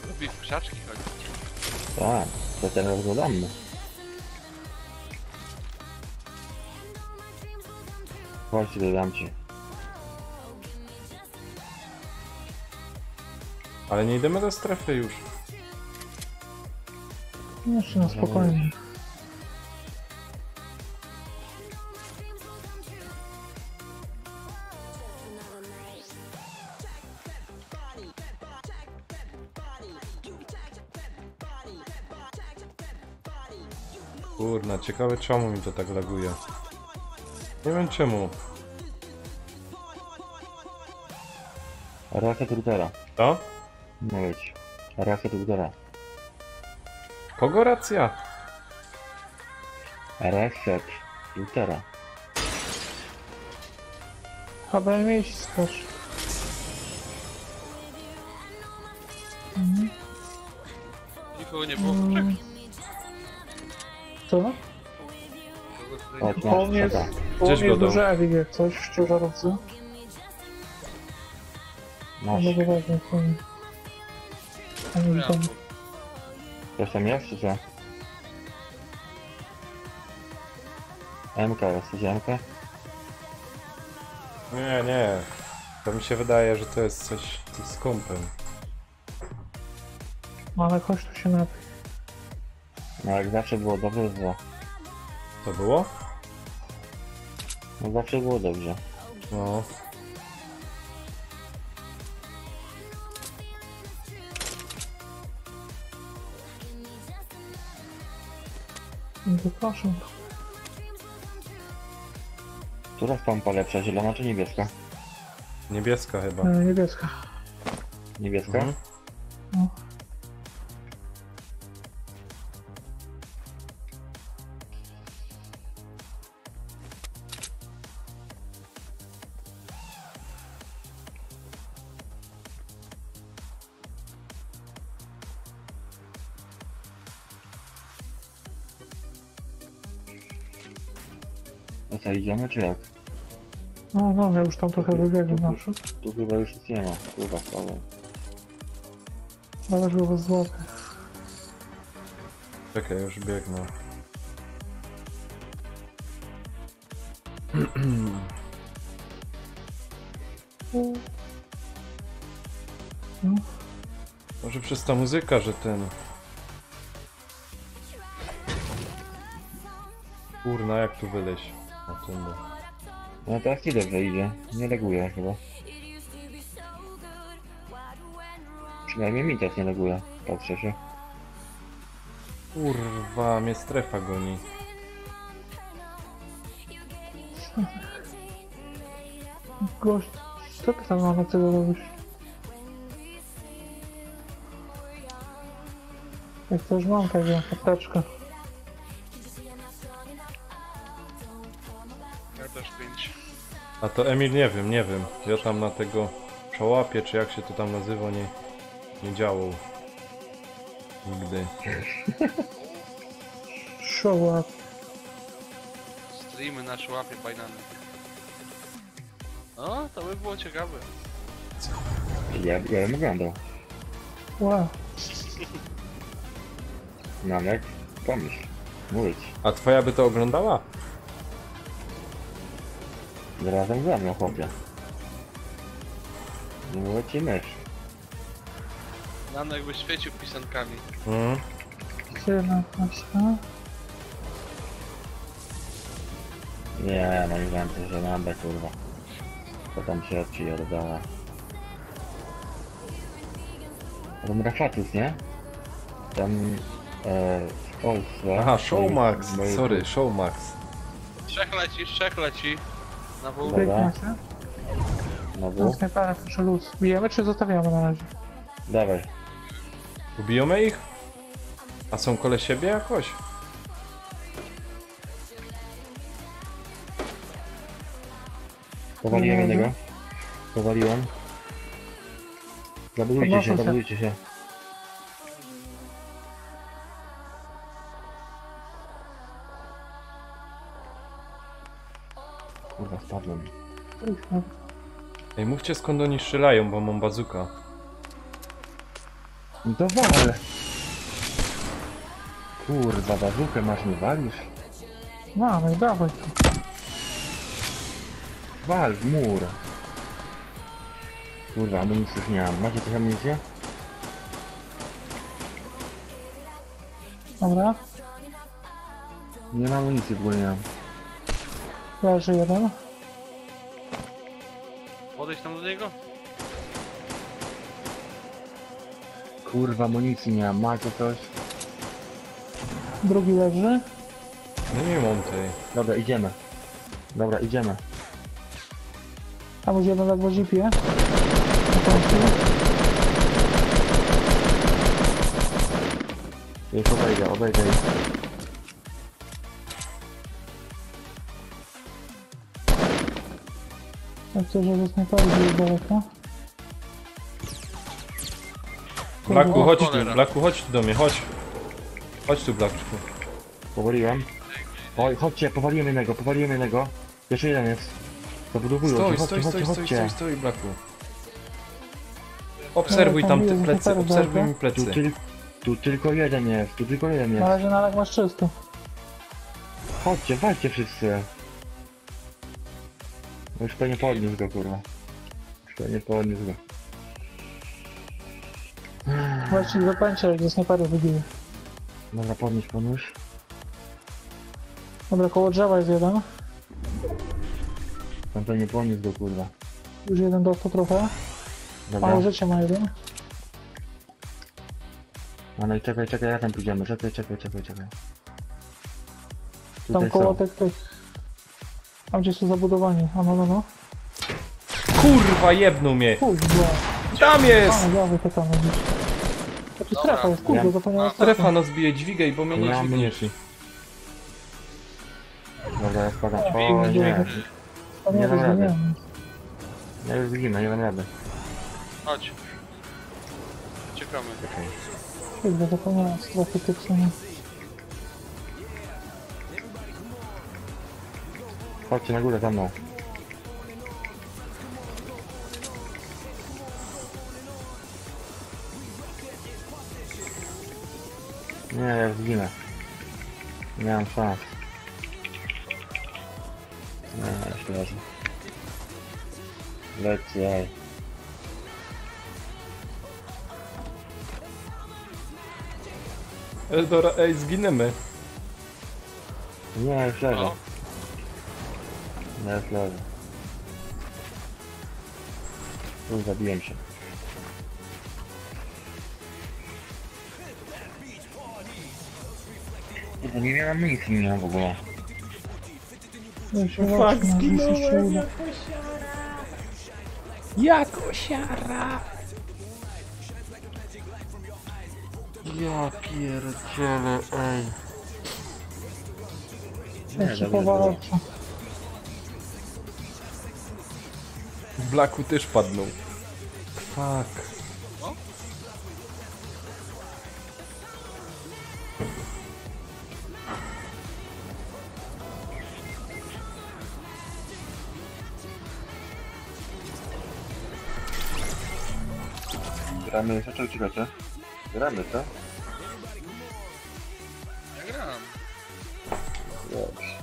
Lubi w krzaczki chodzić. Tak, to ten rozglądamy. Chodźcie, dodam ci. Ale nie idziemy do strefy już. Jeszcze na spokojnie. Kurna, ciekawe czemu mi to tak laguje. Nie wiem czemu. Reset routera. Co? Nie być. Reset routera. Kogo racja? Reset routera. Chyba mieć skocz. Nikogo nie było w czekach. Co? O, Po mnie jest, czeka. po Gdzieś mnie jest go duży Ewik jak coś w ciężarówce. Masz. No to ważne, to nie. A nie Ja, widzę. Ktoś tam jest, czy co? MK, jesteś MK? Nie, nie. To mi się wydaje, że to jest coś z kąpem. No ale chodź tu się napij. No jak zawsze było dobrze, to To było? no zawsze było dobrze. No. No to proszę. Która jest pompa lepsza, zielona czy niebieska? Niebieska chyba. Niebieska. Niebieska? Mhm. No. No co, idziemy czy jak? No, no, ja już tam trochę wybiegłem naprzód. Tu chyba już nic nie ma. Kurwa, słabo. Ale go was złapię. Czekaj, już biegnę. Może przez ta muzyka, że ten... Kurna, jak tu wyleźć? O tym bo... No teraz ci dobrze idzie. Nie leguje chyba. Przynajmniej mi też nie leguje. Patrzę się. Kurwa, mnie strefa goni. Gość, co ty tam na tego robisz? Jak też mam taką apteczkę. Ja też 5. A to Emil nie wiem, nie wiem. Ja tam na tego przełapie, czy jak się to tam nazywa, nie działał. Nigdy. Show up. Streamy na szłapie bajnany. O, to by było ciekawe. Ja bym oglądał. Wow. Namek, pomyśl. Mówić. A twoja by to oglądała? Razem ze mną, chłopie. Nie mówię ci mysz. Nano jakby świecił pisankami. Mhm. Jedna klasa. Nie, no nie wiem, że nadę, kurwa. Co tam się ci oddała. Tam Rafatus, nie? Tam... w Polsce... Aha, Showmax, No i- sorry, Showmax. Trzech leci. Na pół. Dobra. Piękna się. Znowu? No snajpera, proszę luz. Bijemy czy zostawiamy na razie? Dawaj. Ubijemy ich? A są kole siebie jakoś? Powaliłem Nie, jednego. Powaliłem. Zabudujcie Podnoszą się, się. zabudujcie się. Kurwa, spadłem. Ej, mówcie skąd oni strzelają, bo mam bazuka. No to wal! Kurwa, bazukę masz, nie walisz? Mamy, dawaj. Wal w mur! Kurwa, amunicji już nie mam. Macie coś amunicję? Dobra. Nie mam amunicji, w ogóle nie mam. Leży jeden. Podejdź tam do niego? Kurwa, amunicji nie mam. Macie coś? Drugi leży. No nie mam tej. Dobra, idziemy. Dobra, idziemy. Tam już jeden ledwo zipie. No to Już obejdę ich. Jak to, że jest nie tak daleko. Blaku, chodź tu, cholera. Blaku, chodź tu do mnie, chodź. Chodź tu, Blaczku. Powaliłem. Oj, chodźcie, powaliłem jednego. Jeszcze jeden jest. Zabudowują Stoi, się, stoi, chodźcie, stoi, stoi, chodźcie. stoi, stoi, Blaku. Obserwuj tam te plecy, obserwuj mi plecy. Tu tylko jeden jest, Na razie na rak masz czysto. Chodźcie, walczcie wszyscy. No już pewnie podniósł go, kurwa. Już pewnie podniósł go. Właściwie zapęcie, jak ze snajpery wybiły. Dobra, podnieś. Dobra, koło drzewa jest jeden. Tam pewnie podniósł go, kurwa. Już jeden dostał trochę. Dobra. Mało życia ma jeden. A no i czekaj, jak tam pójdziemy. Czekaj. Tam Tutaj koło są. tych... Tam gdzie są zabudowani. A no. Kurwa, jebnął mnie. Kurwa. Tam jest! A, ja wypytam gdzieś. Znaczy strefa jest, kurde, Ja- zapomniałem Strefa nas bije, dźwigaj, bo mnie nie Ja dźwigniesz. Dobra, ja spadam. Ja O wiem, nie. A nie, Nie to dam rady. zmieniamy. Ja już zginę, nie dam rady. Chodź. Uciekamy. Kurde, zapomniałem strefy tych samych. Chodźcie na górę za mną. Nie, ja już zginę. Nie mam szans. Nie, już leżę. Lećcie. Eldora, ej, zginiemy. Nie, już leżę. No. Nie, już leżę. Już zabiłem się. Kurde, nie miałem amunicji, nie miałem w ogóle. Fuck, zginąłem jako siara. Jako siara. Ja pierdzielę, ej. Jak się powalczy. Blaku też padnął. Fuck. Gramy jeszcze, czy uciekacie? Gramy, co? Ja gram. Dobrze.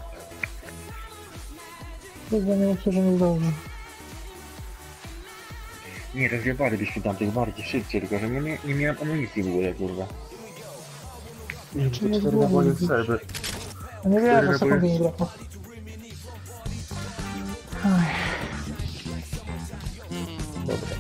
Kurde, nie myślę, że nie zdąży. Nie, rozjebalibyśmy tamtych bardziej szybciej, tylko że nie miałem amunicji w ogóle, kurwa. Czy nie zdąży? Ja nie wiem, że sekundy nie brakło. Dobra.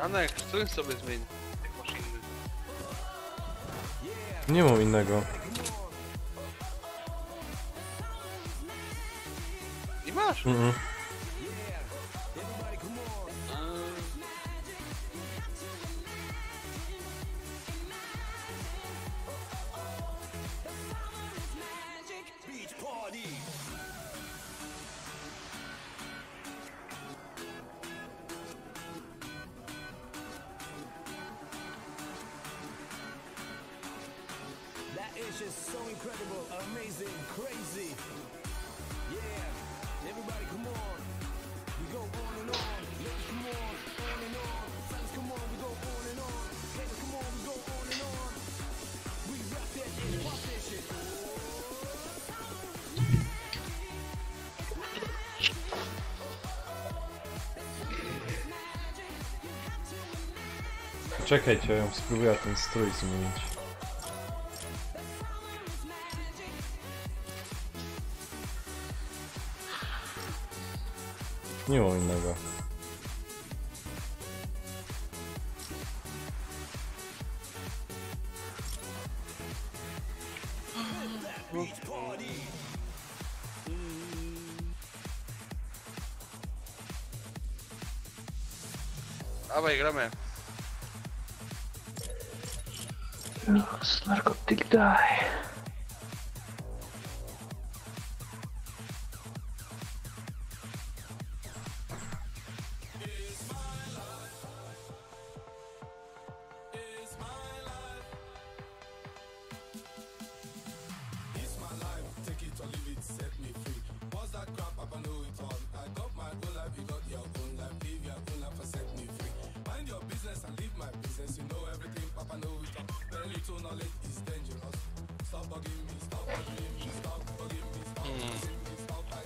Anek, strój sobie zmień. Jak masz inny. Nie mam innego. Nie masz? Mm. Czekajcie, ja spróbuję ten strój zmienić. tętniło innego. Dawaj, gramy. Mix, narkotyk, daj.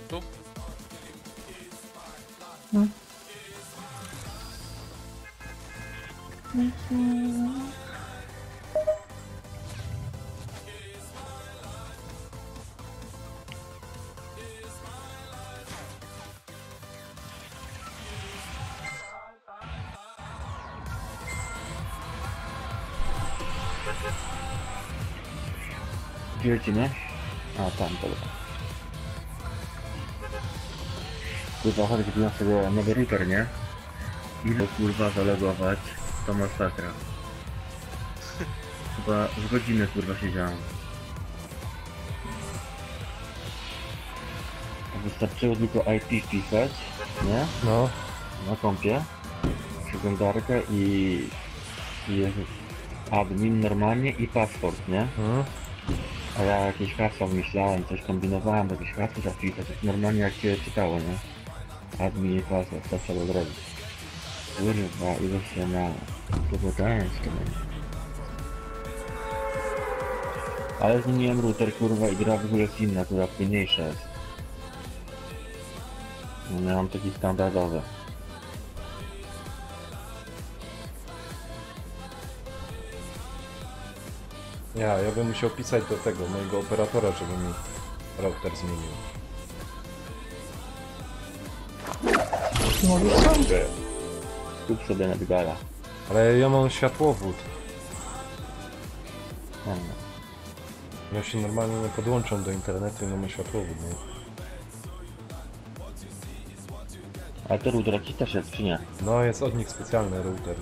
Tu? Wiecie, nie? A tam, dobra. Kurwa, chodź, kupiłem sobie nowy router, nie? Ile kurwa zalogować, to masakra. Chyba z godziny kurwa siedziałem. Wystarczyło tylko IP wpisać, nie? No. Na kompie. Przeglądarkę i jest admin normalnie i paszport, nie? Mhm. A ja jakieś hasła myślałem, coś kombinowałem, jakieś hasła zapisać, tak normalnie jak się czytało, nie? Admin i paszport, to trzeba zrobić. Kurwa, ile się miało. To było ciężko będzie. Ale zmieniłem router, kurwa, i gra w ogóle jest inna, która płynniejsza jest. No, miałem taki standardowy. Ja bym musiał pisać do tego, mojego operatora, żeby mi router zmienił. Możesz sam? Kup sobie Nedgara. Ale ja mam światłowód. No. Ja się normalnie nie podłączam do internetu i nie mam światłowód, nie? Ale to router ci też jest, czy nie? No, jest od nich specjalny router.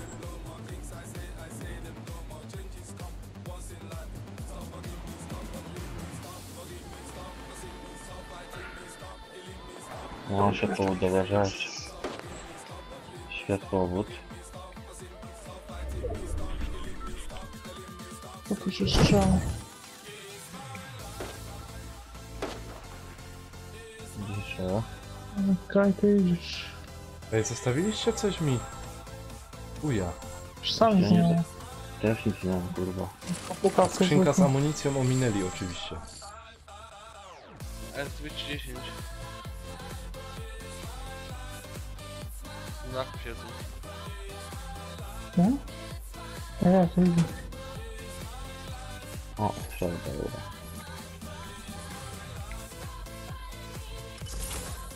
No, światłowodowa rzecz. Światłowód. To tu się strzał. Jeszcze. Kraj ty idziesz. Ej, zostawiliście coś mi? Uja. Już sam nic nie ma. Też nic nie mam, kurwa. Pukawkę Skrzynka z zwykłą. amunicją ominęli oczywiście. S210. Na siedzą. Nie? A ja to idę. O, strzelba, dobra.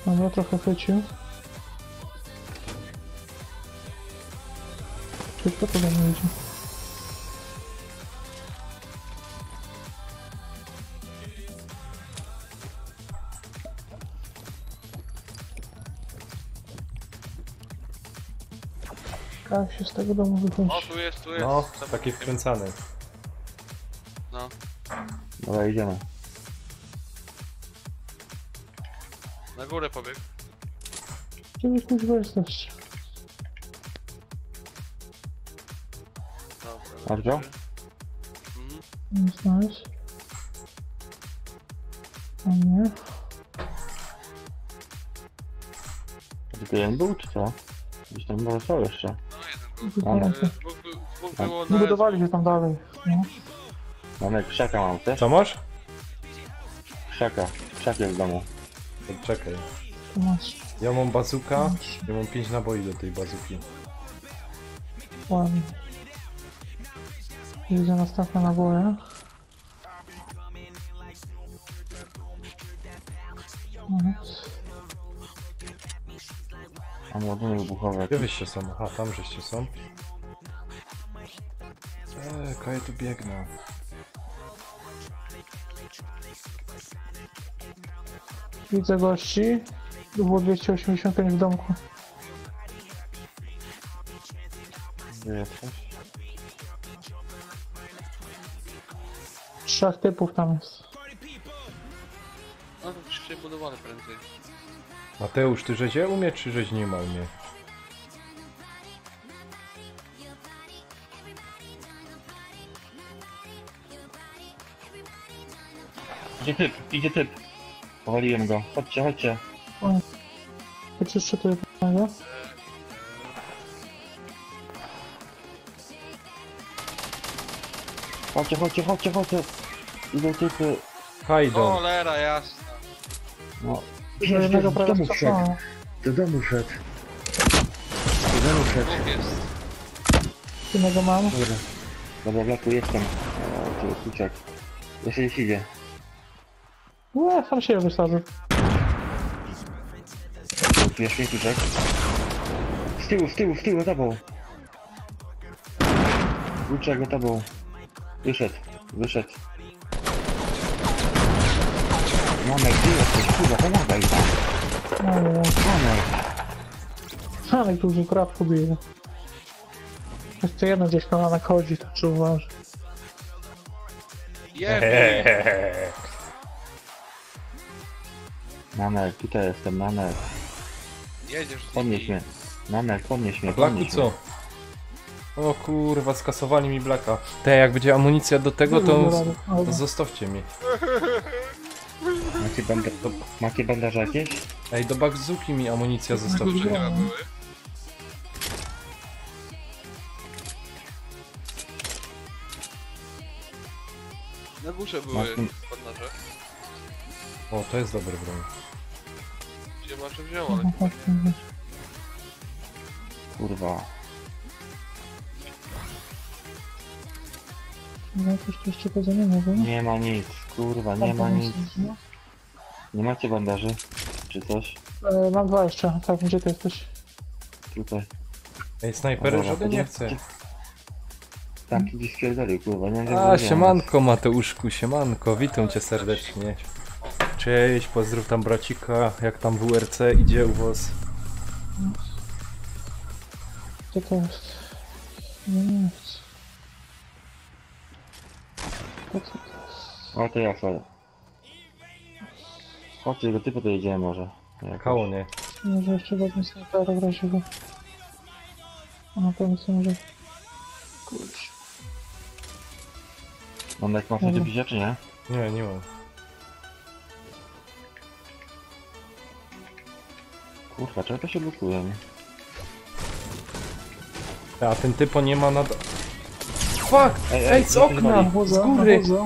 Dobra, trochę chwycił. Szybko to do mnie idzie. Jak się z tego domu O, wychodzi? tu jest. No, taki wkręcany. No. Dobra, idziemy. Na górę pobiegł. Gdzie wy kuźwa jesteście? Dobra. Masz go? Mhm. Nic nice. A nie. To tylko jeden był, czy co? Gdzieś tam może są jeszcze. No jeden był. Mamy. Dwóch było na Wybudowali się tam dalej. No. Mamy krzaka, mam też? Co masz? Krzaka. Krzak jest w domu. To czekaj. Tu masz. Ja mam bazuka. Ja mam 5 naboi do tej bazuki. Ładnie. Idzie następne naboje. Nic. Mam ładunek wybuchowy. Gdzie wyście są? Aha, tam żeście są. Ja tu biegnę. Widzę gości. Było 285 w domku. Gdzie jesteś? 3 typów tam jest. No to już się budowali prędzej. Mateusz, ty żeś je umie, czy żeś nie ma umie? Idzie typ, idzie typ. Powaliłem go. Chodźcie, chodźcie. Wyczyszczę to jednego. Chodźcie, chodźcie, chodźcie, chodźcie. Idą typy. Hajdon. Cholera jasna. No. Do jednego do prawie domu wszedł. skasowałem. Do domu wszedł. Do domu wszedł. Dwóch jest. Jednego mam. Dobra. Dobra, Blaku, jestem. Tu kuciak. Jeszcze gdzieś idzie. Sam się wysadził. Tu jeszcze kuciak. Z tyłu, za tobą. Kuciak za tobą. Wyszedł. Mamek, gdzie jesteś? Kurwa, pomagaj. Mamek. Ale dużo kratku bije. Jeszcze jeden gdzieś tam nachodzi, to trzeba uważać. Jebij! Mamek, tutaj jestem, Mamek. Jedziesz z Podnieś nimi. mnie. Mamek, podnieś mnie. A Blaku podnieś co? O kurwa, skasowali mi Blaka. Te, jak będzie amunicja do tego, to zostawcie mi. mnie. Macie bandaże jakieś? Ej, do Bakzuki mi amunicja zostawcie. Chyba były. Na górze były Martin. podnoże. O, to jest dobry broń. Gdzie masz wziął, ale Kurwa. No coś tu jeszcze poza nie mogę. Nie ma nic, kurwa, nie ma nic. Nie macie bandaży? Czy coś? Mam 2 jeszcze. Tak, gdzie ty jesteś? Tutaj. Ej, snajpery Dobra, żaden nie to chce. Tam gdzieś spierdolił, kurwa, nie wiem. A, siemanko Mateuszku, siemanko, witam cię serdecznie. Cześć, pozdrów tam bracika, jak tam WRC idzie u was? Gdzie to jest? Nie jest. Po co to jest? O, to ja sobie. Chodźcie, do typu to jedziemy może. Jakoś. Kało nie. Może jeszcze ładny snajpera w razie go. A na pewno co może... Kurczę. Mam jak masz do bicia, czy nie? Nie, nie mam. Kurwa, czego to się blokuje, nie? A ten typo nie ma nad... Fuck! Ej, Ej, z okna! nachodzę, Z góry! nachodzę.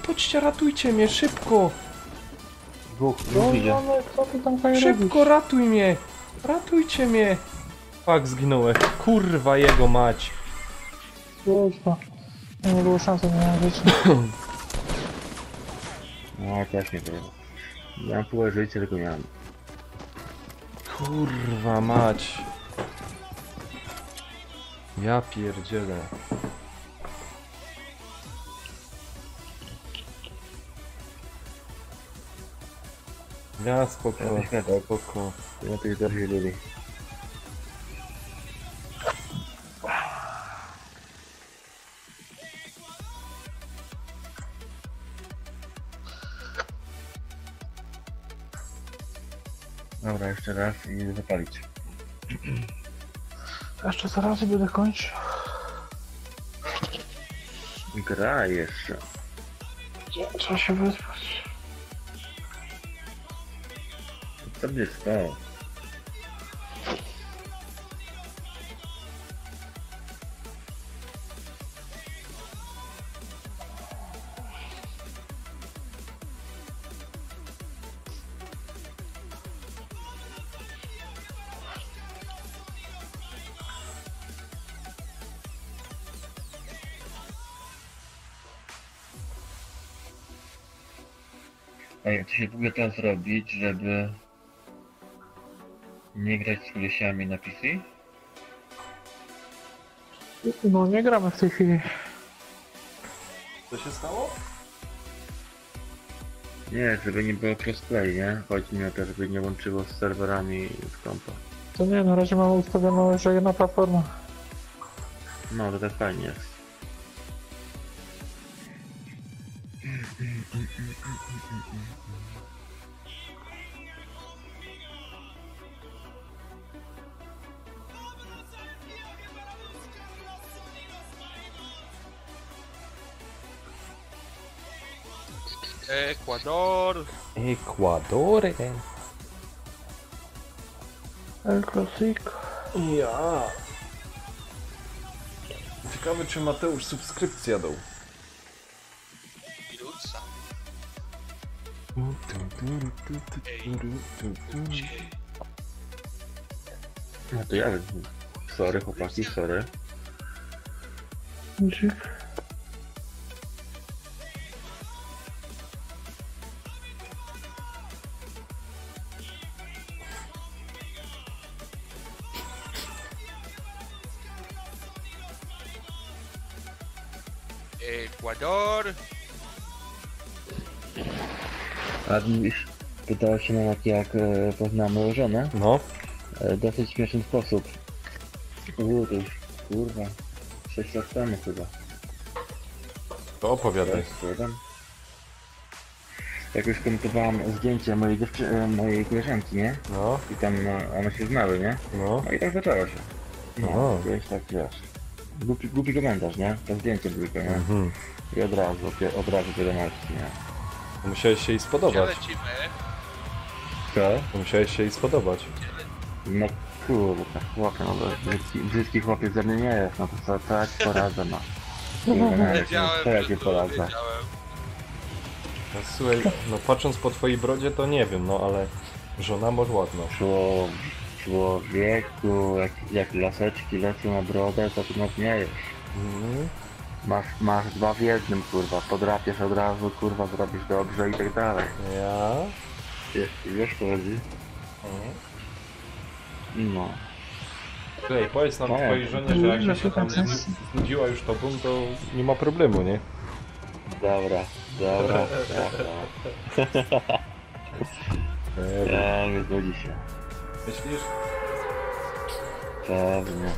Chodźcie, ratujcie mnie, szybko! Dwóch No, idzie. ale co ty tam fajnie Szybko, ratuj mnie! Ratujcie mnie! Fuck, zginąłem. Kurwa jego mać. Kurwa. Nie było szansy na życie. No, też nie wiem. Miałem pół życia, tylko miałem. Kurwa mać. Ja pierdzielę. Ja spoko, spoko. Ja tych dobrze lubię. Dobra, jeszcze raz i zapalić. Jeszcze zaraz i będę kończył. Gra jeszcze. Trzeba się wyspać. Co będzie stało? Ej, to się w ogóle teraz zrobić, żeby... Nie grać z kolesiami na PC? No nie gramy w tej chwili. Co się stało? Nie, żeby nie było crossplay, nie? Chodzi mi o to, żeby nie łączyło z serwerami w kompa. To nie, na razie mamy ustawioną, że jedna platforma. No, to tak fajnie jest. Ekwador! Ekwador. El Clasico. Ja. Ciekawe, czy Mateusz subskrypcję dał. Iluca. No to ja wiem. Sorry chłopaki, sorry. Dzik. Ekwador! Admiś pytała się na jak poznamy żonę. No. Dosyć śmieszny sposób. To już, kurwa, 6 lat temu chyba. To opowiadaj. Jeden. Jak już komentowałem zdjęcie mojej koleżanki, nie? No, I tam one się znały, nie? no. No i tak zaczęło się. No. No, wiesz, tak wiesz. Głupi komentarz, nie? To zdjęcie tylko, nie? Mhm. I od razu wiadomości, nie? Musiałeś się jej Gdzie spodobać. lecimy? Co? Musiałeś się jej spodobać. No kurde, chłopie, no brzydki chłopiec ze mnie nie jest, no to co jak poradzę, no. Kurde, no, Wiedziałem, co jak że nie to poradzę. wiedziałem. No, słuchaj, no patrząc po twojej brodzie to nie wiem, no ale żona może ładna. Człowieku, jak laseczki lecą na brodę, to ty nie jest. Mhm. Masz dwa w jednym, kurwa, podrapiesz od razu, kurwa, zrobisz dobrze i tak dalej. Ja? Wiesz co chodzi? No. Słuchaj, powiedz nam Nie. twojej żonie, że jak się tam znudziła już tobą, to nie ma problemu, nie? Dobra. Nie zgodzi się. Myślisz? Pewnie.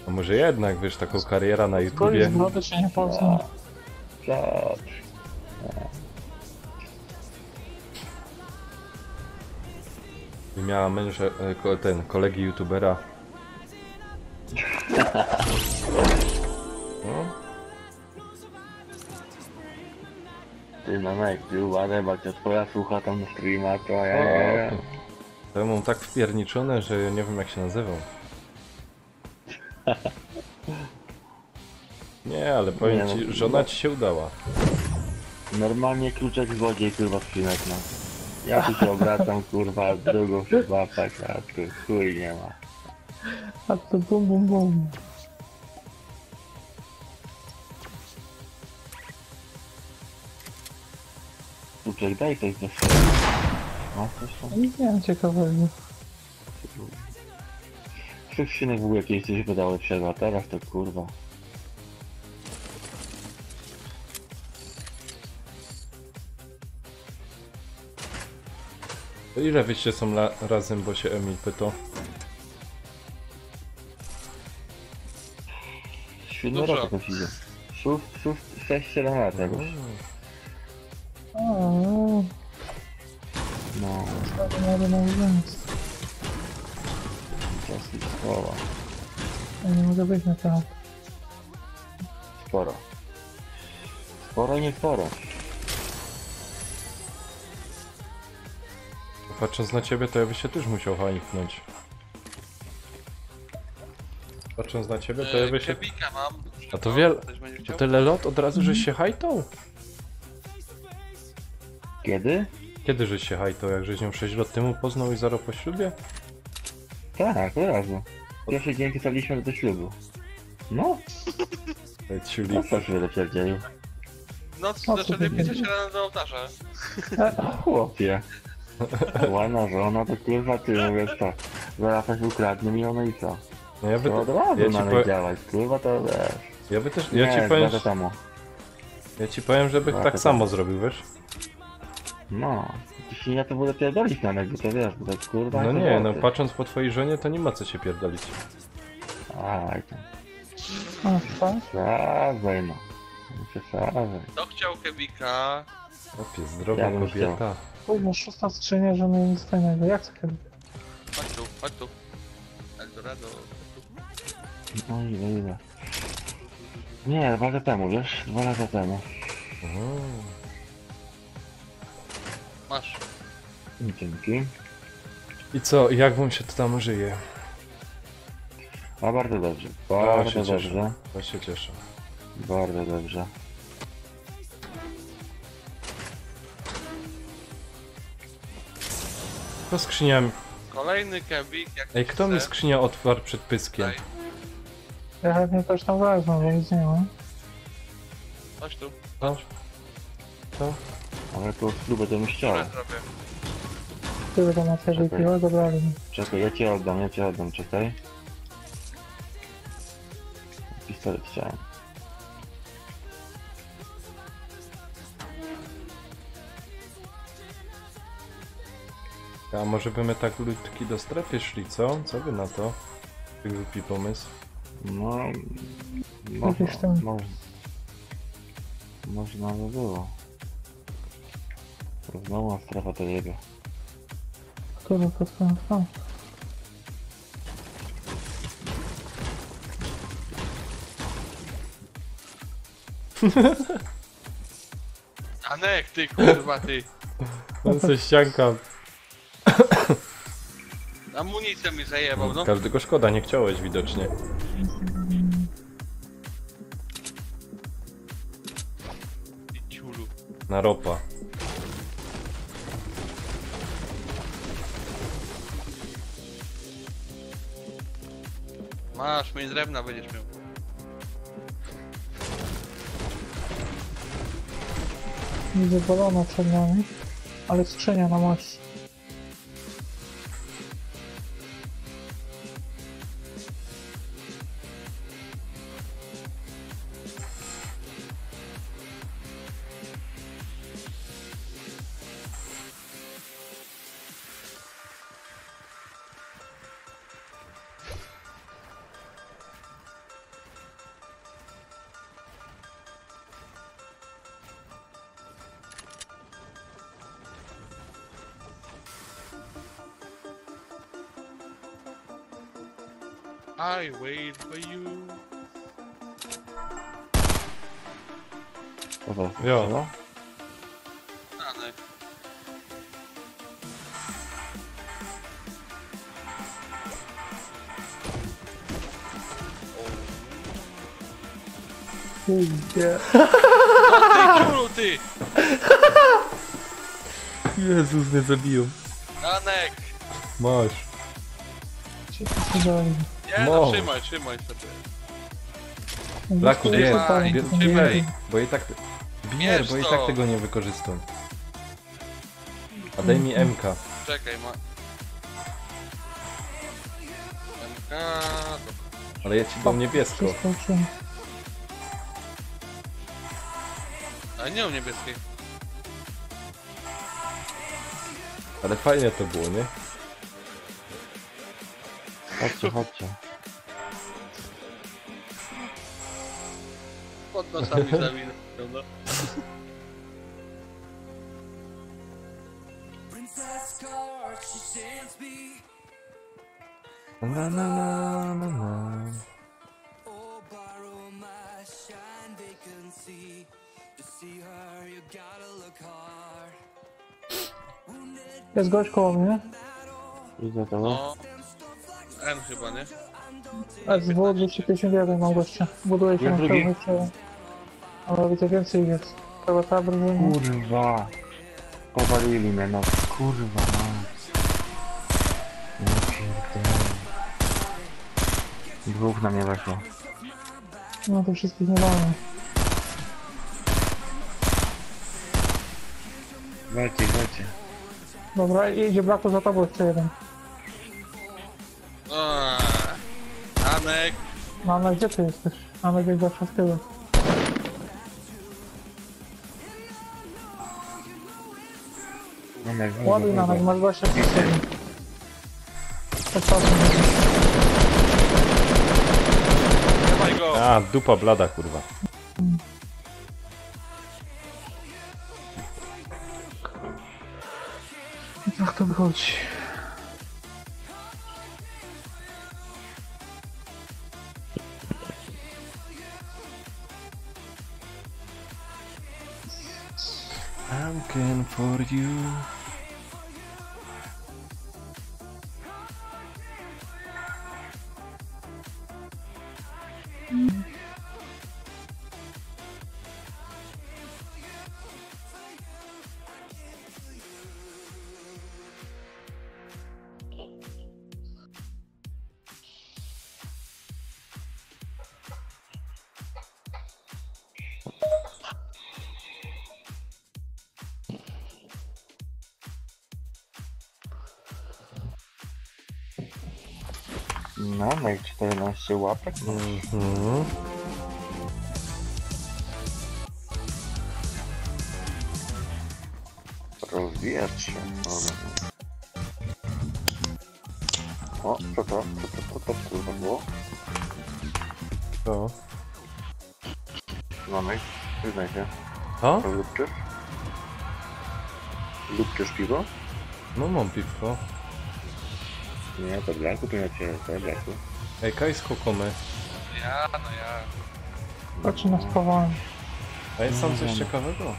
A może jednak, wiesz, taką karierę na Koniec YouTubie. brody się nie pozna. Tak. Miała męża, kolegi YouTubera. No, Ty Mamek, ty uważaj, bo cię twoja słucha tam na streama, to ja nie wiem. to ja mam tak wpierniczone, że ja nie wiem jak się nazywał. Nie, ale powiem Nie, no, ci, żona ci się udała. Normalnie kluczek w wodzie, kurwa, skrzynek, no. Ja tu się obracam, kurwa, drugą w łapach, a tu chuj nie ma. A to bum bum bum. Kluczek, daj coś do no, coś tam. Nic nie wiem ciekawego. Skrzynek w ogóle kiedyś coś wydały przed, a teraz to kurwa. To ile wyście są razem, bo się Emil pytał? Świetny Dużo. rok jakoś idzie. 6-7 lat jakoś. O, No, jadę na urzędz. dosyć sporo. Ja nie mogę być na teatr. Sporo. Sporo, nie sporo. Patrząc na ciebie, to ja by się też musiał hańknąć. Patrząc na ciebie, to ja by się... Kebika mam. A to wiele... Ktoś będzie To chciał? tyle lot od razu, żeś się hajtał? Kiedy? Kiedy żeś się hajtał? Jak żeś ją 6 lat temu poznał i zaraz po ślubie? Tak, od razu. Pierwszy dzień pisaliśmy do ślubu. No, Ciuli. no co się dopierdzielił? Noc O, zaczęli to pisać rano do ołtarza. Chłopie. Ładna żona, to kurwa ty mówisz tak. Zaraz coś ukradnie mi ono i co? No ja by To od to, razu ja ci, mamy działać, kurwa to wiesz. ja by też, Nie, ja ci powiem, 2 lata temu. ja ci powiem, żeby Dwa tak lata samo temu. zrobił, wiesz? No, jeśli ja to będę pierdolić na niego, to wiesz, bo to kurwa... No to nie, no wąty. patrząc po twojej żonie, to nie ma co się pierdolić. Aj, to No, tak? przesadzaj no. Nie przesadzaj. Kto chciał Kebika? Opie, zdrowa Ja bym kobieta. Później 6 skrzynia, że mnie nic fajnego. Jak to kiedy? Chodź tu, chodź tu. Eldorado. No ile. Nie, 2 lata temu, wiesz? 2 lata temu. Masz. Dzięki. I co, jak wam się to tam żyje? A bardzo dobrze. O, Bardzo się dobrze. cieszę. To się cieszę. Bardzo dobrze. To skrzyniami. Kolejny Kebik, jak Ej, kto mi skrzynia otwarł przed pyskiem? Daj. Ja chętnie też tam wezmę, bo nic nie mam. Chodź tu. No. Co? Ale to spróbuję to bym chciał. Które zrobię? Tyle tam macie wypiło, dobrali mi. Czekaj, ja cię oddam, czekaj. Pistolet chciałem. A może by my tak ludki do strefy szli, co? Co wy na to? Tak głupi pomysł. No... Jakiś tam. Można by było. Znowu strefa to jego. Który to są? Anek, ty kurwa, ty. On se ścianka. Amunicję mi zajebał, no. Każdego szkoda, nie chciałeś widocznie. I ciulu. Na ropa. Masz, mniej drewna będziesz miał. Widzę balona przed nami, ale skrzynia na mości. I wait for you. Co to? Jo. Co? Anek. Idzie. Ty ciulu, ty! Jezus, mnie zabiją. Anek! Masz. Się posadali. Nie, No. no trzymaj sobie. Blaku, nie, bierz, trzymaj. bo i tak... Bierz, Bierz bo i to. tak tego nie wykorzystam. A daj mi MK. Czekaj, ma... MK... Ale ja ci dam niebiesko. Wszystko uczynię. A nie o niebieskiej. Ale fajnie to było, nie? Chodźcie. Pod nosami zawinął, no. Na na na na na. Jest gość koło mnie. Idę to. No. N chyba, nie? SW 251 mam gościa. Buduje się Jest na drugi? pełny. Ale widzę więcej jest. Chyba ta drużyna. Kurwa. Powalili mnie, no kurwa no. Ja pierdolę. 2 na mnie weszło. No to wszystkich nie mamy. Walcie. Dobra, idzie braku za tobą jeszcze jeden. Anek, No ale gdzie ty jesteś? Amek jest zawsze w tyłu. Ładuj na nas, masz 25 sekund. dawaj go! A, dupa blada, kurwa. Jak to wychodzi? I'm looking for you. No, jak 14 łapek. Mhm. Rozwijać się. O, co to kurwa było? To. Mamy, przyznaj się. Co? To lubczysz? Lubczysz piwo? No mam piwko. Nie, to blaku, to ja cię, to blaku. Ej, kaj z kokomy. Ja. Patrzę na spawałem. A jest tam coś ciekawego?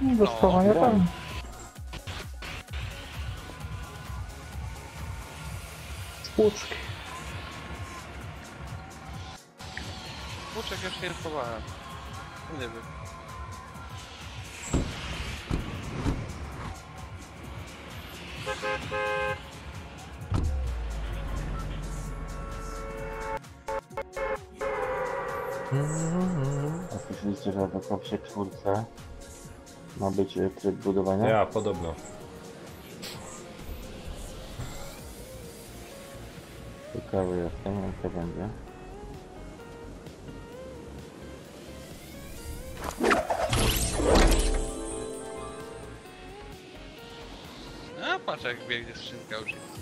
Nie do spawania tam. Spłuczki. Kurczak już nie chowałem. Nie wiem. A słyszeliście, że w Kopsie 4 ma być tryb budowania? Ja, podobno. Ciekawy jestem, jak to będzie. A patrz jak biegnie skrzynka już jest.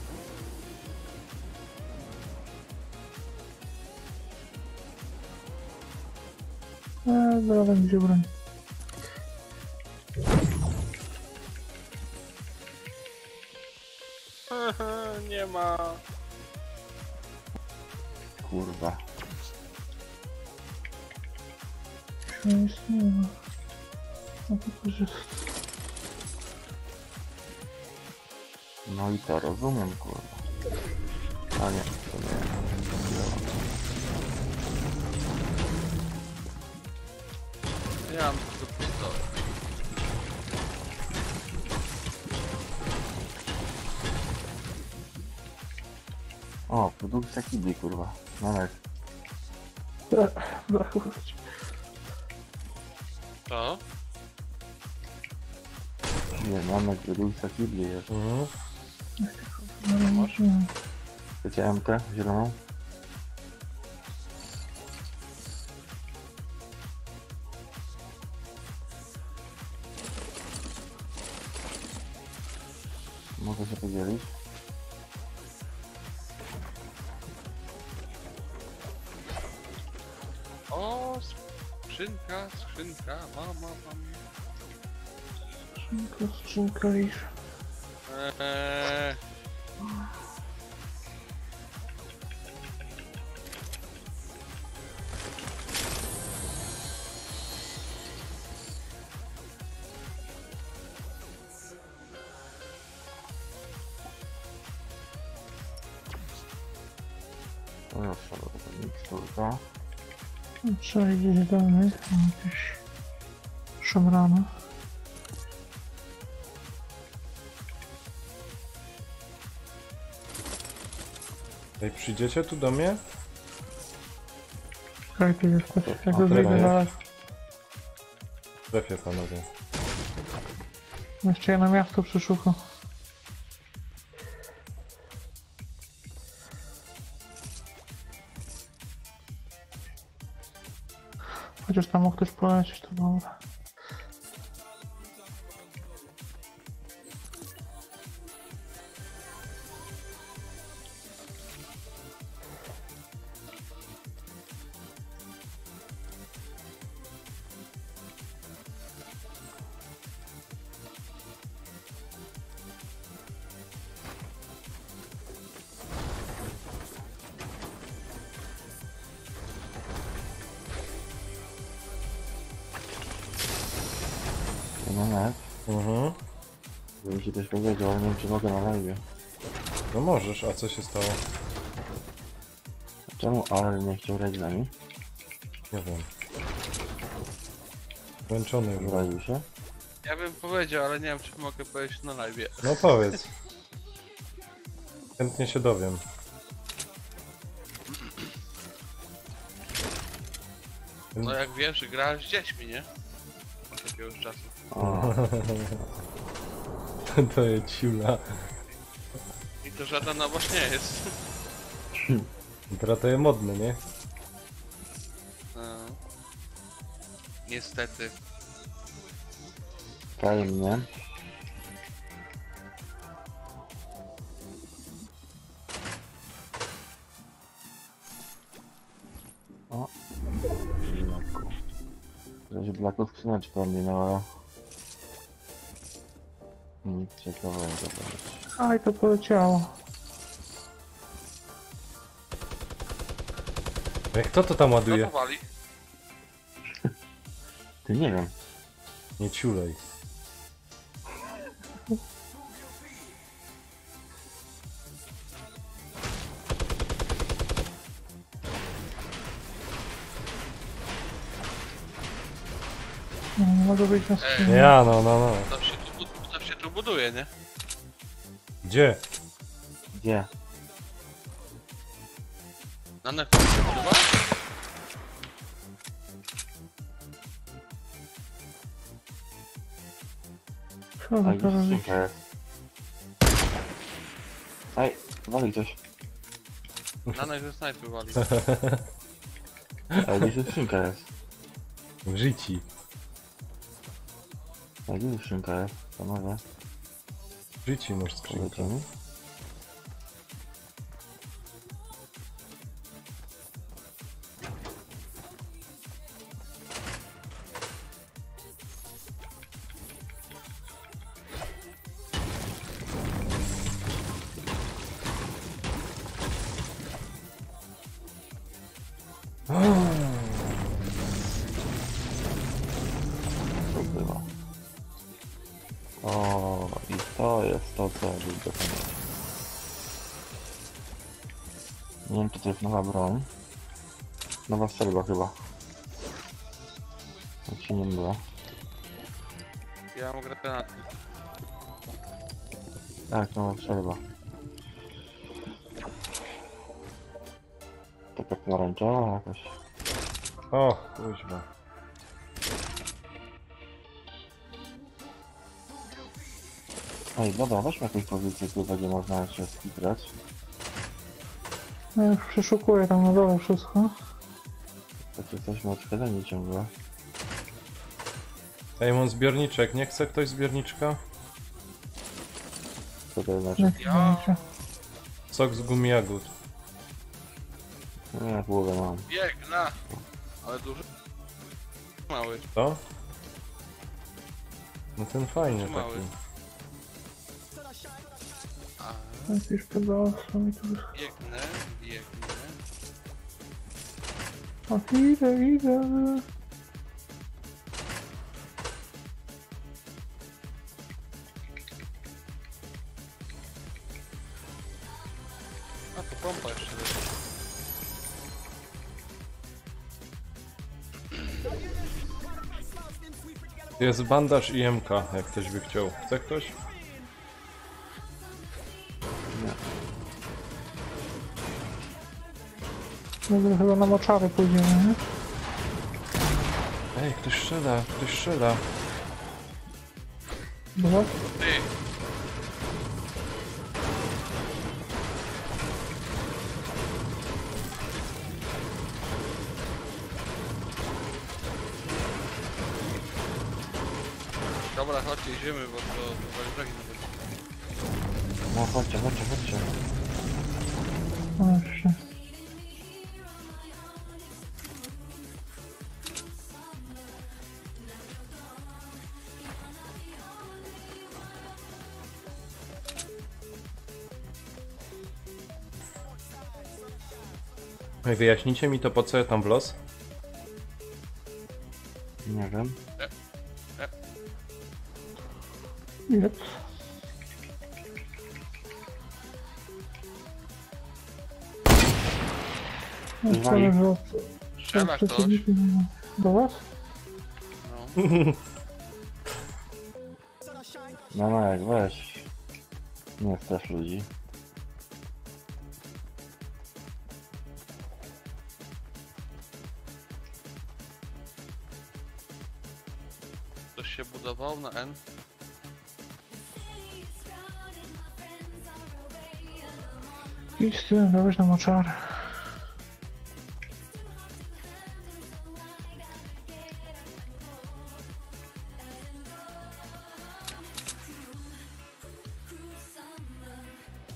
Zaraz będzie broń. Nie ma. Kurwa. Nic nie ma. No to korzysta. No i to rozumiem, kurwa. A nie, to nie. Ja mam tylko pistolet. O, produkcja kibli, kurwa. Nawet. Braku. Co? Nie, mamy produkcja kibli jest. Mhm. Chcecie MT zieloną? Mogę się podzielić? O, skrzynka, mam. Skrzynka lisz. Proszę, to miksturka. Trzeba iść dalej. Jakieś szemrane. Ej, przyjdziecie tu do mnie? Kaj ty jesteś? Jak A, już teraz wyjdę jest. zaraz. W strefie, panowie. Jeszcze jedno miasto przy szuku. Chociaż tam mógł ktoś polecieć, to dobra. No nie, Mhm. bym ci coś powiedział, ale nie wiem czy mogę na live. No możesz, a co się stało? Czemu Arel nie chciał grać z nami? Nie wiem. Zmęczony już. Zraził się? Ja bym powiedział, ale nie wiem, czy mogę powiedzieć na live. No powiedz. Chętnie się dowiem. No jak wiesz, grałeś z dziećmi, nie? Od jakiegoś czasu. O, To jest ciula. I to żadna nowość nie jest. Teraz to jest modne, nie? No. Niestety. kraj mnie. O, Blaku. Coś Blaku skrzyneczka minęła. Nic ciekawego będzie. Aj, to poleciało. Jak kto to tam Co ładuje? to wali? Ty nie wiem. Nie ciulej. Nie mogę wyjść na screen. Ja, no. To się tu buduje, nie? Gdzie? Gdzie? Na neftu się budowa? Co A wy gdzie to robicie? skrzynka jest? Aj, wali coś. Na neftu ze snajpy wali. A gdzie skrzynka jest? W życi. A gdzie skrzynka jest? Panowie, W życi masz skrzynkę. powiedzcie mi. To bywa. O, i to jest to, co ja lubię pamiętać. Nie wiem, czy to jest nowa broń. Nowa strzelba chyba. Jak się nie mylę. Ja mam granaty. Tak, nowa strzelba. Taka pomarańczowa jakaś. O, kuźwa. Ej, dobra, weźmy jakąś pozycję, tutaj gdzie można się skitrać. No już przeszukuję tam na dole wszystko. Tak jesteśmy odchyleni ciągle. Ej, mam zbiorniczek. Nie chce ktoś zbiorniczka? Co to znaczy? Nie Ja- widzicie. Sok z gumi jagód. Nie, połowę mam. Biegna! Ale duży. Mały. Co? No ten fajny Mały. taki. A, Jakieś pedałstwo mi tu... biegnę. O, idę. A to pompa jeszcze leży. Jest bandaż i MK, jak ktoś by chciał. Chce ktoś? Dobra, chyba na moczary pójdziemy, nie? Ej, ktoś strzela. Dobra. Ty, dobra, chodźcie, idziemy, bo to brzegi nie będzie. No chodźcie, chodźcie, chodźcie. No jeszcze. Ej, wyjaśnijcie mi to, po co ja tam w los? Nie wiem. Yep. Zwali. Strzela ktoś. Do was? No. No jak weź. Nie strasz ludzi. Ktoś się budował na N. Idź z tym, dałeś na moczar.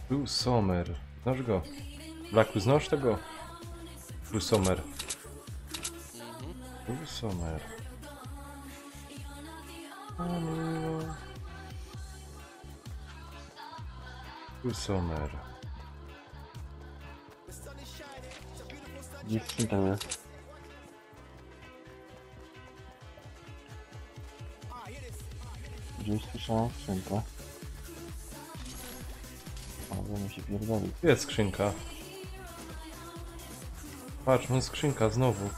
Blue Summer. Znasz go? Blacku, znasz tego? Blue Summer. Blue Summer. Blue Summer. Gdzie skrzynka jest? Gdzieś słyszałem skrzynkę. Ale mi się pierdoli. Tu jest skrzynka. Patrz, mam skrzynka znowu.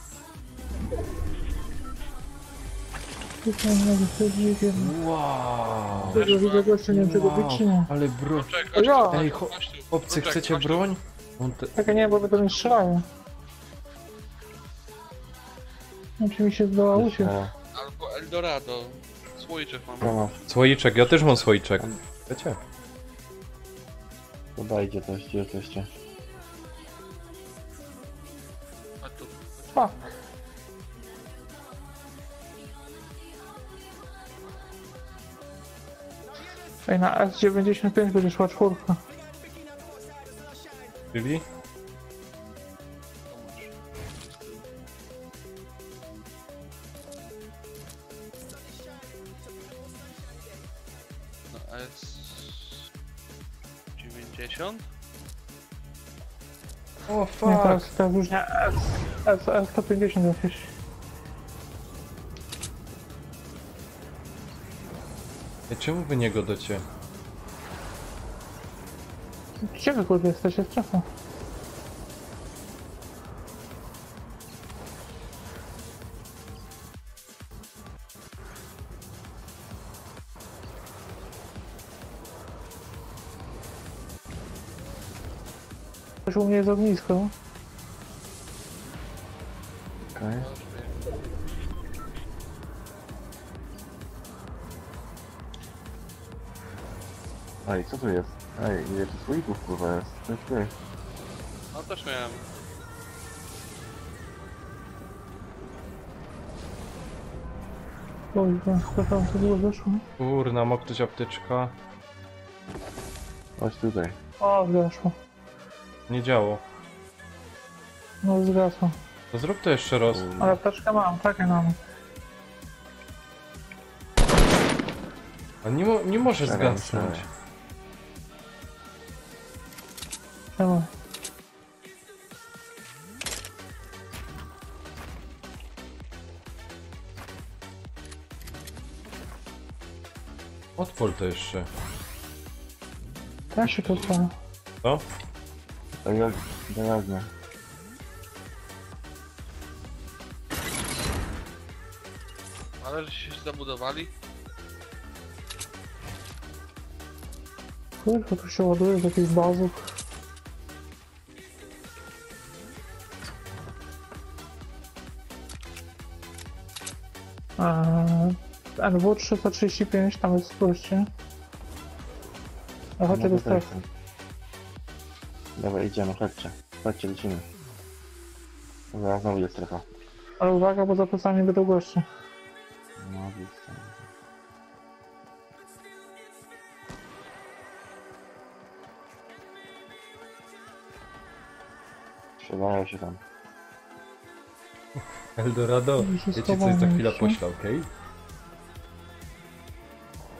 Tutaj mogę sobie dzikiem. Wow! Tego widzę gościa, nie wiem czego być czy nie. Ale bro... Czekaj, Ja. Ej, chłopcy, chcecie broń? On te... Czekaj, nie, bo będą mi strzelają. Znaczy mi się zdoła uciec. Albo Eldorado. Słoiczek mam. Promo, Słoiczek, ja też mam słoiczek. Wiecie? podajcie coś, gdzie jesteście. A tu. A. Ej, na S95 będzie szła czwórka. Czyli? No S... 90? O Nie, fuck! teraz już nie S150 jakieś. Ej, czemu wy nie godacie? Gdzie wy kurde jesteście? Strefa. Coś u mnie jest ognisko. Okej. Ej, co tu jest? Ej, ile tu słoików kurwa jest? Ty. No też miałem. Oj, ten strefa to było zeszło. Kurna, ma ktoś apteczka? Chodź tutaj. O, zgasło. Nie działo. No zgasło. To zrób to jeszcze raz. Ale apteczkę mam, takie mam. A nie może Staram zgasnąć. się. Czemu? Odpal to jeszcze. Tak się to stało. Co? Tak jak wyraźnie. Ale że się zabudowali. Kurwa, tu się ładuje z jakichś bazów. NW 335, tam jest spójrzcie. A chodźcie do strefy. Dobra, idziemy, chodźcie. Chodźcie, lecimy. Dobra, znowu jest strefa. Ale uwaga, bo za plecami będą goście. No, jest. Strzelają się tam. Eldorado, Gdzie się wiecie co schowamy jest za chwilę jeszcze? poślał, okej?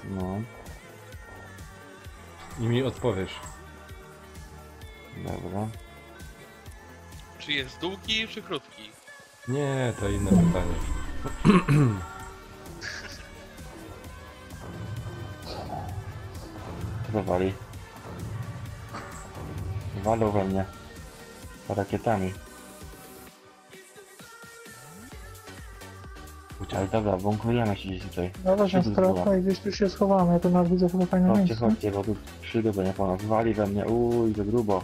No, I mi odpowiesz. dobra. Czy jest długi, czy krótki? Nie, to inne pytanie. Kto wali? Walą we mnie. Rakietami. Ale dobra, bunkrujemy się gdzieś tutaj. Dobra, się strefa i gdzieś tu się schowamy. Ja to nawet widzę chyba fajne Chodźcie, miejsce. chodźcie, bo tu przygoda nie po nas. Wali we mnie, to grubo.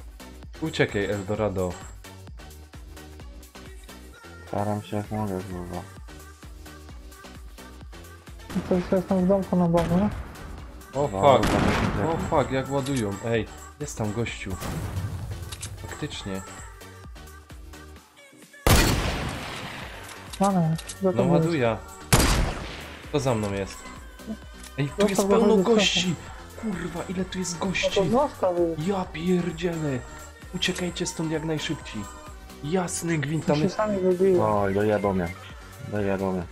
Uciekaj, Eldorado. Staram się jak mogę, grubo. Ktoś jest tam w domku na bazie. O fuck, o fuck, jak ładują. Ej, jest tam gościu. Faktycznie. Mamy, za No to jest. ładuje. To za mną jest. Ej, tu jest Zostaw pełno go, zostaw. gości! Kurwa, ile tu jest No gości! to zostaw ich. Ja pierdzielę! Uciekajcie stąd jak najszybciej. Jasny gwint, tam Się jest... sami wybiją. Oj, dojebał mnie. Dojebał mnie.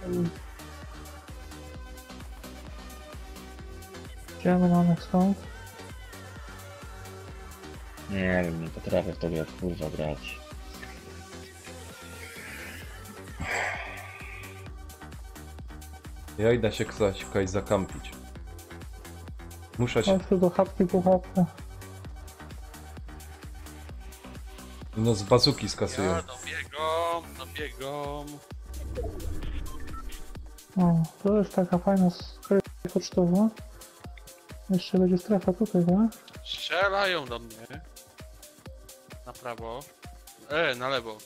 Idziemy na nich stąd. Nie wiem, nie potrafię w tobie kurwa grać. Ja idę się kogoś zakampić. Muszę się... Chodź tu do chatki po chatkę. No z bazuki skasują. Ja dobiegam. O, to jest taka fajna skrytka pocztowa. Jeszcze będzie strefa tutaj, tak? Strzelają do mnie. Na prawo. Na lewo.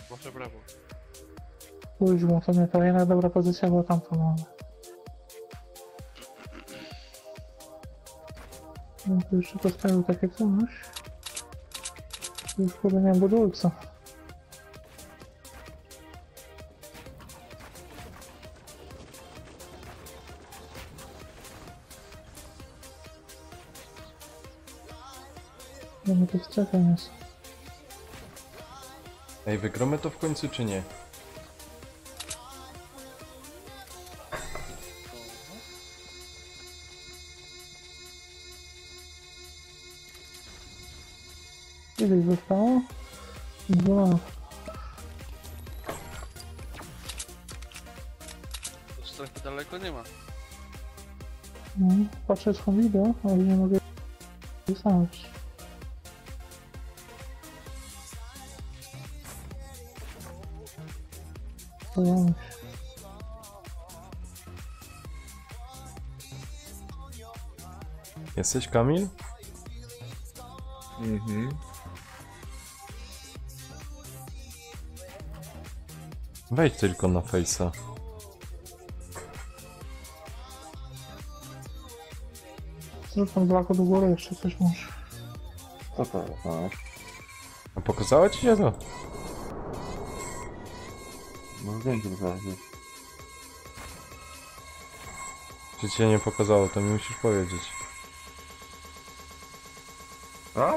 Może prawo. Kuźmo, to nie ta jedna dobra pozycja była tamta mamy. No tu jeszcze postawił takie coś. Już chyba nie mam budulca. No mi to strefę jest. Ej, wygromy to w końcu czy nie? Ile zostało? 2. Do strefy daleko nie ma. No, patrzę z wideo, ale nie mogę znaleźć. Pojawia się. Jesteś Kamil? Mhm. Wejdź tylko na Face'a. Zrób tam blako do góry, jeszcze coś masz. Co to jest? No, A pokazała ci się to? no zdjęcie to jest. Czy cię nie pokazało, to mi musisz powiedzieć. A?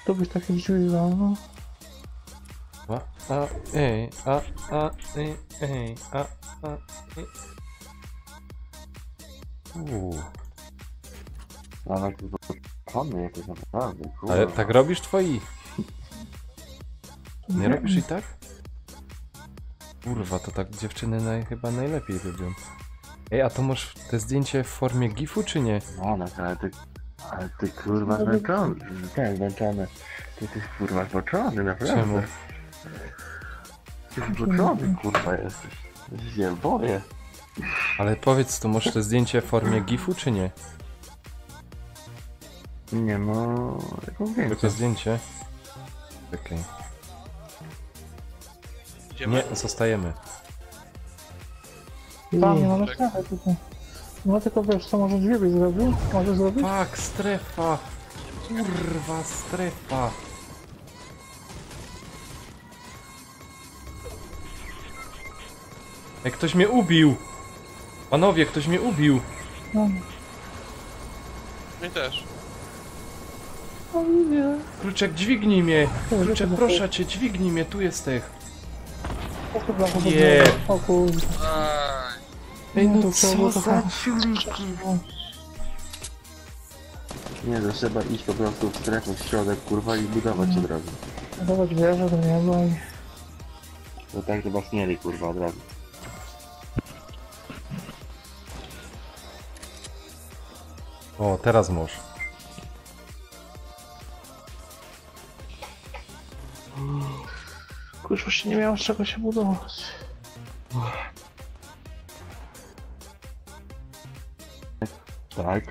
Tu byś takie drzwi dał, no. Ej, ej, ej. Ale to kony jakieś naprawdę, kurwa. Ale tak robisz twoi? Nie robisz i tak? Kurwa, to tak dziewczyny chyba najlepiej robią. Ej, a to masz te zdjęcie w formie gifu czy nie? No, ale ty kurwa zmęczony. Tak, zmęczony. Ty kurwa zmęczony, naprawdę. Czemu? Ty zmęczony, kurwa jesteś. Ja się boję. Ale powiedz, to masz te zdjęcie w formie gifu czy nie? Nie no, jaką Tylko zdjęcie. zdjęcie? Okej. Tak. Okay. Idziemy? Nie, zostajemy. Tam nie mamy strefy tutaj. No tylko wiesz co, może drzwi byś zrobił? Może zrobić? Fuck, strefa. Kurwa, strefa. Ej, ktoś mnie ubił. Panowie, ktoś mnie ubił. No, My też. no nie. Kruczek, dźwignij mnie. Kruczek, proszę cię, dźwignij mnie, tu jesteś. Nie. O kurde. Aj, Ej, No no to trzeba było co za trochę- ciuliki. Nie, to trzeba iść po prostu w strefę, w środek, kurwa, i budować od razu. Dawać wieżę do nieba i... To tak chyba śmieli, kurwa, od razu. O, teraz możesz. Kurczę, właśnie nie miałem z czego się budować. Tak.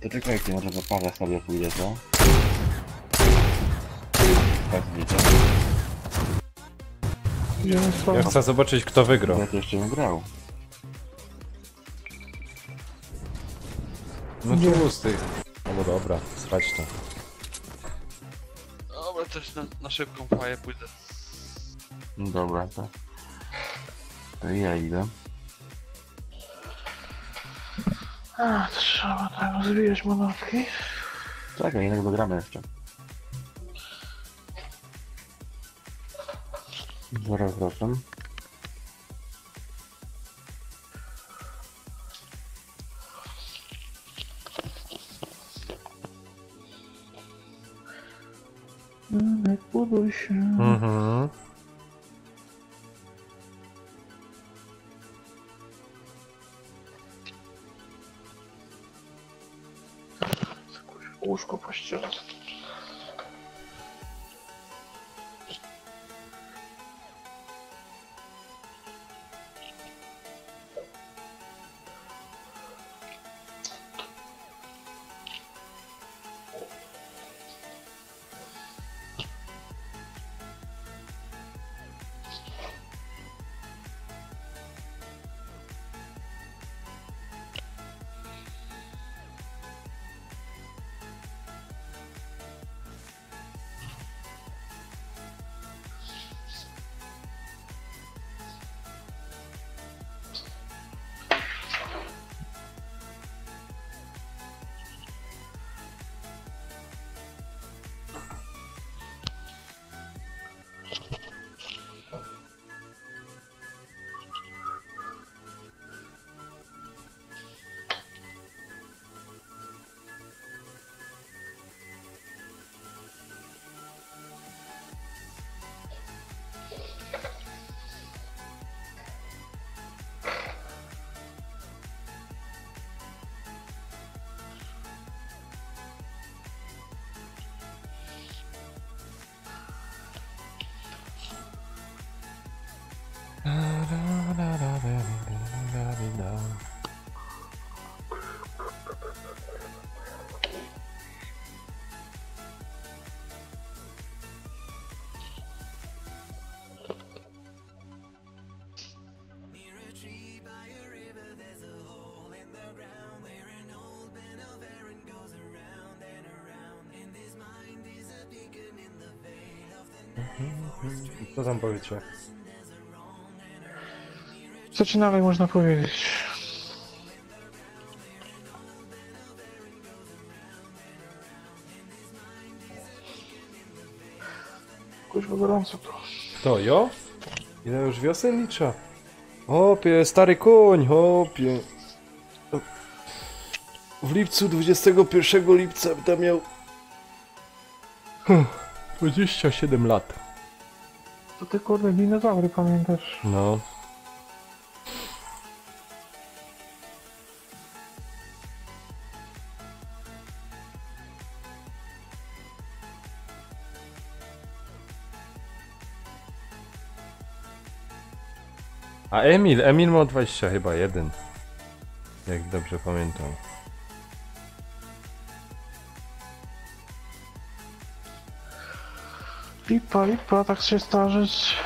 To czekajcie, może zapalę sobie pójdę, co? Tak, widzę. Idziemy Ja słabo. chcę zobaczyć, kto wygrał. Ja to jeszcze nie grał. No tłusty. No bo dobra, spać to. dobra, też na szybką faję pójdę. No dobra, to ja idę. A, to trzeba tak rozwijać monarchii. Czekaj, jednak dogramy jeszcze. Zaraz wracam. Buduj się. Mhm. Łóżko pościelę. Co tam powiecie? Co ci dalej można powiedzieć? Kurwa gorąco tu. To jo? Ile już wiosennicza? Hopie, stary koń, hopie. W lipcu, 21 lipca będę miał 27 lat. To ty kurde dinozaury pamiętasz? No. A Emil ma 20 chyba 1. Jak dobrze pamiętam. Lipa, tak się starzeć.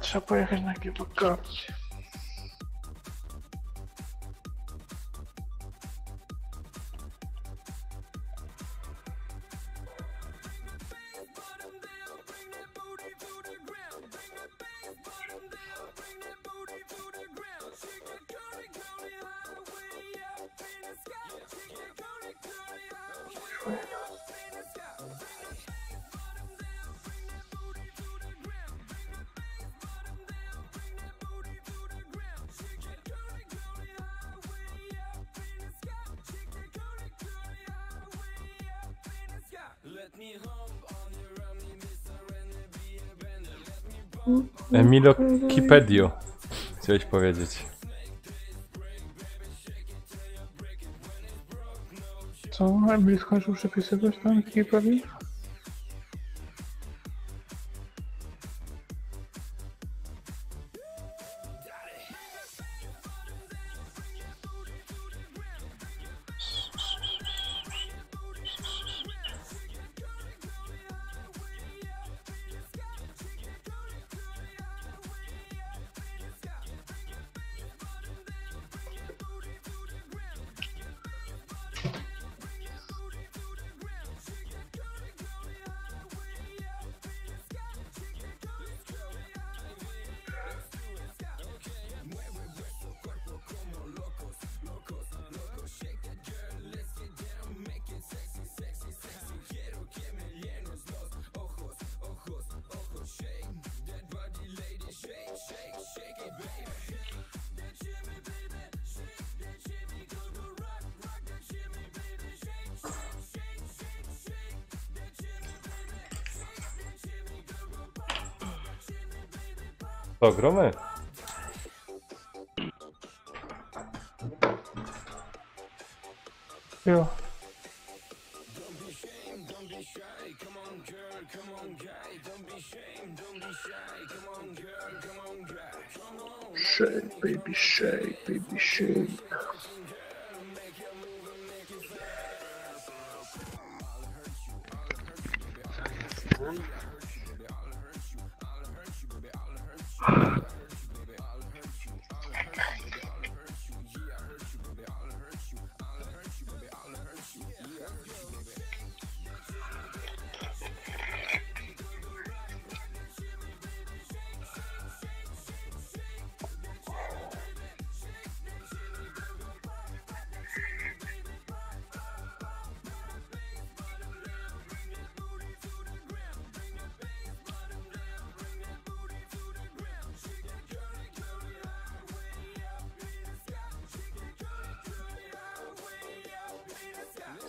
Trzeba pojechać na jakieś wakacje. Emilo Kipedio. Chciałeś powiedzieć. Co? Emil skończył przepisywać tam Wikipedii? To gromy? Jo. Shake, baby, shake, baby, shake.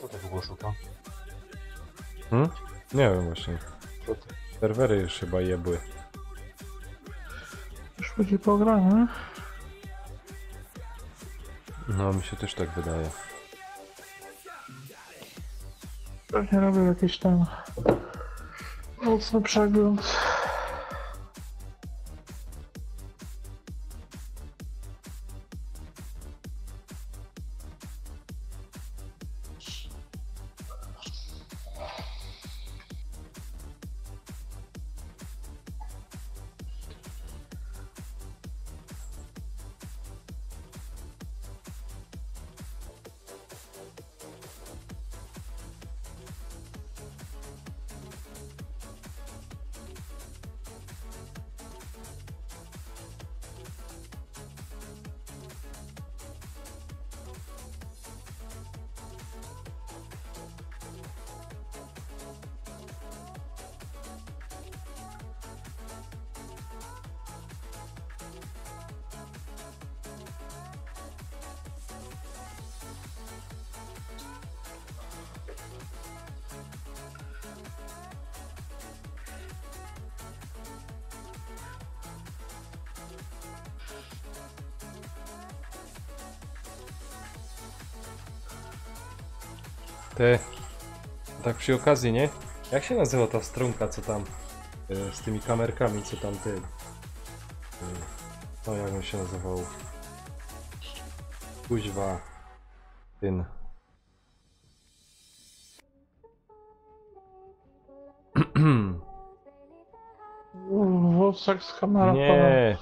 Co to było szuka? Nie wiem właśnie. Serwery już chyba jebły. Już chodzi po graniu. No, mi się też tak wydaje. Pewnie robię jakiś ten mocny przegląd. Ty, tak przy okazji, nie? Jak się nazywa ta stronka, co tam z tymi kamerkami, co tam ty? No jak on się nazywał? Kuźwa. Ten. Włosek z kamera. Nie.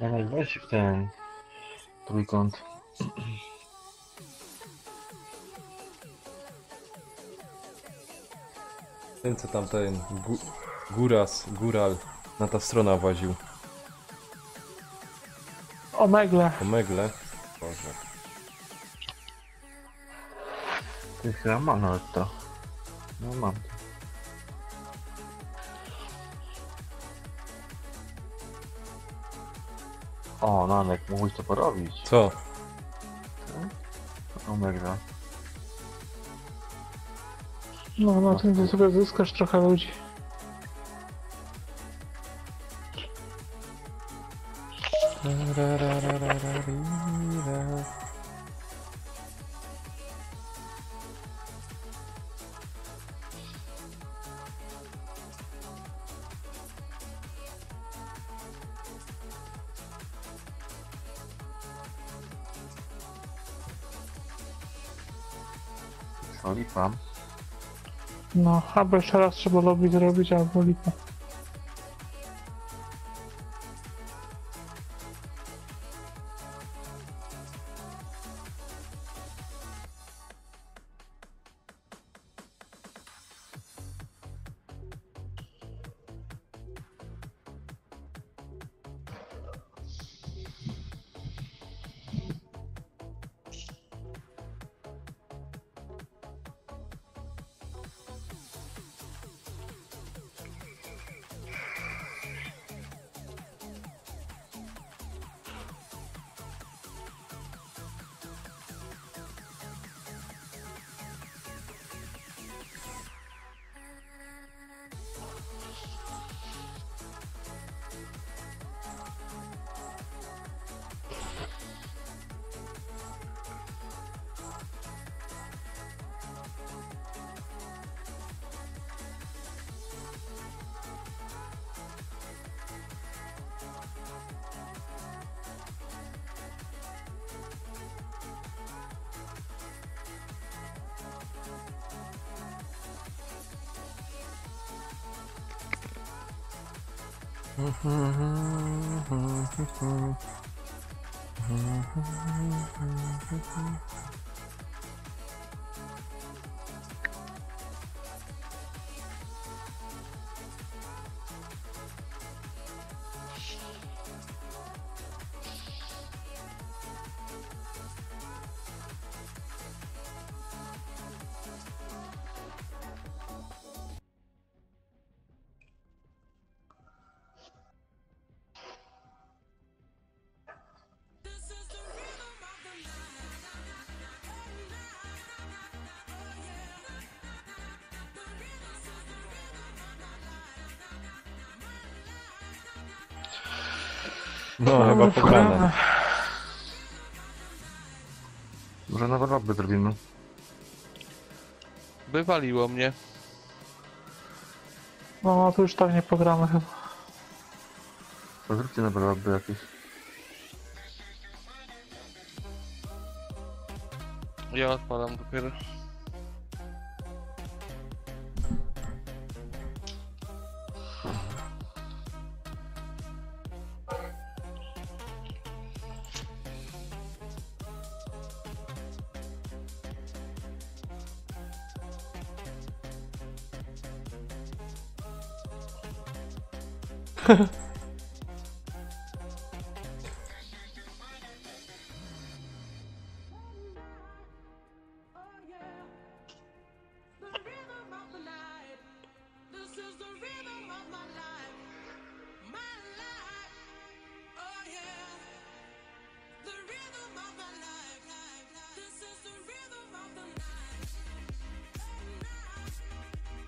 Ale weź w ten trójkąt. Ten co tam ten góral na ta strona właził. Omegle. Omegle. Boże. Ty chyba mam nawet to. No mam to. O, Nanek, mógłbyś to porobić. Co? Omega. No, na tym ty sobie zyskasz trochę ludzi. Co, lipa? No, albo jeszcze raz trzeba lobby zrobić, albo lipa. No, chyba pograne. Może nowe lobby zrobimy. Wywaliło mnie. No, to już tak nie pogramy chyba. To zróbcie nowe lobby jakieś. Ja odpalam dopiero.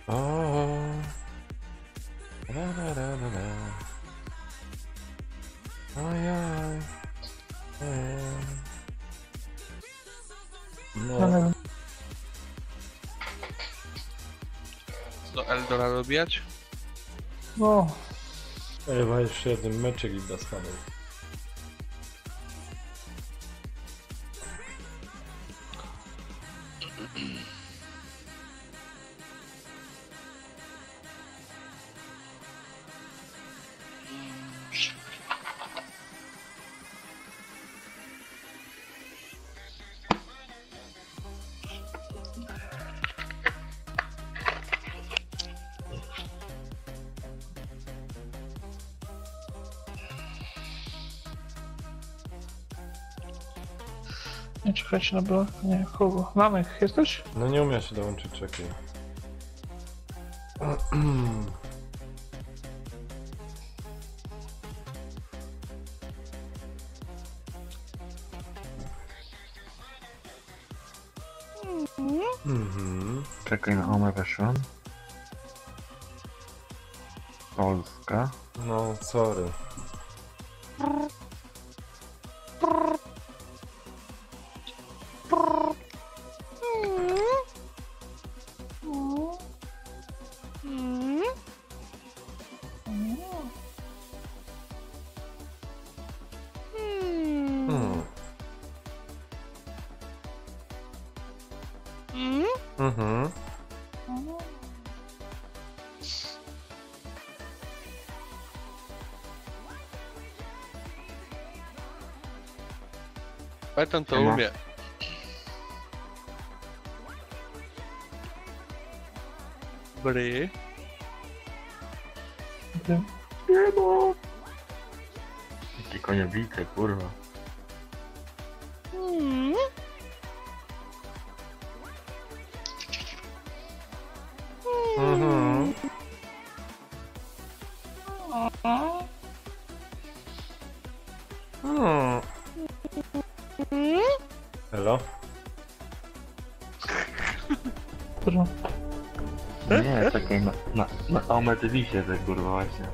O. Ra, ra, ra, ra, ra. Ojoj. No, Ja nie wiem. Do Eldorado bijać? No, chyba jeszcze jeden meczek i dostanę. nie czekajcie na brak. Nie, kogo? Namek, jesteś? No nie umiem się dołączyć, czekaj. Mhm. Czekaj na Home weszłam. Polska. No, sorry. Hmm. Mhm. Python to Siema. umie. Bry. Ty. Jakie koniebice, kurwa. Mhm. Hmm. Hello? Dużo. Nie, czekaj na Home Divisie, te kurwa właśnie.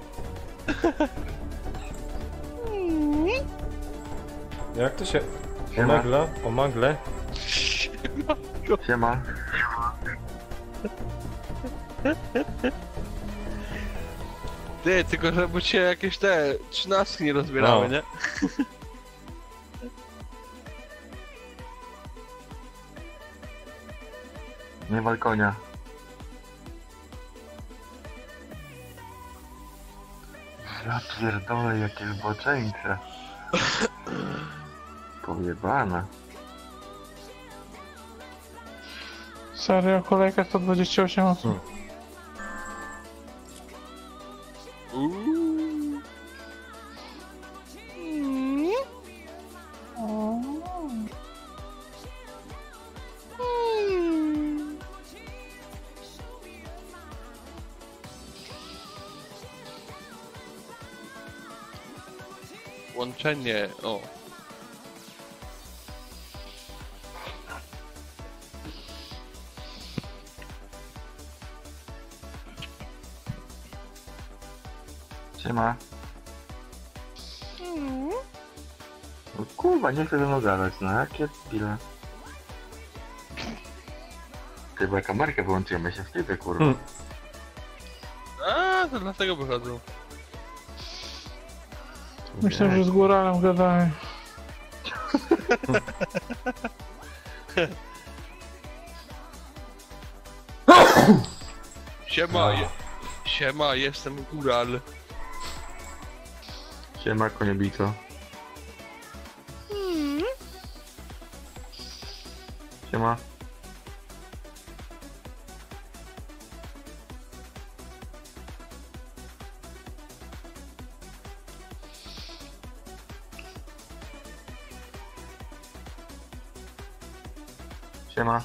Jak to się... Siema. Omagla? Omagle? Siema. Ty, tylko żeby cię jakieś te 13 nie rozbierały, No. nie? Nie wal konia. Ja pierdolę, jakie zboczeńce. Pojebane. Serio, kolejka 128 osób. Uuu. Łączenie, o. Siema. No kurwa, nie chcę ze mną gadać, no jakie chwile. Ty, bo ja kamerkę wyłączyłem, ja się wstydzę, kurwa. A, to dlatego wychodzą. Myślę, że z góralem gadałem. Siema, siema, jestem góral. Siema, koniebico. Siema. Siema.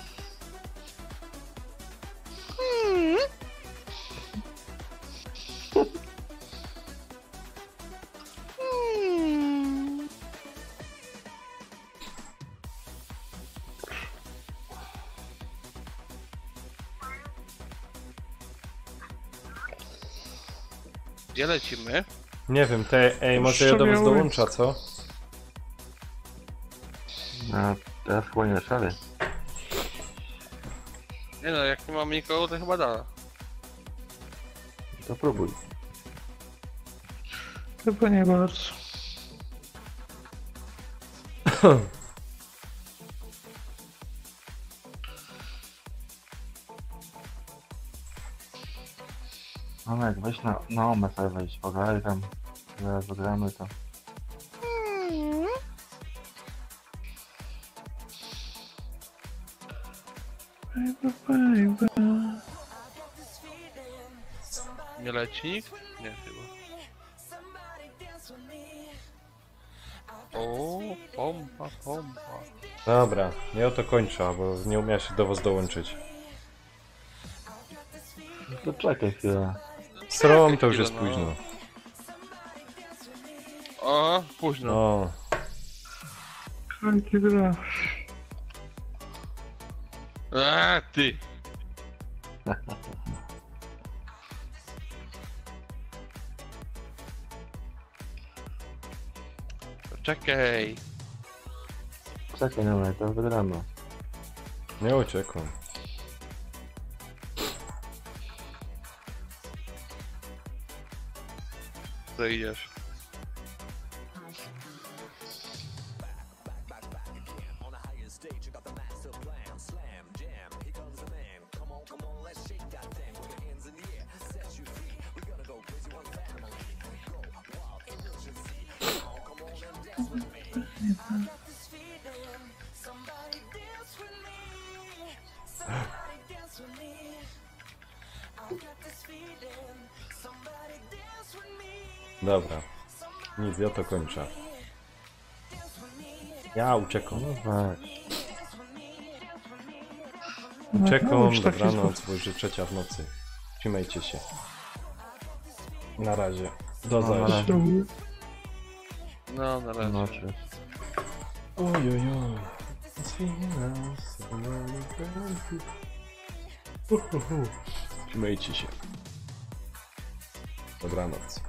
Gdzie lecimy? Nie wiem, ej, może ja do was dołącza, co? No, teraz chłonie szary. Nie no, jak nie mam nikogo, to chyba da. To próbuj. Chyba nie bardzo. Mamek, weź na omę sobie wejść, pogadaj tam. Zaraz zagramy to. Nie leci nikt? Nie, chyba. O, pompa, pompa. Dobra, ja o to kończę, bo nie umiała się do was dołączyć. No to czekaj chwilę. Strom to już jest Chwilę, no. późno. O, późno. No, Jaki gra. Ty! Czekaj. Czekaj na mnie, to wygramy. nie uciekłem. Zejdziesz. Dobra. Nic, ja to kończę. Ja uciekam. No weź. No, Uciekam, już taki dobranoc, bo już jest 3 w nocy. Trzymajcie się. Na razie. Do No, na zaś. razie. No, na razie. Nocy. Ojojoj. Trzymajcie się. Dobranoc.